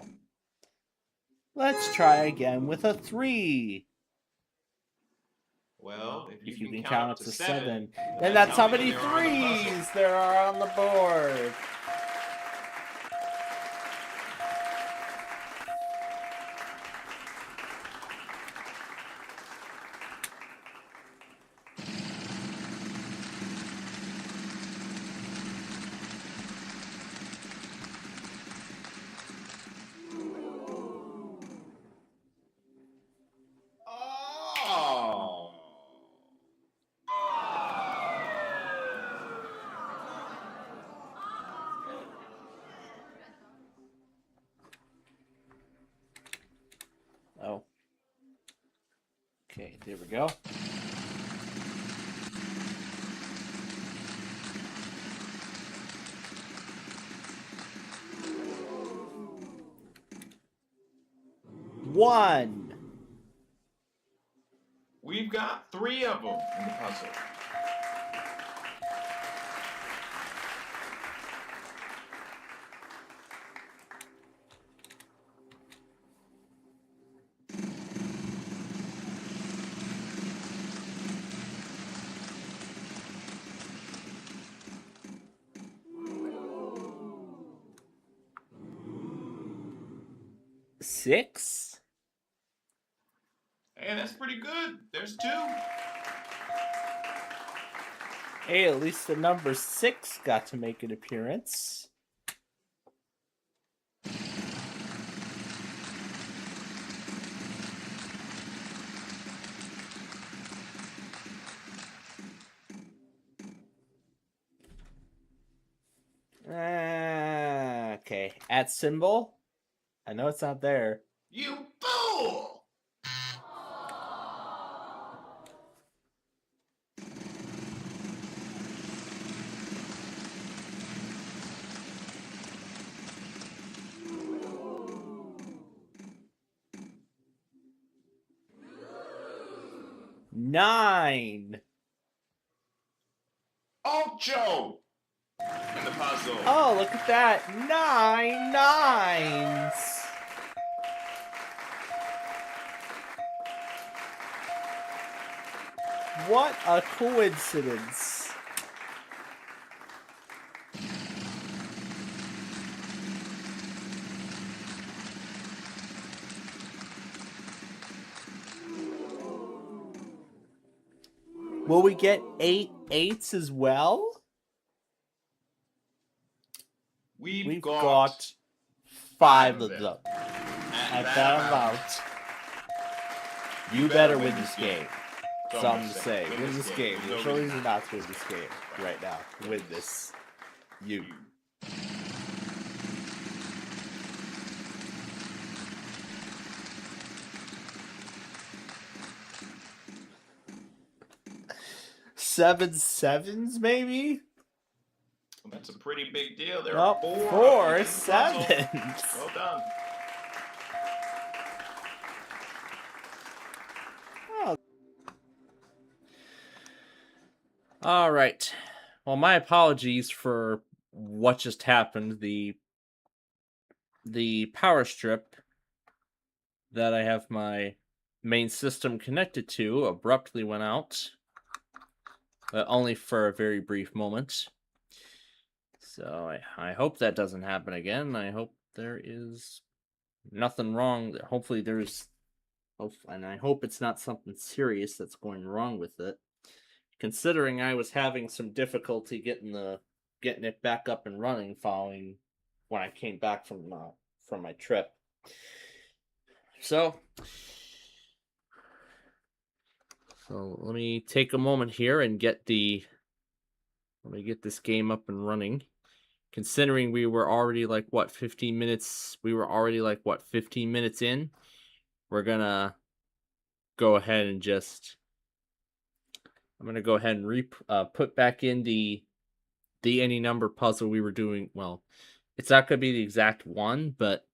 Let's try again with a 3. Well, If you can count up to 7, then that's how many 3s there are on the board. Oh. Okay, there we go. One. We've got 3 of them in the puzzle. Six. Hey, that's pretty good. There's 2. Hey, at least the number 6 got to make an appearance. Okay, at symbol. I know it's not there. You fool! Nine. Ocho! In the puzzle. Oh, look at that. 9 nines. What a coincidence. Will we get 8 8s as well? We've got 5 of them. At that amount. You better win this game. Something to say. Win this game. There's no reason not to win this game right now. Win this. You. Seven sevens, maybe? That's a pretty big deal. There Well, are 4 4 sevens. Well done. All right. Well, my apologies for what just happened. The power strip that I have my main system connected to abruptly went out, but only for a very brief moment. So I hope that doesn't happen again. I hope there is nothing wrong. Hopefully and I hope it's not something serious that's going wrong with it. Considering I was having some difficulty getting it back up and running following when I came back from my trip. So So let me take a moment here and let me get this game up and running. Considering we were already like what 15 minutes in, we're gonna go ahead and I'm gonna go ahead and put back in the any number puzzle we were doing. Well, it's not gonna be the exact one, but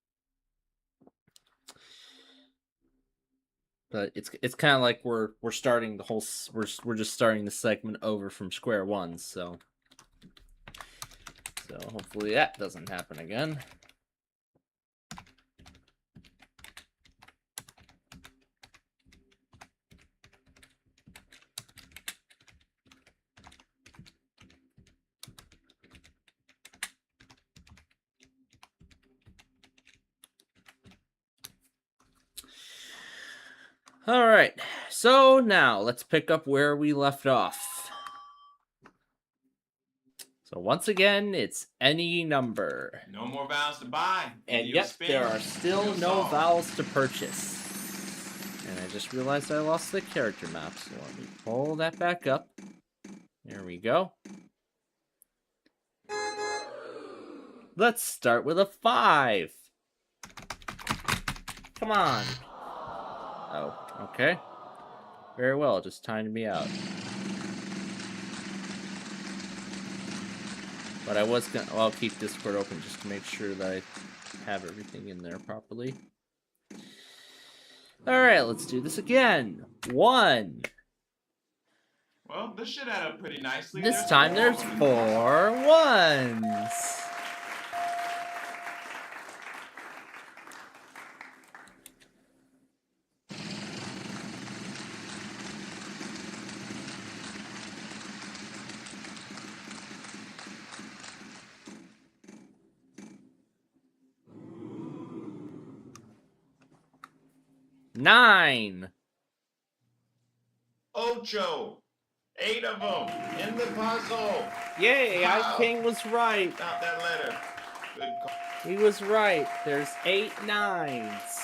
it's kind of like we're starting the whole we're just starting the segment over from square one. So hopefully that doesn't happen again. All right, so now let's pick up where we left off. So once again, it's any number. No more vowels to buy. And yet there are still no vowels to purchase. And I just realized I lost the character map, so let me pull that back up. There we go. Let's start with a 5. Come on. Oh, okay. Very well, just timed me out. But I was gonna, well, I'll keep Discord open just to make sure that I have everything in there properly. Alright, let's do this again. 1. Well, this should add up pretty nicely. This time there's 4 ones. Nine. Ocho. 8 of them in the puzzle. Yay, Wow. King was right. Not that letter. Good call. He was right. There's 8 nines.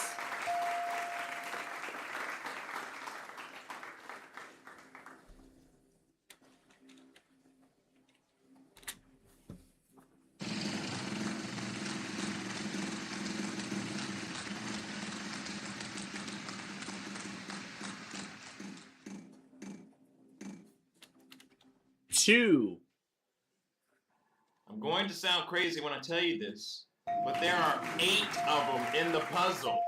Two. I'm going to sound crazy when I tell you this, but there are 8 of them in the puzzle.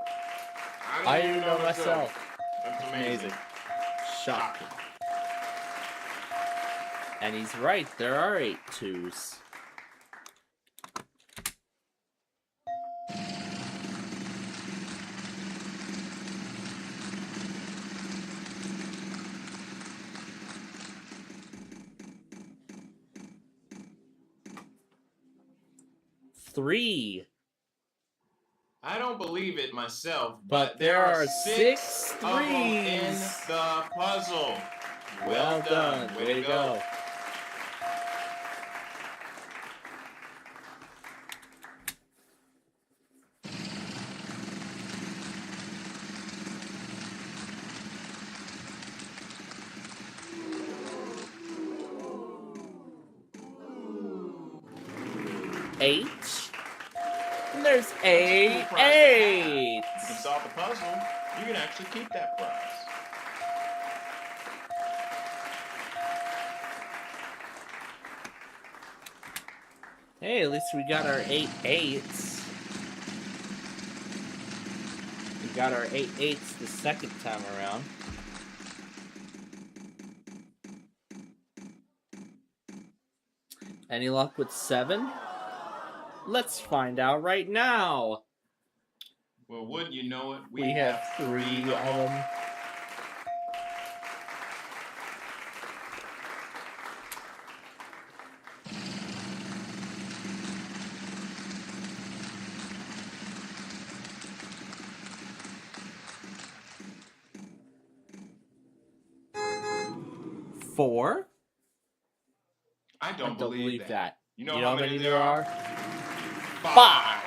I don't didn't even know myself. That's amazing. Shocking. And he's right, there are 8 twos. Three. I don't believe it myself, But there are 6 of them in threes. the puzzle. Well done. Way to go. Eight. And there's eight. You can solve the puzzle. You can actually keep that prize. Hey, at least we got our 8 eights. We got our 8 eights the second time around. Any luck with 7? Let's find out right now. Well, wouldn't you know it? We have 3 of them. Four? I don't believe that. You know how many there are? 5.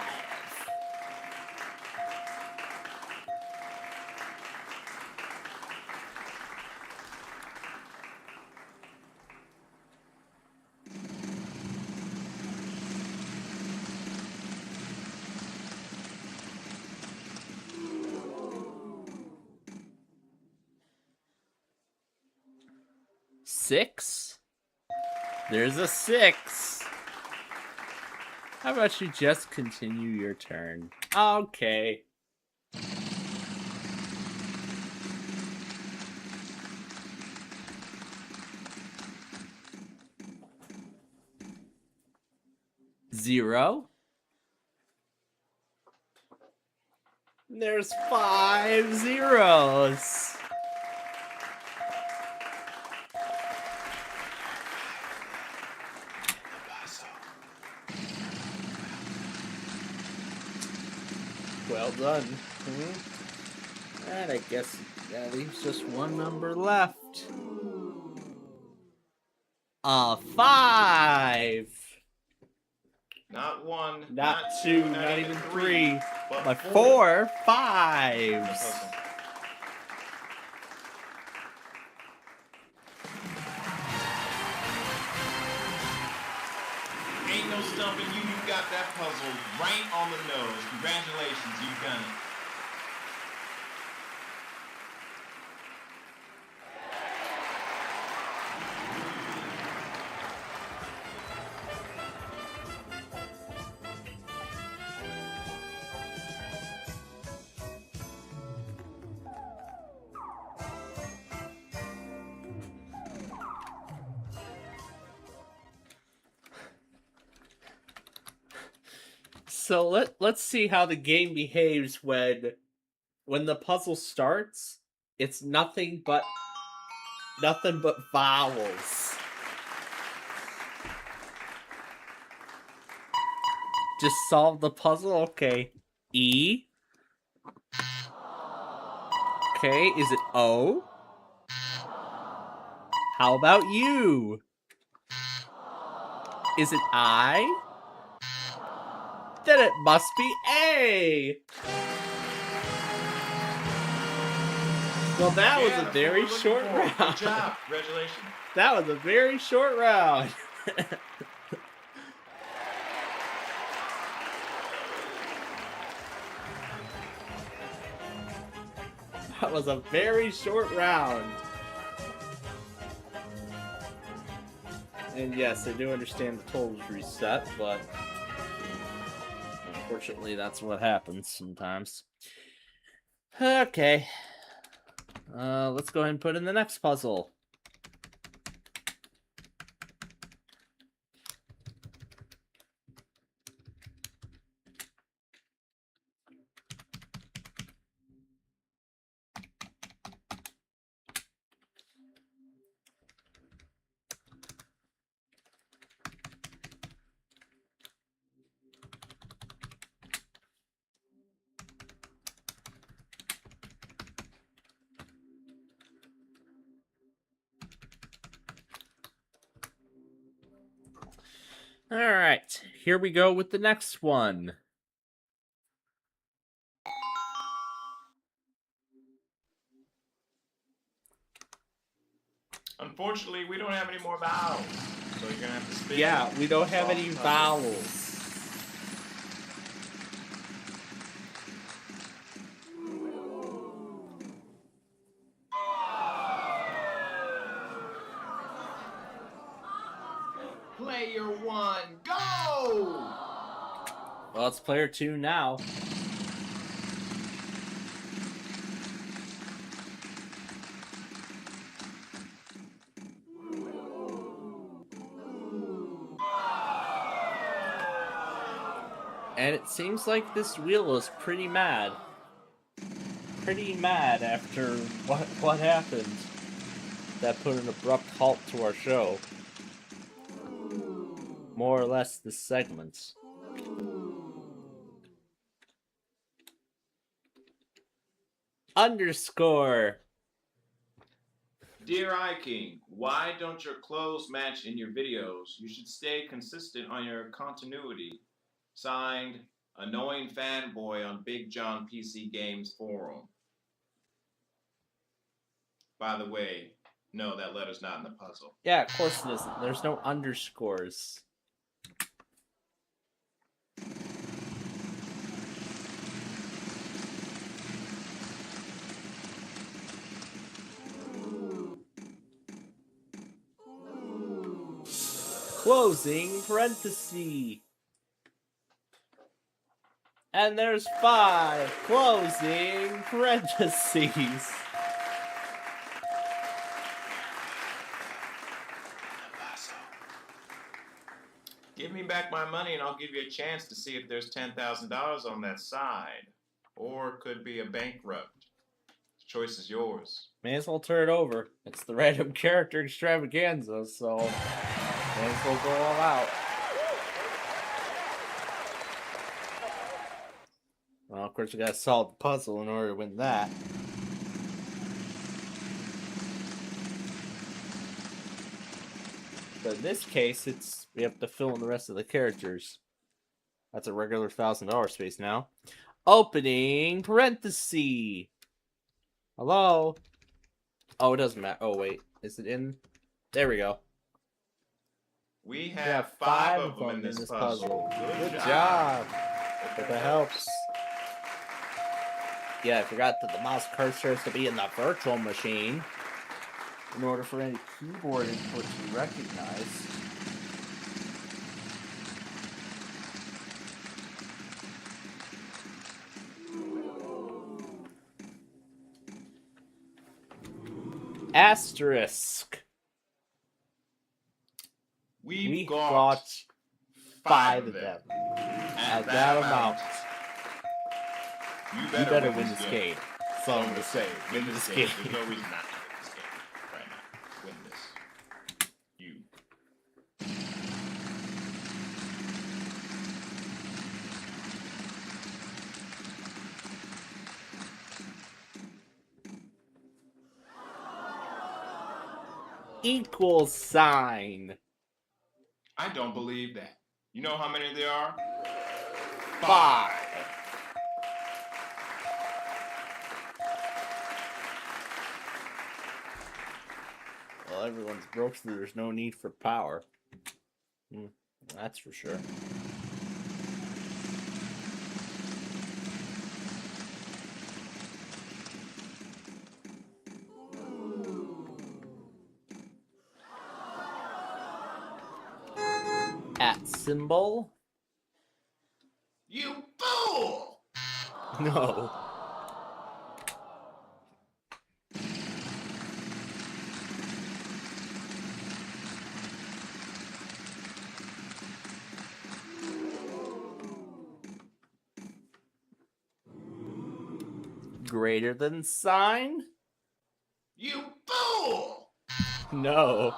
6? There's a 6. How about you just continue your turn? Okay. Zero. There's 5 zeros. Well done. And I guess that leaves just one number left. A 5. Not 1, Not 2, not even 3, but but 4 5s. Ain't no stumping you. You got that puzzle right on the nose. Congratulations, you've done it. So let's see how the game behaves when the puzzle starts. It's nothing but vowels. Just solve the puzzle. Okay. E. Okay, is it O? How about U? Is it I? Then it must be A. Well, that was a very short round. Good job. Congratulations. That was a very short round. That was a very short round. And yes, I do understand the totals reset, but unfortunately that's what happens sometimes. Okay. Let's go ahead and put in the next puzzle. Alright, here we go with the next one. Unfortunately, we don't have any more vowels. So you're gonna have to spin. Yeah, we don't have any Solve the puzzle. vowels. Player 1, go! Well, it's player 2 now. And it seems like this wheel is pretty mad. Pretty mad after what happened. That put an abrupt halt to our show. More or less this segment. Underscore. Dear iKing, why don't your clothes match in your videos? You should stay consistent on your continuity. Signed, Annoying Fanboy on Big John PC Games Forum. By the way, no, that letter's not in the puzzle. Yeah, of course it isn't. There's no underscores. Closing parenthesis. And there's 5 closing parentheses. Give me back my money and I'll give you a chance to see if there's $10,000 on that side. Or it could be a bankrupt. The choice is yours. May as well turn it over. It's the random character extravaganza, so may as well go all out. Well, of course, we gotta solve the puzzle in order to win that. But in this case, we have to fill in the rest of the characters. That's a regular $1,000 space now. Opening parenthesis. Hello? Oh, it doesn't matter. Oh, wait. Is it in? There we go. We have 5 of them in this puzzle. Good job. Hope that helps. Yeah, I forgot that the mouse cursor has to be in the virtual machine in order for any keyboard input to be recognized. Asterisk. We've got 5 of them. At that amount. You better win this game. That's all I'm gonna say. Win this game. There's no reason not to win this game right now. Win this. You. Equal sign. I don't believe that. You know how many there are? 5. Well, everyone's broke, so there's no need for power. That's for sure. At symbol. You fool! No. Greater than sign? You fool! No.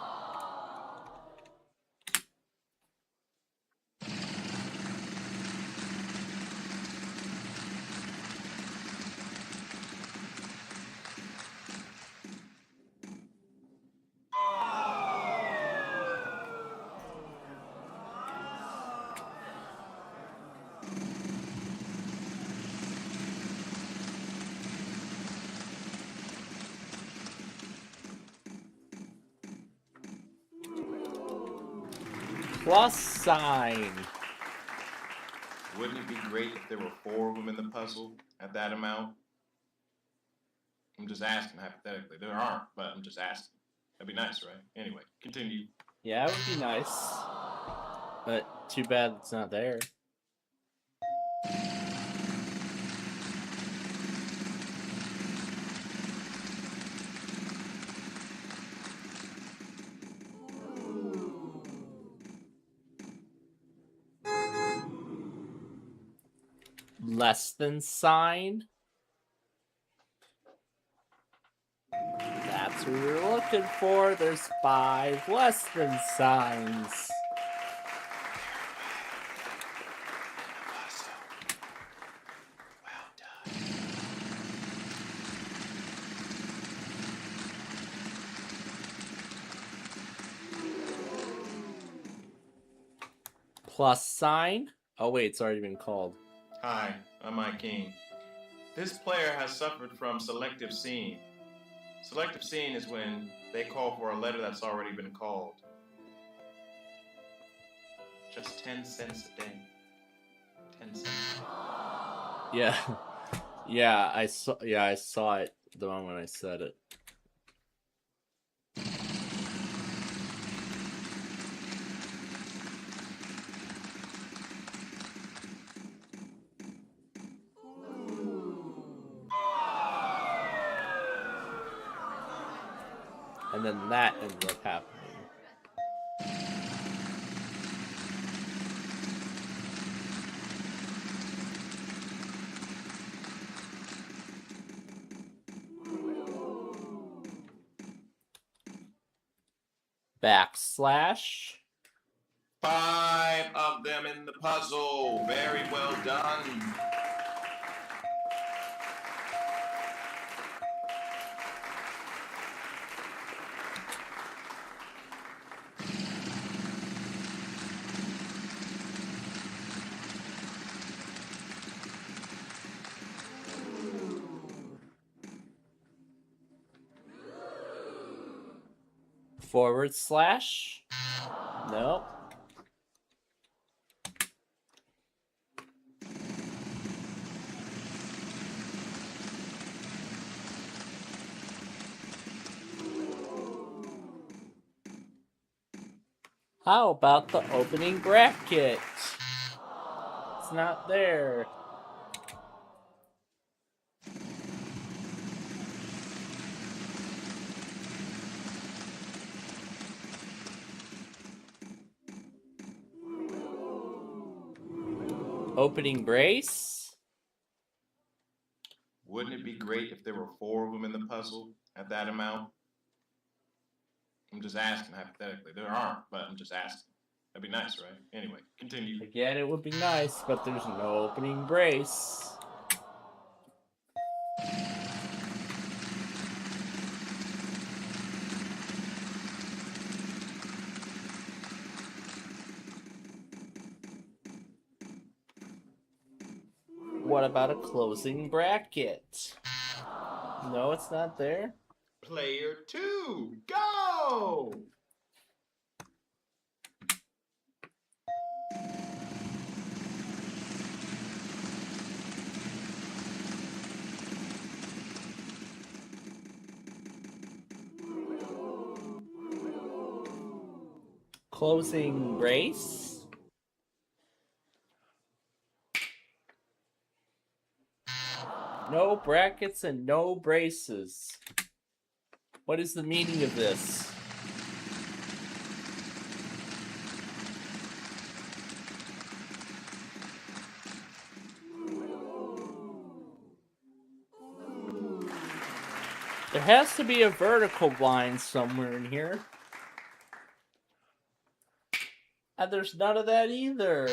Plus sign. Wouldn't it be great if there were 4 of them in the puzzle at that amount? I'm just asking hypothetically. There aren't, but I'm just asking. That'd be nice, right? Anyway, continue. Yeah, it would be nice. But too bad it's not there. Less than sign. That's what we were looking for. There's 5 less than signs. Plus sign. Oh wait, it's already been called. Hi, I'm Mike King. This player has suffered from selective seeing. Selective seeing is when they call for a letter that's already been called. Just 10 cents a day. 10 cents a day. Yeah. Yeah, I saw it the moment I said it. And then that ended up happening. Backslash. 5 of them in the puzzle. Very well done. /. Nope. How about the opening bracket? It's not there. Opening brace? Wouldn't it be great if there were 4 of them in the puzzle at that amount? I'm just asking hypothetically. There aren't, but I'm just asking. That'd be nice, right? Anyway, continue. Again, it would be nice, but there's no opening brace. What about a closing bracket? No, it's not there. Player 2, go! Closing brace? No brackets and no braces. What is the meaning of this? There has to be a vertical line somewhere in here. And there's none of that either.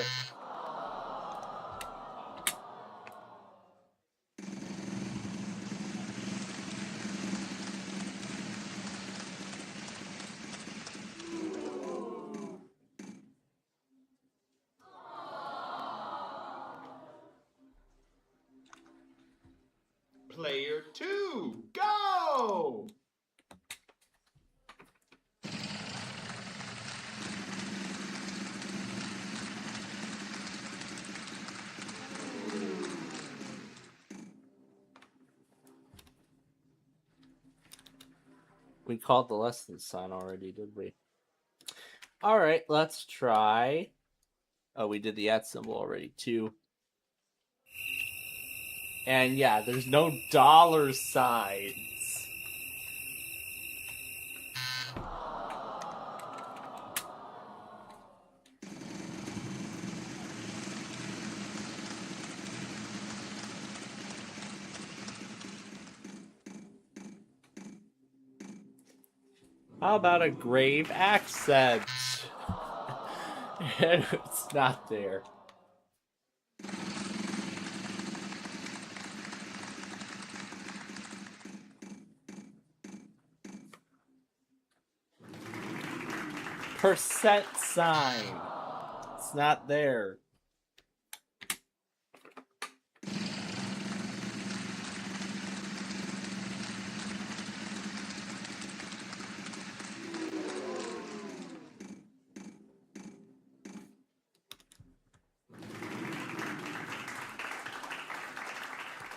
Player 2, go! We called the less than sign already, did we? All right, let's try. Oh, we did the @ symbol already too. And yeah, there's no dollar signs. How about a grave accent? It's not there. Percent sign. It's not there.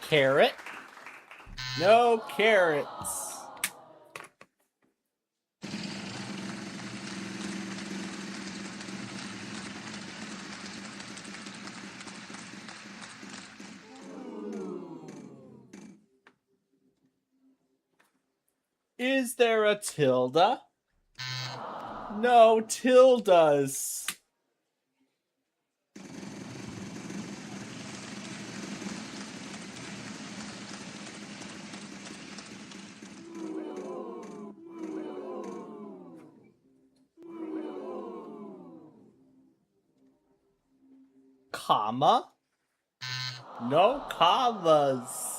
Carrot. No carrots. Is there a tilde? No tildes. Comma? No commas.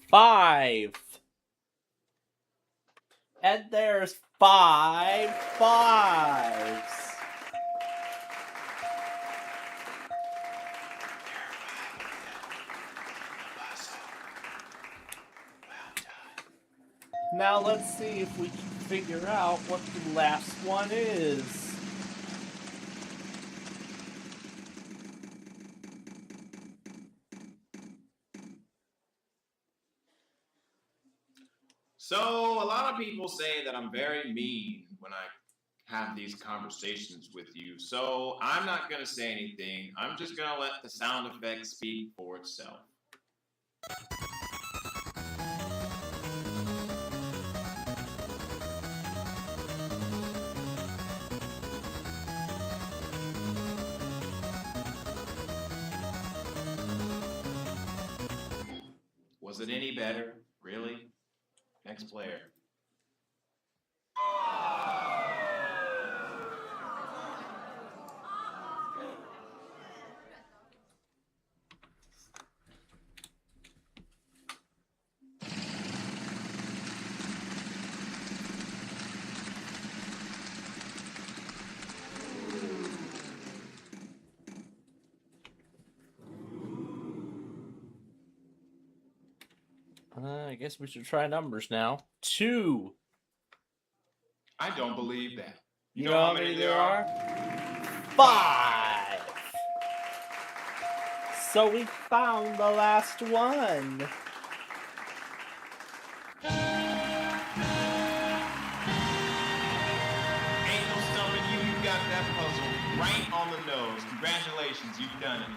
Five. And there's 5 fives. Now let's see if we can figure out what the last one is. So, a lot of people say that I'm very mean when I have these conversations with you, so I'm not going to say anything. I'm just going to let the sound effect speak for itself. Was it any better? Really? Next player. I guess we should try numbers now. 2. I don't believe that. You know how many there are? 5. So we found the last one. Ain't no stumping you. You got that puzzle right on the nose. Congratulations, you've done it.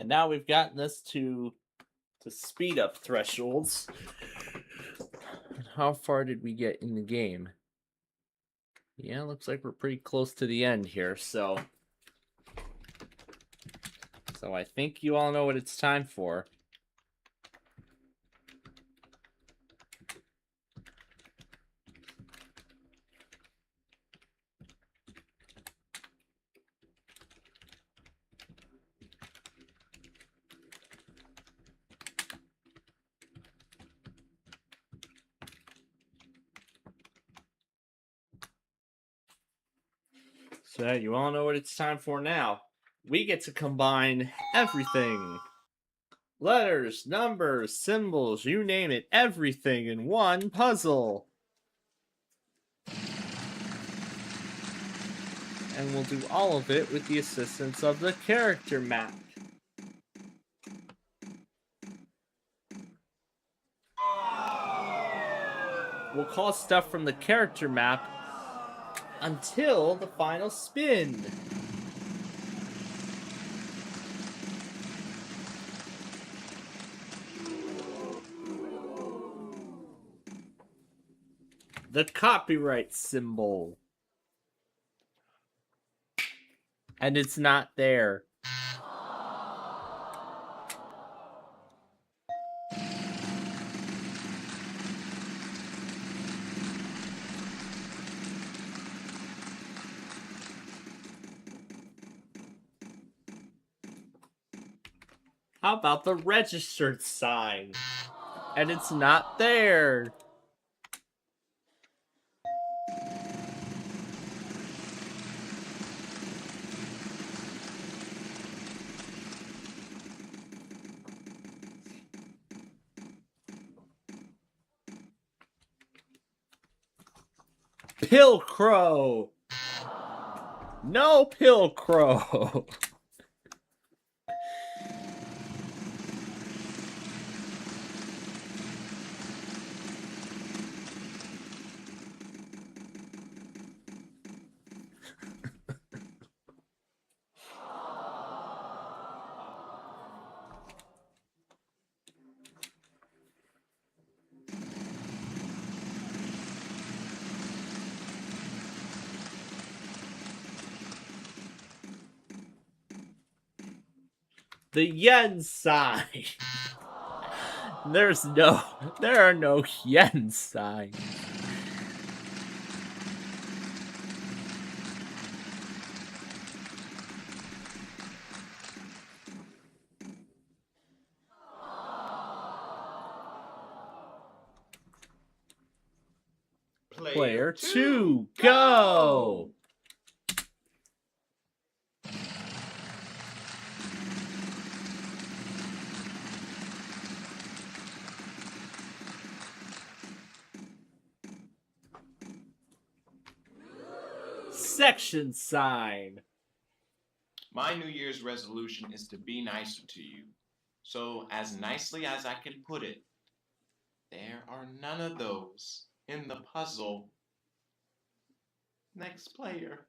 And now we've gotten this to speed up thresholds. How far did we get in the game? Yeah, looks like we're pretty close to the end here, so I think you all know what it's time for. So you all know what it's time for now. We get to combine everything. Letters, numbers, symbols, you name it, everything in one puzzle. And we'll do all of it with the assistance of the character map. We'll call stuff from the character map until the final spin. The copyright symbol. And it's not there. How about the registered sign? And it's not there. Pilcrow! No Pilcrow! The yen sign. There are no yen signs. Player 2, go! Section sign. My New Year's resolution is to be nicer to you. So, as nicely as I can put it, there are none of those in the puzzle. Next player.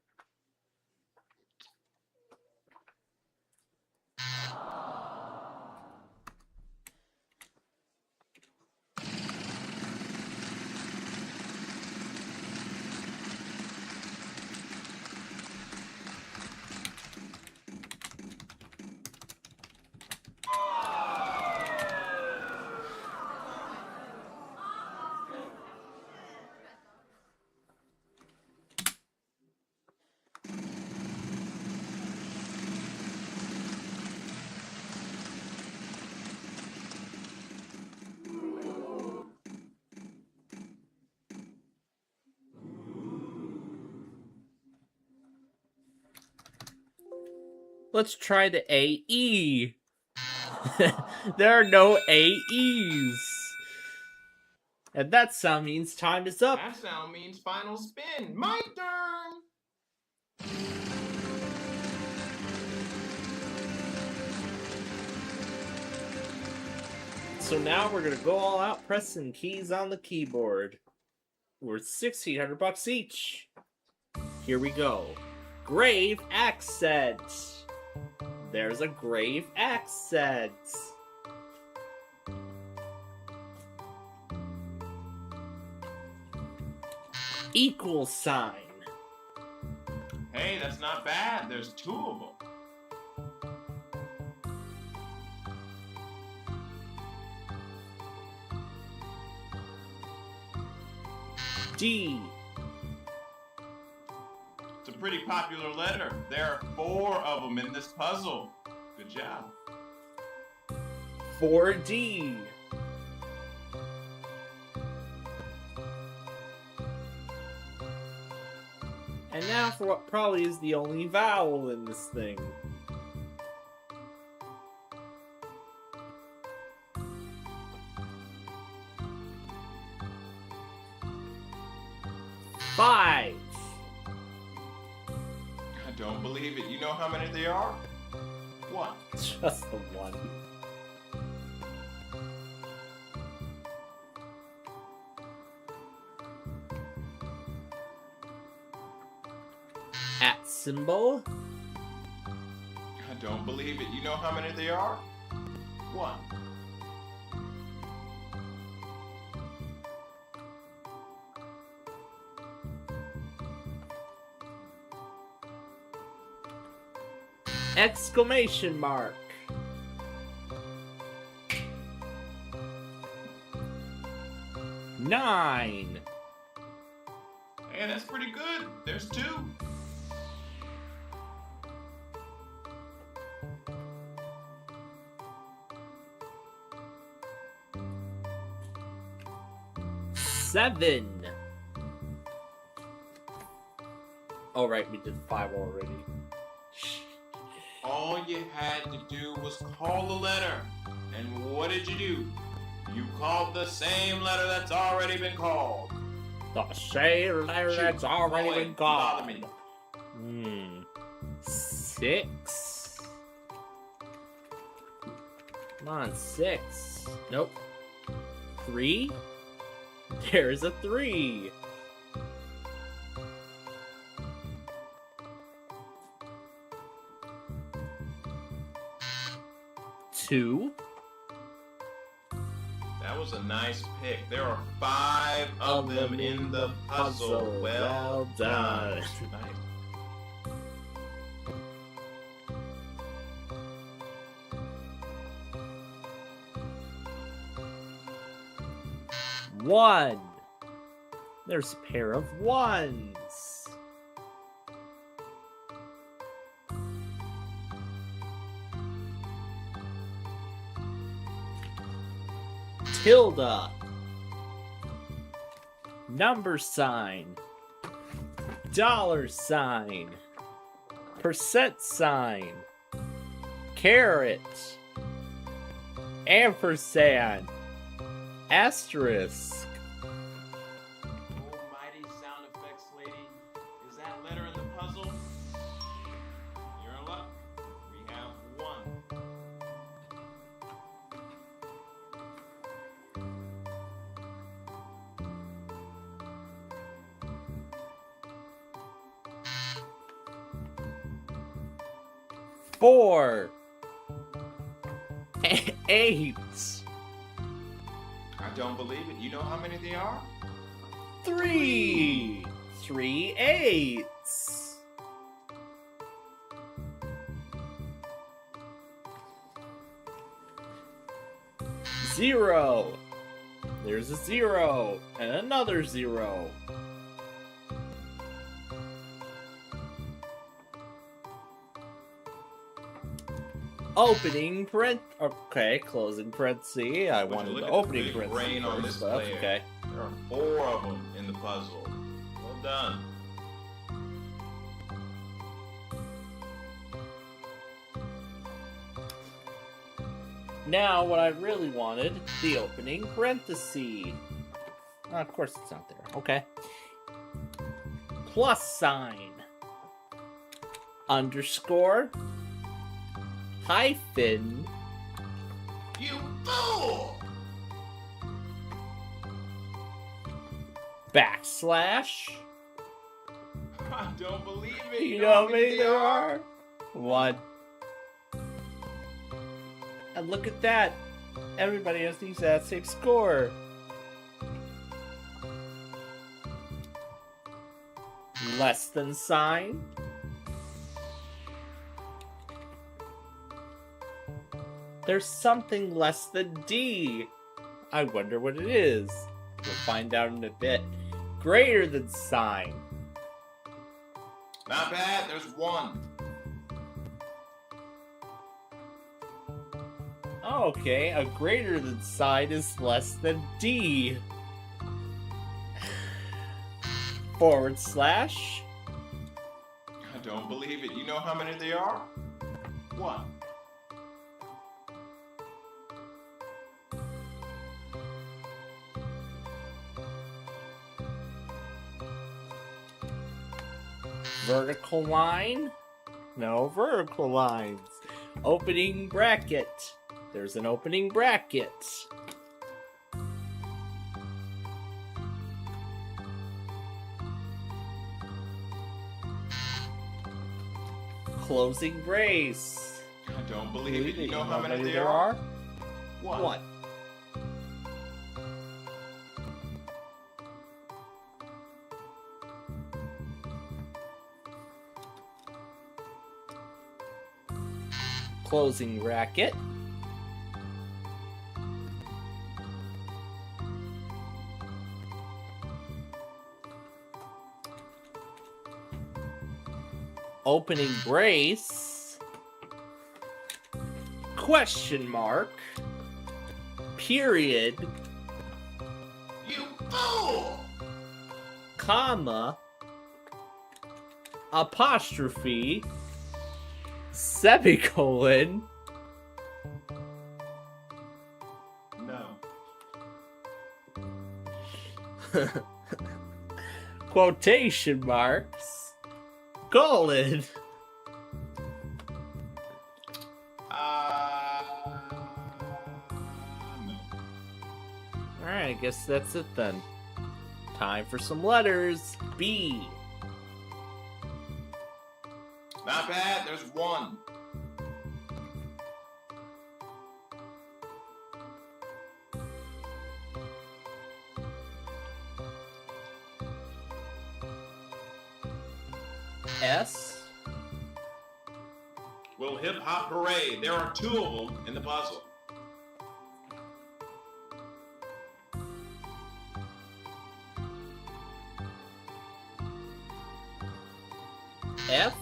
Let's try the AE. There are no AEs. And that sound means time is up. That sound means final spin. My turn! So now we're gonna go all out pressing keys on the keyboard. Worth $1,600 each. Here we go. Grave accent. There's a grave accent. Equal sign. Hey, that's not bad. There's two of them. D. It's a pretty popular letter. There are 4 of them in this puzzle. Good job. 4D. And now for what probably is the only vowel in this thing. Five. I don't believe it. You know how many there are? 1. Just the one. At symbol. I don't believe it. You know how many there are? 1. Exclamation mark. 9. Hey, that's pretty good. There's 2. Seven. Oh, right, we did 5 already. All you had to do was call the letter. And what did you do? You called the same letter that's already been called. The sailor that's already been bother gone. me. 6. Come on, 6. Nope. 3? There's a 3. 2. That was a nice pick. There are 5 of them in the puzzle. Well done. done. Nice. One. There's a pair of 1s. Tilde. Number sign. Dollar sign. Percent sign. Caret. Ampersand. Asterisk. Almighty sound effects lady. Is that letter in the puzzle? You're in luck. We have 1. Four. 8. I don't believe it. You know how many they are? 3. 3 8s. 0. There's a 0 and another 0. Opening print. Okay, closing parenthesis. I wanted Look the at opening big parenthesis brain on this first, but player. okay. There are 4 of them in the puzzle. Well done. Now, what I really wanted, the opening parenthesis. Of course it's not there. Okay. Plus sign. Underscore. Hyphen. You fool! Backslash. I don't believe it. You know how many there are? 1. And look at that. Everybody has the exact same score. Less than sign. There's something less than D. I wonder what it is. We'll find out in a bit. Greater than sign. Not bad. There's 1. Okay, a greater than sign is less than D. Forward slash. I don't believe it. You know how many they are? 1. Vertical line? No vertical lines. Opening bracket. There's an opening bracket. Closing brace. I don't believe it. You know how many there are? 1. Closing bracket. Opening brace. Question mark. Period. You fool! Comma. Apostrophe. Semicolon. No. Quotation marks. Colon. Alright, I guess that's it then. Time for some letters. B. Not bad, there's one. S. Well, hip hop hooray. There are two of them in the puzzle. F.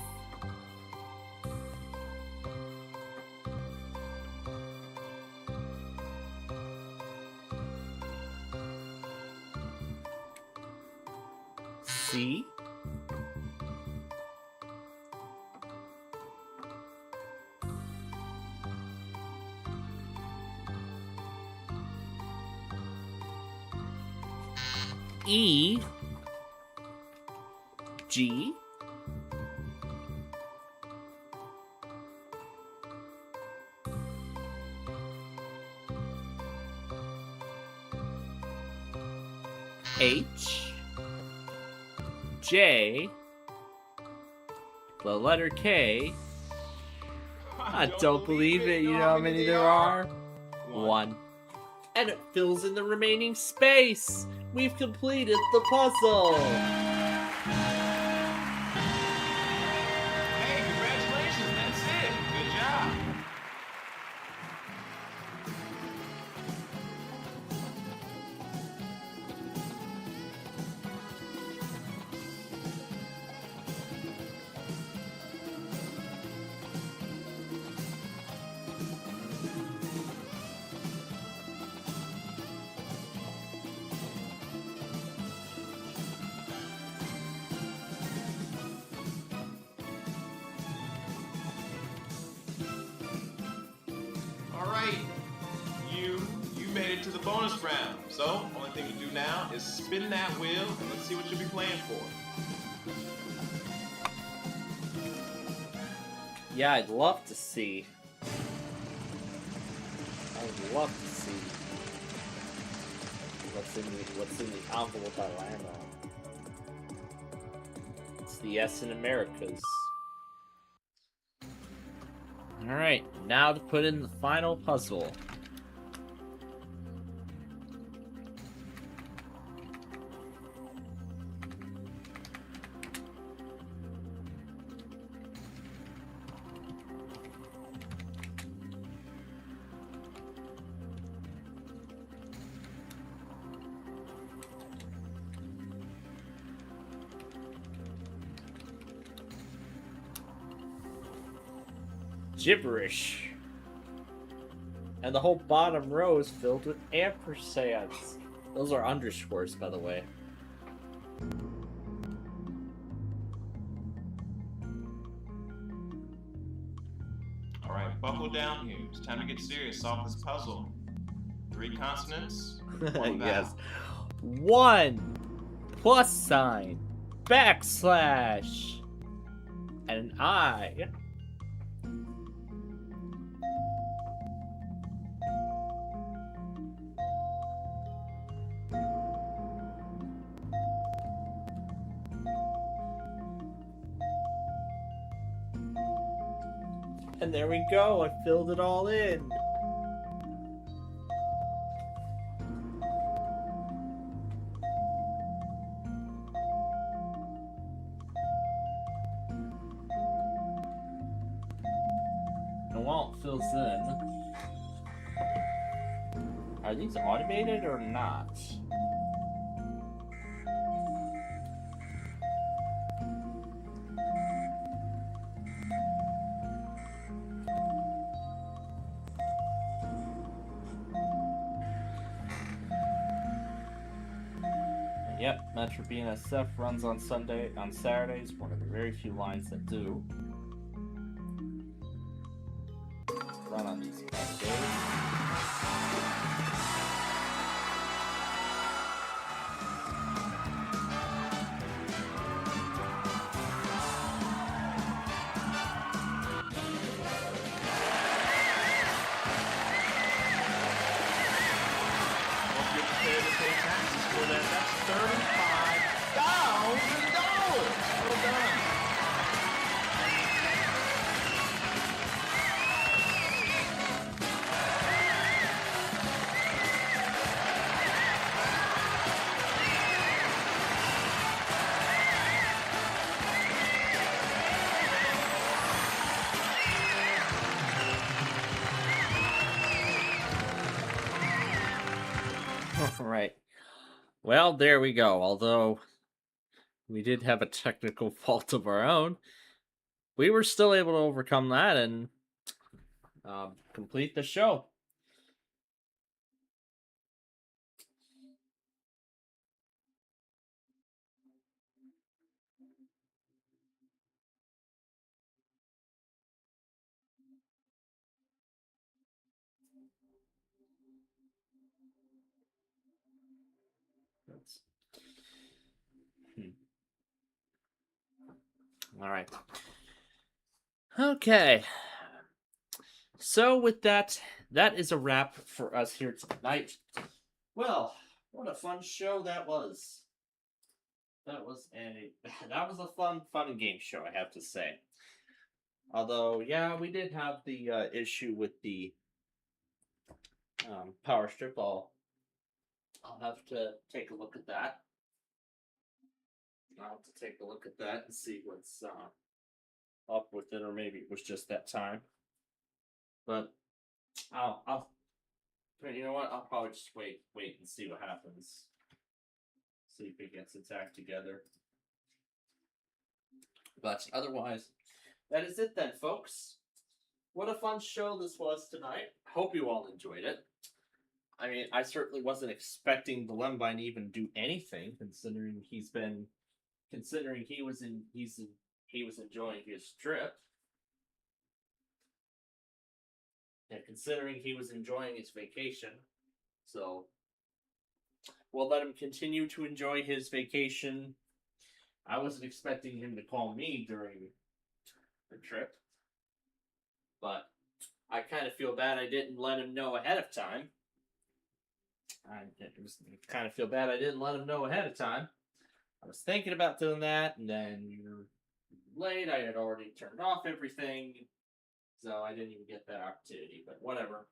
C. E. G. H. J. The letter K. I don't believe it. You know how many there are? One. And it fills in the remaining space. We've completed the puzzle. Hey, congratulations. That's it. Good job. Made it to the bonus round. So, only thing to do now is spin that wheel and let's see what you'll be playing for. Yeah, I'd love to see. I'd love to see what's in the envelope I land on. It's the S in Americas. Alright, now to put in the final puzzle. Gibberish. And the whole bottom row is filled with ampersands. Those are underscores, by the way. Alright, buckle down here. It's time to get serious. Solve this puzzle. 3 consonants, 1 vowel. Yes. 1 plus sign, backslash, and an I. And there we go, I filled it all in. And while it fills in, are these automated or not? Yep, Metro BNSF runs on Saturdays, one of the very few lines that do. Run on these 5 days. Well, there we go. Although we did have a technical fault of our own, we were still able to overcome that and complete the show. All right. Okay. So with that, that is a wrap for us here tonight. Well, what a fun show that was. That was a fun game show, I have to say. Although, yeah, we did have the issue with the power strip. I'll have to take a look at that. I'll have to take a look at that and see what's up with it, or maybe it was just that time. But but you know what? I'll probably just wait and see what happens. See if it gets its act together. But otherwise, that is it then, folks. What a fun show this was tonight. Hope you all enjoyed it. I mean, I certainly wasn't expecting the Lembine to even do anything, considering he was enjoying his trip. And considering he was enjoying his vacation. So we'll let him continue to enjoy his vacation. I wasn't expecting him to call me during the trip. But I kind of feel bad I didn't let him know ahead of time. I kind of feel bad I didn't let him know ahead of time. I was thinking about doing that, and then you were late. I had already turned off everything, so I didn't even get that opportunity, but whatever.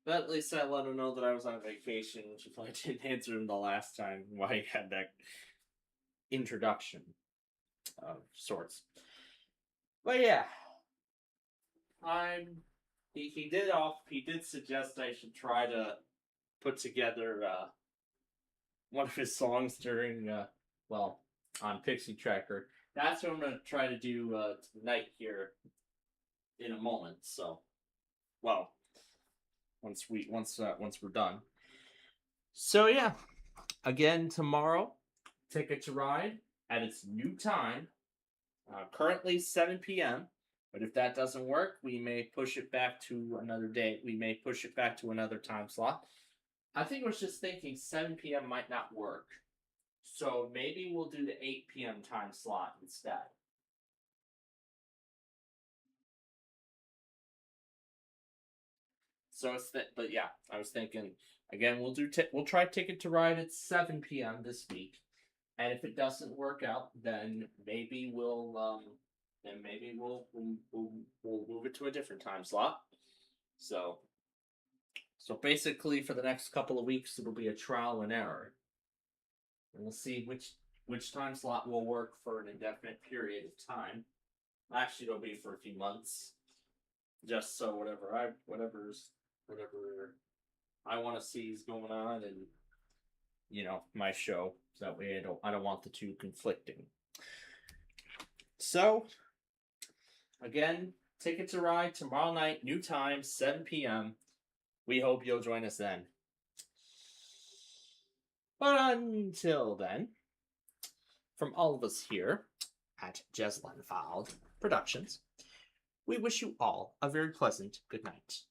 But at least I let him know that I was on vacation, which if I didn't answer him the last time, why he had that introduction of sorts. But yeah, he did suggest I should try to put together one of his songs during on Pixie Tracker. That's what I'm gonna try to do tonight here in a moment. So, well, once we're done. So yeah, again tomorrow, Ticket to Ride at its new time. Currently 7 p.m. But if that doesn't work, we may push it back to another day. We may push it back to another time slot. I think I was just thinking 7 p.m. might not work. So maybe we'll do the 8 p.m. time slot instead. So but yeah, I was thinking again. We'll try Ticket to Ride at 7 p.m. this week, and if it doesn't work out, then maybe we'll move it to a different time slot. So basically, for the next couple of weeks, it'll be a trial and error. And we'll see which time slot will work for an indefinite period of time. Actually, it'll be for a few months, just so whatever I want to see is going on, and my show. So that way, I don't want the two conflicting. So, again, Ticket to Ride tomorrow night, new time, 7 p.m. We hope you'll join us then. But until then, from all of us here at Jeslenfeld Productions, we wish you all a very pleasant good night.